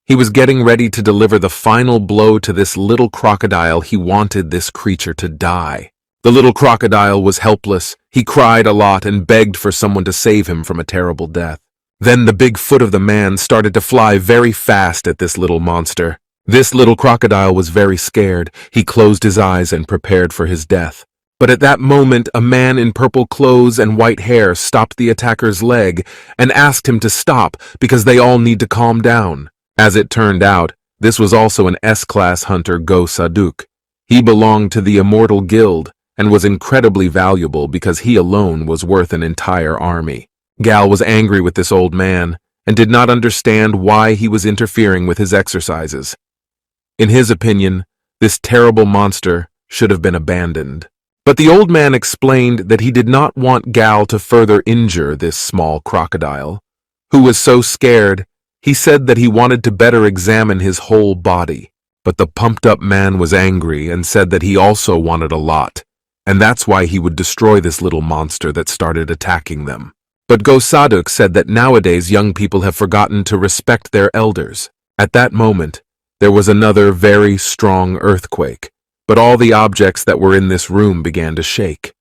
He was getting ready to deliver the final blow to this little crocodile. He wanted this creature to die. The little crocodile was helpless. He cried a lot and begged for someone to save him from a terrible death. Then the big foot of the man started to fly very fast at this little monster. This little crocodile was very scared. He closed his eyes and prepared for his death. But at that moment, a man in purple clothes and white hair stopped the attacker's leg and asked him to stop because they all need to calm down. As it turned out, this was also an S-class hunter, Go Saduk. He belonged to the Immortal Guild and was incredibly valuable because he alone was worth an entire army. Gal was angry with this old man and did not understand why he was interfering with his exercises. In his opinion, this terrible monster should have been abandoned. But the old man explained that he did not want Gal to further injure this small crocodile, who was so scared. He said that he wanted to better examine his whole body. But the pumped-up man was angry and said that he also wanted a lot, and that's why he would destroy this little monster that started attacking them. But Go Saduk said that nowadays young people have forgotten to respect their elders. At that moment, there was another very strong earthquake, but all the objects that were in this room began to shake.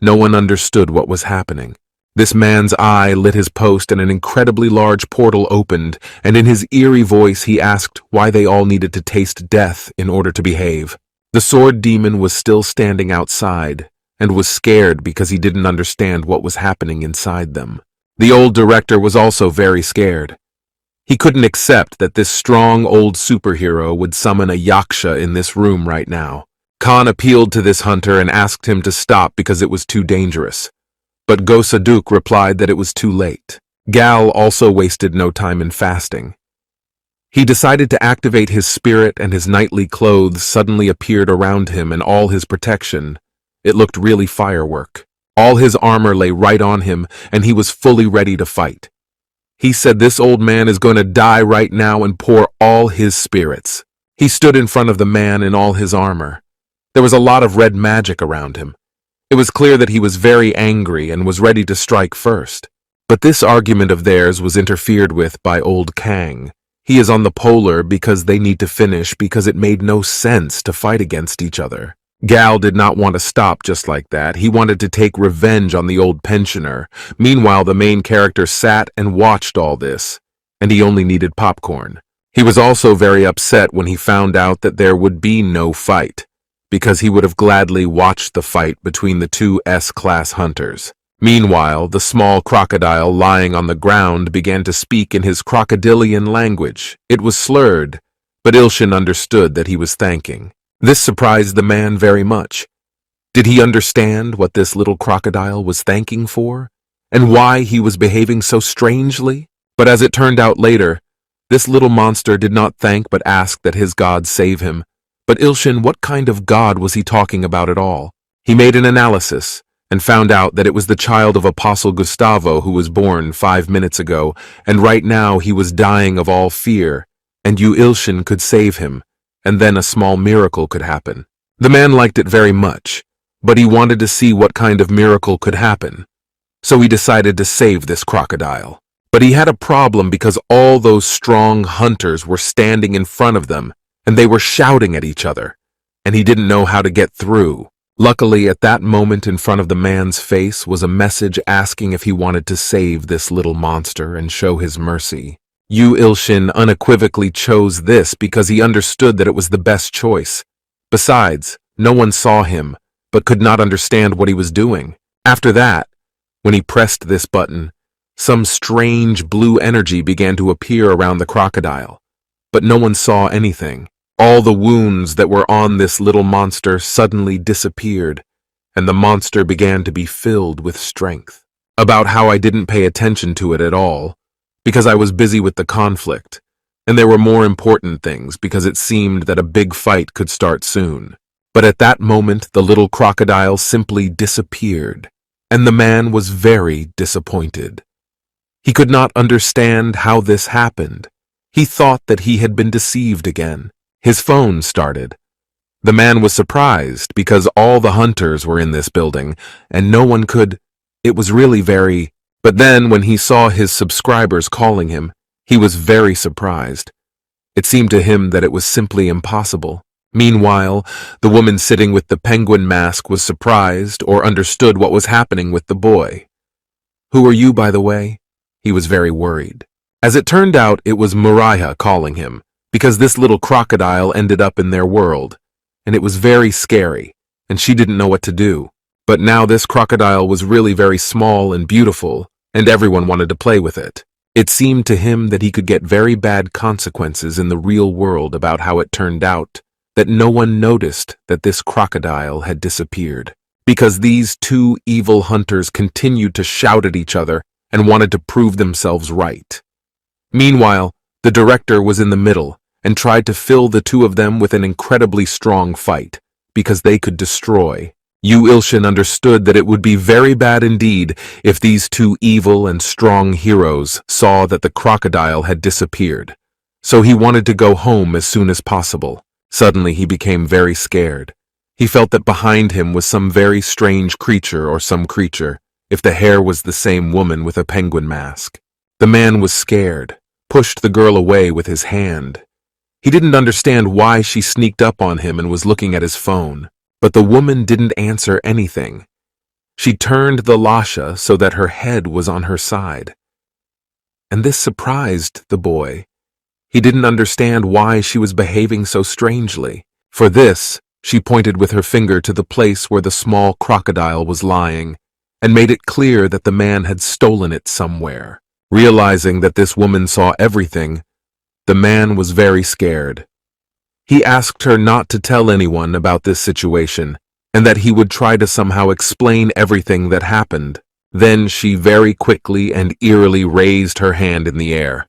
No one understood what was happening. This man's eye lit his post and an incredibly large portal opened, and in his eerie voice he asked why they all needed to taste death in order to behave. The sword demon was still standing outside, and was scared because he didn't understand what was happening inside them. The old director was also very scared. He couldn't accept that this strong old superhero would summon a yaksha in this room right now. Khan appealed to this hunter and asked him to stop because it was too dangerous. But Gosaduk replied that it was too late. Gal also wasted no time in fasting. He decided to activate his spirit, and his knightly clothes suddenly appeared around him and all his protection. It looked really firework. All his armor lay right on him, and he was fully ready to fight. He said this old man is going to die right now and pour all his spirits. He stood in front of the man in all his armor. There was a lot of red magic around him. It was clear that he was very angry and was ready to strike first. But this argument of theirs was interfered with by old Kang. He is on the polar because they need to finish because it made no sense to fight against each other. Gal did not want to stop just like that. He wanted to take revenge on the old pensioner. Meanwhile, the main character sat and watched all this, and he only needed popcorn. He was also very upset when he found out that there would be no fight, because he would have gladly watched the fight between the two S-class hunters. Meanwhile, the small crocodile lying on the ground began to speak in his crocodilian language. It was slurred, but Ilshin understood that he was thanking. This surprised the man very much. Did he understand what this little crocodile was thanking for, and why he was behaving so strangely? But as it turned out later, this little monster did not thank but asked that his god save him. But Ilshin, what kind of god was he talking about at all? He made an analysis and found out that it was the child of Apostle Gustavo who was born 5 minutes ago, and right now he was dying of all fear, and Yoo Ilshin could save him, and then a small miracle could happen. The man liked it very much, but he wanted to see what kind of miracle could happen, so he decided to save this crocodile. But he had a problem because all those strong hunters were standing in front of them, and they were shouting at each other, and he didn't know how to get through. Luckily, at that moment in front of the man's face was a message asking if he wanted to save this little monster and show his mercy. Yoo Ilshin unequivocally chose this because he understood that it was the best choice. Besides, no one saw him, but could not understand what he was doing. After that, when he pressed this button, some strange blue energy began to appear around the crocodile, but no one saw anything. All the wounds that were on this little monster suddenly disappeared, and the monster began to be filled with strength. About how I didn't pay attention to it at all, because I was busy with the conflict, and there were more important things because it seemed that a big fight could start soon. But at that moment, the little crocodile simply disappeared, and the man was very disappointed. He could not understand how this happened. He thought that he had been deceived again. His phone started. The man was surprised because all the hunters were in this building, and no one could. It was really very. But then when he saw his subscribers calling him, he was very surprised. It seemed to him that it was simply impossible. Meanwhile, the woman sitting with the penguin mask was surprised or understood what was happening with the boy. "Who are you, by the way?" He was very worried. As it turned out, it was Mariah calling him, because this little crocodile ended up in their world, and it was very scary, and she didn't know what to do. But now this crocodile was really very small and beautiful, and everyone wanted to play with it. It seemed to him that he could get very bad consequences in the real world about how it turned out that no one noticed that this crocodile had disappeared, because these two evil hunters continued to shout at each other and wanted to prove themselves right. Meanwhile, the director was in the middle and tried to fill the two of them with an incredibly strong fight, because they could destroy. Yoo Ilshin understood that it would be very bad indeed if these two evil and strong heroes saw that the crocodile had disappeared, so he wanted to go home as soon as possible. Suddenly he became very scared. He felt that behind him was some very strange creature or some creature, if the hair was the same woman with a penguin mask. The man was scared, pushed the girl away with his hand. He didn't understand why she sneaked up on him and was looking at his phone, but the woman didn't answer anything. She turned the lasha so that her head was on her side. And this surprised the boy. He didn't understand why she was behaving so strangely. For this, she pointed with her finger to the place where the small crocodile was lying, and made it clear that the man had stolen it somewhere. Realizing that this woman saw everything, the man was very scared. He asked her not to tell anyone about this situation, and that he would try to somehow explain everything that happened. Then she very quickly and eerily raised her hand in the air.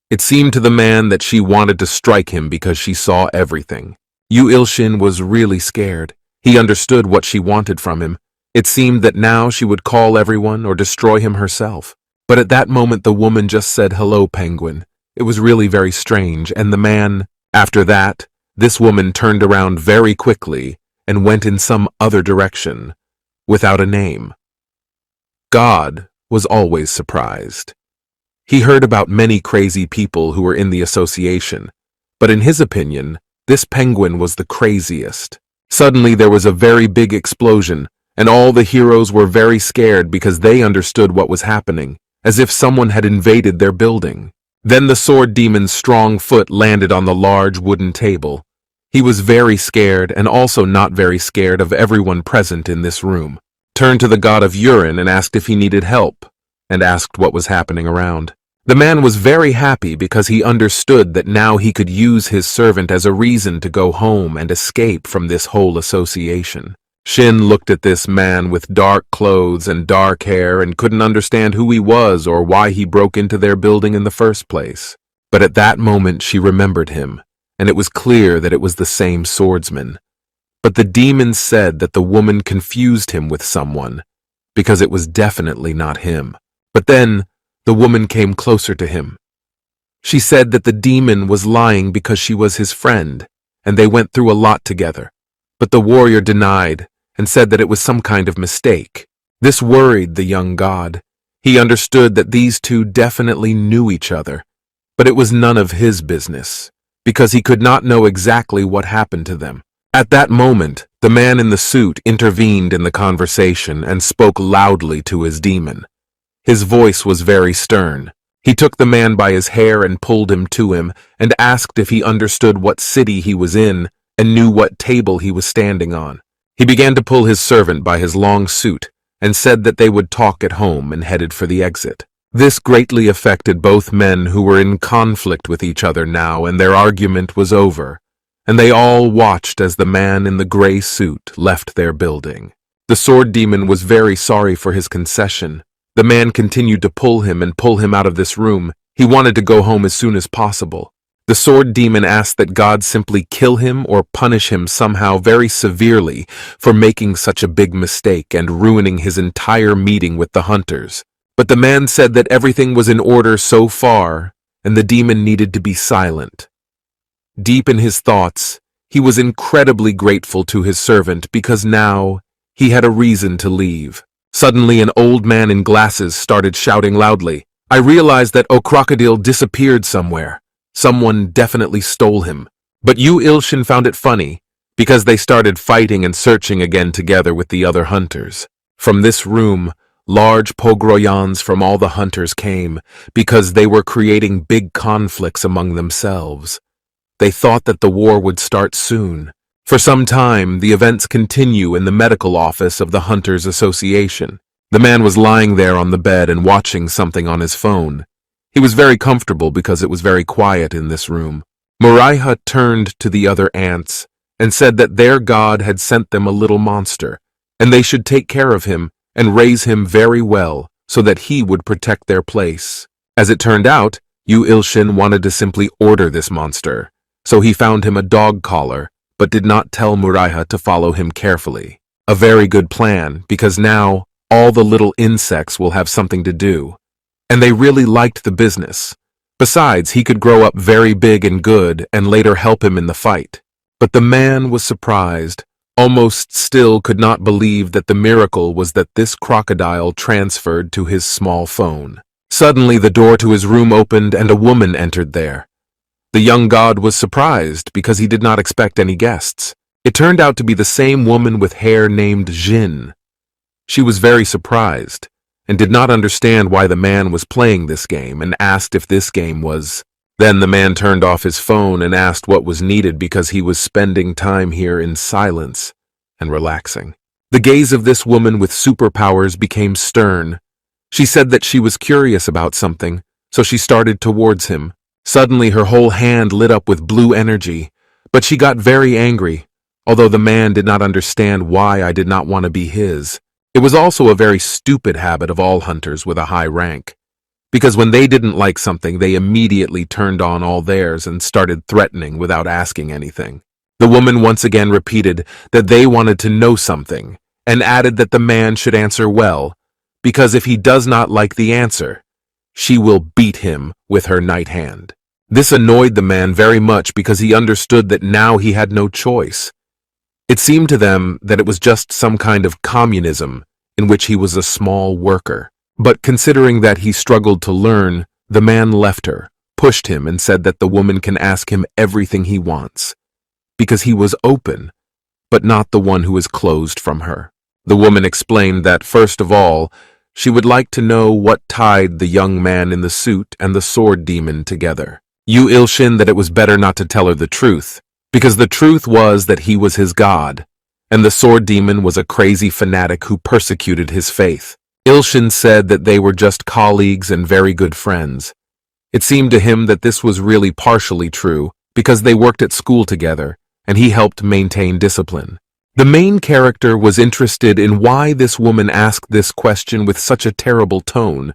It seemed to the man that she wanted to strike him because she saw everything. Yoo Ilshin was really scared. He understood what she wanted from him. It seemed that now she would call everyone or destroy him herself. But at that moment the woman just said, "Hello, penguin." It was really very strange, and the man, after that, this woman turned around very quickly and went in some other direction, without a name. God was always surprised. He heard about many crazy people who were in the association, but in his opinion, this penguin was the craziest. Suddenly there was a very big explosion, and all the heroes were very scared because they understood what was happening, as if someone had invaded their building. Then the sword demon's strong foot landed on the large wooden table. He was very scared and also not very scared of everyone present in this room. Turned to the god of urine and asked if he needed help, and asked what was happening around. The man was very happy because he understood that now he could use his servant as a reason to go home and escape from this whole association. Shin looked at this man with dark clothes and dark hair and couldn't understand who he was or why he broke into their building in the first place. But at that moment she remembered him, and it was clear that it was the same swordsman. But the demon said that the woman confused him with someone, because it was definitely not him. But then the woman came closer to him. She said that the demon was lying because she was his friend, and they went through a lot together. But the warrior denied and said that it was some kind of mistake. This worried the young god. He understood that these two definitely knew each other, but it was none of his business, because he could not know exactly what happened to them. At that moment, the man in the suit intervened in the conversation and spoke loudly to his demon. His voice was very stern. He took the man by his hair and pulled him to him and asked if he understood what city he was in and knew what table he was standing on. He began to pull his servant by his long suit and said that they would talk at home and headed for the exit. This greatly affected both men who were in conflict with each other now, and their argument was over, and they all watched as the man in the gray suit left their building. The sword demon was very sorry for his concession. The man continued to pull him and pull him out of this room. He wanted to go home as soon as possible. The sword demon asked that God simply kill him or punish him somehow very severely for making such a big mistake and ruining his entire meeting with the hunters. But the man said that everything was in order so far, and the demon needed to be silent. Deep in his thoughts, he was incredibly grateful to his servant because now he had a reason to leave. Suddenly, an old man in glasses started shouting loudly, "I realized that Crocodile disappeared somewhere. Someone definitely stole him." But Yoo Ilshin found it funny, because they started fighting and searching again together with the other hunters. From this room, large pogroyans from all the hunters came, because they were creating big conflicts among themselves. They thought that the war would start soon. For some time, the events continue in the medical office of the Hunters Association. The man was lying there on the bed and watching something on his phone. He was very comfortable because it was very quiet in this room. Moriha turned to the other ants and said that their god had sent them a little monster, and they should take care of him and raise him very well so that he would protect their place. As it turned out, Yoo Ilshin wanted to simply order this monster, so he found him a dog collar, but did not tell Moriha to follow him carefully. A very good plan, because now all the little insects will have something to do. And they really liked the business. Besides, he could grow up very big and good and later help him in the fight. But the man was surprised, almost still could not believe that the miracle was that this crocodile transferred to his small phone. Suddenly the door to his room opened and a woman entered there. The young god was surprised because he did not expect any guests. It turned out to be the same woman with hair named Jin. She was very surprised and did not understand why the man was playing this game and asked if this game was. Then the man turned off his phone and asked what was needed because he was spending time here in silence and relaxing. The gaze of this woman with superpowers became stern. She said that she was curious about something, so she started towards him. Suddenly her whole hand lit up with blue energy, but she got very angry, although the man did not understand why I did not want to be his. It was also a very stupid habit of all hunters with a high rank, because when they didn't like something, they immediately turned on all theirs and started threatening without asking anything. The woman once again repeated that they wanted to know something, and added that the man should answer well, because if he does not like the answer, she will beat him with her night hand. This annoyed the man very much because he understood that now he had no choice. It seemed to them that it was just some kind of communism in which he was a small worker. But considering that he struggled to learn, the man left her, pushed him, and said that the woman can ask him everything he wants, because he was open, but not the one who is closed from her. The woman explained that, first of all, she would like to know what tied the young man in the suit and the sword demon together. Yoo Ilshin that it was better not to tell her the truth, because the truth was that he was his god, and the sword demon was a crazy fanatic who persecuted his faith. Ilshin said that they were just colleagues and very good friends. It seemed to him that this was really partially true, because they worked at school together, and he helped maintain discipline. The main character was interested in why this woman asked this question with such a terrible tone.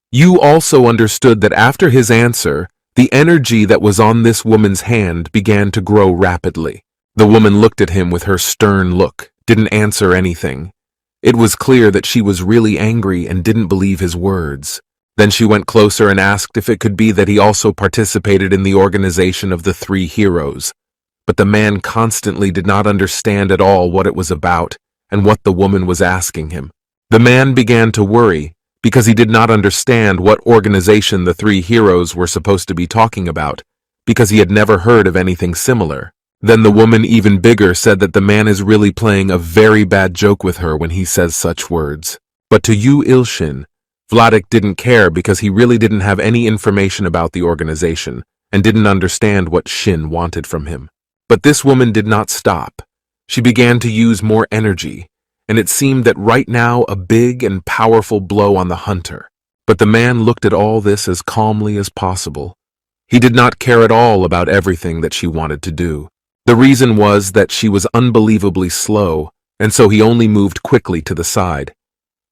You also understood that after his answer, the energy that was on this woman's hand began to grow rapidly. The woman looked at him with her stern look, didn't answer anything. It was clear that she was really angry and didn't believe his words. Then she went closer and asked if it could be that he also participated in the organization of the three heroes. But the man constantly did not understand at all what it was about and what the woman was asking him. The man began to worry because he did not understand what organization the three heroes were supposed to be talking about, because he had never heard of anything similar. Then the woman, even bigger, said that the man is really playing a very bad joke with her when he says such words. But to Yoo Ilshin, Vladik didn't care because he really didn't have any information about the organization and didn't understand what Shin wanted from him. But this woman did not stop. She began to use more energy, and it seemed that right now a big and powerful blow on the hunter. But the man looked at all this as calmly as possible. He did not care at all about everything that she wanted to do. The reason was that she was unbelievably slow, and so he only moved quickly to the side.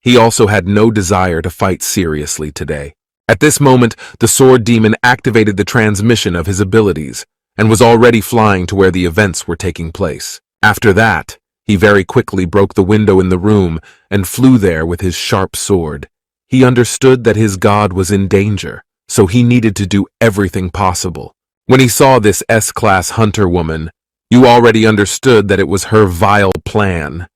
He also had no desire to fight seriously today. At this moment, the sword demon activated the transmission of his abilities and was already flying to where the events were taking place. After that, he very quickly broke the window in the room and flew there with his sharp sword. He understood that his god was in danger, so he needed to do everything possible. When he saw this S-class hunter woman, you already understood that it was her vile plan.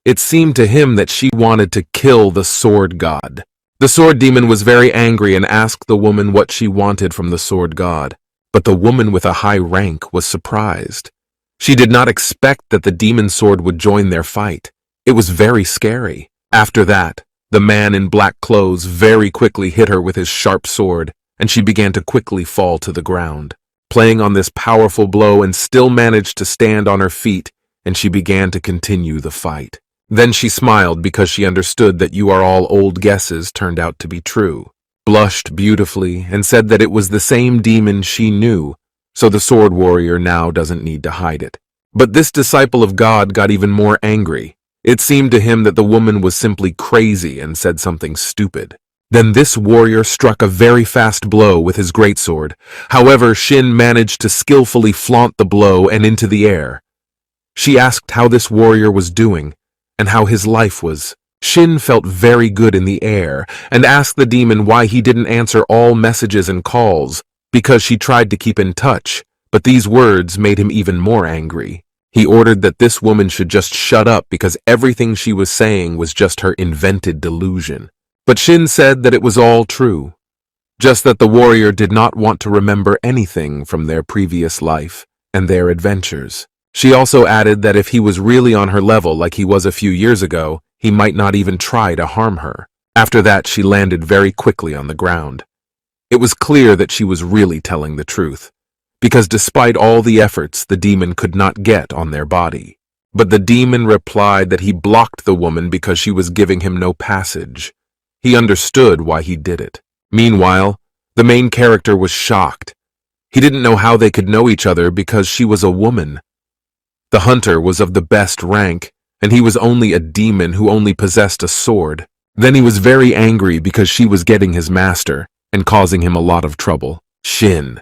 It seemed to him that she wanted to kill the sword god. The sword demon was very angry and asked the woman what she wanted from the sword god, but the woman with a high rank was surprised. She did not expect that the demon sword would join their fight. It was very scary. After that, the man in black clothes very quickly hit her with his sharp sword, and she began to quickly fall to the ground. Playing on this powerful blow and still managed to stand on her feet, and she began to continue the fight. Then she smiled because she understood that you are all old guesses turned out to be true, blushed beautifully, and said that it was the same demon she knew, so the sword warrior now doesn't need to hide it. But this disciple of God got even more angry. It seemed to him that the woman was simply crazy and said something stupid. Then this warrior struck a very fast blow with his greatsword. However, Shin managed to skillfully flaunt the blow and into the air. She asked how this warrior was doing and how his life was. Shin felt very good in the air and asked the demon why he didn't answer all messages and calls, because she tried to keep in touch, but these words made him even more angry. He ordered that this woman should just shut up because everything she was saying was just her invented delusion. But Shin said that it was all true, just that the warrior did not want to remember anything from their previous life and their adventures. She also added that if he was really on her level like he was a few years ago, he might not even try to harm her. After that, she landed very quickly on the ground. It was clear that she was really telling the truth, because despite all the efforts, the demon could not get on their body. But the demon replied that he blocked the woman because she was giving him no passage. He understood why he did it. Meanwhile, the main character was shocked. He didn't know how they could know each other because she was a woman. The hunter was of the best rank, and he was only a demon who only possessed a sword. Then he was very angry because she was getting his master and causing him a lot of trouble. Shin.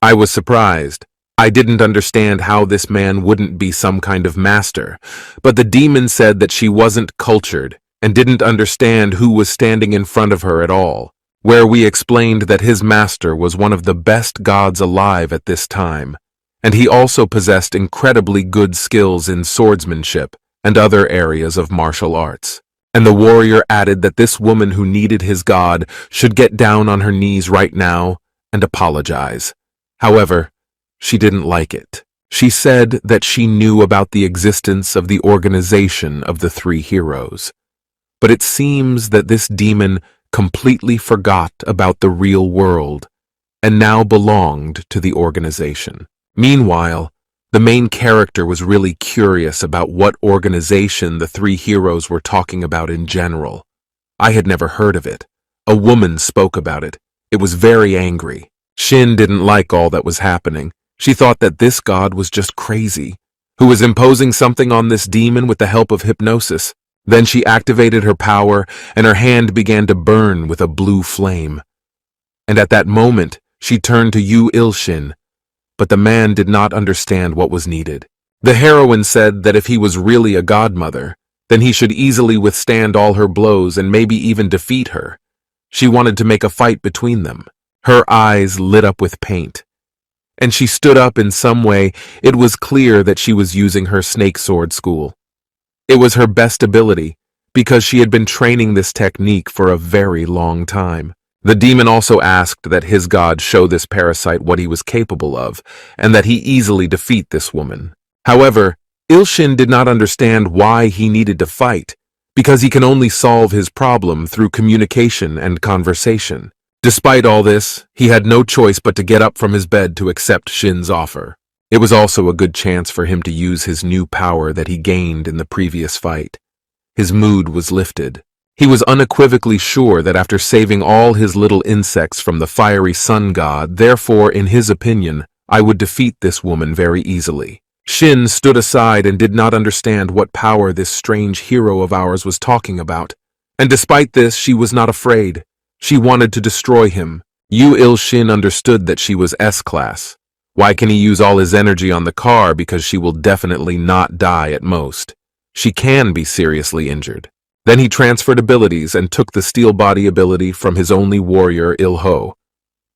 I was surprised. I didn't understand how this man wouldn't be some kind of master, but the demon said that she wasn't cultured and didn't understand who was standing in front of her at all, where we explained that his master was one of the best gods alive at this time, and he also possessed incredibly good skills in swordsmanship and other areas of martial arts. And the warrior added that this woman who needed his god should get down on her knees right now and apologize. However, she didn't like it. She said that she knew about the existence of the organization of the three heroes. But it seems that this demon completely forgot about the real world and now belonged to the organization. Meanwhile, the main character was really curious about what organization the three heroes were talking about in general. I had never heard of it. A woman spoke about it. It was very angry. Shin didn't like all that was happening. She thought that this god was just crazy, who was imposing something on this demon with the help of hypnosis. Then she activated her power, and her hand began to burn with a blue flame. And at that moment, she turned to Yoo Ilshin, but the man did not understand what was needed. The heroine said that if he was really a godmother, then he should easily withstand all her blows and maybe even defeat her. She wanted to make a fight between them. Her eyes lit up with paint, and she stood up in some way. It was clear that she was using her snake sword school. It was her best ability, because she had been training this technique for a very long time. The demon also asked that his god show this parasite what he was capable of, and that he easily defeat this woman. However, Ilshin did not understand why he needed to fight, because he can only solve his problem through communication and conversation. Despite all this, he had no choice but to get up from his bed to accept Shin's offer. It was also a good chance for him to use his new power that he gained in the previous fight. His mood was lifted. He was unequivocally sure that after saving all his little insects from the fiery sun god, therefore, in his opinion, I would defeat this woman very easily. Shin stood aside and did not understand what power this strange hero of ours was talking about. And despite this, she was not afraid. She wanted to destroy him. Yoo Ilshin understood that she was S-class. Why can he use all his energy on the car? Because she will definitely not die at most. She can be seriously injured. Then he transferred abilities and took the steel body ability from his only warrior, Il-ho.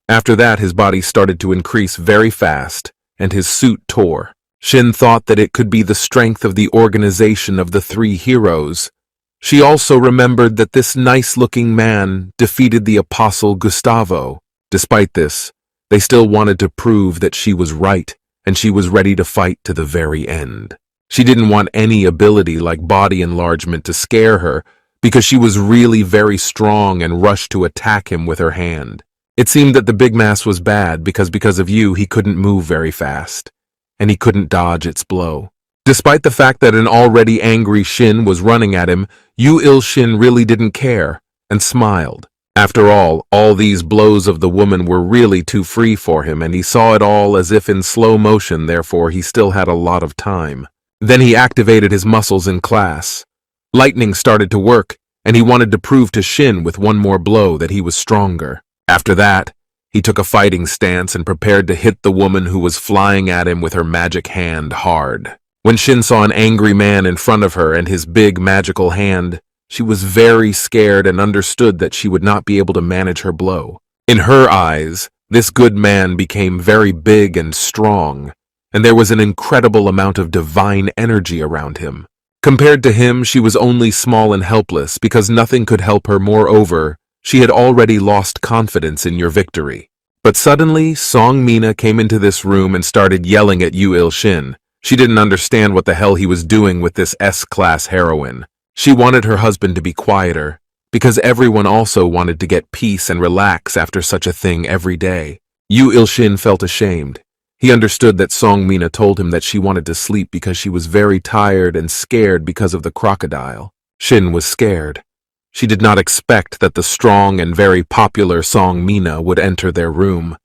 After that, his body started to increase very fast, and his suit tore. Shin thought that it could be the strength of the organization of the three heroes. She also remembered that this nice-looking man defeated the apostle Gustavo. Despite this, they still wanted to prove that she was right, and she was ready to fight to the very end. She didn't want any ability like body enlargement to scare her, because she was really very strong and rushed to attack him with her hand. It seemed that the big mass was bad because of you he couldn't move very fast, and he couldn't dodge its blow. Despite the fact that an already angry Shin was running at him, Yoo Ilshin really didn't care, and smiled. After all these blows of the woman were really too free for him, and he saw it all as if in slow motion, therefore he still had a lot of time. Then he activated his muscles in class. Lightning started to work, and he wanted to prove to Shin with one more blow that he was stronger. After that, he took a fighting stance and prepared to hit the woman who was flying at him with her magic hand hard. When Shin saw an angry man in front of her and his big magical hand, she was very scared and understood that she would not be able to manage her blow. In her eyes, this good man became very big and strong, and there was an incredible amount of divine energy around him. Compared to him, she was only small and helpless because nothing could help her. Moreover, she had already lost confidence in your victory. But suddenly, Song Mina came into this room and started yelling at Yoo Ilshin. She didn't understand what the hell he was doing with this S-class heroine. She wanted her husband to be quieter, because everyone also wanted to get peace and relax after such a thing every day. Yoo Ilshin felt ashamed. He understood that Song Mina told him that she wanted to sleep because she was very tired and scared because of the crocodile. Shin was scared. She did not expect that the strong and very popular Song Mina would enter their room.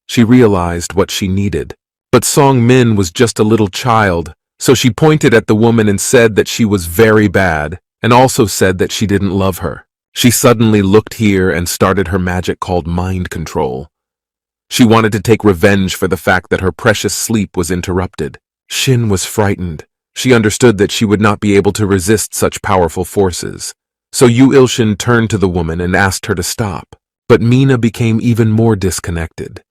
She realized what she needed. But Song Min was just a little child, so she pointed at the woman and said that she was very bad, and also said that she didn't love her. She suddenly looked here and started her magic called mind control. She wanted to take revenge for the fact that her precious sleep was interrupted. Shin was frightened. She understood that she would not be able to resist such powerful forces. So Yoo Ilshin turned to the woman and asked her to stop. But Mina became even more disconnected.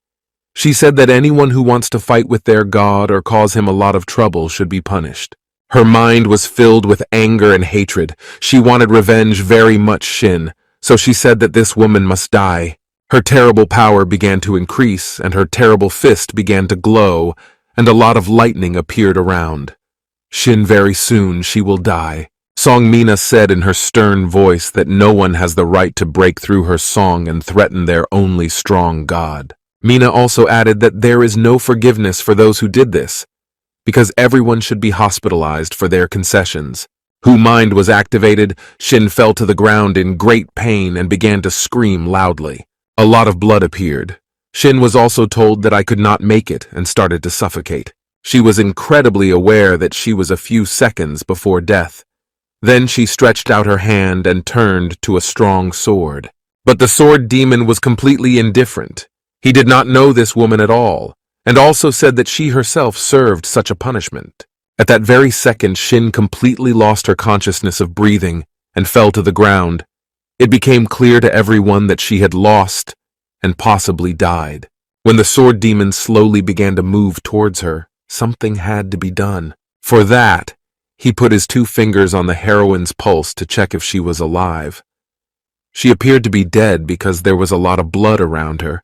She said that anyone who wants to fight with their god or cause him a lot of trouble should be punished. Her mind was filled with anger and hatred. She wanted revenge very much, Shin, so she said that this woman must die. Her terrible power began to increase, and her terrible fist began to glow, and a lot of lightning appeared around. Shin, very soon she will die. Song Mina said in her stern voice that no one has the right to break through her song and threaten their only strong god. Mina also added that there is no forgiveness for those who did this, because everyone should be hospitalized for their concessions. Whose mind was activated, Shin fell to the ground in great pain and began to scream loudly. A lot of blood appeared. Shin was also told that I could not make it and started to suffocate. She was incredibly aware that she was a few seconds before death. Then she stretched out her hand and turned to a strong sword. But the sword demon was completely indifferent. He did not know this woman at all, and also said that she herself served such a punishment. At that very second, Shin completely lost her consciousness of breathing and fell to the ground. It became clear to everyone that she had lost and possibly died. When the sword demon slowly began to move towards her, something had to be done. For that, he put his 2 fingers on the heroine's pulse to check if she was alive. She appeared to be dead because there was a lot of blood around her,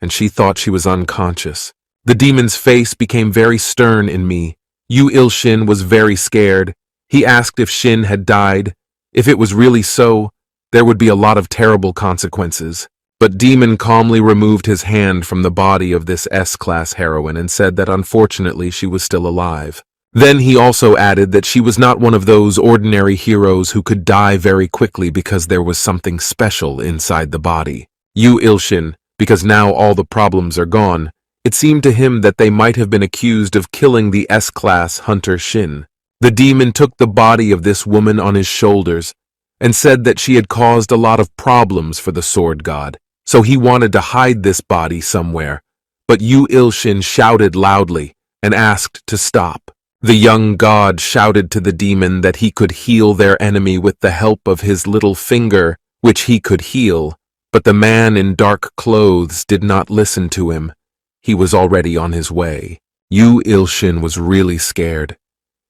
and she thought she was unconscious. The demon's face became very stern in me. Yoo Ilshin was very scared. He asked if Shin had died. If it was really so, there would be a lot of terrible consequences. But Demon calmly removed his hand from the body of this S-class heroine and said that unfortunately she was still alive. Then he also added that she was not one of those ordinary heroes who could die very quickly because there was something special inside the body. Yoo Ilshin, because now all the problems are gone, it seemed to him that they might have been accused of killing the S-class hunter Shin. The demon took the body of this woman on his shoulders and said that she had caused a lot of problems for the sword god, so he wanted to hide this body somewhere. But Yoo Ilshin shouted loudly and asked to stop. The young god shouted to the demon that he could heal their enemy with the help of his little finger, which he could heal, but the man in dark clothes did not listen to him. He was already on his way. Yoo Ilshin was really scared.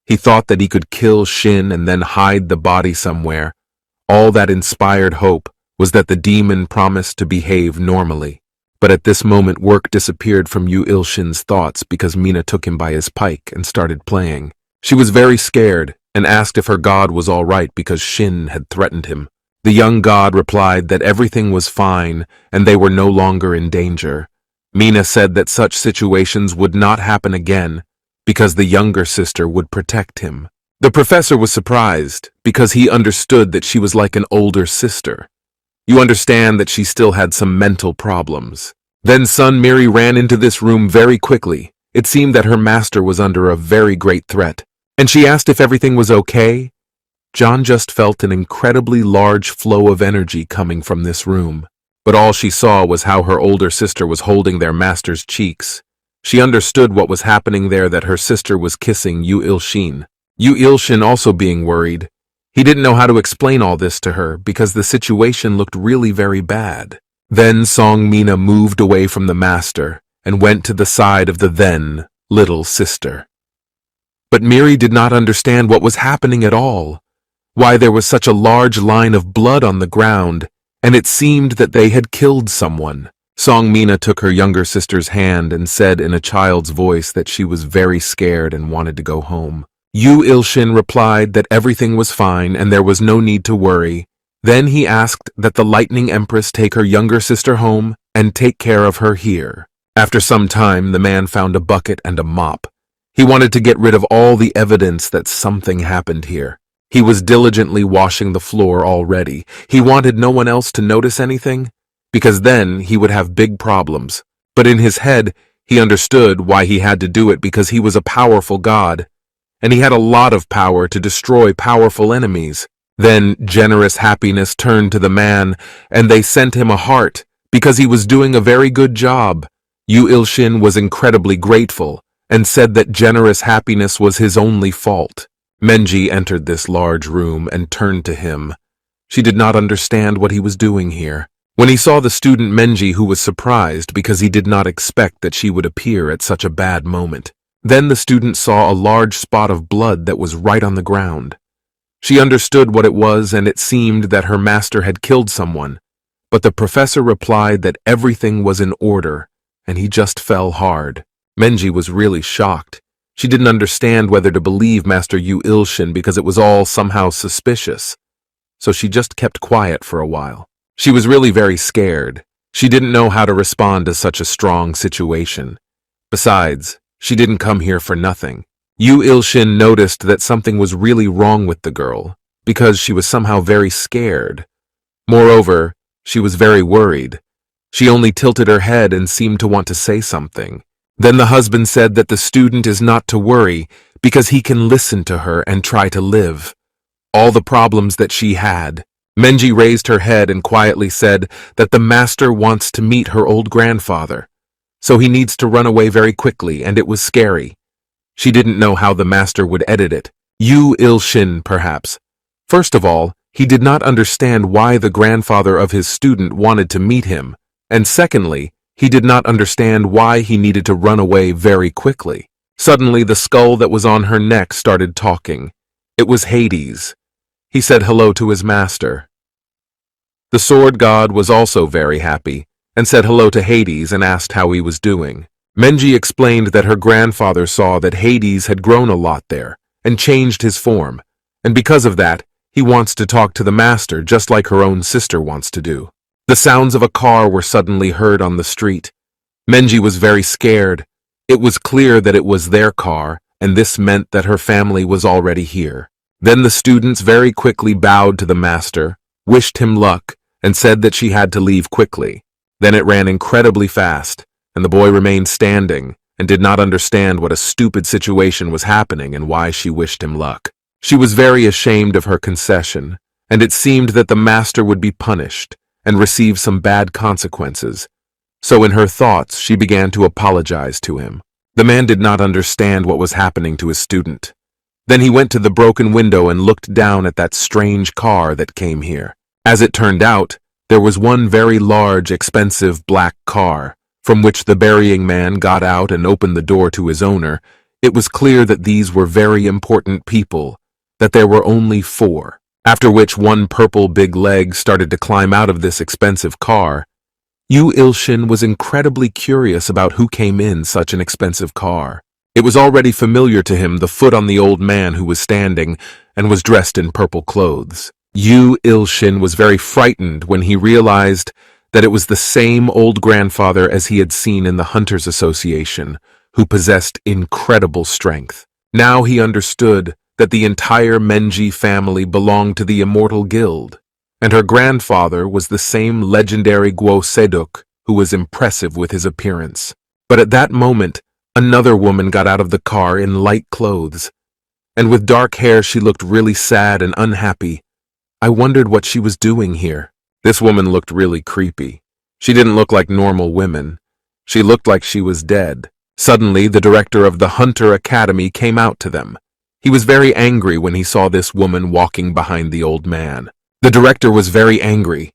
He thought that he could kill Shin and then hide the body somewhere. All that inspired hope was that the demon promised to behave normally. But at this moment work disappeared from Yoo Ilshin's thoughts because Mina took him by his pike and started playing. She was very scared and asked if her god was all right because Shin had threatened him. The young god replied that everything was fine and they were no longer in danger. Mina said that such situations would not happen again because the younger sister would protect him. The professor was surprised because he understood that she was like an older sister. You understand that she still had some mental problems. Then Sun Miri ran into this room very quickly. It seemed that her master was under a very great threat, and she asked if everything was okay. John just felt an incredibly large flow of energy coming from this room, but all she saw was how her older sister was holding their master's cheeks. She understood what was happening there, that her sister was kissing Yoo Ilshin. Yoo Ilshin also being worried. He didn't know how to explain all this to her because the situation looked really very bad. Then Song Mina moved away from the master and went to the side of the then little sister. But Miri did not understand what was happening at all, why there was such a large line of blood on the ground, and it seemed that they had killed someone. Song Mina took her younger sister's hand and said in a child's voice that she was very scared and wanted to go home. Yoo Ilshin replied that everything was fine and there was no need to worry. Then he asked that the Lightning Empress take her younger sister home and take care of her here. After some time, the man found a bucket and a mop. He wanted to get rid of all the evidence that something happened here. He was diligently washing the floor already. He wanted no one else to notice anything, because then he would have big problems. But in his head, he understood why he had to do it, because he was a powerful god, and he had a lot of power to destroy powerful enemies. Then generous happiness turned to the man, and they sent him a heart, because he was doing a very good job. Yoo Ilshin was incredibly grateful, and said that generous happiness was his only fault. Menji entered this large room and turned to him. She did not understand what he was doing here. When he saw the student Menji, who was surprised because he did not expect that she would appear at such a bad moment. Then the student saw a large spot of blood that was right on the ground. She understood what it was, and it seemed that her master had killed someone. But the professor replied that everything was in order, and he just fell hard. Menji was really shocked. She didn't understand whether to believe Master Yoo Ilshin because it was all somehow suspicious. So she just kept quiet for a while. She was really very scared. She didn't know how to respond to such a strong situation. Besides, she didn't come here for nothing. Yoo Ilshin noticed that something was really wrong with the girl, because she was somehow very scared. Moreover, she was very worried. She only tilted her head and seemed to want to say something. Then the husband said that the student is not to worry, because he can listen to her and try to live. All the problems that she had. Menji raised her head and quietly said that the master wants to meet her old grandfather, so he needs to run away very quickly, and it was scary. She didn't know how the master would edit it. Yoo Ilshin, perhaps. First of all, he did not understand why the grandfather of his student wanted to meet him, and secondly, he did not understand why he needed to run away very quickly. Suddenly, the skull that was on her neck started talking. It was Hades. He said hello to his master. The sword god was also very happy, and said hello to Hades and asked how he was doing. Menji explained that her grandfather saw that Hades had grown a lot there, and changed his form, and because of that, he wants to talk to the master just like her own sister wants to do. The sounds of a car were suddenly heard on the street. Menji was very scared. It was clear that it was their car, and this meant that her family was already here. Then the students very quickly bowed to the master, wished him luck, and said that she had to leave quickly. Then it ran incredibly fast, and the boy remained standing and did not understand what a stupid situation was happening and why she wished him luck. She was very ashamed of her concession, and it seemed that the master would be punished and receive some bad consequences. So in her thoughts, she began to apologize to him. The man did not understand what was happening to his student. Then he went to the broken window and looked down at that strange car that came here. As it turned out, there was one very large, expensive black car, from which the burying man got out and opened the door to his owner. It was clear that these were very important people, that there were only 4. After which one purple big leg started to climb out of this expensive car. Yoo Ilshin was incredibly curious about who came in such an expensive car. It was already familiar to him, the foot on the old man who was standing and was dressed in purple clothes. Yoo Ilshin was very frightened when he realized that it was the same old grandfather as he had seen in the Hunters Association, who possessed incredible strength. Now he understood that the entire Menji family belonged to the Immortal Guild, and her grandfather was the same legendary Guo Seduk who was impressive with his appearance. But at that moment, another woman got out of the car in light clothes, and with dark hair she looked really sad and unhappy. I wondered what she was doing here. This woman looked really creepy. She didn't look like normal women. She looked like she was dead. Suddenly, the director of the Hunter Academy came out to them. He was very angry when he saw this woman walking behind the old man. The director was very angry.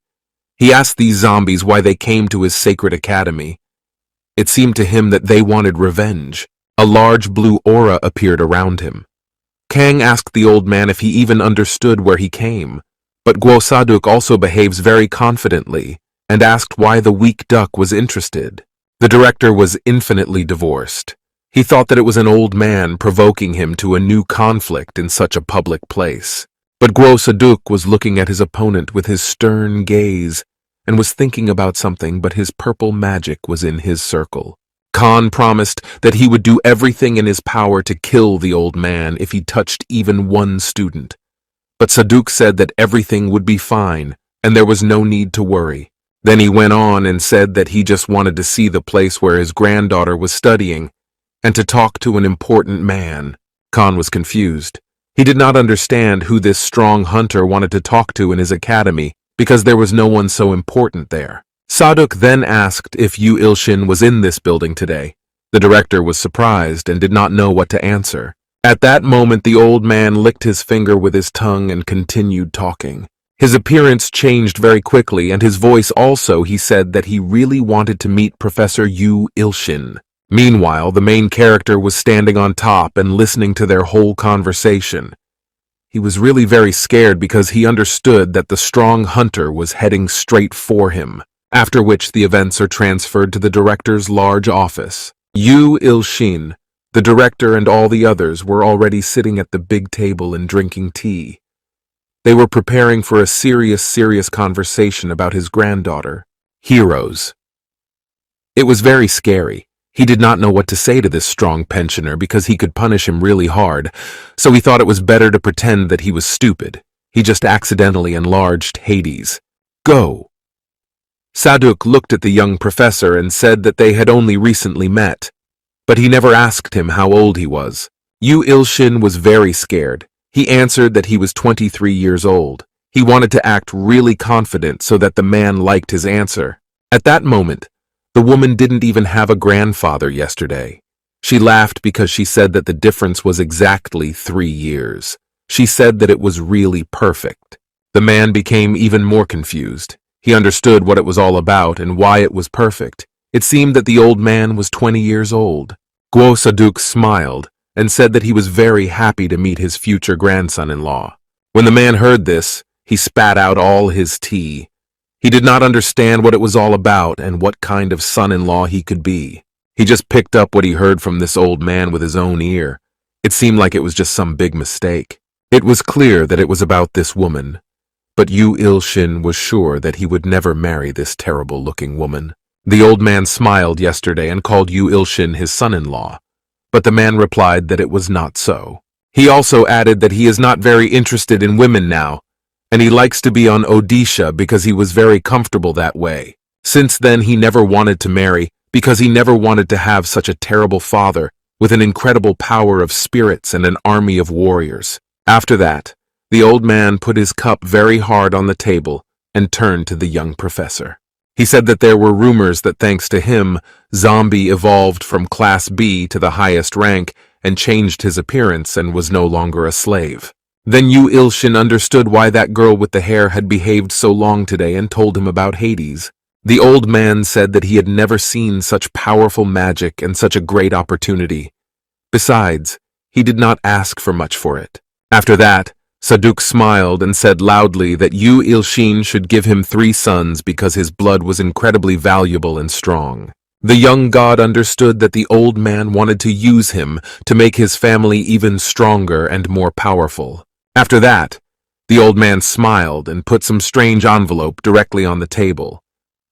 He asked these zombies why they came to his sacred academy. It seemed to him that they wanted revenge. A large blue aura appeared around him. Kang asked the old man if he even understood where he came, but Guo Saduk also behaves very confidently and asked why the weak duck was interested. The director was infinitely divorced. He thought that it was an old man provoking him to a new conflict in such a public place. But Guo Saduk was looking at his opponent with his stern gaze and was thinking about something, but his purple magic was in his circle. Khan promised that he would do everything in his power to kill the old man if he touched even one student. But Saduk said that everything would be fine and there was no need to worry. Then he went on and said that he just wanted to see the place where his granddaughter was studying and to talk to an important man. Khan was confused. He did not understand who this strong hunter wanted to talk to in his academy because there was no one so important there. Saduk then asked if Yoo Ilshin was in this building today. The director was surprised and did not know what to answer. At that moment, the old man licked his finger with his tongue and continued talking. His appearance changed very quickly, and his voice also. He said that he really wanted to meet Professor Yoo Ilshin. Meanwhile, the main character was standing on top and listening to their whole conversation. He was really very scared because he understood that the strong hunter was heading straight for him, after which the events are transferred to the director's large office. Yoo Ilshin, the director, and all the others were already sitting at the big table and drinking tea. They were preparing for a serious conversation about his granddaughter. Heroes. It was very scary. He did not know what to say to this strong pensioner because he could punish him really hard, so he thought it was better to pretend that he was stupid. He just accidentally enlarged Hades. Go. Saduk looked at the young professor and said that they had only recently met, but he never asked him how old he was. Yoo Ilshin was very scared. He answered that he was 23 years old. He wanted to act really confident so that the man liked his answer. At that moment, the woman didn't even have a grandfather yesterday. She laughed because she said that the difference was exactly 3 years. She said that it was really perfect. The man became even more confused. He understood what it was all about and why it was perfect. It seemed that the old man was 20 years old. Guo Saduk smiled and said that he was very happy to meet his future grandson-in-law. When the man heard this, he spat out all his tea. He did not understand what it was all about and what kind of son-in-law he could be. He just picked up what he heard from this old man with his own ear. It seemed like it was just some big mistake. It was clear that it was about this woman, but Yoo Ilshin was sure that he would never marry this terrible-looking woman. The old man smiled yesterday and called Yoo Ilshin his son-in-law, but the man replied that it was not so. He also added that he is not very interested in women now, and he likes to be on Odisha because he was very comfortable that way. Since then, he never wanted to marry because he never wanted to have such a terrible father with an incredible power of spirits and an army of warriors. After that, the old man put his cup very hard on the table and turned to the young professor. He said that there were rumors that thanks to him, Zombie evolved from Class B to the highest rank and changed his appearance and was no longer a slave. Then Yoo Ilshin understood why that girl with the hair had behaved so long today and told him about Hades. The old man said that he had never seen such powerful magic and such a great opportunity. Besides, he did not ask for much for it. After that, Saduk smiled and said loudly that Yoo Ilshin should give him 3 sons because his blood was incredibly valuable and strong. The young god understood that the old man wanted to use him to make his family even stronger and more powerful. After that, the old man smiled and put some strange envelope directly on the table.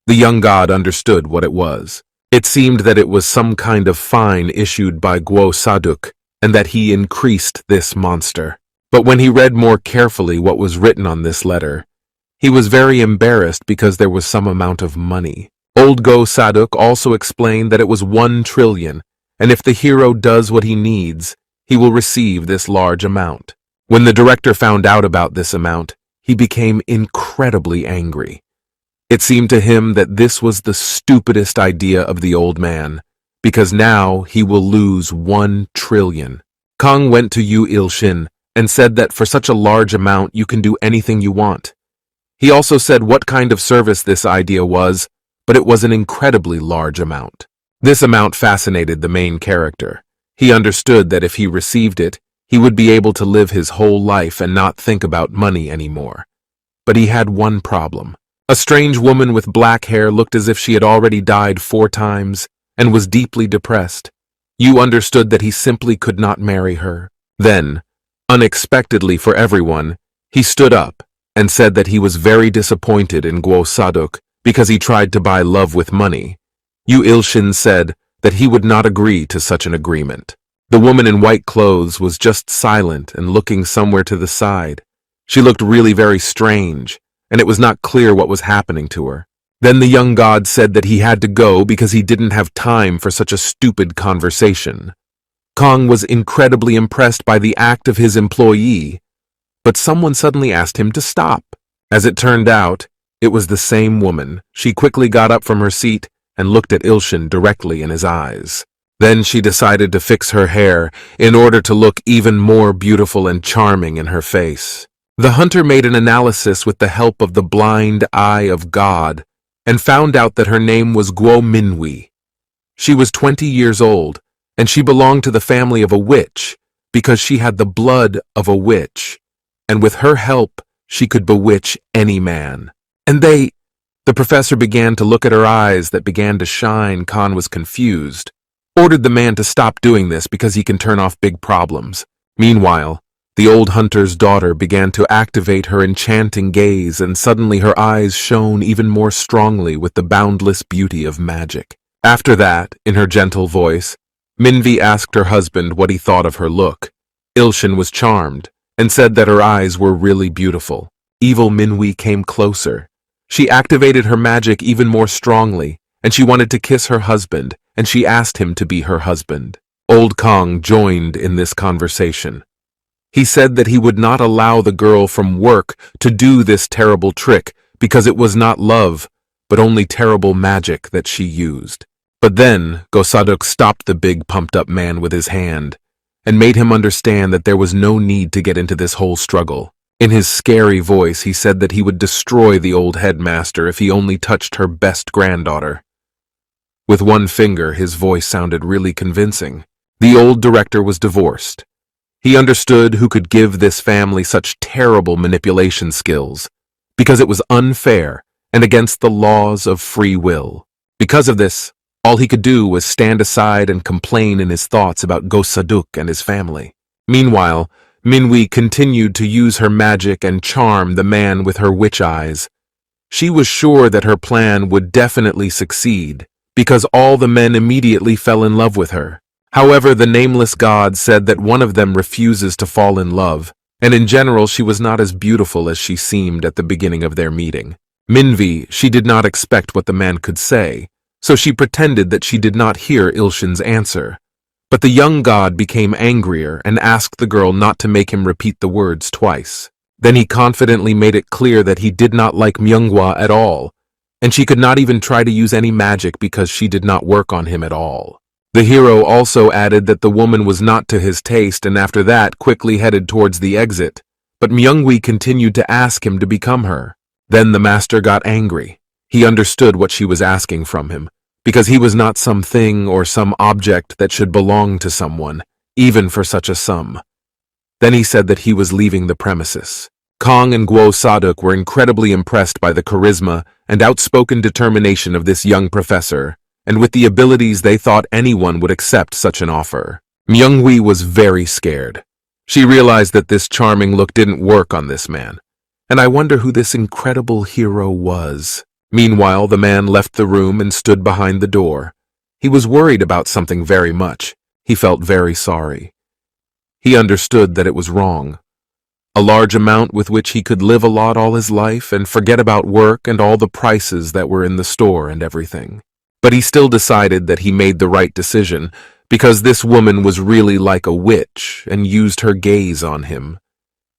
The young god understood what it was. It seemed that it was some kind of fine issued by Guo Saduk, and that he increased this monster. But when he read more carefully what was written on this letter, he was very embarrassed because there was some amount of money. Old Guo Saduk also explained that it was 1 trillion, and if the hero does what he needs, he will receive this large amount. When the director found out about this amount, he became incredibly angry. It seemed to him that this was the stupidest idea of the old man, because now he will lose 1 trillion. Kang went to Yoo Ilshin and said that for such a large amount you can do anything you want. He also said what kind of service this idea was, but it was an incredibly large amount. This amount fascinated the main character. He understood that if he received it, he would be able to live his whole life and not think about money anymore. But he had one problem. A strange woman with black hair looked as if she had already died 4 times and was deeply depressed. Yoo understood that he simply could not marry her. Then, unexpectedly for everyone, he stood up and said that he was very disappointed in Guo Saduk because he tried to buy love with money. Yoo Ilshin said that he would not agree to such an agreement. The woman in white clothes was just silent and looking somewhere to the side. She looked really very strange, and it was not clear what was happening to her. Then the young god said that he had to go because he didn't have time for such a stupid conversation. Kong was incredibly impressed by the act of his employee, but someone suddenly asked him to stop. As it turned out, it was the same woman. She quickly got up from her seat and looked at Ilshin directly in his eyes. Then she decided to fix her hair in order to look even more beautiful and charming in her face. The hunter made an analysis with the help of the blind eye of God and found out that her name was Guo Minwi. She was 20 years old, and she belonged to the family of a witch because she had the blood of a witch, and with her help, she could bewitch any man. And the professor began to look at her eyes that began to shine. Khan was confused, ordered the man to stop doing this because he can turn off big problems. Meanwhile, the old hunter's daughter began to activate her enchanting gaze, and suddenly her eyes shone even more strongly with the boundless beauty of magic. After that, in her gentle voice, Minvi asked her husband what he thought of her look. Ilshin was charmed and said that her eyes were really beautiful. Evil Minwi came closer. She activated her magic even more strongly, and she wanted to kiss her husband, and she asked him to be her husband. Old Kong joined in this conversation. He said that he would not allow the girl from work to do this terrible trick because it was not love, but only terrible magic that she used. But then Gosaduk stopped the big pumped-up man with his hand and made him understand that there was no need to get into this whole struggle. In his scary voice, he said that he would destroy the old headmaster if he only touched her best granddaughter. With one finger, his voice sounded really convincing. The old director was divorced. He understood who could give this family such terrible manipulation skills, because it was unfair and against the laws of free will. Because of this, all he could do was stand aside and complain in his thoughts about Gosaduk and his family. Meanwhile, Minwi continued to use her magic and charm the man with her witch eyes. She was sure that her plan would definitely succeed, because all the men immediately fell in love with her. However, the nameless god said that one of them refuses to fall in love, and in general she was not as beautiful as she seemed at the beginning of their meeting. Minvi, she did not expect what the man could say, so she pretended that she did not hear Ilshin's answer. But the young god became angrier and asked the girl not to make him repeat the words twice. Then he confidently made it clear that he did not like Manhwa at all, and she could not even try to use any magic because she did not work on him at all. The hero also added that the woman was not to his taste, and after that quickly headed towards the exit, but Myungwi continued to ask him to become her. Then the master got angry. He understood what she was asking from him, because he was not some thing or some object that should belong to someone, even for such a sum. Then he said that he was leaving the premises. Kong and Guo Saduk were incredibly impressed by the charisma and outspoken determination of this young professor, and with the abilities they thought anyone would accept such an offer. Myungwi was very scared. She realized that this charming look didn't work on this man, and I wonder who this incredible hero was. Meanwhile, the man left the room and stood behind the door. He was worried about something very much. He felt very sorry. He understood that it was wrong. A large amount with which he could live a lot all his life and forget about work and all the prices that were in the store and everything. But he still decided that he made the right decision because this woman was really like a witch and used her gaze on him.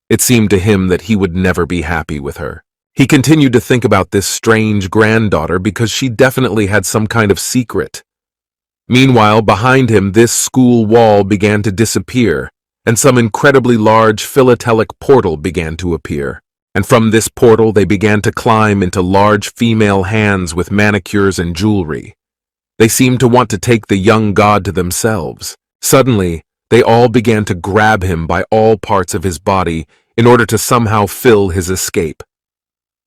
It seemed to him that he would never be happy with her. He continued to think about this strange granddaughter because she definitely had some kind of secret. Meanwhile, behind him, this school wall began to disappear, and some incredibly large philatelic portal began to appear. And from this portal, they began to climb into large female hands with manicures and jewelry. They seemed to want to take the young god to themselves. Suddenly, they all began to grab him by all parts of his body in order to somehow fill his escape.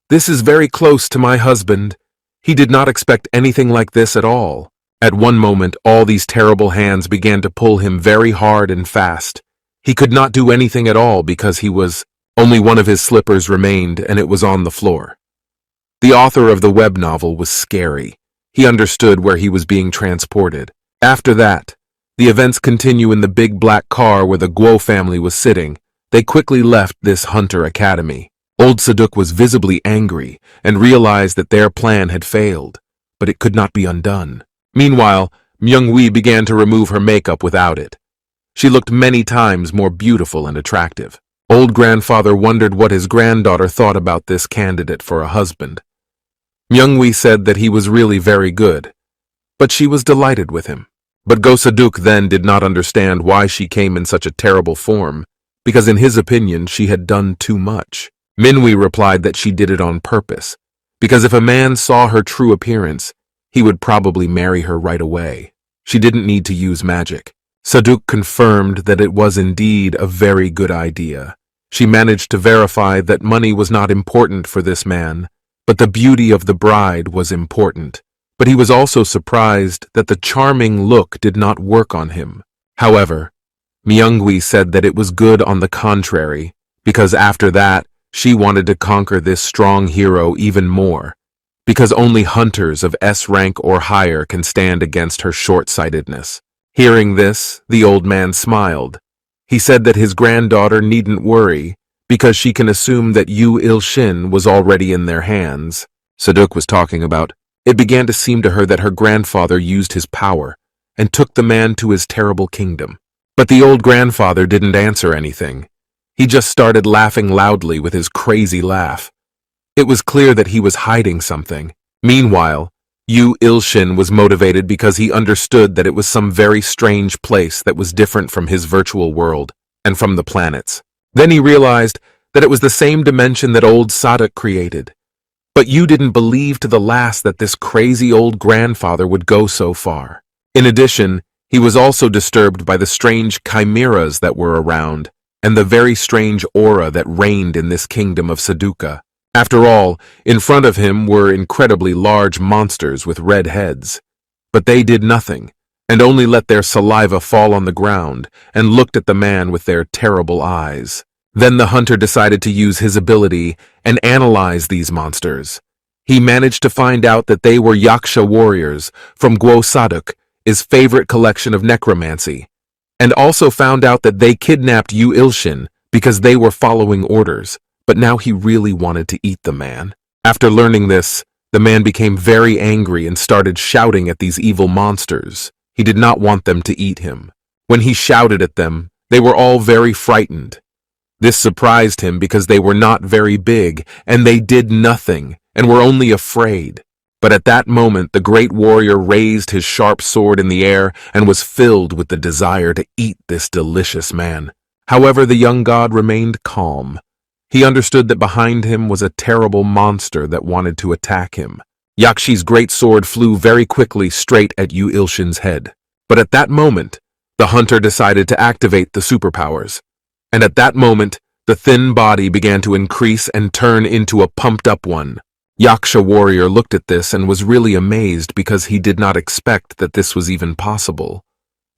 This is very close to my husband. He did not expect anything like this at all. At one moment, all these terrible hands began to pull him very hard and fast. He could not do anything at all because only one of his slippers remained, and it was on the floor. The author of the web novel was scary. He understood where he was being transported. After that, the events continue in the big black car where the Guo family was sitting. They quickly left this hunter academy. Old Saduk was visibly angry and realized that their plan had failed, but it could not be undone. Meanwhile, Myung-wi began to remove her makeup without it. She looked many times more beautiful and attractive. Old grandfather wondered what his granddaughter thought about this candidate for a husband. Myung-wi said that he was really very good, but she was delighted with him. But Go Saduk then did not understand why she came in such a terrible form, because in his opinion she had done too much. Minwi replied that she did it on purpose, because if a man saw her true appearance, he would probably marry her right away. She didn't need to use magic. Saduk confirmed that it was indeed a very good idea. She managed to verify that money was not important for this man, but the beauty of the bride was important. But he was also surprised that the charming look did not work on him. However, Myung-wi said that it was good on the contrary, because after that, she wanted to conquer this strong hero even more, because only hunters of S rank or higher can stand against her short-sightedness. Hearing this, the old man smiled. He said that his granddaughter needn't worry, because she can assume that Yoo Ilshin was already in their hands. Saduk was talking about. It began to seem to her that her grandfather used his power and took the man to his terrible kingdom. But the old grandfather didn't answer anything. He just started laughing loudly with his crazy laugh. It was clear that he was hiding something. Meanwhile, Yoo Ilshin was motivated because he understood that it was some very strange place that was different from his virtual world and from the planets. Then he realized that it was the same dimension that old Saduk created. But you didn't believe to the last that this crazy old grandfather would go so far. In addition, he was also disturbed by the strange chimeras that were around and the very strange aura that reigned in this kingdom of Saduka. After all, in front of him were incredibly large monsters with red heads. But they did nothing, and only let their saliva fall on the ground and looked at the man with their terrible eyes. Then the hunter decided to use his ability and analyze these monsters. He managed to find out that they were Yaksha warriors from Guo Saduk, his favorite collection of necromancy, and also found out that they kidnapped Yoo Ilshin because they were following orders, but now he really wanted to eat the man. After learning this, the man became very angry and started shouting at these evil monsters. He did not want them to eat him. When he shouted at them, they were all very frightened. This surprised him because they were not very big, and they did nothing, and were only afraid. But at that moment, the great warrior raised his sharp sword in the air and was filled with the desire to eat this delicious man. However, the young god remained calm. He understood that behind him was a terrible monster that wanted to attack him. Yakshi's great sword flew very quickly straight at Yoo Ilshin's head. But at that moment, the hunter decided to activate the superpowers. And at that moment, the thin body began to increase and turn into a pumped-up one. Yaksha warrior looked at this and was really amazed because he did not expect that this was even possible.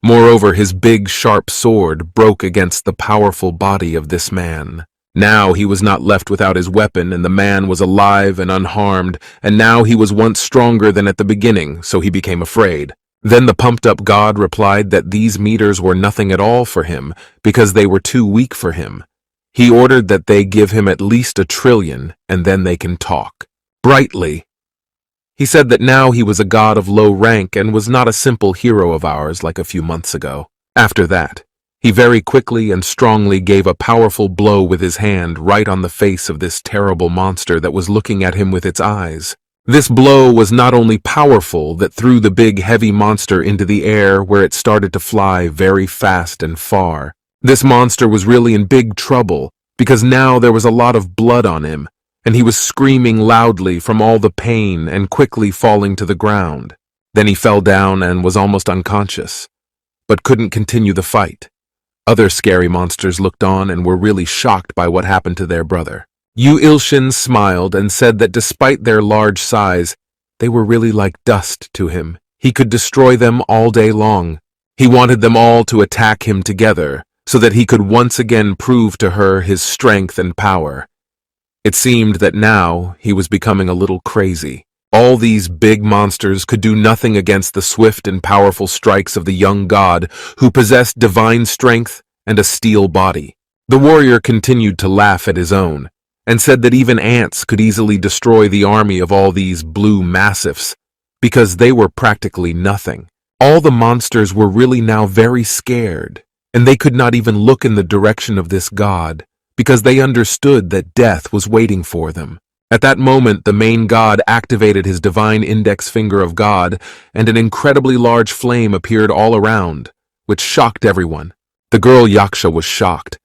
Moreover, his big, sharp sword broke against the powerful body of this man. Now he was not left without his weapon, and the man was alive and unharmed, and now he was once stronger than at the beginning, so he became afraid. Then the pumped-up god replied that these meters were nothing at all for him because they were too weak for him. He ordered that they give him at least 1 trillion, and then they can talk. Brightly, he said that now he was a god of low rank and was not a simple hero of ours like a few months ago. After that, he very quickly and strongly gave a powerful blow with his hand right on the face of this terrible monster that was looking at him with its eyes. This blow was not only powerful that threw the big heavy monster into the air where it started to fly very fast and far. This monster was really in big trouble because now there was a lot of blood on him, and he was screaming loudly from all the pain and quickly falling to the ground. Then he fell down and was almost unconscious, but couldn't continue the fight. Other scary monsters looked on and were really shocked by what happened to their brother. Yoo Ilshin smiled and said that despite their large size, they were really like dust to him. He could destroy them all day long. He wanted them all to attack him together, so that he could once again prove to her his strength and power. It seemed that now he was becoming a little crazy. All these big monsters could do nothing against the swift and powerful strikes of the young god who possessed divine strength and a steel body. The warrior continued to laugh at his own, and said that even ants could easily destroy the army of all these blue massives, because they were practically nothing. All the monsters were really now very scared, and they could not even look in the direction of this god, because they understood that death was waiting for them. At that moment, the main god activated his divine index finger of God, and an incredibly large flame appeared all around, which shocked everyone. The girl Yaksha was shocked.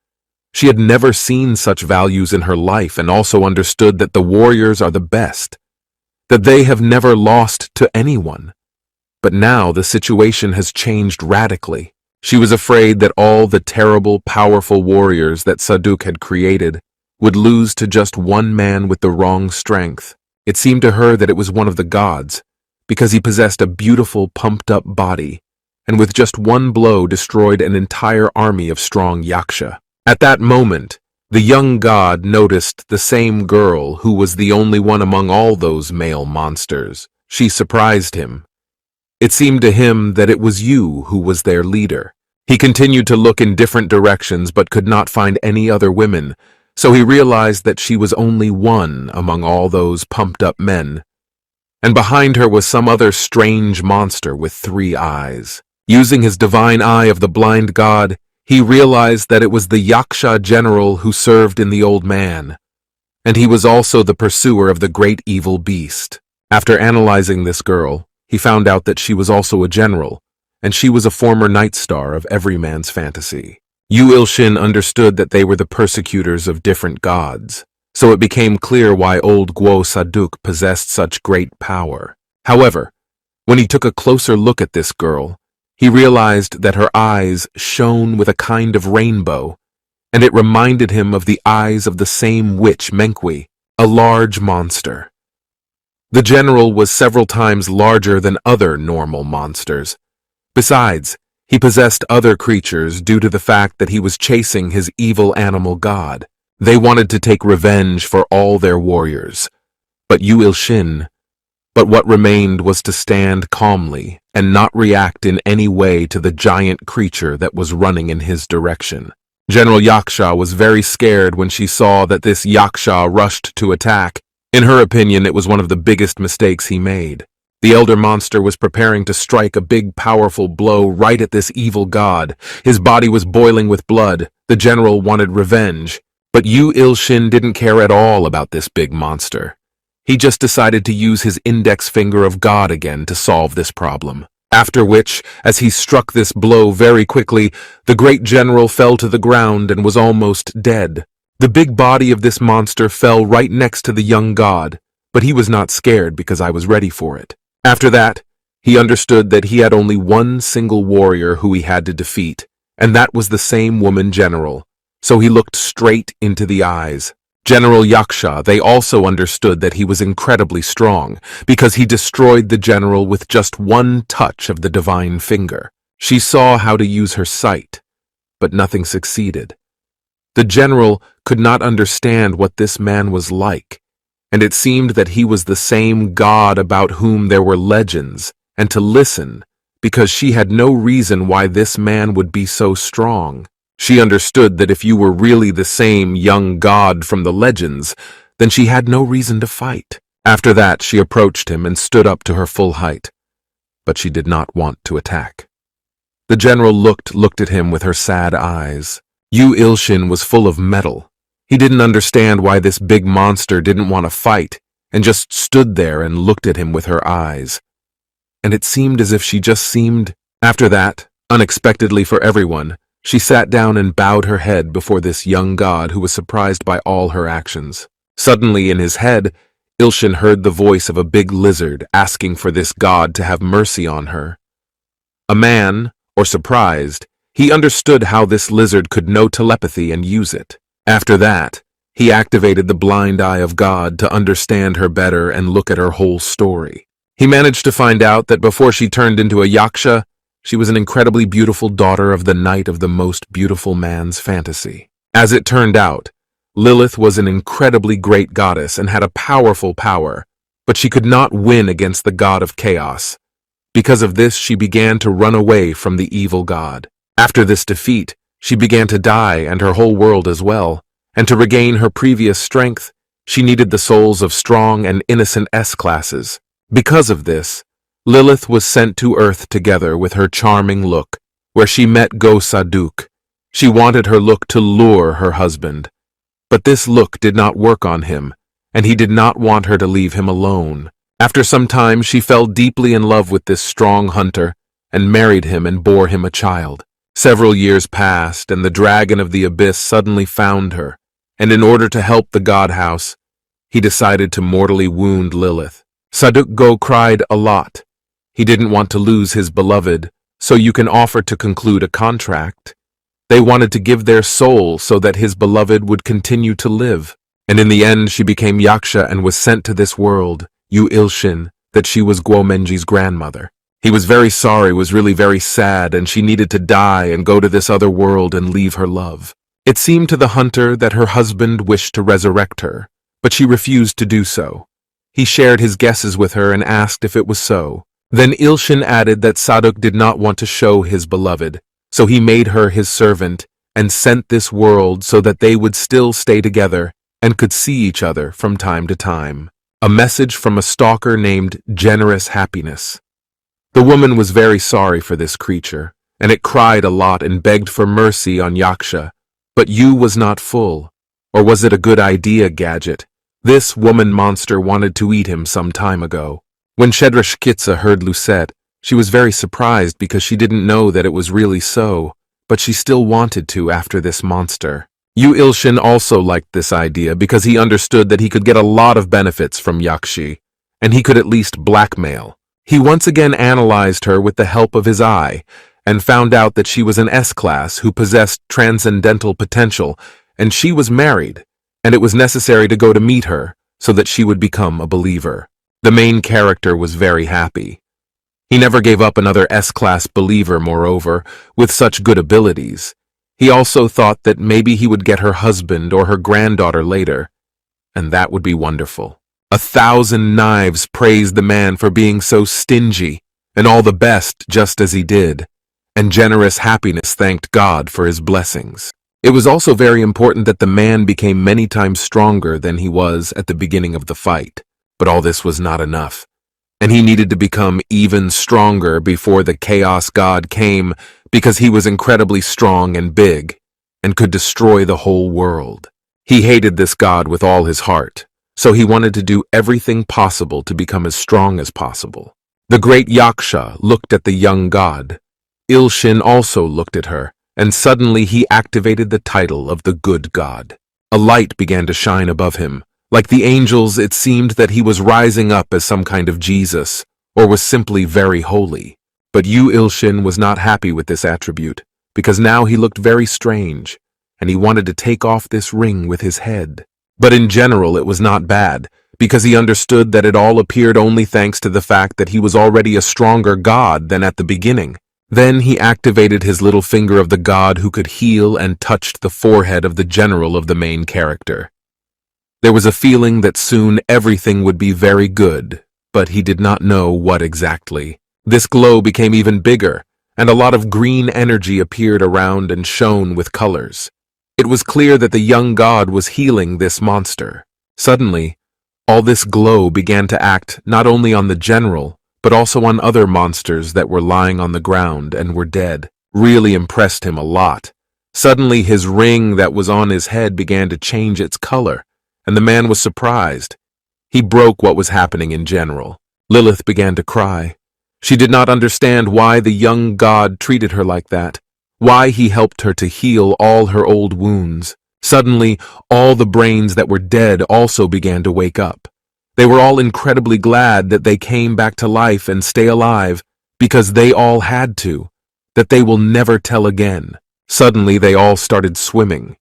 She had never seen such values in her life, and also understood that the warriors are the best, that they have never lost to anyone. But now the situation has changed radically. She was afraid that all the terrible, powerful warriors that Saduk had created would lose to just one man with the wrong strength. It seemed to her that it was one of the gods, because he possessed a beautiful, pumped-up body, and with just one blow destroyed an entire army of strong yaksha. At that moment, the young god noticed the same girl who was the only one among all those male monsters. She surprised him. It seemed to him that it was Yoo who was their leader. He continued to look in different directions but could not find any other women, so he realized that she was only one among all those pumped-up men. And behind her was some other strange monster with 3 eyes. Using his divine eye of the blind god, he realized that it was the Yaksha general who served in the old man, and he was also the pursuer of the great evil beast. After analyzing this girl, he found out that she was also a general, and she was a former night star of every man's fantasy. Yoo Ilshin understood that they were the persecutors of different gods, so it became clear why old Guo Saduk possessed such great power. However, when he took a closer look at this girl, he realized that her eyes shone with a kind of rainbow, and it reminded him of the eyes of the same witch Menkwi, a large monster. The general was several times larger than other normal monsters. Besides, he possessed other creatures due to the fact that he was chasing his evil animal god. They wanted to take revenge for all their warriors. But what remained was to stand calmly and not react in any way to the giant creature that was running in his direction. General Yaksha was very scared when she saw that this Yaksha rushed to attack. In her opinion, it was one of the biggest mistakes he made. The elder monster was preparing to strike a big, powerful blow right at this evil god. His body was boiling with blood. The general wanted revenge. But Yoo Ilshin didn't care at all about this big monster. He just decided to use his index finger of God again to solve this problem. After which, as he struck this blow very quickly, the great general fell to the ground and was almost dead. The big body of this monster fell right next to the young god, but he was not scared because I was ready for it. After that, he understood that he had only one single warrior who he had to defeat, and that was the same woman general, so he looked straight into the eyes. General Yaksha, they also understood that he was incredibly strong, because he destroyed the general with just one touch of the divine finger. She saw how to use her sight, but nothing succeeded. The general could not understand what this man was like, and it seemed that he was the same god about whom there were legends, and to listen, because she had no reason why this man would be so strong. She understood that if you were really the same young god from the legends, then she had no reason to fight. After that, she approached him and stood up to her full height, but she did not want to attack. The general looked at him with her sad eyes. Yoo Ilshin was full of metal. He didn't understand why this big monster didn't want to fight, and just stood there and looked at him with her eyes. And it seemed as if she just seemed. After that, unexpectedly for everyone, she sat down and bowed her head before this young god who was surprised by all her actions. Suddenly in his head, Ilshin heard the voice of a big lizard asking for this god to have mercy on her. A man, or surprised, he understood how this lizard could know telepathy and use it. After that, he activated the blind eye of God to understand her better and look at her whole story. He managed to find out that before she turned into a yaksha, she was an incredibly beautiful daughter of the knight of the most beautiful man's fantasy. As it turned out, Lilith was an incredibly great goddess and had a powerful power, but she could not win against the god of chaos. Because of this, she began to run away from the evil god. After this defeat, she began to die and her whole world as well, and to regain her previous strength, she needed the souls of strong and innocent S-classes. Because of this, Lilith was sent to Earth together with her charming look, where she met Go Saduk. She wanted her look to lure her husband. But this look did not work on him, and he did not want her to leave him alone. After some time, she fell deeply in love with this strong hunter, and married him and bore him a child. Several years passed, and the dragon of the abyss suddenly found her, and in order to help the god house, he decided to mortally wound Lilith. Saduk Go cried a lot. He didn't want to lose his beloved, so you can offer to conclude a contract. They wanted to give their soul so that his beloved would continue to live. And in the end, she became Yaksha and was sent to this world, Yoo Ilshin, that she was Guomenji's grandmother. He was very sorry, was really very sad, and she needed to die and go to this other world and leave her love. It seemed to the hunter that her husband wished to resurrect her, but she refused to do so. He shared his guesses with her and asked if it was so. Then Ilshin added that Saduk did not want to show his beloved, so he made her his servant and sent this world so that they would still stay together and could see each other from time to time. A message from a stalker named Generous Happiness. The woman was very sorry for this creature, and it cried a lot and begged for mercy on Yaksha, but Yoo was not full. Or was it a good idea, Gadget? This woman monster wanted to eat him some time ago. When Shedrashkitsa heard Lucette, she was very surprised because she didn't know that it was really so, but she still wanted to after this monster. Yoo Ilshin also liked this idea because he understood that he could get a lot of benefits from Yakshi, and he could at least blackmail. He once again analyzed her with the help of his eye, and found out that she was an S-class who possessed transcendental potential, and she was married, and it was necessary to go to meet her so that she would become a believer. The main character was very happy. He never gave up another S-class believer, moreover, with such good abilities. He also thought that maybe he would get her husband or her granddaughter later, and that would be wonderful. 1,000 knives praised the man for being so stingy, and all the best just as he did, and Generous Happiness thanked God for his blessings. It was also very important that the man became many times stronger than he was at the beginning of the fight, but all this was not enough, and he needed to become even stronger before the Chaos God came because he was incredibly strong and big, and could destroy the whole world. He hated this god with all his heart, so he wanted to do everything possible to become as strong as possible. The great Yaksha looked at the young god. Ilshin also looked at her, and suddenly he activated the title of the good god. A light began to shine above him. Like the angels, it seemed that he was rising up as some kind of Jesus, or was simply very holy. But Yoo Ilshin was not happy with this attribute, because now he looked very strange, and he wanted to take off this ring with his head. But in general, it was not bad, because he understood that it all appeared only thanks to the fact that he was already a stronger god than at the beginning. Then he activated his little finger of the god who could heal and touched the forehead of the general of the main character. There was a feeling that soon everything would be very good, but he did not know what exactly. This glow became even bigger, and a lot of green energy appeared around and shone with colors. It was clear that the young god was healing this monster. Suddenly, all this glow began to act not only on the general, but also on other monsters that were lying on the ground and were dead. Really impressed him a lot. Suddenly, his ring that was on his head began to change its color, and the man was surprised. He broke what was happening in general. Lilith began to cry. She did not understand why the young god treated her like that, why he helped her to heal all her old wounds. Suddenly, all the brains that were dead also began to wake up. They were all incredibly glad that they came back to life and stay alive, because they all had to, that they will never tell again. Suddenly, they all started swimming.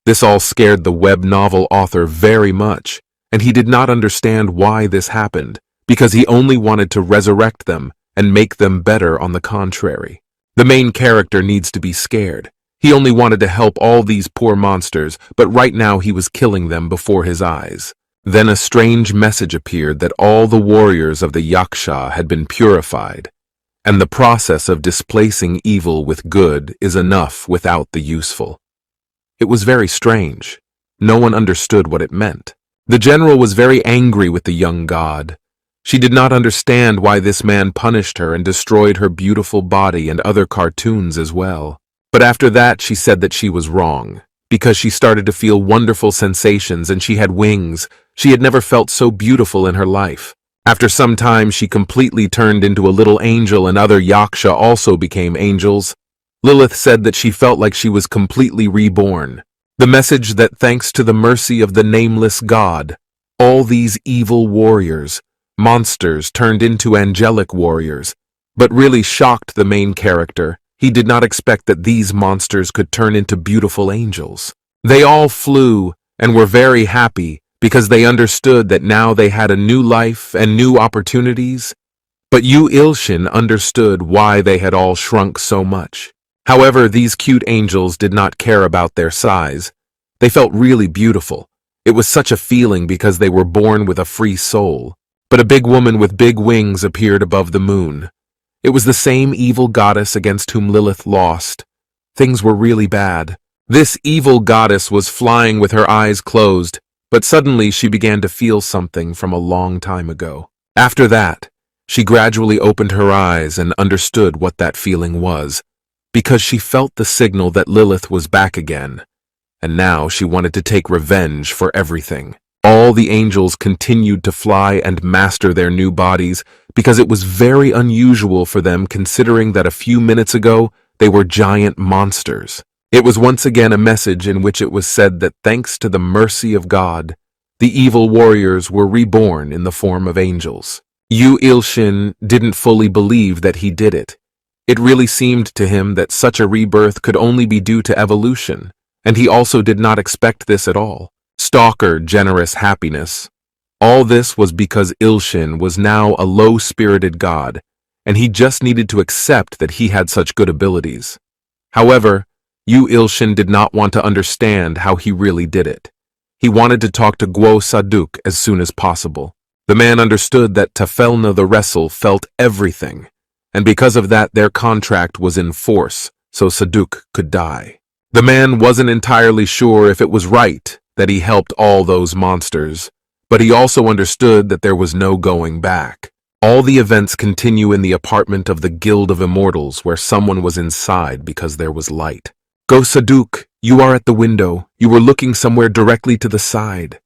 This all scared the web novel author very much, and he did not understand why this happened, because he only wanted to resurrect them and make them better on the contrary. The main character needs to be scared. He only wanted to help all these poor monsters, but right now he was killing them before his eyes. Then a strange message appeared that all the warriors of the yaksha had been purified, and the process of displacing evil with good is enough without the useful. It was very strange. No one understood what it meant. The general was very angry with the young god. She did not understand why this man punished her and destroyed her beautiful body and other cartoons as well. But after that, she said that she was wrong, because she started to feel wonderful sensations and she had wings. She had never felt so beautiful in her life. After some time, she completely turned into a little angel and other yaksha also became angels. Lilith said that she felt like she was completely reborn. The message that thanks to the mercy of the nameless God, all these evil warriors, monsters turned into angelic warriors, but really shocked the main character. He did not expect that these monsters could turn into beautiful angels. They all flew and were very happy because they understood that now they had a new life and new opportunities. But Yoo Ilshin understood why they had all shrunk so much. However, these cute angels did not care about their size. They felt really beautiful. It was such a feeling because they were born with a free soul. But a big woman with big wings appeared above the moon. It was the same evil goddess against whom Lilith lost. Things were really bad. This evil goddess was flying with her eyes closed, but suddenly she began to feel something from a long time ago. After that, she gradually opened her eyes and understood what that feeling was, because she felt the signal that Lilith was back again, and now she wanted to take revenge for everything. All the angels continued to fly and master their new bodies because it was very unusual for them considering that a few minutes ago they were giant monsters. It was once again a message in which it was said that thanks to the mercy of God, the evil warriors were reborn in the form of angels. Yoo Ilshin didn't fully believe that he did it. It really seemed to him that such a rebirth could only be due to evolution, and he also did not expect this at all. Stalker, generous happiness. All this was because Ilshin was now a low-spirited god, and he just needed to accept that he had such good abilities. However, Yoo Ilshin did not want to understand how he really did it. He wanted to talk to Guo Saduk as soon as possible. The man understood that Tafelna the Wrestle felt everything, and because of that their contract was in force, so Saduk could die. The man wasn't entirely sure if it was right that he helped all those monsters, but he also understood that there was no going back. All the events continue in the apartment of the Guild of Immortals where someone was inside because there was light. Go Saduk, you are at the window. You were looking somewhere directly to the side.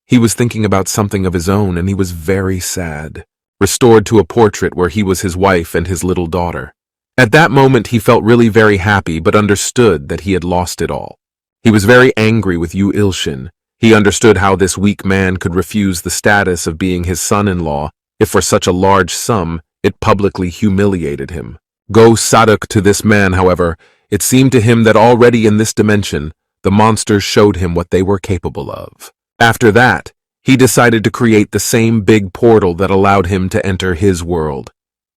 He was thinking about something of his own and he was very sad, restored to a portrait where he was his wife and his little daughter. At that moment he felt really very happy but understood that he had lost it all. He was very angry with Yoo Ilshin. He understood how this weak man could refuse the status of being his son-in-law if for such a large sum it publicly humiliated him. Go Saduk to this man, however, it seemed to him that already in this dimension, the monsters showed him what they were capable of. After that, he decided to create the same big portal that allowed him to enter his world.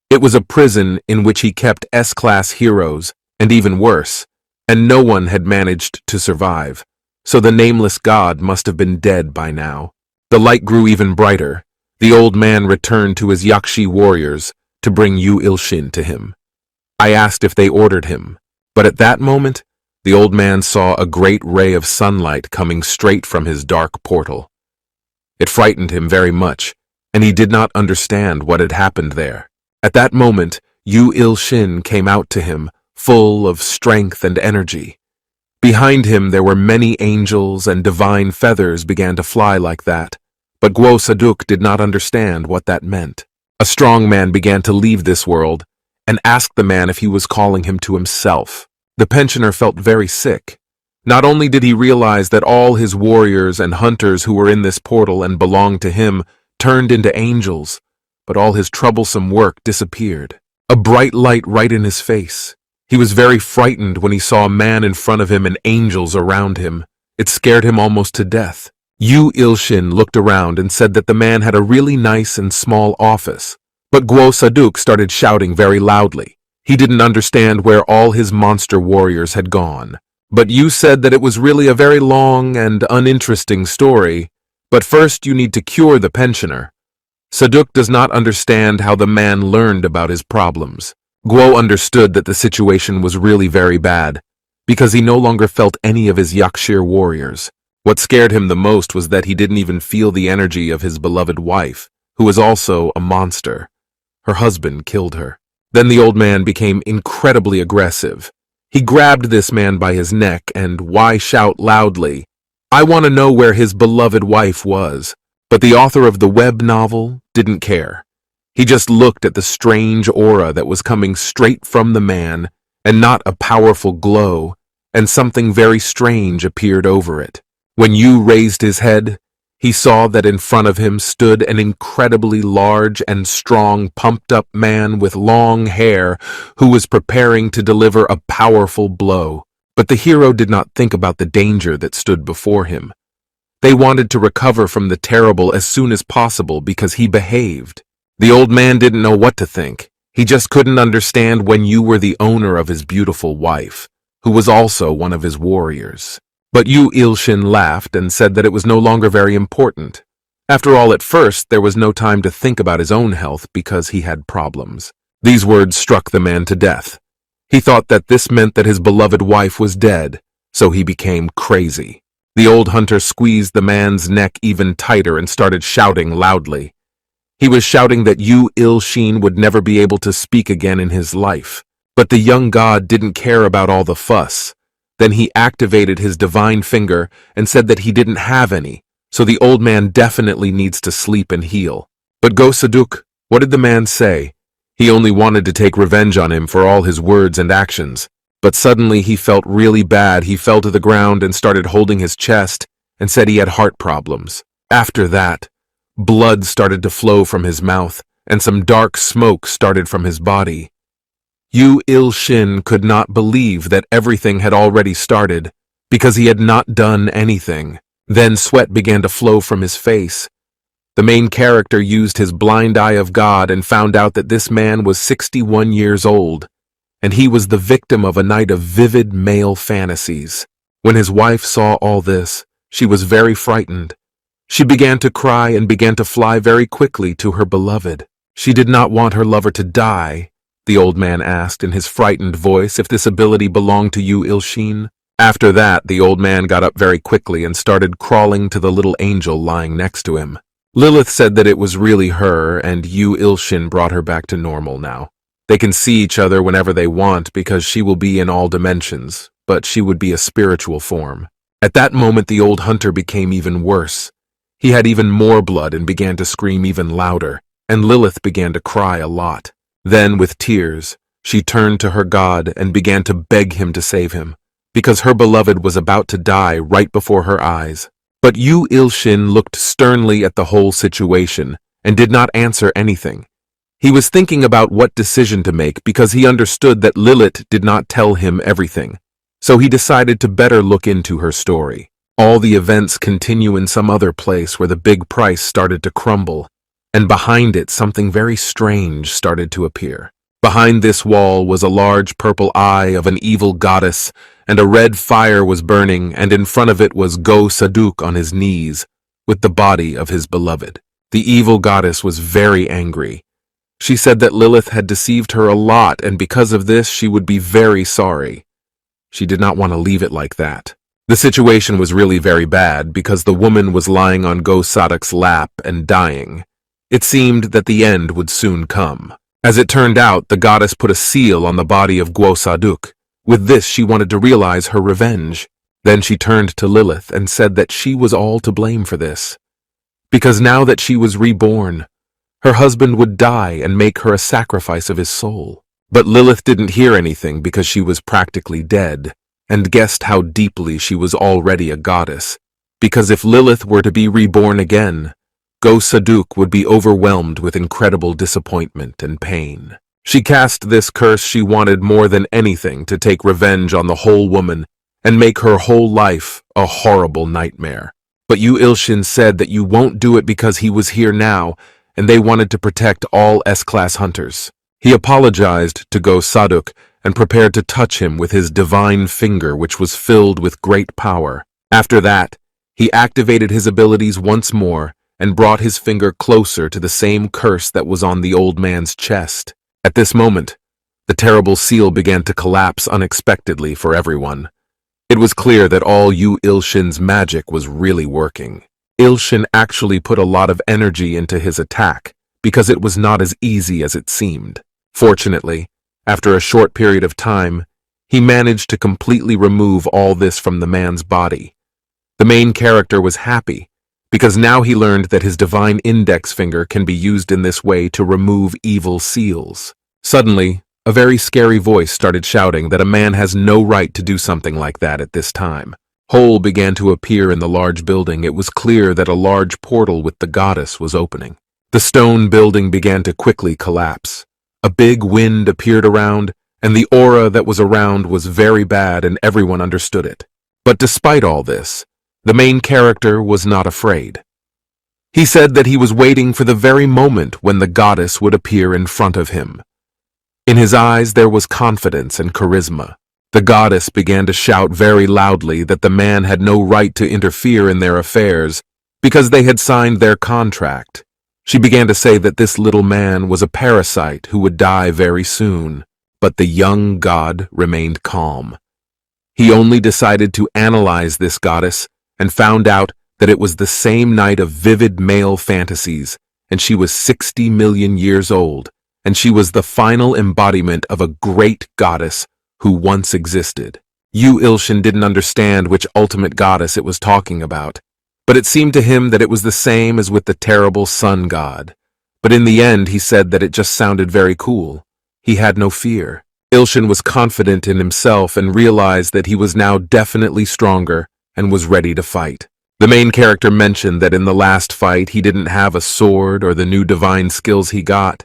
It was a prison in which he kept S-class heroes, and even worse, and no one had managed to survive, so the nameless god must have been dead by now. The light grew even brighter. The old man returned to his Yakshi warriors to bring Yoo Ilshin to him. I asked if they ordered him, but at that moment, the old man saw a great ray of sunlight coming straight from his dark portal. It frightened him very much, and he did not understand what had happened there. At that moment, Yoo Ilshin came out to him, full of strength and energy. Behind him there were many angels and divine feathers began to fly like that, but Guo Saduk did not understand what that meant. A strong man began to leave this world and asked the man if he was calling him to himself. The pensioner felt very sick. Not only did he realize that all his warriors and hunters who were in this portal and belonged to him turned into angels, but all his troublesome work disappeared. A bright light right in his face. He was very frightened when he saw a man in front of him and angels around him. It scared him almost to death. Yoo Ilshin looked around and said that the man had a really nice and small office, but Guo Saduk started shouting very loudly. He didn't understand where all his monster warriors had gone. But you said that it was really a very long and uninteresting story. But first you need to cure the pensioner. Saduk does not understand how the man learned about his problems. Guo understood that the situation was really very bad, because he no longer felt any of his Yakshir warriors. What scared him the most was that he didn't even feel the energy of his beloved wife, who was also a monster. Her husband killed her. Then the old man became incredibly aggressive. He grabbed this man by his neck and, why shout loudly, I want to know where his beloved wife was. But the author of the web novel didn't care. He just looked at the strange aura that was coming straight from the man, and not a powerful glow, and something very strange appeared over it. When Yoo raised his head, he saw that in front of him stood an incredibly large and strong, pumped-up man with long hair who was preparing to deliver a powerful blow. But the hero did not think about the danger that stood before him. They wanted to recover from the terrible as soon as possible because he behaved. The old man didn't know what to think. He just couldn't understand when you were the owner of his beautiful wife, who was also one of his warriors. But Yoo Ilshin laughed and said that it was no longer very important. After all, at first, there was no time to think about his own health because he had problems. These words struck the man to death. He thought that this meant that his beloved wife was dead, so he became crazy. The old hunter squeezed the man's neck even tighter and started shouting loudly. He was shouting that Yoo Ilshin would never be able to speak again in his life. But the young god didn't care about all the fuss. Then he activated his divine finger and said that he didn't have any, so the old man definitely needs to sleep and heal. But Go Saduk, what did the man say? He only wanted to take revenge on him for all his words and actions. But suddenly he felt really bad. He fell to the ground and started holding his chest and said he had heart problems. After that, blood started to flow from his mouth and some dark smoke started from his body. Yoo Ilshin could not believe that everything had already started because he had not done anything. Then sweat began to flow from his face. The main character used his blind eye of God and found out that this man was 61 years old. And he was the victim of a night of vivid male fantasies. When his wife saw all this, she was very frightened. She began to cry and began to fly very quickly to her beloved. She did not want her lover to die. The old man asked in his frightened voice if this ability belonged to Yoo Ilshin. After that, the old man got up very quickly and started crawling to the little angel lying next to him. Lilith said that it was really her, and Yoo Ilshin brought her back to normal now. They can see each other whenever they want because she will be in all dimensions, but she would be a spiritual form. At that moment, the old hunter became even worse. He had even more blood and began to scream even louder, and Lilith began to cry a lot. Then, with tears, she turned to her god and began to beg him to save him, because her beloved was about to die right before her eyes. But Yoo Ilshin looked sternly at the whole situation and did not answer anything. He was thinking about what decision to make because he understood that Lilith did not tell him everything, so he decided to better look into her story. All the events continue in some other place where the big price started to crumble, and behind it something very strange started to appear. Behind this wall was a large purple eye of an evil goddess, and a red fire was burning, and in front of it was Go Saduk on his knees, with the body of his beloved. The evil goddess was very angry. She said that Lilith had deceived her a lot, and because of this, she would be very sorry. She did not want to leave it like that. The situation was really very bad because the woman was lying on Go Saduk's lap and dying. It seemed that the end would soon come. As it turned out, the goddess put a seal on the body of Go Saduk. With this, she wanted to realize her revenge. Then she turned to Lilith and said that she was all to blame for this. Because now that she was reborn, her husband would die and make her a sacrifice of his soul. But Lilith didn't hear anything because she was practically dead, and guessed how deeply she was already a goddess. Because if Lilith were to be reborn again, Go Saduk would be overwhelmed with incredible disappointment and pain. She cast this curse she wanted more than anything to take revenge on the whole woman and make her whole life a horrible nightmare. But Yoo Ilshin said that you won't do it because he was here now, and they wanted to protect all S-class hunters. He apologized to Go Saduk and prepared to touch him with his divine finger, which was filled with great power. After that, He activated his abilities once more and brought his finger closer to the same curse that was on the old man's chest. At this moment, the terrible seal began to collapse unexpectedly for everyone. It was clear that all Yoo Ilshin's magic was really working. Ilshin actually put a lot of energy into his attack because it was not as easy as it seemed. Fortunately, after a short period of time, he managed to completely remove all this from the man's body. The main character was happy because now he learned that his divine index finger can be used in this way to remove evil seals. Suddenly, a very scary voice started shouting that a man has no right to do something like that at this time. Hole began to appear in the large building. It was clear that a large portal with the goddess was opening. The stone building began to quickly collapse. A big wind appeared around, and the aura that was around was very bad, and everyone understood it. But despite all this, the main character was not afraid. He said that he was waiting for the very moment when the goddess would appear in front of him. In his eyes there was confidence and charisma. The goddess began to shout very loudly that the man had no right to interfere in their affairs because they had signed their contract. She began to say that this little man was a parasite who would die very soon, but the young god remained calm. He only decided to analyze this goddess and found out that it was the same night of vivid male fantasies, and she was 60 million years old, and she was the final embodiment of a great goddess who once existed. Yoo Ilshin didn't understand which ultimate goddess it was talking about, but it seemed to him that it was the same as with the terrible sun god. But in the end he said that it just sounded very cool. He had no fear. Ilshin was confident in himself and realized that he was now definitely stronger and was ready to fight. The main character mentioned that in the last fight he didn't have a sword or the new divine skills he got,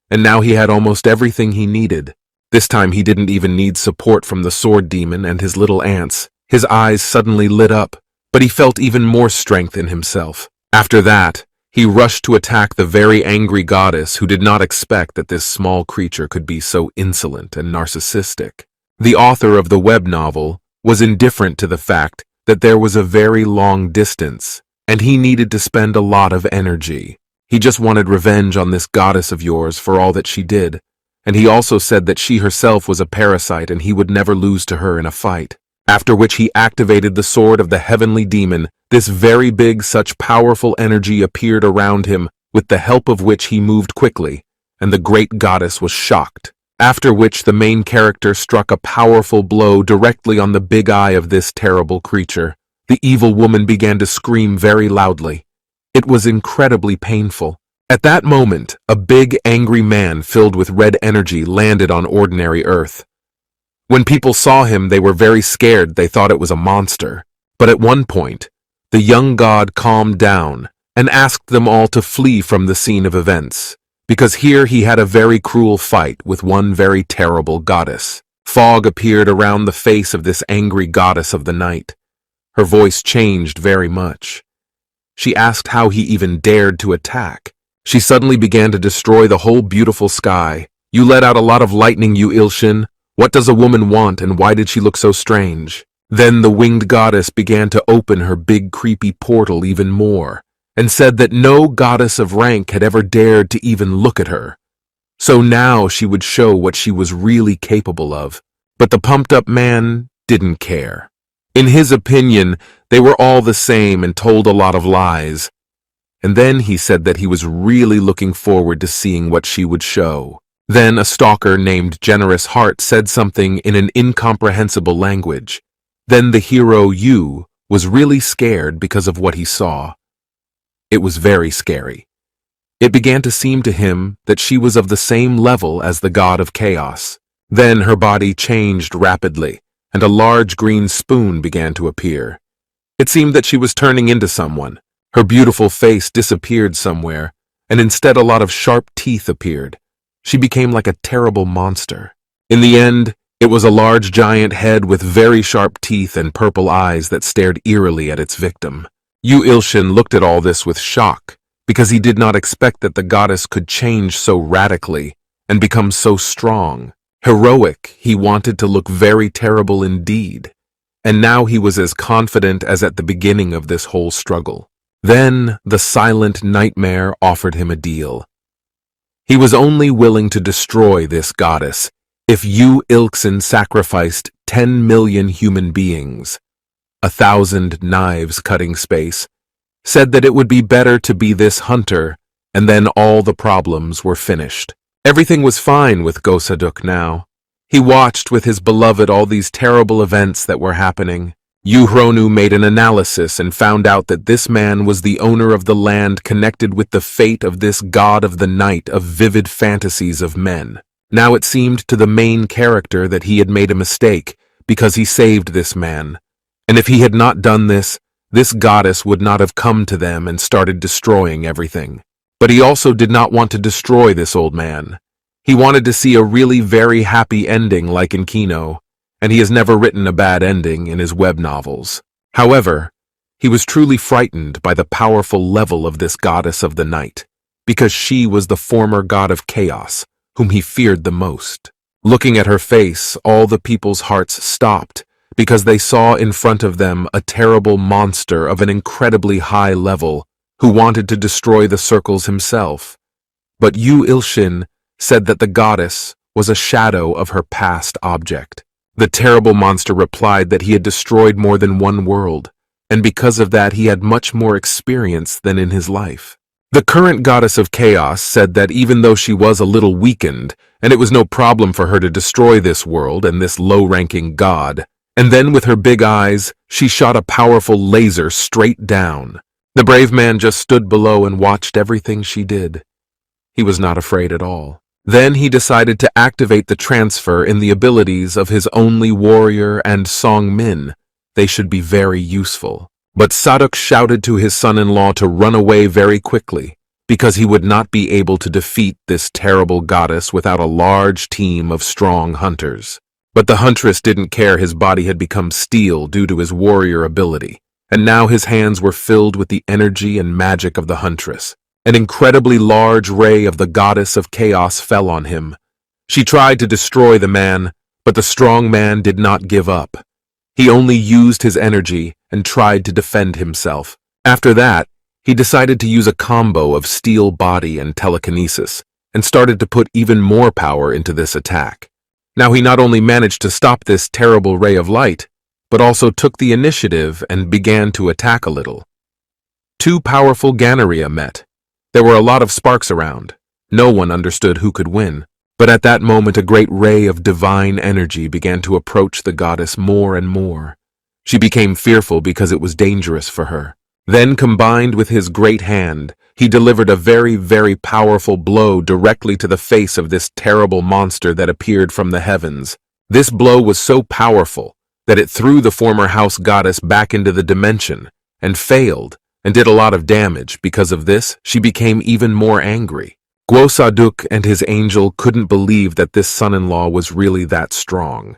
and now he had almost everything he needed. This time he didn't even need support from the sword demon and his little ants. His eyes suddenly lit up, but he felt even more strength in himself. After that, he rushed to attack the very angry goddess who did not expect that this small creature could be so insolent and narcissistic. The author of the web novel was indifferent to the fact that there was a very long distance, and he needed to spend a lot of energy. He just wanted revenge on this goddess of yours for all that she did, and he also said that she herself was a parasite and he would never lose to her in a fight. After which he activated the sword of the heavenly demon. This very big, such powerful energy appeared around him, with the help of which he moved quickly, and the great goddess was shocked. After which the main character struck a powerful blow directly on the big eye of this terrible creature. The evil woman began to scream very loudly. It was incredibly painful. At that moment, a big, angry man filled with red energy landed on ordinary Earth. When people saw him, they were very scared. They thought it was a monster. But at one point, the young god calmed down and asked them all to flee from the scene of events, because here he had a very cruel fight with one very terrible goddess. Fog appeared around the face of this angry goddess of the night. Her voice changed very much. She asked how he even dared to attack. She suddenly began to destroy the whole beautiful sky. You let out a lot of lightning, Yoo Ilshin. What does a woman want, and why did she look so strange? Then the winged goddess began to open her big creepy portal even more, and said that no goddess of rank had ever dared to even look at her. So now she would show what she was really capable of. But the pumped-up man didn't care. In his opinion, they were all the same and told a lot of lies. And then he said that he was really looking forward to seeing what she would show. Then a stalker named Generous Heart said something in an incomprehensible language. Then the hero Yoo was really scared because of what he saw. It was very scary. It began to seem to him that she was of the same level as the god of chaos. Then her body changed rapidly, and a large green spoon began to appear. It seemed that she was turning into someone. Her beautiful face disappeared somewhere, and instead a lot of sharp teeth appeared. She became like a terrible monster. In the end, it was a large giant head with very sharp teeth and purple eyes that stared eerily at its victim. Yoo Ilshin looked at all this with shock, because he did not expect that the goddess could change so radically and become so strong. Heroic, he wanted to look very terrible indeed. and now he was as confident as at the beginning of this whole struggle. Then the silent nightmare offered him a deal. He was only willing to destroy this goddess if Yoo Ilshin sacrificed 10 million human beings, 1,000 knives cutting space, said that it would be better to be this hunter, and then all the problems were finished. Everything was fine with Gosaduk now. He watched with his beloved all these terrible events that were happening. Yuhronu made an analysis and found out that this man was the owner of the land connected with the fate of this god of the night of vivid fantasies of men. Now it seemed to the main character that he had made a mistake because he saved this man. And if he had not done this, this goddess would not have come to them and started destroying everything. But he also did not want to destroy this old man. He wanted to see a really very happy ending like in Kino, and he has never written a bad ending in his web novels. However, he was truly frightened by the powerful level of this goddess of the night, because she was the former god of chaos, whom he feared the most. Looking at her face, all the people's hearts stopped, because they saw in front of them a terrible monster of an incredibly high level, who wanted to destroy the circles himself. But Yoo Ilshin said that the goddess was a shadow of her past object. The terrible monster replied that he had destroyed more than one world, and because of that he had much more experience than in his life. The current goddess of chaos said that even though she was a little weakened, and it was no problem for her to destroy this world and this low-ranking god, and then with her big eyes, she shot a powerful laser straight down. The brave man just stood below and watched everything she did. He was not afraid at all. Then he decided to activate the transfer in the abilities of his only warrior and Song Min. They should be very useful. But Sadok shouted to his son-in-law to run away very quickly, because he would not be able to defeat this terrible goddess without a large team of strong hunters. But the huntress didn't care his body had become steel due to his warrior ability, and now his hands were filled with the energy and magic of the huntress. An incredibly large ray of the goddess of chaos fell on him. She tried to destroy the man, but the strong man did not give up. He only used his energy and tried to defend himself. After that, he decided to use a combo of steel body and telekinesis, and started to put even more power into this attack. Now he not only managed to stop this terrible ray of light, but also took the initiative and began to attack a little. Two powerful Ganneria met. There were a lot of sparks around. No one understood who could win. But at that moment a great ray of divine energy began to approach the goddess more and more. She became fearful because it was dangerous for her. Then, combined with his great hand, he delivered a very, very powerful blow directly to the face of this terrible monster that appeared from the heavens. This blow was so powerful that it threw the former house goddess back into the dimension and failed, and did a lot of damage. Because of this, she became even more angry. Gosaduk and his angel couldn't believe that this son-in-law was really that strong.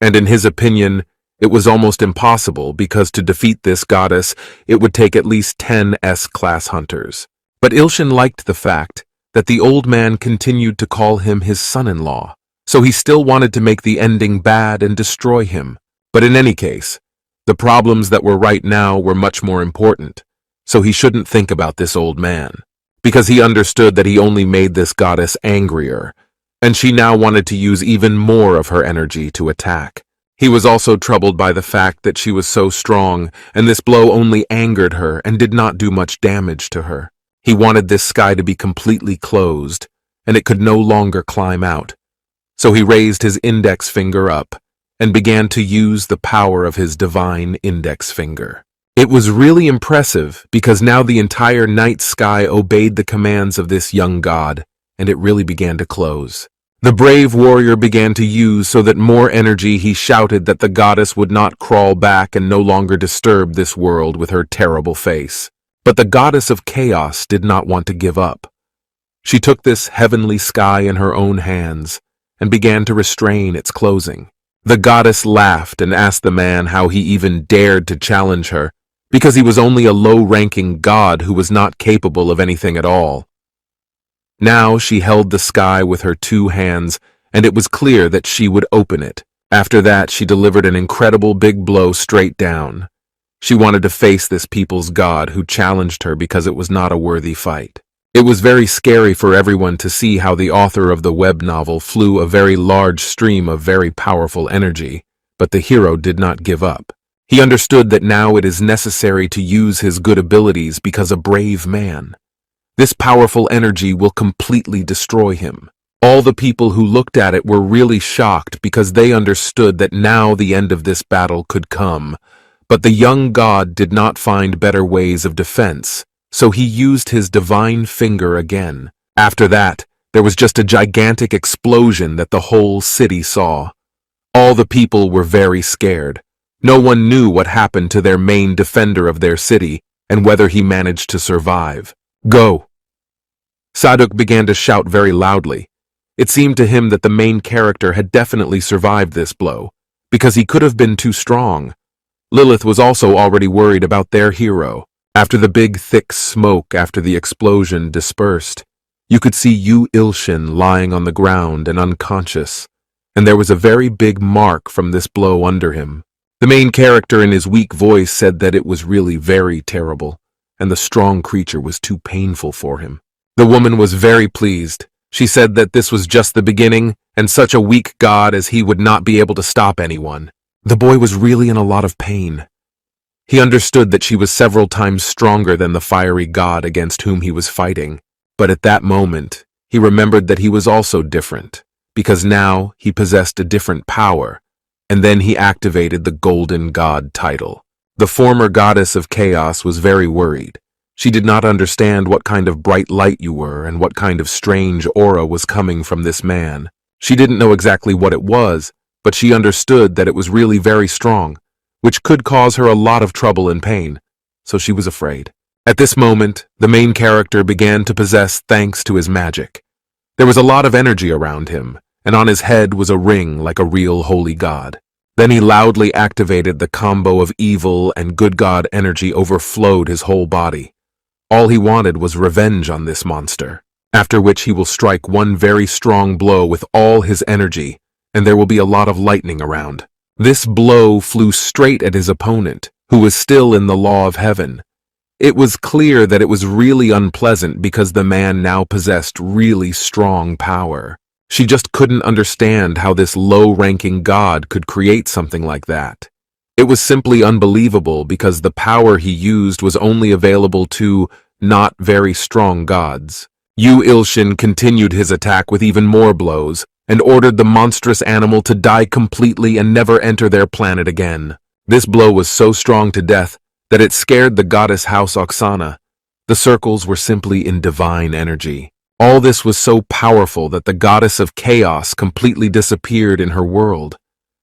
And in his opinion, it was almost impossible because to defeat this goddess, it would take at least 10 S-class hunters. But Ilshin liked the fact that the old man continued to call him his son-in-law, so he still wanted to make the ending bad and destroy him. But in any case, the problems that were right now were much more important, so he shouldn't think about this old man, because he understood that he only made this goddess angrier, and she now wanted to use even more of her energy to attack. He was also troubled by the fact that she was so strong, and this blow only angered her and did not do much damage to her. He wanted this sky to be completely closed, and it could no longer climb out. So he raised his index finger up, and began to use the power of his divine index finger. It was really impressive because now the entire night sky obeyed the commands of this young god, and it really began to close. The brave warrior began to use so that more energy. He shouted that the goddess would not crawl back and no longer disturb this world with her terrible face. But the goddess of chaos did not want to give up. She took this heavenly sky in her own hands and began to restrain its closing. The goddess laughed and asked the man how he even dared to challenge her, because he was only a low-ranking god who was not capable of anything at all. Now she held the sky with her two hands, and it was clear that she would open it, After that, she delivered an incredible big blow straight down. She wanted to face this people's god who challenged her because it was not a worthy fight. It was very scary for everyone to see how the author of the web novel flew a very large stream of very powerful energy, but the hero did not give up. He understood that now it is necessary to use his good abilities because a brave man. This powerful energy will completely destroy him. All the people who looked at it were really shocked because they understood that now the end of this battle could come. But the young god did not find better ways of defense, so he used his divine finger again. After that, there was just a gigantic explosion that the whole city saw. All the people were very scared. No one knew what happened to their main defender of their city and whether he managed to survive. Go! Saduk began to shout very loudly. It seemed to him that the main character had definitely survived this blow, because he could have been too strong. Lilith was also already worried about their hero. After the big, thick smoke after the explosion dispersed, you could see Yoo Ilshin lying on the ground and unconscious, and there was a very big mark from this blow under him. The main character in his weak voice said that it was really very terrible, and the strong creature was too painful for him. The woman was very pleased. She said that this was just the beginning, and such a weak god as he would not be able to stop anyone. The boy was really in a lot of pain. He understood that she was several times stronger than the fiery god against whom he was fighting, but at that moment, he remembered that he was also different, because now he possessed a different power, and then he activated the Golden God title. The former goddess of chaos was very worried. She did not understand what kind of bright light you were and what kind of strange aura was coming from this man. She didn't know exactly what it was, but she understood that it was really very strong, which could cause her a lot of trouble and pain, so she was afraid. At this moment, the main character began to possess thanks to his magic. There was a lot of energy around him, and on his head was a ring like a real holy god. Then he loudly activated the combo of evil and good god energy overflowed his whole body. All he wanted was revenge on this monster, after which he will strike one very strong blow with all his energy, and there will be a lot of lightning around. This blow flew straight at his opponent, who was still in the law of heaven. It was clear that it was really unpleasant because the man now possessed really strong power. She just couldn't understand how this low-ranking god could create something like that. It was simply unbelievable because the power he used was only available to not very strong gods. Yoo Ilshin continued his attack with even more blows and ordered the monstrous animal to die completely and never enter their planet again. This blow was so strong to death that it scared the goddess house Oksana. The circles were simply in divine energy. All this was so powerful that the goddess of chaos completely disappeared in her world.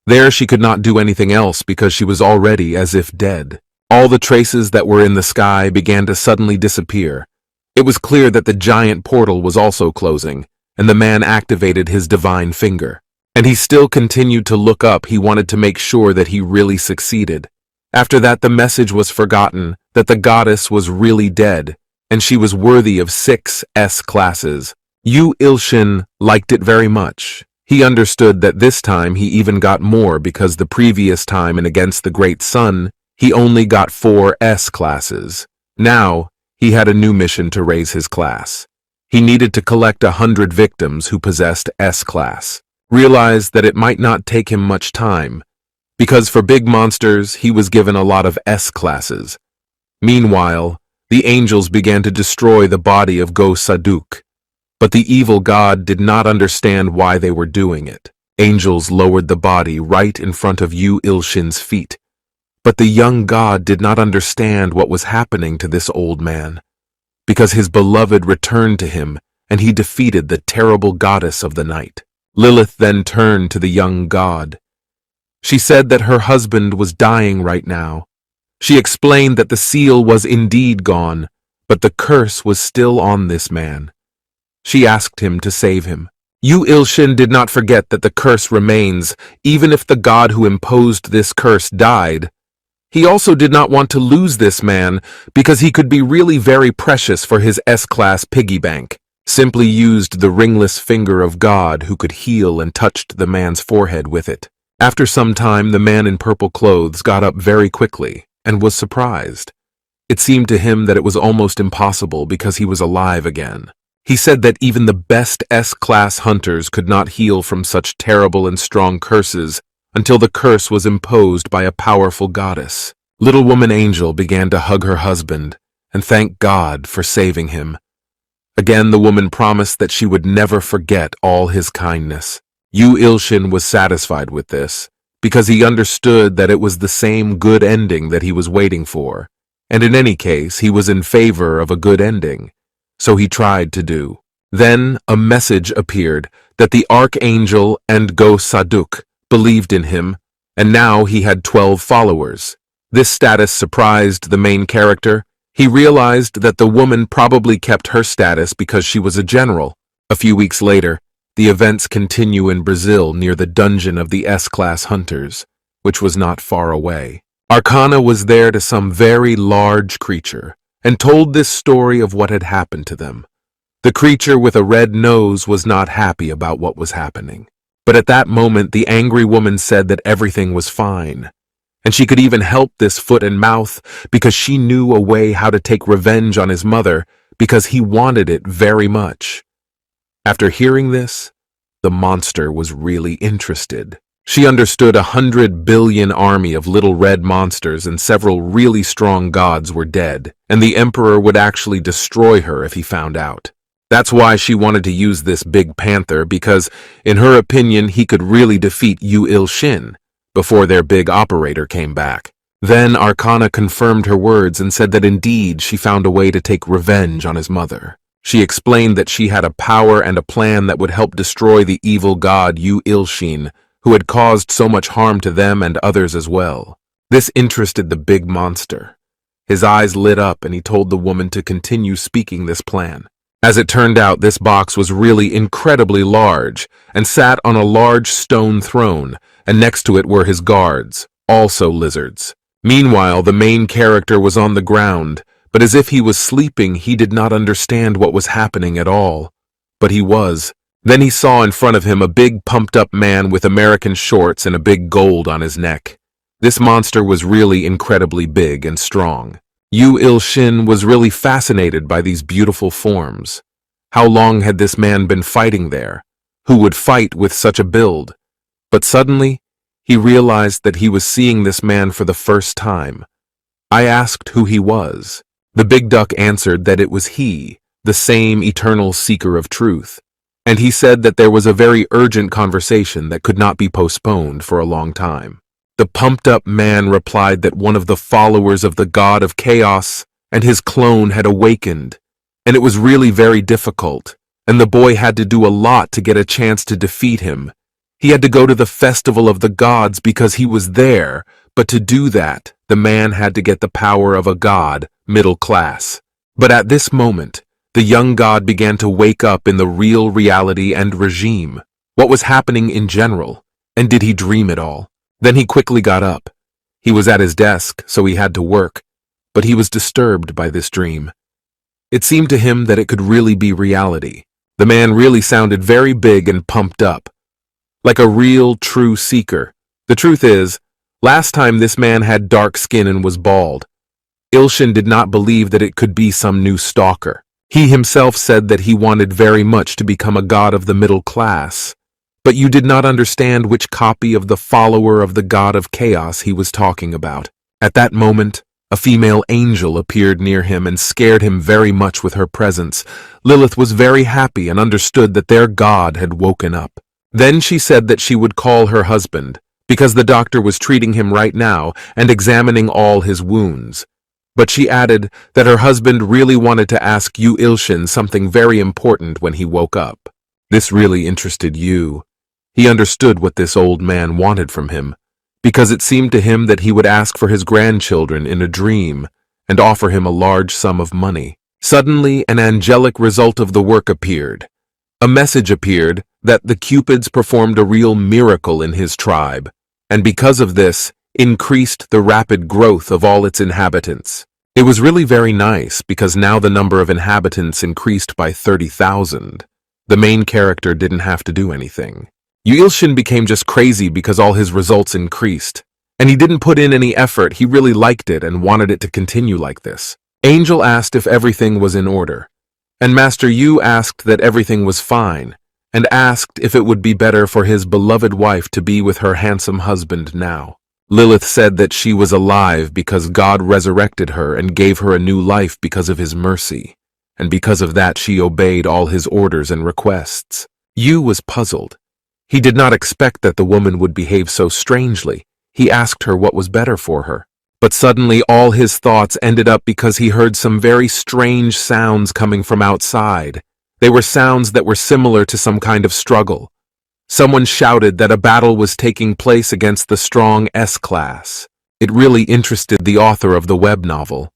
There she could not do anything else because she was already as if dead. All the traces that were in the sky began to suddenly disappear. It was clear that the giant portal was also closing, and the man activated his divine finger. And he still continued to look up. He wanted to make sure that he really succeeded. After that, the message was forgotten that the goddess was really dead, and she was worthy of 6 S classes. Yoo Ilshin liked it very much. He understood that this time he even got more because the previous time in Against the Great Sun, he only got 4 S classes. Now, he had a new mission to raise his class. He needed to collect 100 victims who possessed S class. Realized that it might not take him much time, because for big monsters, he was given a lot of S classes. Meanwhile, the angels began to destroy the body of Go Saduk. But the evil god did not understand why they were doing it. Angels lowered the body right in front of Yoo Ilshin's feet. But the young god did not understand what was happening to this old man, because his beloved returned to him and he defeated the terrible goddess of the night. Lilith then turned to the young god. She said that her husband was dying right now. She explained that the seal was indeed gone, but the curse was still on this man. She asked him to save him. Yoo Ilshin did not forget that the curse remains, even if the god who imposed this curse died. He also did not want to lose this man because he could be really very precious for his S-class piggy bank. Simply used the ringless finger of God who could heal and touched the man's forehead with it. After some time, the man in purple clothes got up very quickly and was surprised. It seemed to him that it was almost impossible because he was alive again. He said that even the best S-class hunters could not heal from such terrible and strong curses until the curse was imposed by a powerful goddess. Little woman Angel began to hug her husband and thank God for saving him. Again, the woman promised that she would never forget all his kindness. Yoo Ilshin was satisfied with this because he understood that it was the same good ending that he was waiting for, and in any case, he was in favor of a good ending, so he tried to do. Then a message appeared that the Archangel and Go Saduk believed in him, and now he had 12 followers. This status surprised the main character. He realized that the woman probably kept her status because she was a general. A few weeks later, the events continue in Brazil near the dungeon of the S-class hunters, which was not far away. Arcana was there to some very large creature and told this story of what had happened to them. The creature with a red nose was not happy about what was happening. But at that moment, the angry woman said that everything was fine, and she could even help this foot and mouth because she knew a way how to take revenge on his mother because he wanted it very much. After hearing this, the monster was really interested. She understood 100 billion army of little red monsters and several really strong gods were dead, and the emperor would actually destroy her if he found out. That's why she wanted to use this big panther because, in her opinion, he could really defeat Yoo Ilshin before their big operator came back. Then Arcana confirmed her words and said that indeed she found a way to take revenge on his mother. She explained that she had a power and a plan that would help destroy the evil god Yoo Ilshin, who had caused so much harm to them and others as well. This interested the big monster. His eyes lit up and he told the woman to continue speaking this plan. As it turned out, this box was really incredibly large and sat on a large stone throne, and next to it were his guards, also lizards. Meanwhile, the main character was on the ground, but as if he was sleeping, he did not understand what was happening at all. But he was. Then he saw in front of him a big pumped-up man with American shorts and a big gold on his neck. This monster was really incredibly big and strong. Yoo Ilshin was really fascinated by these beautiful forms. How long had this man been fighting there? Who would fight with such a build? But suddenly, he realized that he was seeing this man for the first time. I asked who he was. The big duck answered that it was he, the same eternal seeker of truth. And he said that there was a very urgent conversation that could not be postponed for a long time. The pumped-up man replied that one of the followers of the god of chaos and his clone had awakened, and it was really very difficult, and the boy had to do a lot to get a chance to defeat him. He had to go to the festival of the gods because he was there, but to do that, the man had to get the power of a god, middle class. But at this moment, the young god began to wake up in the real reality and regime. What was happening in general? And did he dream it all? Then he quickly got up. He was at his desk, so he had to work, but he was disturbed by this dream. It seemed to him that it could really be reality. The man really sounded very big and pumped up, like a real, true seeker. The truth is, last time this man had dark skin and was bald. Ilshin did not believe that it could be some new stalker. He himself said that he wanted very much to become a god of the middle class, but you did not understand which copy of the follower of the god of chaos he was talking about. At that moment, a female angel appeared near him and scared him very much with her presence. Lilith was very happy and understood that their god had woken up. Then she said that she would call her husband, because the doctor was treating him right now and examining all his wounds. But she added that her husband really wanted to ask Yoo Ilshin something very important when he woke up. This really interested Yoo. He understood what this old man wanted from him, because it seemed to him that he would ask for his grandchildren in a dream and offer him a large sum of money. Suddenly, an angelic result of the work appeared. A message appeared that the Cupids performed a real miracle in his tribe, and because of this, increased the rapid growth of all its inhabitants. It was really very nice because now the number of inhabitants increased by 30,000. The main character didn't have to do anything. Yoo Ilshin became just crazy because all his results increased. And he didn't put in any effort, he really liked it and wanted it to continue like this. Angel asked if everything was in order. And Master Yu asked that everything was fine, and asked if it would be better for his beloved wife to be with her handsome husband now. Lilith said that she was alive because God resurrected her and gave her a new life because of his mercy, and because of that she obeyed all his orders and requests. Yu was puzzled. He did not expect that the woman would behave so strangely. He asked her what was better for her. But suddenly all his thoughts ended up because he heard some very strange sounds coming from outside. They were sounds that were similar to some kind of struggle. Someone shouted that a battle was taking place against the strong S-class. It really interested the author of the web novel.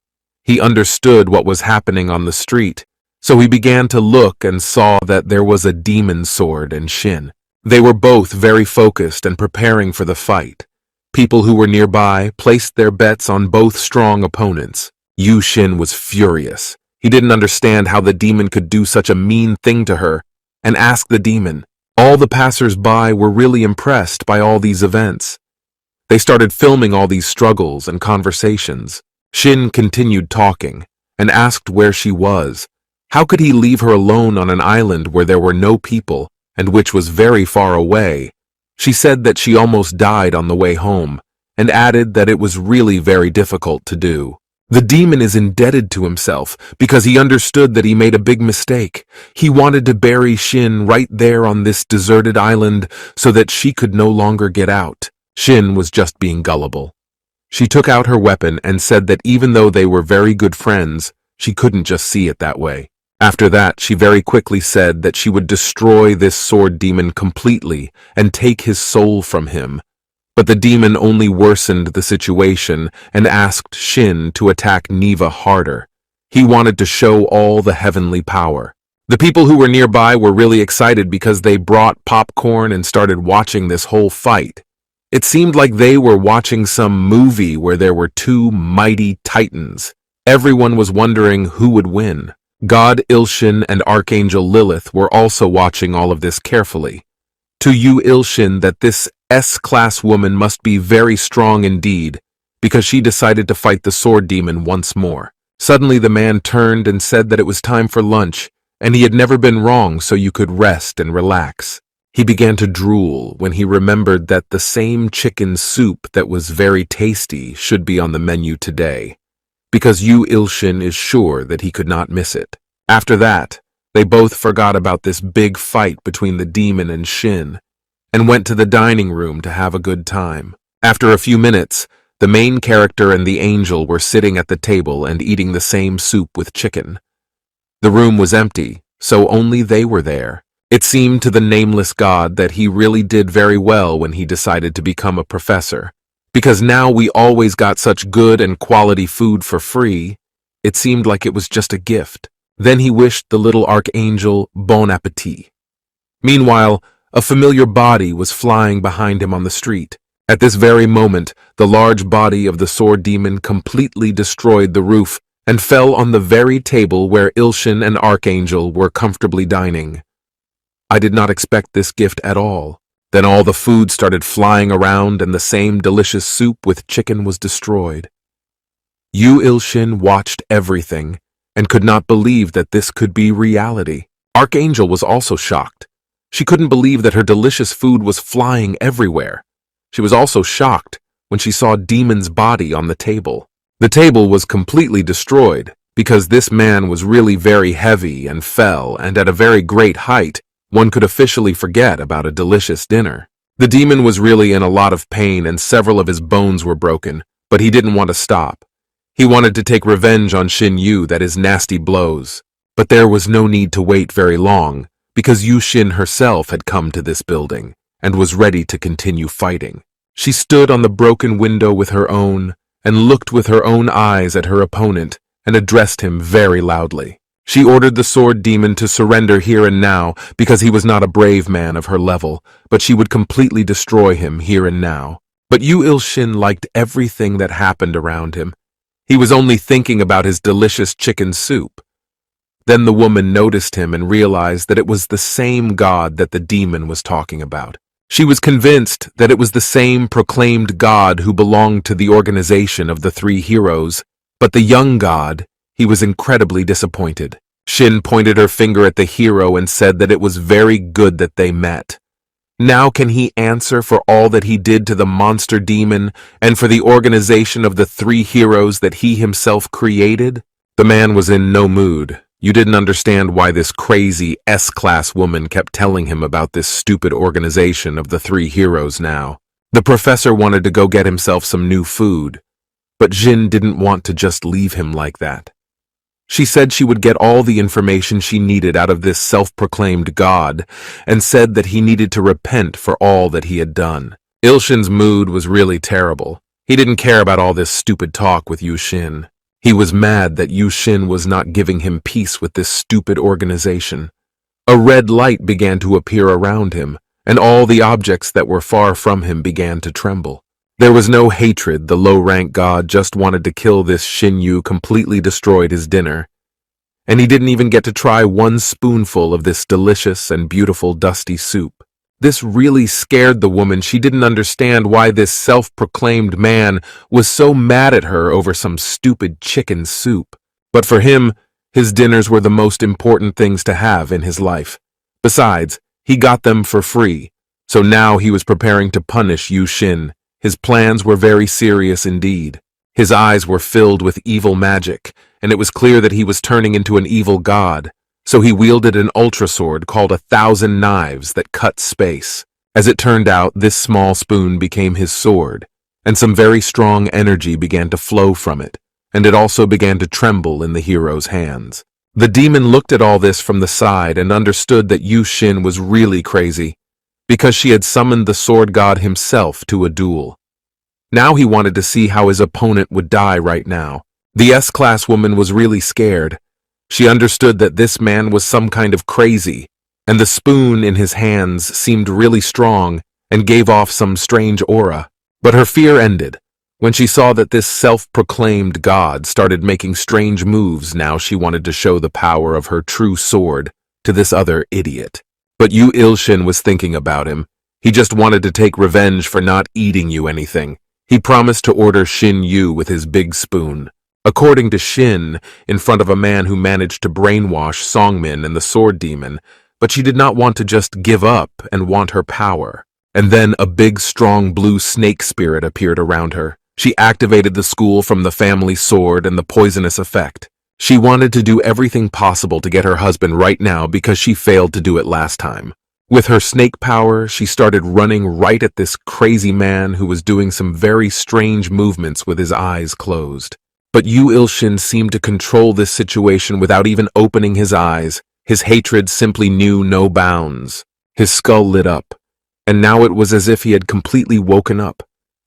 He understood what was happening on the street, so he began to look and saw that there was a demon sword and Shin. They were both very focused and preparing for the fight. People who were nearby placed their bets on both strong opponents. Yoo Ilshin was furious. He didn't understand how the demon could do such a mean thing to her, and asked the demon. All the passers-by were really impressed by all these events. They started filming all these struggles and conversations. Shin continued talking, and asked where she was. How could he leave her alone on an island where there were no people, and which was very far away? She said that she almost died on the way home, and added that it was really very difficult to do. The demon is indebted to himself because he understood that he made a big mistake. He wanted to bury Shin right there on this deserted island so that she could no longer get out. Shin was just being gullible. She took out her weapon and said that even though they were very good friends, she couldn't just see it that way. After that, she very quickly said that she would destroy this sword demon completely and take his soul from him. But the demon only worsened the situation and asked Shin to attack Neva harder. He wanted to show all the heavenly power. The people who were nearby were really excited because they brought popcorn and started watching this whole fight. It seemed like they were watching some movie where there were two mighty titans. Everyone was wondering who would win. God Ilshin and Archangel Lilith were also watching all of this carefully. To Yoo Ilshin that this S-class woman must be very strong indeed, because she decided to fight the sword demon once more. Suddenly the man turned and said that it was time for lunch, and he had never been wrong, so you could rest and relax. He began to drool when he remembered that the same chicken soup that was very tasty should be on the menu today, because Yoo Ilshin is sure that he could not miss it. After that, they both forgot about this big fight between the demon and Shin, and went to the dining room to have a good time. After a few minutes, the main character and the angel were sitting at the table and eating the same soup with chicken. The room was empty, so only they were there. It seemed to the nameless god that he really did very well when he decided to become a professor, because now we always got such good and quality food for free. It seemed like it was just a gift. Then he wished the little archangel bon appetit. Meanwhile, a familiar body was flying behind him on the street. At this very moment, the large body of the sword demon completely destroyed the roof and fell on the very table where Ilshin and Archangel were comfortably dining. I did not expect this gift at all. Then all the food started flying around and the same delicious soup with chicken was destroyed. Yoo Ilshin watched everything and could not believe that this could be reality. Archangel was also shocked. She couldn't believe that her delicious food was flying everywhere. She was also shocked when she saw Demon's body on the table. The table was completely destroyed because this man was really very heavy and fell, and at a very great height, one could officially forget about a delicious dinner. The demon was really in a lot of pain and several of his bones were broken, but he didn't want to stop. He wanted to take revenge on Shin Yu that his nasty blows. But there was no need to wait very long, because Yoo Ilshin herself had come to this building and was ready to continue fighting. She stood on the broken window with her own and looked with her own eyes at her opponent and addressed him very loudly. She ordered the sword demon to surrender here and now because he was not a brave man of her level, but she would completely destroy him here and now. But Yoo Ilshin liked everything that happened around him. He was only thinking about his delicious chicken soup. Then the woman noticed him and realized that it was the same god that the demon was talking about. She was convinced that it was the same proclaimed god who belonged to the organization of the three heroes, but the young god, he was incredibly disappointed. Shin pointed her finger at the hero and said that it was very good that they met. Now can he answer for all that he did to the monster demon and for the organization of the three heroes that he himself created? The man was in no mood. You didn't understand why this crazy S-class woman kept telling him about this stupid organization of the three heroes now. The professor wanted to go get himself some new food, but Jin didn't want to just leave him like that. She said she would get all the information she needed out of this self-proclaimed god and said that he needed to repent for all that he had done. Ilshin's mood was really terrible. He didn't care about all this stupid talk with Yoo Ilshin. He was mad that Yoo Ilshin was not giving him peace with this stupid organization. A red light began to appear around him, and all the objects that were far from him began to tremble. There was no hatred. The low-rank god just wanted to kill this Shin Yu, completely destroyed his dinner. And he didn't even get to try one spoonful of this delicious and beautiful dusty soup. This really scared the woman. She didn't understand why this self-proclaimed man was so mad at her over some stupid chicken soup. But for him, his dinners were the most important things to have in his life. Besides, he got them for free, so now he was preparing to punish Yoo Ilshin. His plans were very serious indeed. His eyes were filled with evil magic, and it was clear that he was turning into an evil god. So he wielded an ultra sword called 1,000 Knives that cut space. As it turned out, this small spoon became his sword, and some very strong energy began to flow from it, and it also began to tremble in the hero's hands. The demon looked at all this from the side and understood that Yoo Ilshin was really crazy, because she had summoned the sword god himself to a duel. Now he wanted to see how his opponent would die right now. The S-class woman was really scared. She understood that this man was some kind of crazy, and the spoon in his hands seemed really strong and gave off some strange aura. But her fear ended when she saw that this self-proclaimed god started making strange moves. Now she wanted to show the power of her true sword to this other idiot. But Yoo Ilshin was thinking about him. He just wanted to take revenge for not eating you anything. He promised to order Shin Yu with his big spoon. According to Shin, in front of a man who managed to brainwash Songmin and the sword demon, but she did not want to just give up and want her power. And then a big, strong blue snake spirit appeared around her. She activated the school from the family sword and the poisonous effect. She wanted to do everything possible to get her husband right now because she failed to do it last time. With her snake power, she started running right at this crazy man who was doing some very strange movements with his eyes closed. But Yoo Ilshin seemed to control this situation without even opening his eyes. His hatred simply knew no bounds. His skull lit up, and now it was as if he had completely woken up,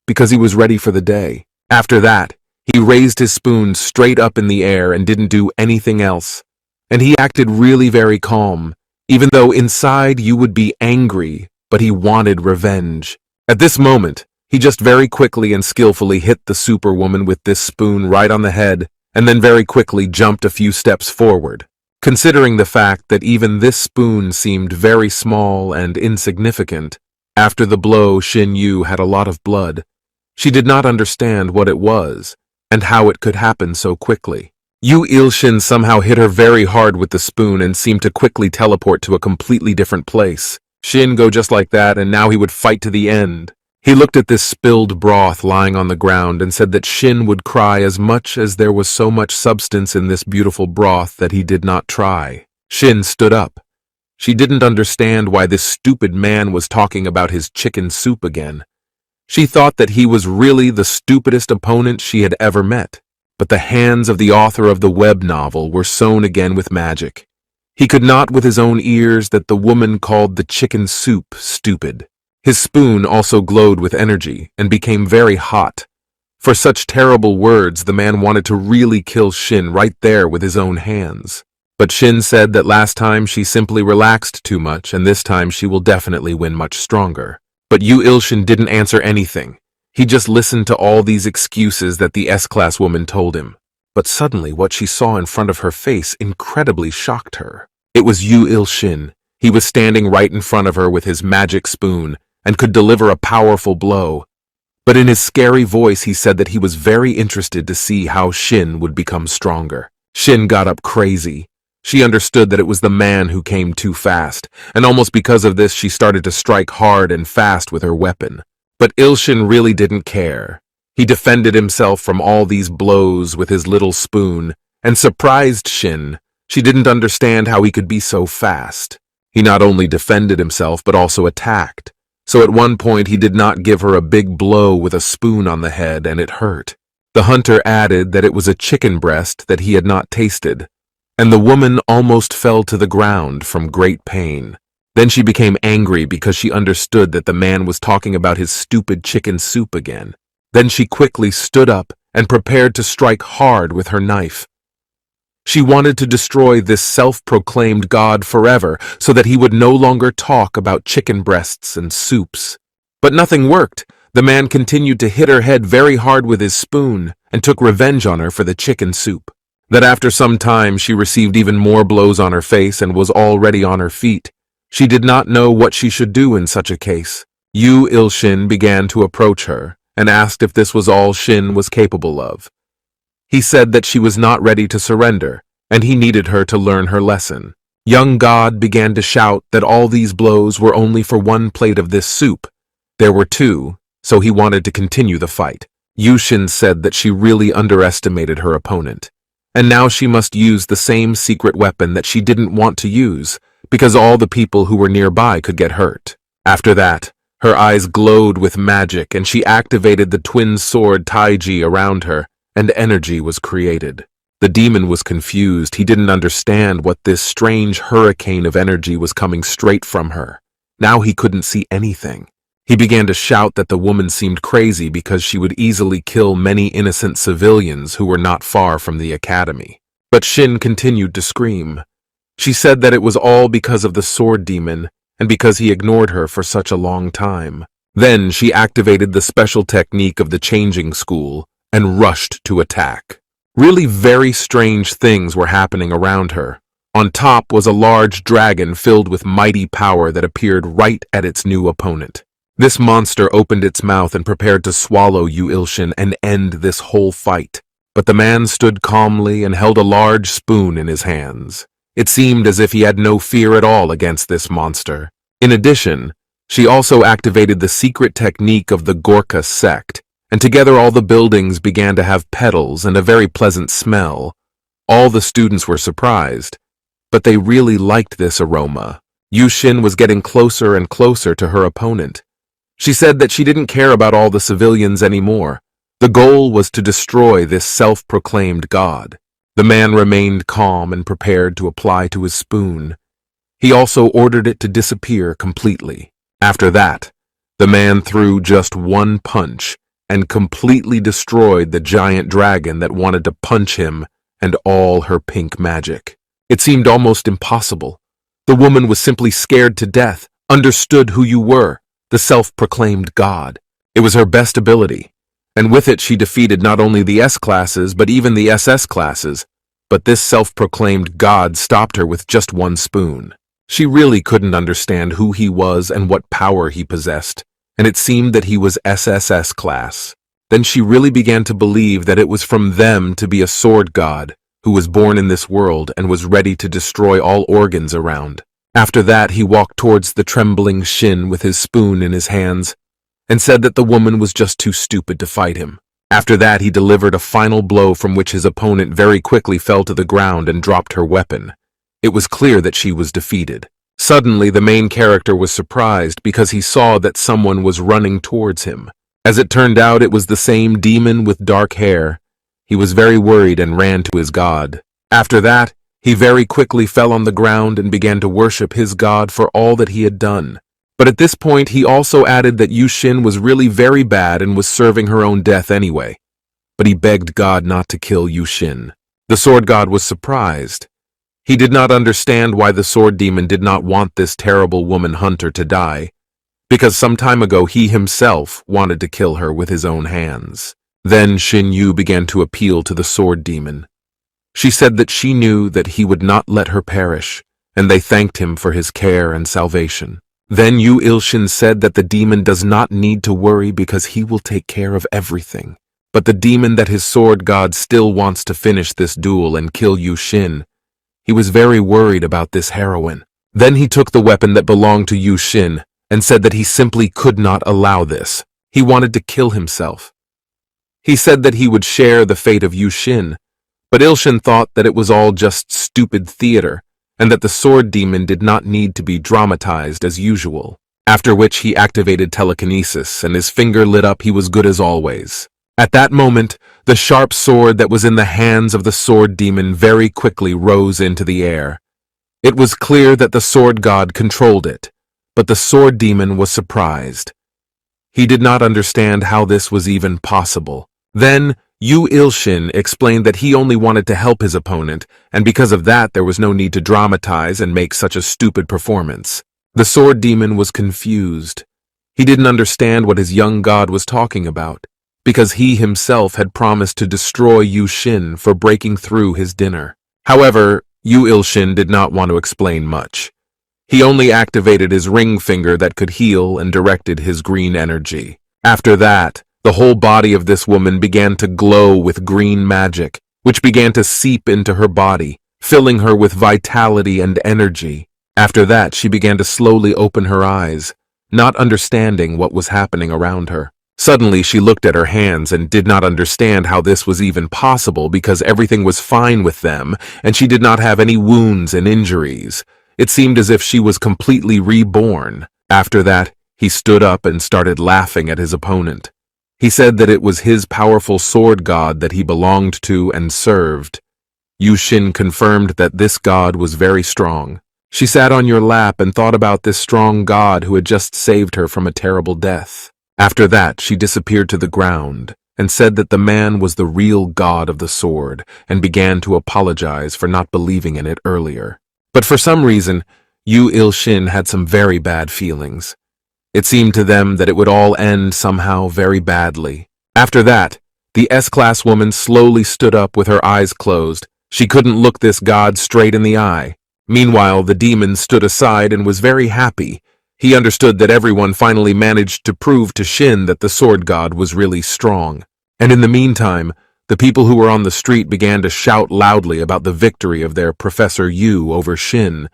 because he was ready for the day. After that, he raised his spoon straight up in the air and didn't do anything else. And he acted really very calm, even though inside you would be angry, but he wanted revenge. At this moment, he just very quickly and skillfully hit the superwoman with this spoon right on the head, and then very quickly jumped a few steps forward. Considering the fact that even this spoon seemed very small and insignificant, after the blow Shin Yu had a lot of blood. She did not understand what it was, and how it could happen so quickly. Yoo Ilshin somehow hit her very hard with the spoon and seemed to quickly teleport to a completely different place. Shin go just like that, and now he would fight to the end. He looked at this spilled broth lying on the ground and said that Shin would cry as much as there was so much substance in this beautiful broth that he did not try. Shin stood up. She didn't understand why this stupid man was talking about his chicken soup again. She thought that he was really the stupidest opponent she had ever met. But the hands of the author of the web novel were sewn again with magic. He could not with his own ears that the woman called the chicken soup stupid. His spoon also glowed with energy and became very hot. For such terrible words, the man wanted to really kill Shin right there with his own hands. But Shin said that last time she simply relaxed too much, and this time she will definitely win much stronger. But Yoo Ilshin didn't answer anything. He just listened to all these excuses that the S-class woman told him. But suddenly what she saw in front of her face incredibly shocked her. It was Yoo Ilshin. He was standing right in front of her with his magic spoon, and could deliver a powerful blow. But in his scary voice he said that he was very interested to see how Shin would become stronger. Shin got up crazy. She understood that it was the man who came too fast, and almost because of this she started to strike hard and fast with her weapon. But Ilshin really didn't care. He defended himself from all these blows with his little spoon, and surprised Shin. She didn't understand how he could be so fast. He not only defended himself but also attacked. So at one point he did not give her a big blow with a spoon on the head, and it hurt. The hunter added that it was a chicken breast that he had not tasted, and the woman almost fell to the ground from great pain. Then she became angry because she understood that the man was talking about his stupid chicken soup again. Then she quickly stood up and prepared to strike hard with her knife. She wanted to destroy this self-proclaimed god forever so that he would no longer talk about chicken breasts and soups. But nothing worked. The man continued to hit her head very hard with his spoon and took revenge on her for the chicken soup. That after some time she received even more blows on her face and was already on her feet. She did not know what she should do in such a case. Yoo Ilshin began to approach her and asked if this was all Shin was capable of. He said that she was not ready to surrender, and he needed her to learn her lesson. Young God began to shout that all these blows were only for one plate of this soup. There were two, so he wanted to continue the fight. Yushin said that she really underestimated her opponent, and now she must use the same secret weapon that she didn't want to use, because all the people who were nearby could get hurt. After that, her eyes glowed with magic, and she activated the twin sword Taiji around her, and energy was created. The demon was confused. He didn't understand what this strange hurricane of energy was coming straight from her. Now he couldn't see anything. He began to shout that the woman seemed crazy because she would easily kill many innocent civilians who were not far from the academy. But Shin continued to scream. She said that it was all because of the sword demon and because he ignored her for such a long time. Then she activated the special technique of the changing school and rushed to attack. Really very strange things were happening around her. On top was a large dragon filled with mighty power that appeared right at its new opponent. This monster opened its mouth and prepared to swallow Yoo Ilshin and end this whole fight. But the man stood calmly and held a large spoon in his hands. It seemed as if he had no fear at all against this monster. In addition, she also activated the secret technique of the Gorka sect, and together all the buildings began to have petals and a very pleasant smell. All the students were surprised, but they really liked this aroma. Yushin was getting closer and closer to her opponent. She said that she didn't care about all the civilians anymore. The goal was to destroy this self-proclaimed god. The man remained calm and prepared to apply to his spoon. He also ordered it to disappear completely. After that, the man threw just one punch and completely destroyed the giant dragon that wanted to punch him and all her pink magic. It seemed almost impossible. The woman was simply scared to death, understood who you were, the self-proclaimed god. It was her best ability, and with it she defeated not only the S-classes but even the SS classes. But this self-proclaimed god stopped her with just one spoon. She really couldn't understand who he was and what power he possessed, and it seemed that he was SSS class. Then she really began to believe that it was from them to be a sword god who was born in this world and was ready to destroy all organs around. After that, he walked towards the trembling Shin with his spoon in his hands and said that the woman was just too stupid to fight him. After that, he delivered a final blow from which his opponent very quickly fell to the ground and dropped her weapon. It was clear that she was defeated. Suddenly, the main character was surprised because he saw that someone was running towards him. As it turned out, it was the same demon with dark hair. He was very worried and ran to his god. After that, he very quickly fell on the ground and began to worship his god for all that he had done. But at this point, he also added that Yushin was really very bad and was serving her own death anyway. But he begged God not to kill Yushin. The sword god was surprised. He did not understand why the sword demon did not want this terrible woman hunter to die, because some time ago he himself wanted to kill her with his own hands. Then Shin Yu began to appeal to the sword demon. She said that she knew that he would not let her perish, and they thanked him for his care and salvation. Then Yoo Ilshin said that the demon does not need to worry because he will take care of everything. But the demon that his sword god still wants to finish this duel and kill Yoo Shin. He was very worried about this heroine. Then he took the weapon that belonged to Yoo Shin and said that he simply could not allow this. He wanted to kill himself. He said that he would share the fate of Yoo Shin, but Ilshin thought that it was all just stupid theater, and that the sword demon did not need to be dramatized as usual. After which he activated telekinesis, and his finger lit up. He was good as always. At that moment, the sharp sword that was in the hands of the sword demon very quickly rose into the air. It was clear that the sword god controlled it, but the sword demon was surprised. He did not understand how this was even possible. Then, Yoo Ilshin explained that he only wanted to help his opponent, and because of that there was no need to dramatize and make such a stupid performance. The sword demon was confused. He didn't understand what his young god was talking about, because he himself had promised to destroy Yoo Shin for breaking through his dinner. However, Yoo Ilshin did not want to explain much. He only activated his ring finger that could heal and directed his green energy. After that, the whole body of this woman began to glow with green magic, which began to seep into her body, filling her with vitality and energy. After that, she began to slowly open her eyes, not understanding what was happening around her. Suddenly, she looked at her hands and did not understand how this was even possible because everything was fine with them and she did not have any wounds and injuries. It seemed as if she was completely reborn. After that, he stood up and started laughing at his opponent. He said that it was his powerful sword god that he belonged to and served. Yoo Shin confirmed that this god was very strong. She sat on your lap and thought about this strong god who had just saved her from a terrible death. After that, she disappeared to the ground and said that the man was the real god of the sword and began to apologize for not believing in it earlier. But for some reason, Yoo Ilshin had some very bad feelings. It seemed to them that it would all end somehow very badly. After that, the S-class woman slowly stood up with her eyes closed. She couldn't look this god straight in the eye. Meanwhile, the demon stood aside and was very happy. He understood that everyone finally managed to prove to Shin that the sword god was really strong. And in the meantime, the people who were on the street began to shout loudly about the victory of their Professor Yu over Shin.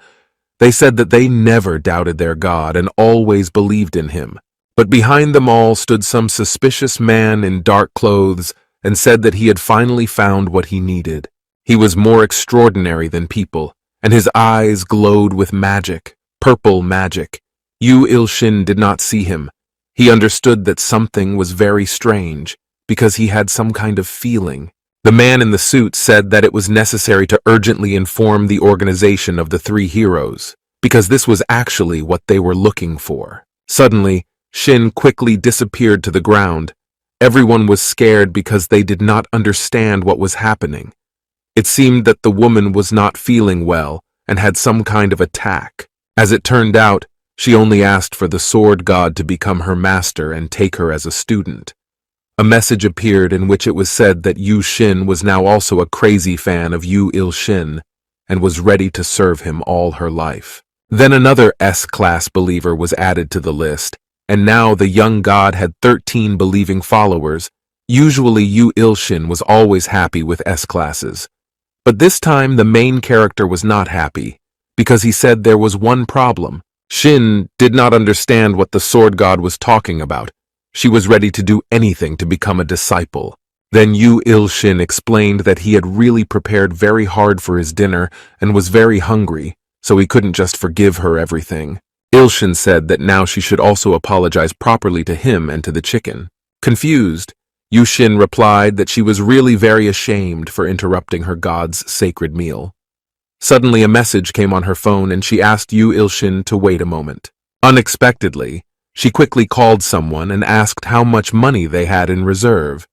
They said that they never doubted their god and always believed in him. But behind them all stood some suspicious man in dark clothes and said that he had finally found what he needed. He was more extraordinary than people, and his eyes glowed with magic, purple magic. Yoo Ilshin did not see him. He understood that something was very strange, because he had some kind of feeling. The man in the suit said that it was necessary to urgently inform the organization of the three heroes, because this was actually what they were looking for. Suddenly, Shin quickly disappeared to the ground. Everyone was scared because they did not understand what was happening. It seemed that the woman was not feeling well and had some kind of attack. As it turned out, she only asked for the sword god to become her master and take her as a student. A message appeared in which it was said that Yoo Shin was now also a crazy fan of Yoo Ilshin and was ready to serve him all her life. Then another S-class believer was added to the list, and now the young god had 13 believing followers. Usually Yoo Ilshin was always happy with S-classes. But this time the main character was not happy, because he said there was one problem. Shin did not understand what the sword god was talking about. She was ready to do anything to become a disciple. Then Yoo Ilshin explained that he had really prepared very hard for his dinner and was very hungry, so he couldn't just forgive her everything. Ilshin said that now she should also apologize properly to him and to the chicken. Confused, Yoo Shin replied that she was really very ashamed for interrupting her god's sacred meal. Suddenly a message came on her phone and she asked Yoo Ilshin to wait a moment. Unexpectedly, she quickly called someone and asked how much money they had in reserve.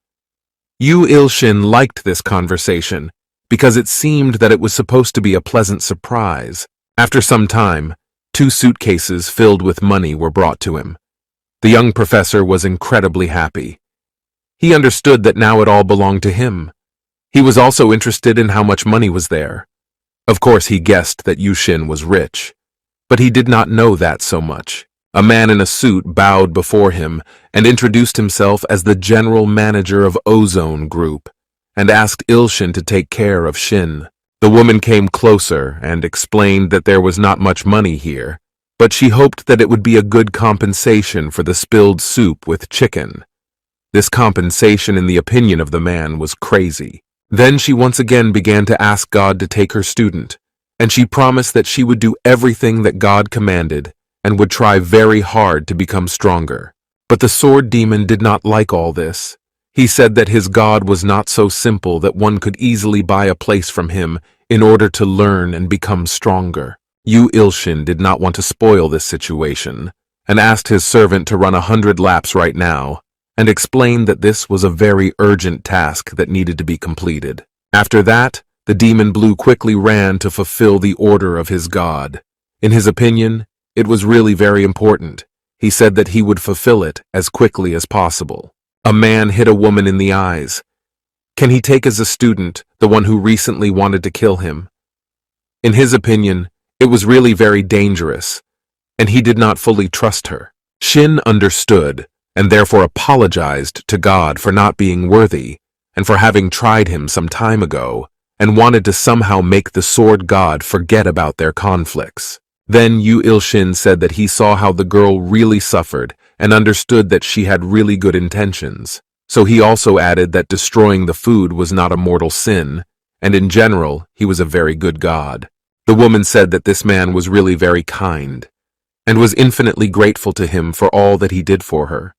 Yoo Ilshin liked this conversation because it seemed that it was supposed to be a pleasant surprise. After some time, 2 suitcases filled with money were brought to him. The young professor was incredibly happy. He understood that now it all belonged to him. He was also interested in how much money was there. Of course, he guessed that Yoo Shin was rich, but he did not know that so much. A man in a suit bowed before him and introduced himself as the general manager of Ozone Group and asked Ilshin to take care of Shin. The woman came closer and explained that there was not much money here, but she hoped that it would be a good compensation for the spilled soup with chicken. This compensation, in the opinion of the man, was crazy. Then she once again began to ask God to take her student, and she promised that she would do everything that God commanded and would try very hard to become stronger. But the sword demon did not like all this. He said that his God was not so simple that one could easily buy a place from him in order to learn and become stronger. Yoo Ilshin did not want to spoil this situation and asked his servant to run 100 laps right now and explained that this was a very urgent task that needed to be completed. After that, the demon blue quickly ran to fulfill the order of his God. In his opinion, it was really very important. He said that he would fulfill it as quickly as possible. A man hit a woman in the eyes. Can he take as a student the one who recently wanted to kill him? In his opinion, it was really very dangerous, and he did not fully trust her. Shin understood and therefore apologized to God for not being worthy and for having tried him some time ago and wanted to somehow make the sword god forget about their conflicts. Then Yoo Ilshin said that he saw how the girl really suffered and understood that she had really good intentions. So he also added that destroying the food was not a mortal sin, and in general, he was a very good god. The woman said that this man was really very kind and was infinitely grateful to him for all that he did for her.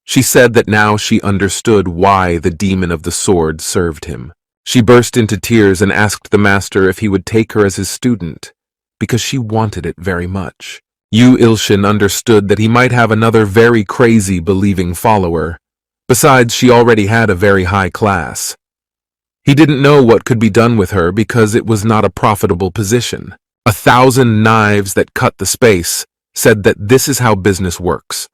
She said that now she understood why the demon of the sword served him. She burst into tears and asked the master if he would take her as his student, because she wanted it very much. Yoo Ilshin understood that he might have another very crazy believing follower. Besides, she already had a very high class. He didn't know what could be done with her because it was not a profitable position. 1,000 knives that cut the space said that this is how business works.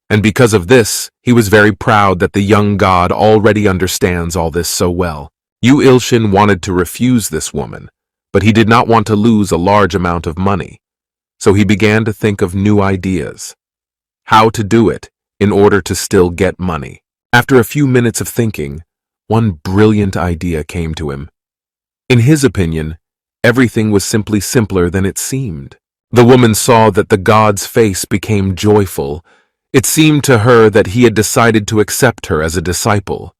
And because of this, he was very proud that the young god already understands all this so well. Yoo Ilshin wanted to refuse this woman, but he did not want to lose a large amount of money. So he began to think of new ideas. How to do it in order to still get money. After a few minutes of thinking, one brilliant idea came to him. In his opinion, everything was simply simpler than it seemed. The woman saw that the god's face became joyful. It seemed to her that he had decided to accept her as a disciple.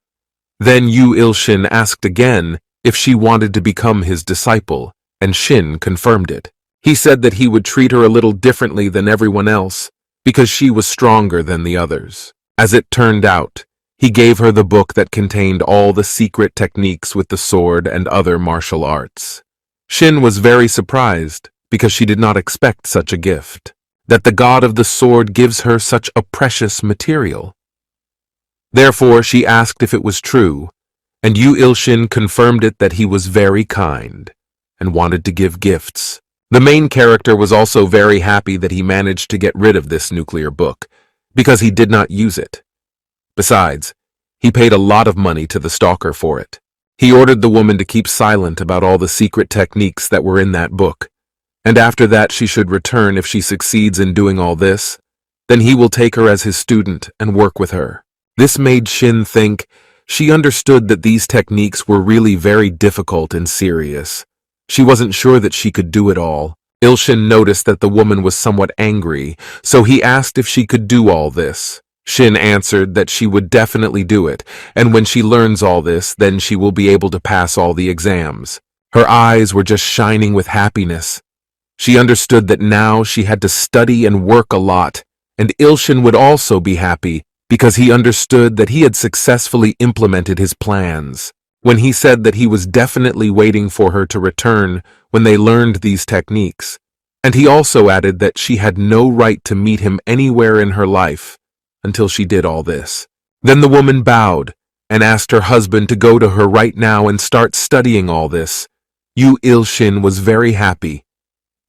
Then Yoo Ilshin asked again if she wanted to become his disciple, and Shin confirmed it. He said that he would treat her a little differently than everyone else because she was stronger than the others. As it turned out, he gave her the book that contained all the secret techniques with the sword and other martial arts. Shin was very surprised because she did not expect such a gift, that the god of the sword gives her such a precious material. Therefore, she asked if it was true, and Yoo Ilshin confirmed it that he was very kind and wanted to give gifts. The main character was also very happy that he managed to get rid of this nuclear book because he did not use it. Besides, he paid a lot of money to the stalker for it. He ordered the woman to keep silent about all the secret techniques that were in that book, and after that she should return if she succeeds in doing all this. Then he will take her as his student and work with her. This made Shin think. She understood that these techniques were really very difficult and serious. She wasn't sure that she could do it all. Ilshin noticed that the woman was somewhat angry, so he asked if she could do all this. Shin answered that she would definitely do it, and when she learns all this, then she will be able to pass all the exams. Her eyes were just shining with happiness. She understood that now she had to study and work a lot, and Ilshin would also be happy because he understood that he had successfully implemented his plans. When he said that he was definitely waiting for her to return when they learned these techniques, and he also added that she had no right to meet him anywhere in her life until she did all this. Then the woman bowed and asked her husband to go to her right now and start studying all this. Yoo Ilshin was very happy.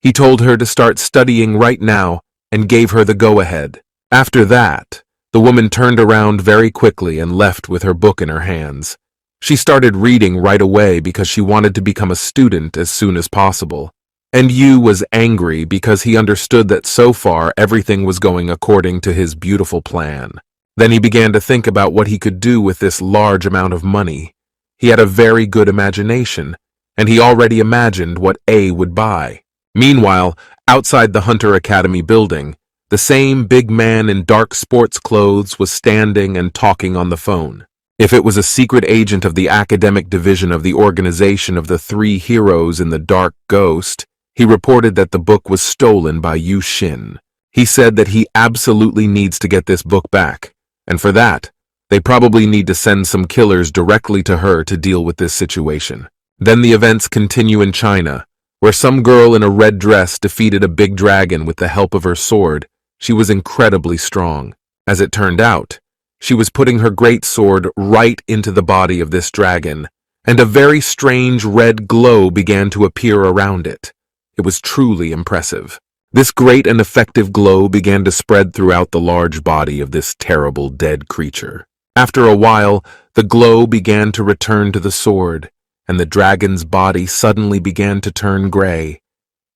He told her to start studying right now and gave her the go-ahead. After that, the woman turned around very quickly and left with her book in her hands. She started reading right away because she wanted to become a student as soon as possible. And Yu was angry because he understood that so far everything was going according to his beautiful plan. Then he began to think about what he could do with this large amount of money. He had a very good imagination, and he already imagined what A would buy. Meanwhile, outside the Hunter Academy building, the same big man in dark sports clothes was standing and talking on the phone. If it was a secret agent of the academic division of the organization of the three heroes in the Dark Ghost, he reported that the book was stolen by Yoo Ilshin. He said that he absolutely needs to get this book back, and for that, they probably need to send some killers directly to her to deal with this situation. Then the events continue in China, where some girl in a red dress defeated a big dragon with the help of her sword. She was incredibly strong. As it turned out, she was putting her great sword right into the body of this dragon, and a very strange red glow began to appear around it. It was truly impressive. This great and effective glow began to spread throughout the large body of this terrible dead creature. After a while, the glow began to return to the sword, and the dragon's body suddenly began to turn gray.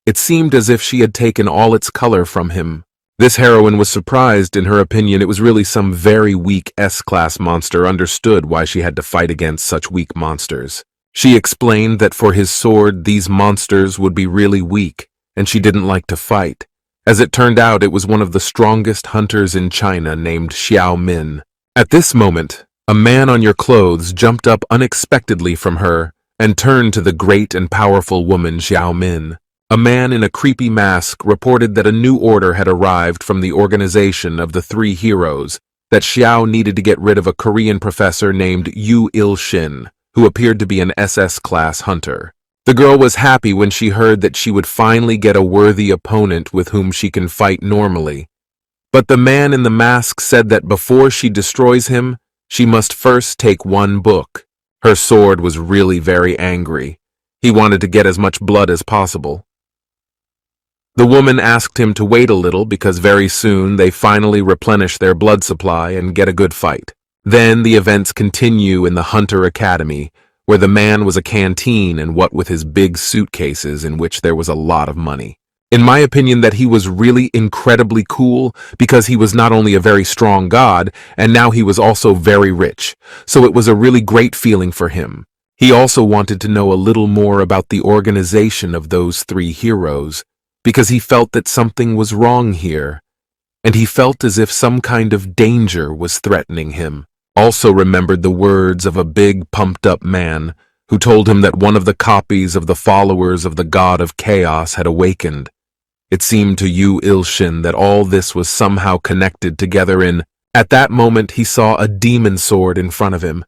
It seemed as if she had taken all its color from him. This heroine was surprised. In her opinion, it was really some very weak S-class monster, understood why she had to fight against such weak monsters. She explained that for his sword, these monsters would be really weak, and she didn't like to fight. As it turned out, it was one of the strongest hunters in China named Xiao Min. At this moment, a man on your clothes jumped up unexpectedly from her and turned to the great and powerful woman Xiao Min. A man in a creepy mask reported that a new order had arrived from the organization of the three heroes, that Xiao needed to get rid of a Korean professor named Yoo Ilshin, who appeared to be an SS-class hunter. The girl was happy when she heard that she would finally get a worthy opponent with whom she can fight normally. But the man in the mask said that before she destroys him, she must first take one book. Her sword was really very angry. He wanted to get as much blood as possible. The woman asked him to wait a little because very soon they finally replenish their blood supply and get a good fight. Then the events continue in the Hunter Academy, where the man was a canteen and what with his big suitcases in which there was a lot of money. In my opinion, that he was really incredibly cool because he was not only a very strong god, and now he was also very rich, so it was a really great feeling for him. He also wanted to know a little more about the organization of those three heroes, because he felt that something was wrong here, and he felt as if some kind of danger was threatening him. Also remembered the words of a big pumped-up man who told him that one of the copies of the followers of the god of chaos had awakened. It seemed to Yoo Ilshin that all this was somehow connected together At that moment he saw a demon sword in front of him.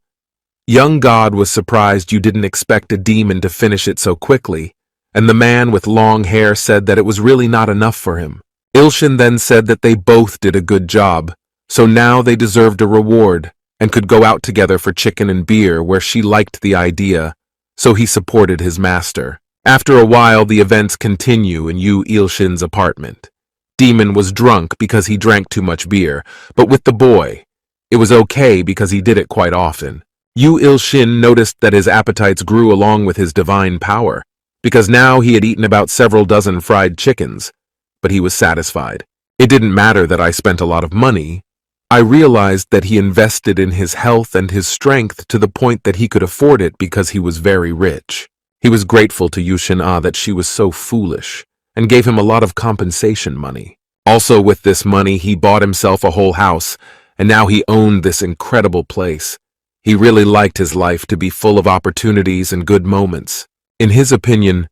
Young God was surprised you didn't expect a demon to finish it so quickly, and the man with long hair said that it was really not enough for him. Ilshin then said that they both did a good job, so now they deserved a reward, and could go out together for chicken and beer, where she liked the idea, so he supported his master. After a while, the events continue in Yoo Ilshin's apartment. Demon was drunk because he drank too much beer, but with the boy, it was okay because he did it quite often. Yoo Ilshin noticed that his appetites grew along with his divine power, because now he had eaten about several dozen fried chickens, but he was satisfied. It didn't matter that I spent a lot of money. I realized that he invested in his health and his strength to the point that he could afford it because he was very rich. He was grateful to Yushina that she was so foolish and gave him a lot of compensation money. Also with this money, he bought himself a whole house, and now he owned this incredible place. He really liked his life to be full of opportunities and good moments. In his opinion,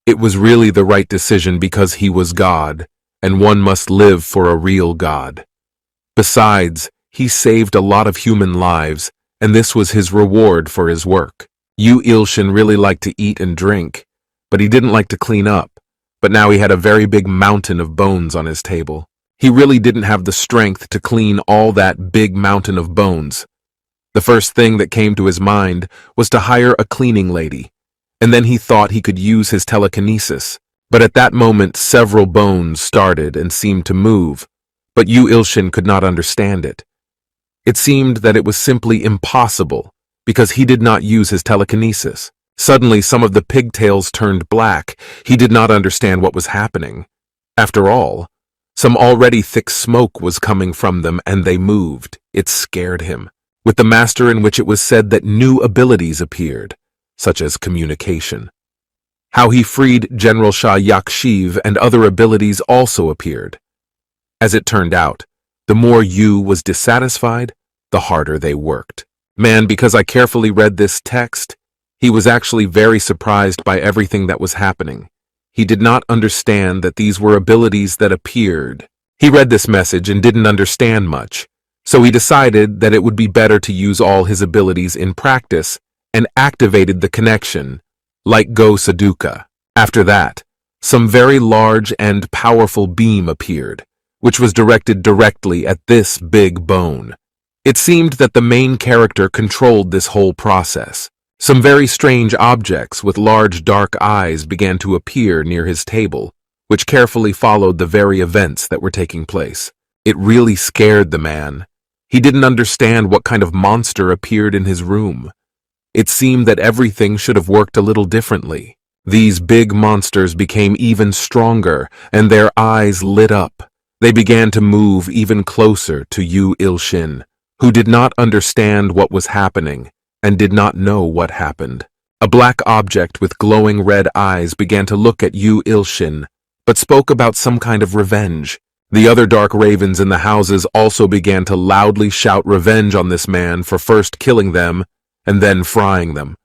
it was really the right decision because he was God, and one must live for a real God. Besides, he saved a lot of human lives, and this was his reward for his work. Yoo Ilshin really liked to eat and drink, but he didn't like to clean up. But now he had a very big mountain of bones on his table. He really didn't have the strength to clean all that big mountain of bones. The first thing that came to his mind was to hire a cleaning lady, and then he thought he could use his telekinesis. But at that moment, several bones started and seemed to move, but Yoo Ilshin could not understand it. It seemed that it was simply impossible because he did not use his telekinesis. Suddenly, some of the pigtails turned black. He did not understand what was happening. After all, some already thick smoke was coming from them, and they moved. It scared him. With the master, in which it was said that new abilities appeared, such as communication. How he freed General Shah Yakshiv and other abilities also appeared. As it turned out, the more Yoo was dissatisfied, the harder they worked. Man, because I carefully read this text, he was actually very surprised by everything that was happening. He did not understand that these were abilities that appeared. He read this message and didn't understand much, so he decided that it would be better to use all his abilities in practice and activated the connection, like Go Saduka. After that, some very large and powerful beam appeared, which was directed directly at this big bone. It seemed that the main character controlled this whole process. Some very strange objects with large dark eyes began to appear near his table, which carefully followed the very events that were taking place. It really scared the man. He didn't understand what kind of monster appeared in his room. It seemed that everything should have worked a little differently. These big monsters became even stronger, and their eyes lit up. They began to move even closer to Yoo Ilshin, who did not understand what was happening and did not know what happened. A black object with glowing red eyes began to look at Yoo Ilshin, but spoke about some kind of revenge. The other dark ravens in the houses also began to loudly shout revenge on this man for first killing them and then frying them.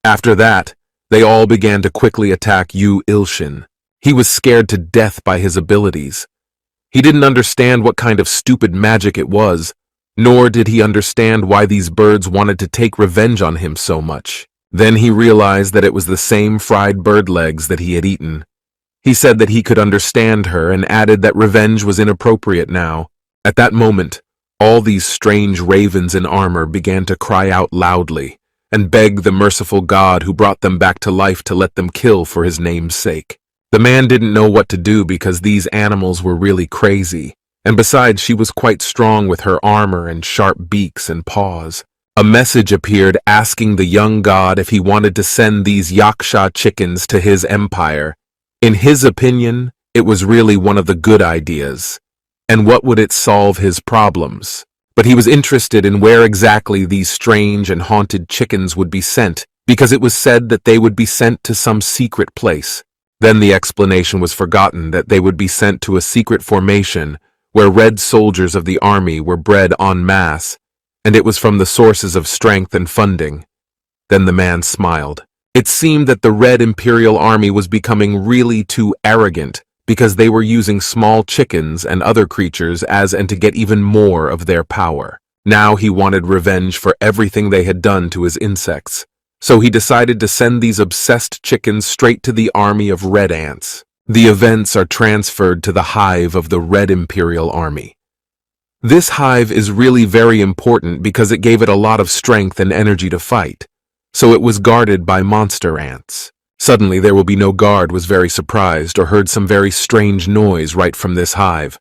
After that, they all began to quickly attack Yoo Ilshin. He was scared to death by his abilities. He didn't understand what kind of stupid magic it was, nor did he understand why these birds wanted to take revenge on him so much. Then he realized that it was the same fried bird legs that he had eaten. He said that he could understand her and added that revenge was inappropriate now. At that moment, all these strange ravens in armor began to cry out loudly and beg the merciful God who brought them back to life to let them kill for his name's sake. The man didn't know what to do because these animals were really crazy. And besides, she was quite strong with her armor and sharp beaks and paws. A message appeared asking the young god if he wanted to send these yaksha chickens to his empire. In his opinion, it was really one of the good ideas. And what would it solve his problems? But he was interested in where exactly these strange and haunted chickens would be sent, because it was said that they would be sent to some secret place. Then the explanation was forgotten that they would be sent to a secret formation where red soldiers of the army were bred en masse, and it was from the sources of strength and funding. Then the man smiled. It seemed that the Red Imperial Army was becoming really too arrogant because they were using small chickens and other creatures as and to get even more of their power. Now he wanted revenge for everything they had done to his insects, so he decided to send these obsessed chickens straight to the army of red ants. The events are transferred to the hive of the Red Imperial Army. This hive is really very important because it gave it a lot of strength and energy to fight, so it was guarded by monster ants. Suddenly There Will Be No Guard was very surprised or heard some very strange noise right from this hive.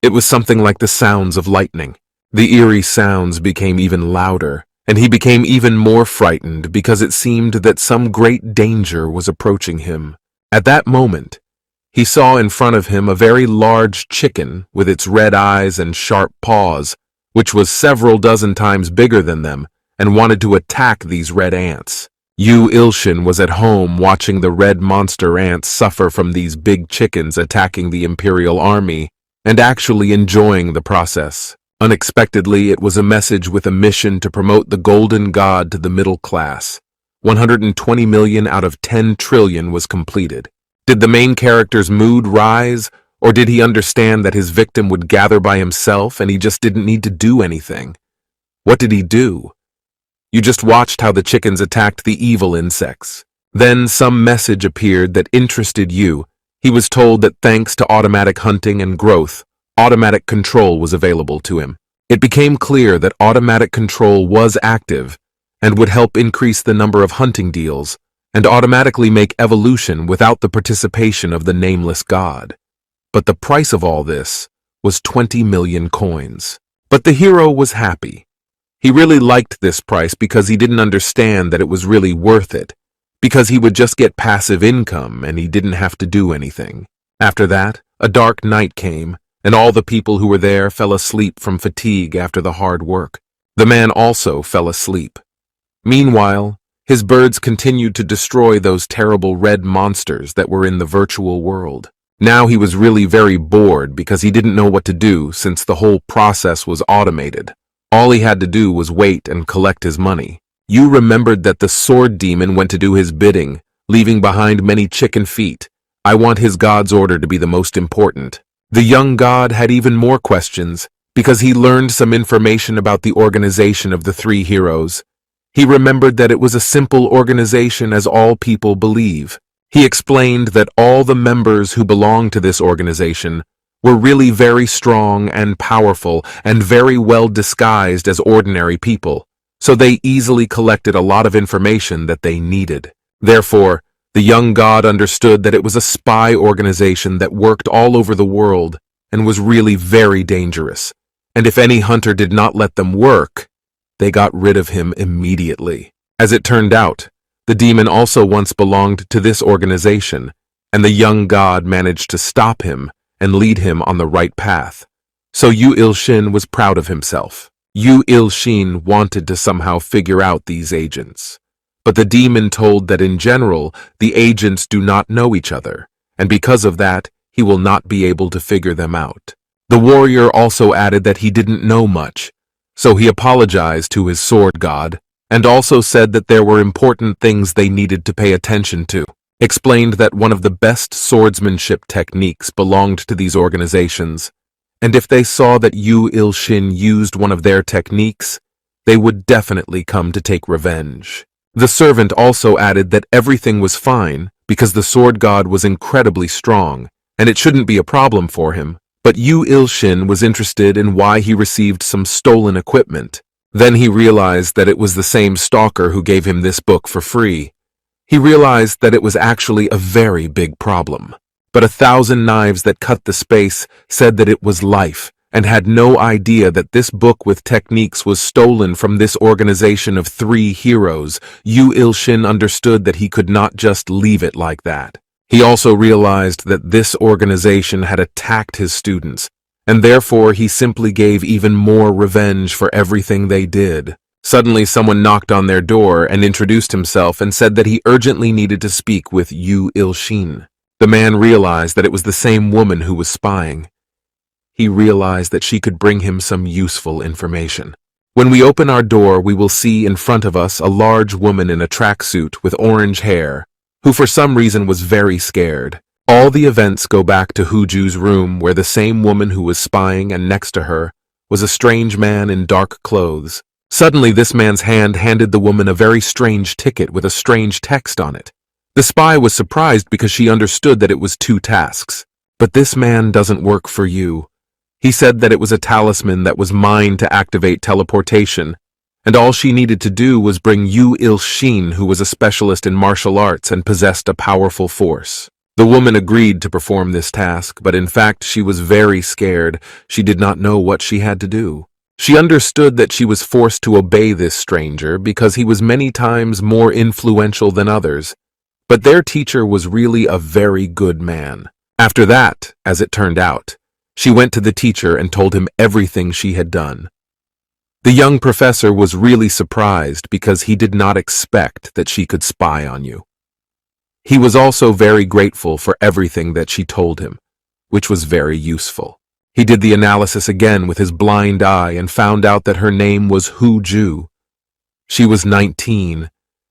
It was something like the sounds of lightning. The eerie sounds became even louder, and he became even more frightened because it seemed that some great danger was approaching him. At that moment, he saw in front of him a very large chicken with its red eyes and sharp paws, which was several dozen times bigger than them, and wanted to attack these red ants. Yoo Ilshin was at home watching the red monster ants suffer from these big chickens attacking the Imperial Army, and actually enjoying the process. Unexpectedly, it was a message with a mission to promote the Golden God to the middle class. 120 million out of 10 trillion was completed. Did the main character's mood rise, or did he understand that his victim would gather by himself and he just didn't need to do anything? What did he do? You just watched how the chickens attacked the evil insects. Then some message appeared that interested you. He was told that thanks to automatic hunting and growth, automatic control was available to him. It became clear that automatic control was active and would help increase the number of hunting deals and automatically make evolution without the participation of the nameless god. But the price of all this was 20 million coins. But the hero was happy. He really liked this price because he didn't understand that it was really worth it. because he would just get passive income and he didn't have to do anything. After that, a dark night came, and all the people who were there fell asleep from fatigue after the hard work. The man also fell asleep. Meanwhile, his birds continued to destroy those terrible red monsters that were in the virtual world. Now he was really very bored because he didn't know what to do since the whole process was automated. All he had to do was wait and collect his money. Yoo remembered that the sword demon went to do his bidding, leaving behind many chicken feet. I want his god's order to be the most important. The young god had even more questions because he learned some information about the organization of the three heroes. He remembered that it was a simple organization as all people believe. He explained that all the members who belonged to this organization were really very strong and powerful and very well disguised as ordinary people, so they easily collected a lot of information that they needed. Therefore, the young god understood that it was a spy organization that worked all over the world and was really very dangerous, and if any hunter did not let them work, they got rid of him immediately. As it turned out, the demon also once belonged to this organization, and the young god managed to stop him and lead him on the right path. So Yoo Ilshin was proud of himself. Yoo Ilshin wanted to somehow figure out these agents. But the demon told that in general, the agents do not know each other, and because of that, he will not be able to figure them out. The warrior also added that he didn't know much, so he apologized to his sword god, and also said that there were important things they needed to pay attention to. Explained that one of the best swordsmanship techniques belonged to these organizations, and if they saw that Yoo Ilshin used one of their techniques, they would definitely come to take revenge. The servant also added that everything was fine because the sword god was incredibly strong, and it shouldn't be a problem for him, but Yoo Ilshin was interested in why he received some stolen equipment. Then he realized that it was the same stalker who gave him this book for free. He realized that it was actually a very big problem. But 1,000 knives that cut the space said that it was life, and had no idea that this book with techniques was stolen from this organization of three heroes. Yoo Ilshin understood that he could not just leave it like that. He also realized that this organization had attacked his students, and therefore he simply gave even more revenge for everything they did. Suddenly someone knocked on their door and introduced himself and said that he urgently needed to speak with Yoo Ilshin. The man realized that it was the same woman who was spying. He realized that she could bring him some useful information. When we open our door, we will see in front of us a large woman in a tracksuit with orange hair, who for some reason was very scared. All the events go back to Hooju's room, where the same woman who was spying and next to her was a strange man in dark clothes. Suddenly, this man's hand handed the woman a very strange ticket with a strange text on it. The spy was surprised because she understood that it was 2 tasks. But this man doesn't work for you. He said that it was a talisman that was mine to activate teleportation, and all she needed to do was bring Yoo Ilshin, who was a specialist in martial arts and possessed a powerful force. The woman agreed to perform this task, but in fact she was very scared. She did not know what she had to do. She understood that she was forced to obey this stranger because he was many times more influential than others, but their teacher was really a very good man. After that, as it turned out, she went to the teacher and told him everything she had done. The young professor was really surprised because he did not expect that she could spy on you. He was also very grateful for everything that she told him, which was very useful. He did the analysis again with his blind eye and found out that her name was Hooju. She was 19,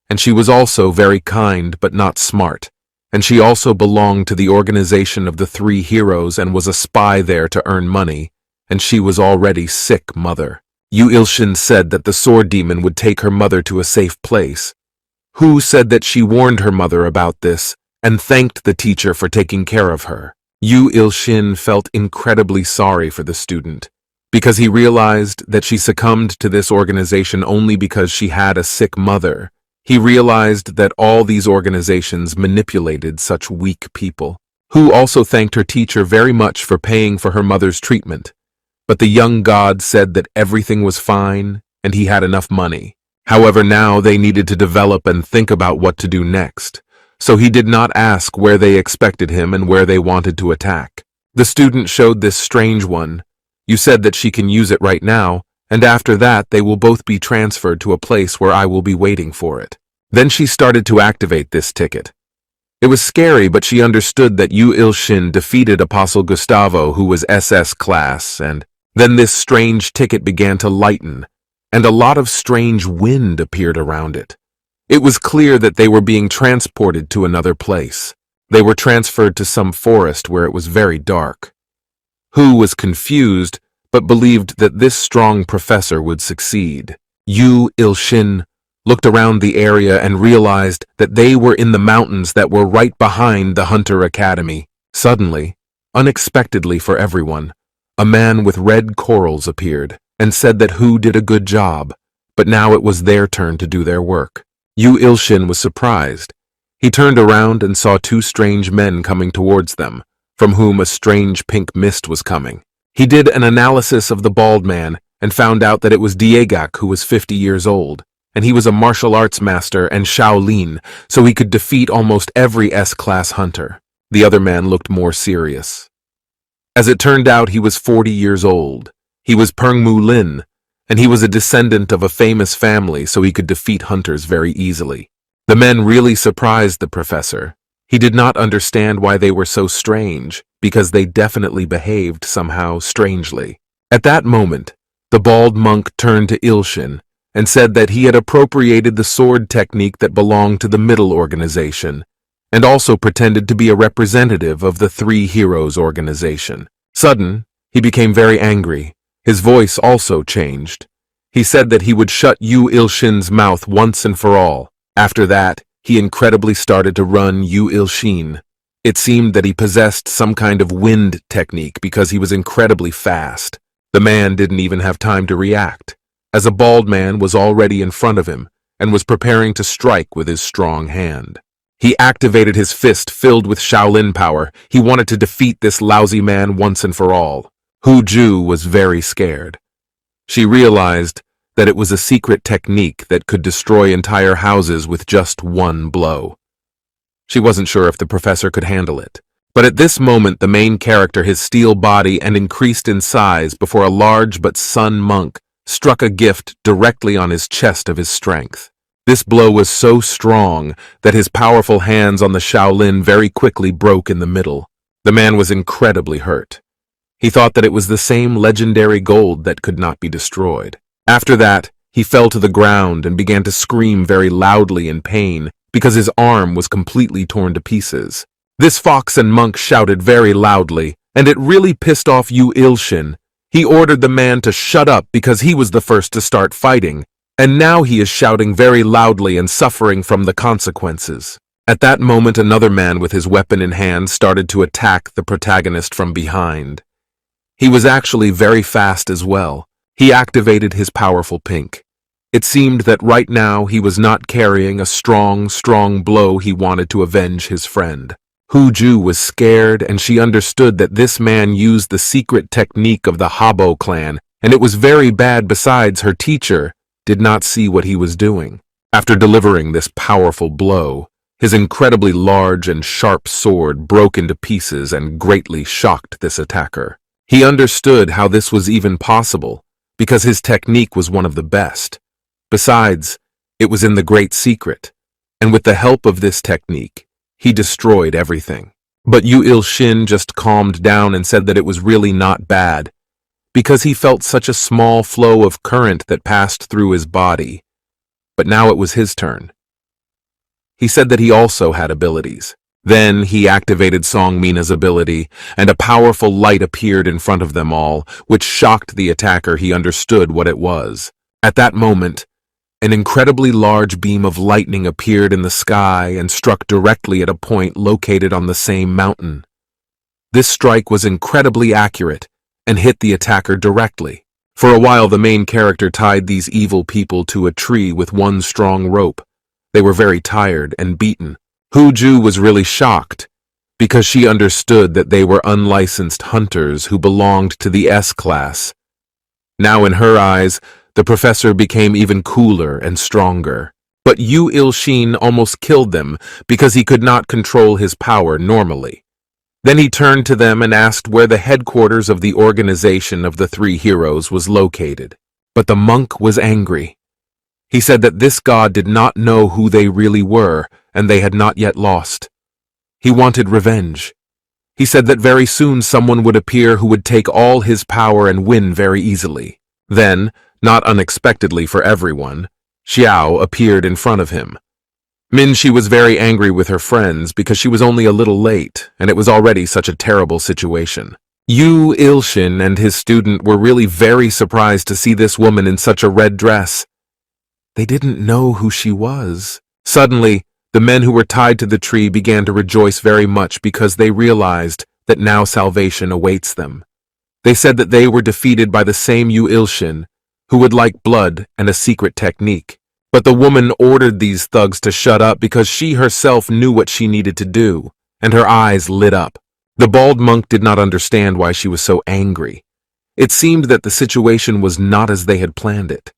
and she was also very kind but not smart, and she also belonged to the organization of the 3 heroes and was a spy there to earn money, and she was already sick mother. Yoo Ilshin said that the sword demon would take her mother to a safe place. Hoo said that she warned her mother about this and thanked the teacher for taking care of her. Yoo Ilshin felt incredibly sorry for the student because he realized that she succumbed to this organization only because she had a sick mother. He realized that all these organizations manipulated such weak people. Hoo also thanked her teacher very much for paying for her mother's treatment, but the young god said that everything was fine and he had enough money. However, now they needed to develop and think about what to do next, so he did not ask where they expected him and where they wanted to attack. The student showed this strange one. You said that she can use it right now, and after that they will both be transferred to a place where I will be waiting for it. Then she started to activate this ticket. It was scary, but she understood that Yoo Ilshin defeated Apostle Gustavo, who was SS class, and then this strange ticket began to lighten, and a lot of strange wind appeared around it. It was clear that they were being transported to another place. They were transferred to some forest where it was very dark. Hu was confused, but believed that this strong professor would succeed. Yoo Ilshin looked around the area and realized that they were in the mountains that were right behind the Hunter Academy. Suddenly, unexpectedly for everyone, a man with red corals appeared and said that Hu did a good job, but now it was their turn to do their work. Yoo Ilshin was surprised. He turned around and saw two strange men coming towards them, from whom a strange pink mist was coming. He did an analysis of the bald man and found out that it was Diegak, who was 50 years old, and he was a martial arts master and Shaolin, so he could defeat almost every S-class hunter. The other man looked more serious. As it turned out, he was 40 years old. He was Pengmu Lin, and he was a descendant of a famous family, so he could defeat hunters very easily. The men really surprised the professor. He did not understand why they were so strange, because they definitely behaved somehow strangely. At that moment, the bald monk turned to Ilshin and said that he had appropriated the sword technique that belonged to the middle organization, and also pretended to be a representative of the Three Heroes organization. Sudden, he became very angry. His voice also changed. He said that he would shut Yoo Ilshin's mouth once and for all. After that, he incredibly started to run Yoo Ilshin. It seemed that he possessed some kind of wind technique because he was incredibly fast. The man didn't even have time to react, as a bald man was already in front of him and was preparing to strike with his strong hand. He activated his fist filled with Shaolin power. He wanted to defeat this lousy man once and for all. Hu Ju was very scared. She realized that it was a secret technique that could destroy entire houses with just one blow. She wasn't sure if the professor could handle it. But at this moment, the main character, his steel body, and increased in size before a large but sun monk struck a gift directly on his chest of his strength. This blow was so strong that his powerful hands on the Shaolin very quickly broke in the middle. The man was incredibly hurt. He thought that it was the same legendary gold that could not be destroyed. After that, he fell to the ground and began to scream very loudly in pain because his arm was completely torn to pieces. This fox and monk shouted very loudly, and it really pissed off Yoo Ilshin. He ordered the man to shut up because he was the first to start fighting, and now he is shouting very loudly and suffering from the consequences. At that moment, another man with his weapon in hand started to attack the protagonist from behind. He was actually very fast as well. He activated his powerful pink. It seemed that right now he was not carrying a strong blow. He wanted to avenge his friend. Hu Ju was scared, and she understood that this man used the secret technique of the Habo clan, and it was very bad. Besides, her teacher did not see what he was doing. After delivering this powerful blow, his incredibly large and sharp sword broke into pieces and greatly shocked this attacker. He understood how this was even possible, because his technique was one of the best. Besides, it was in the great secret, and with the help of this technique, he destroyed everything. But Yoo Ilshin just calmed down and said that it was really not bad, because he felt such a small flow of current that passed through his body. But now it was his turn. He said that he also had abilities. Then he activated Song Mina's ability, and a powerful light appeared in front of them all, which shocked the attacker. He understood what it was. At that moment, an incredibly large beam of lightning appeared in the sky and struck directly at a point located on the same mountain. This strike was incredibly accurate and hit the attacker directly. For a while, the main character tied these evil people to a tree with one strong rope. They were very tired and beaten. Hu Ju was really shocked because she understood that they were unlicensed hunters who belonged to the S-class. Now in her eyes, The professor became even cooler and stronger. But Yoo Ilshin almost killed them because he could not control his power normally. Then he turned to them and asked where the headquarters of the organization of the three heroes was located. But the monk was angry. He said that this god did not know who they really were, and they had not yet lost. He wanted revenge. He said that very soon someone would appear who would take all his power and win very easily. Then, not unexpectedly for everyone, Xiao appeared in front of him. Minxi was very angry with her friends because she was only a little late, and it was already such a terrible situation. Yoo Ilshin and his student were really very surprised to see this woman in such a red dress. They didn't know who she was. Suddenly, the men who were tied to the tree began to rejoice very much because they realized that now salvation awaits them. They said that they were defeated by the same Yoo Ilshin, who would like blood and a secret technique. But the woman ordered these thugs to shut up because she herself knew what she needed to do, and her eyes lit up. The bald monk did not understand why she was so angry. It seemed that the situation was not as they had planned it.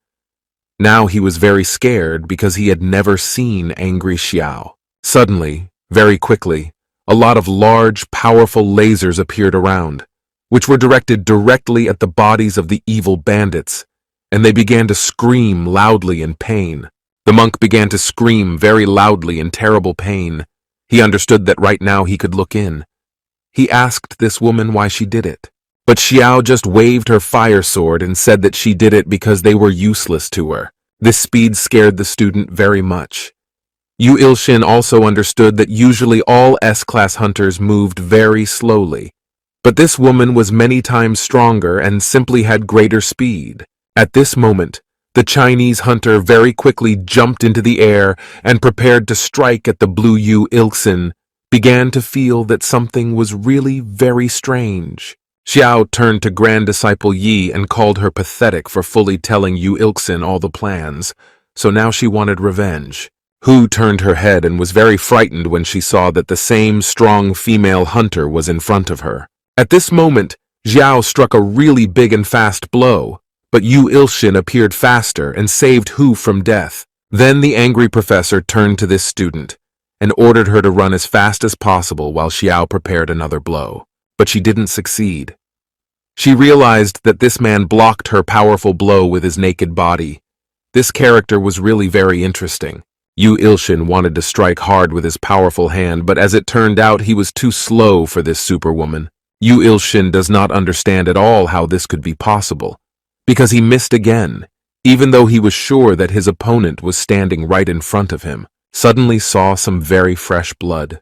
Now he was very scared because he had never seen angry Xiao. Suddenly, very quickly, a lot of large, powerful lasers appeared around, which were directed directly at the bodies of the evil bandits, and they began to scream loudly in pain. The monk began to scream very loudly in terrible pain. He understood that right now he could look in. He asked this woman why she did it. But Xiao just waved her fire sword and said that she did it because they were useless to her. This speed scared the student very much. Yoo Ilshin also understood that usually all S-class hunters moved very slowly. But this woman was many times stronger and simply had greater speed. At this moment, the Chinese hunter very quickly jumped into the air and prepared to strike at the blue Yoo Ilshin, began to feel that something was really very strange. Xiao turned to Grand Disciple Yi and called her pathetic for fully telling Yoo Ilshin all the plans, so now she wanted revenge. Hu turned her head and was very frightened when she saw that the same strong female hunter was in front of her. At this moment, Xiao struck a really big and fast blow, but Yoo Ilshin appeared faster and saved Hu from death. Then the angry professor turned to this student and ordered her to run as fast as possible while Xiao prepared another blow. But she didn't succeed. She realized that this man blocked her powerful blow with his naked body. This character was really very interesting. Yoo Ilshin wanted to strike hard with his powerful hand, but as it turned out, he was too slow for this superwoman. Yoo Ilshin does not understand at all how this could be possible, because he missed again, even though he was sure that his opponent was standing right in front of him. Suddenly saw some very fresh blood.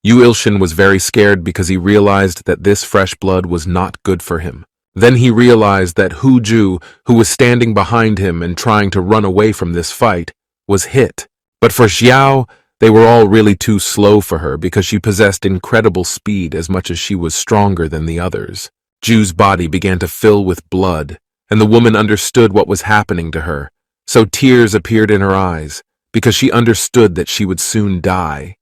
Yoo Ilshin was very scared because he realized that this fresh blood was not good for him. Then he realized that Hu Ju, who was standing behind him and trying to run away from this fight, was hit. But for Xiao, they were all really too slow for her because she possessed incredible speed as much as she was stronger than the others. Ju's body began to fill with blood, and the woman understood what was happening to her, so tears appeared in her eyes because she understood that she would soon die.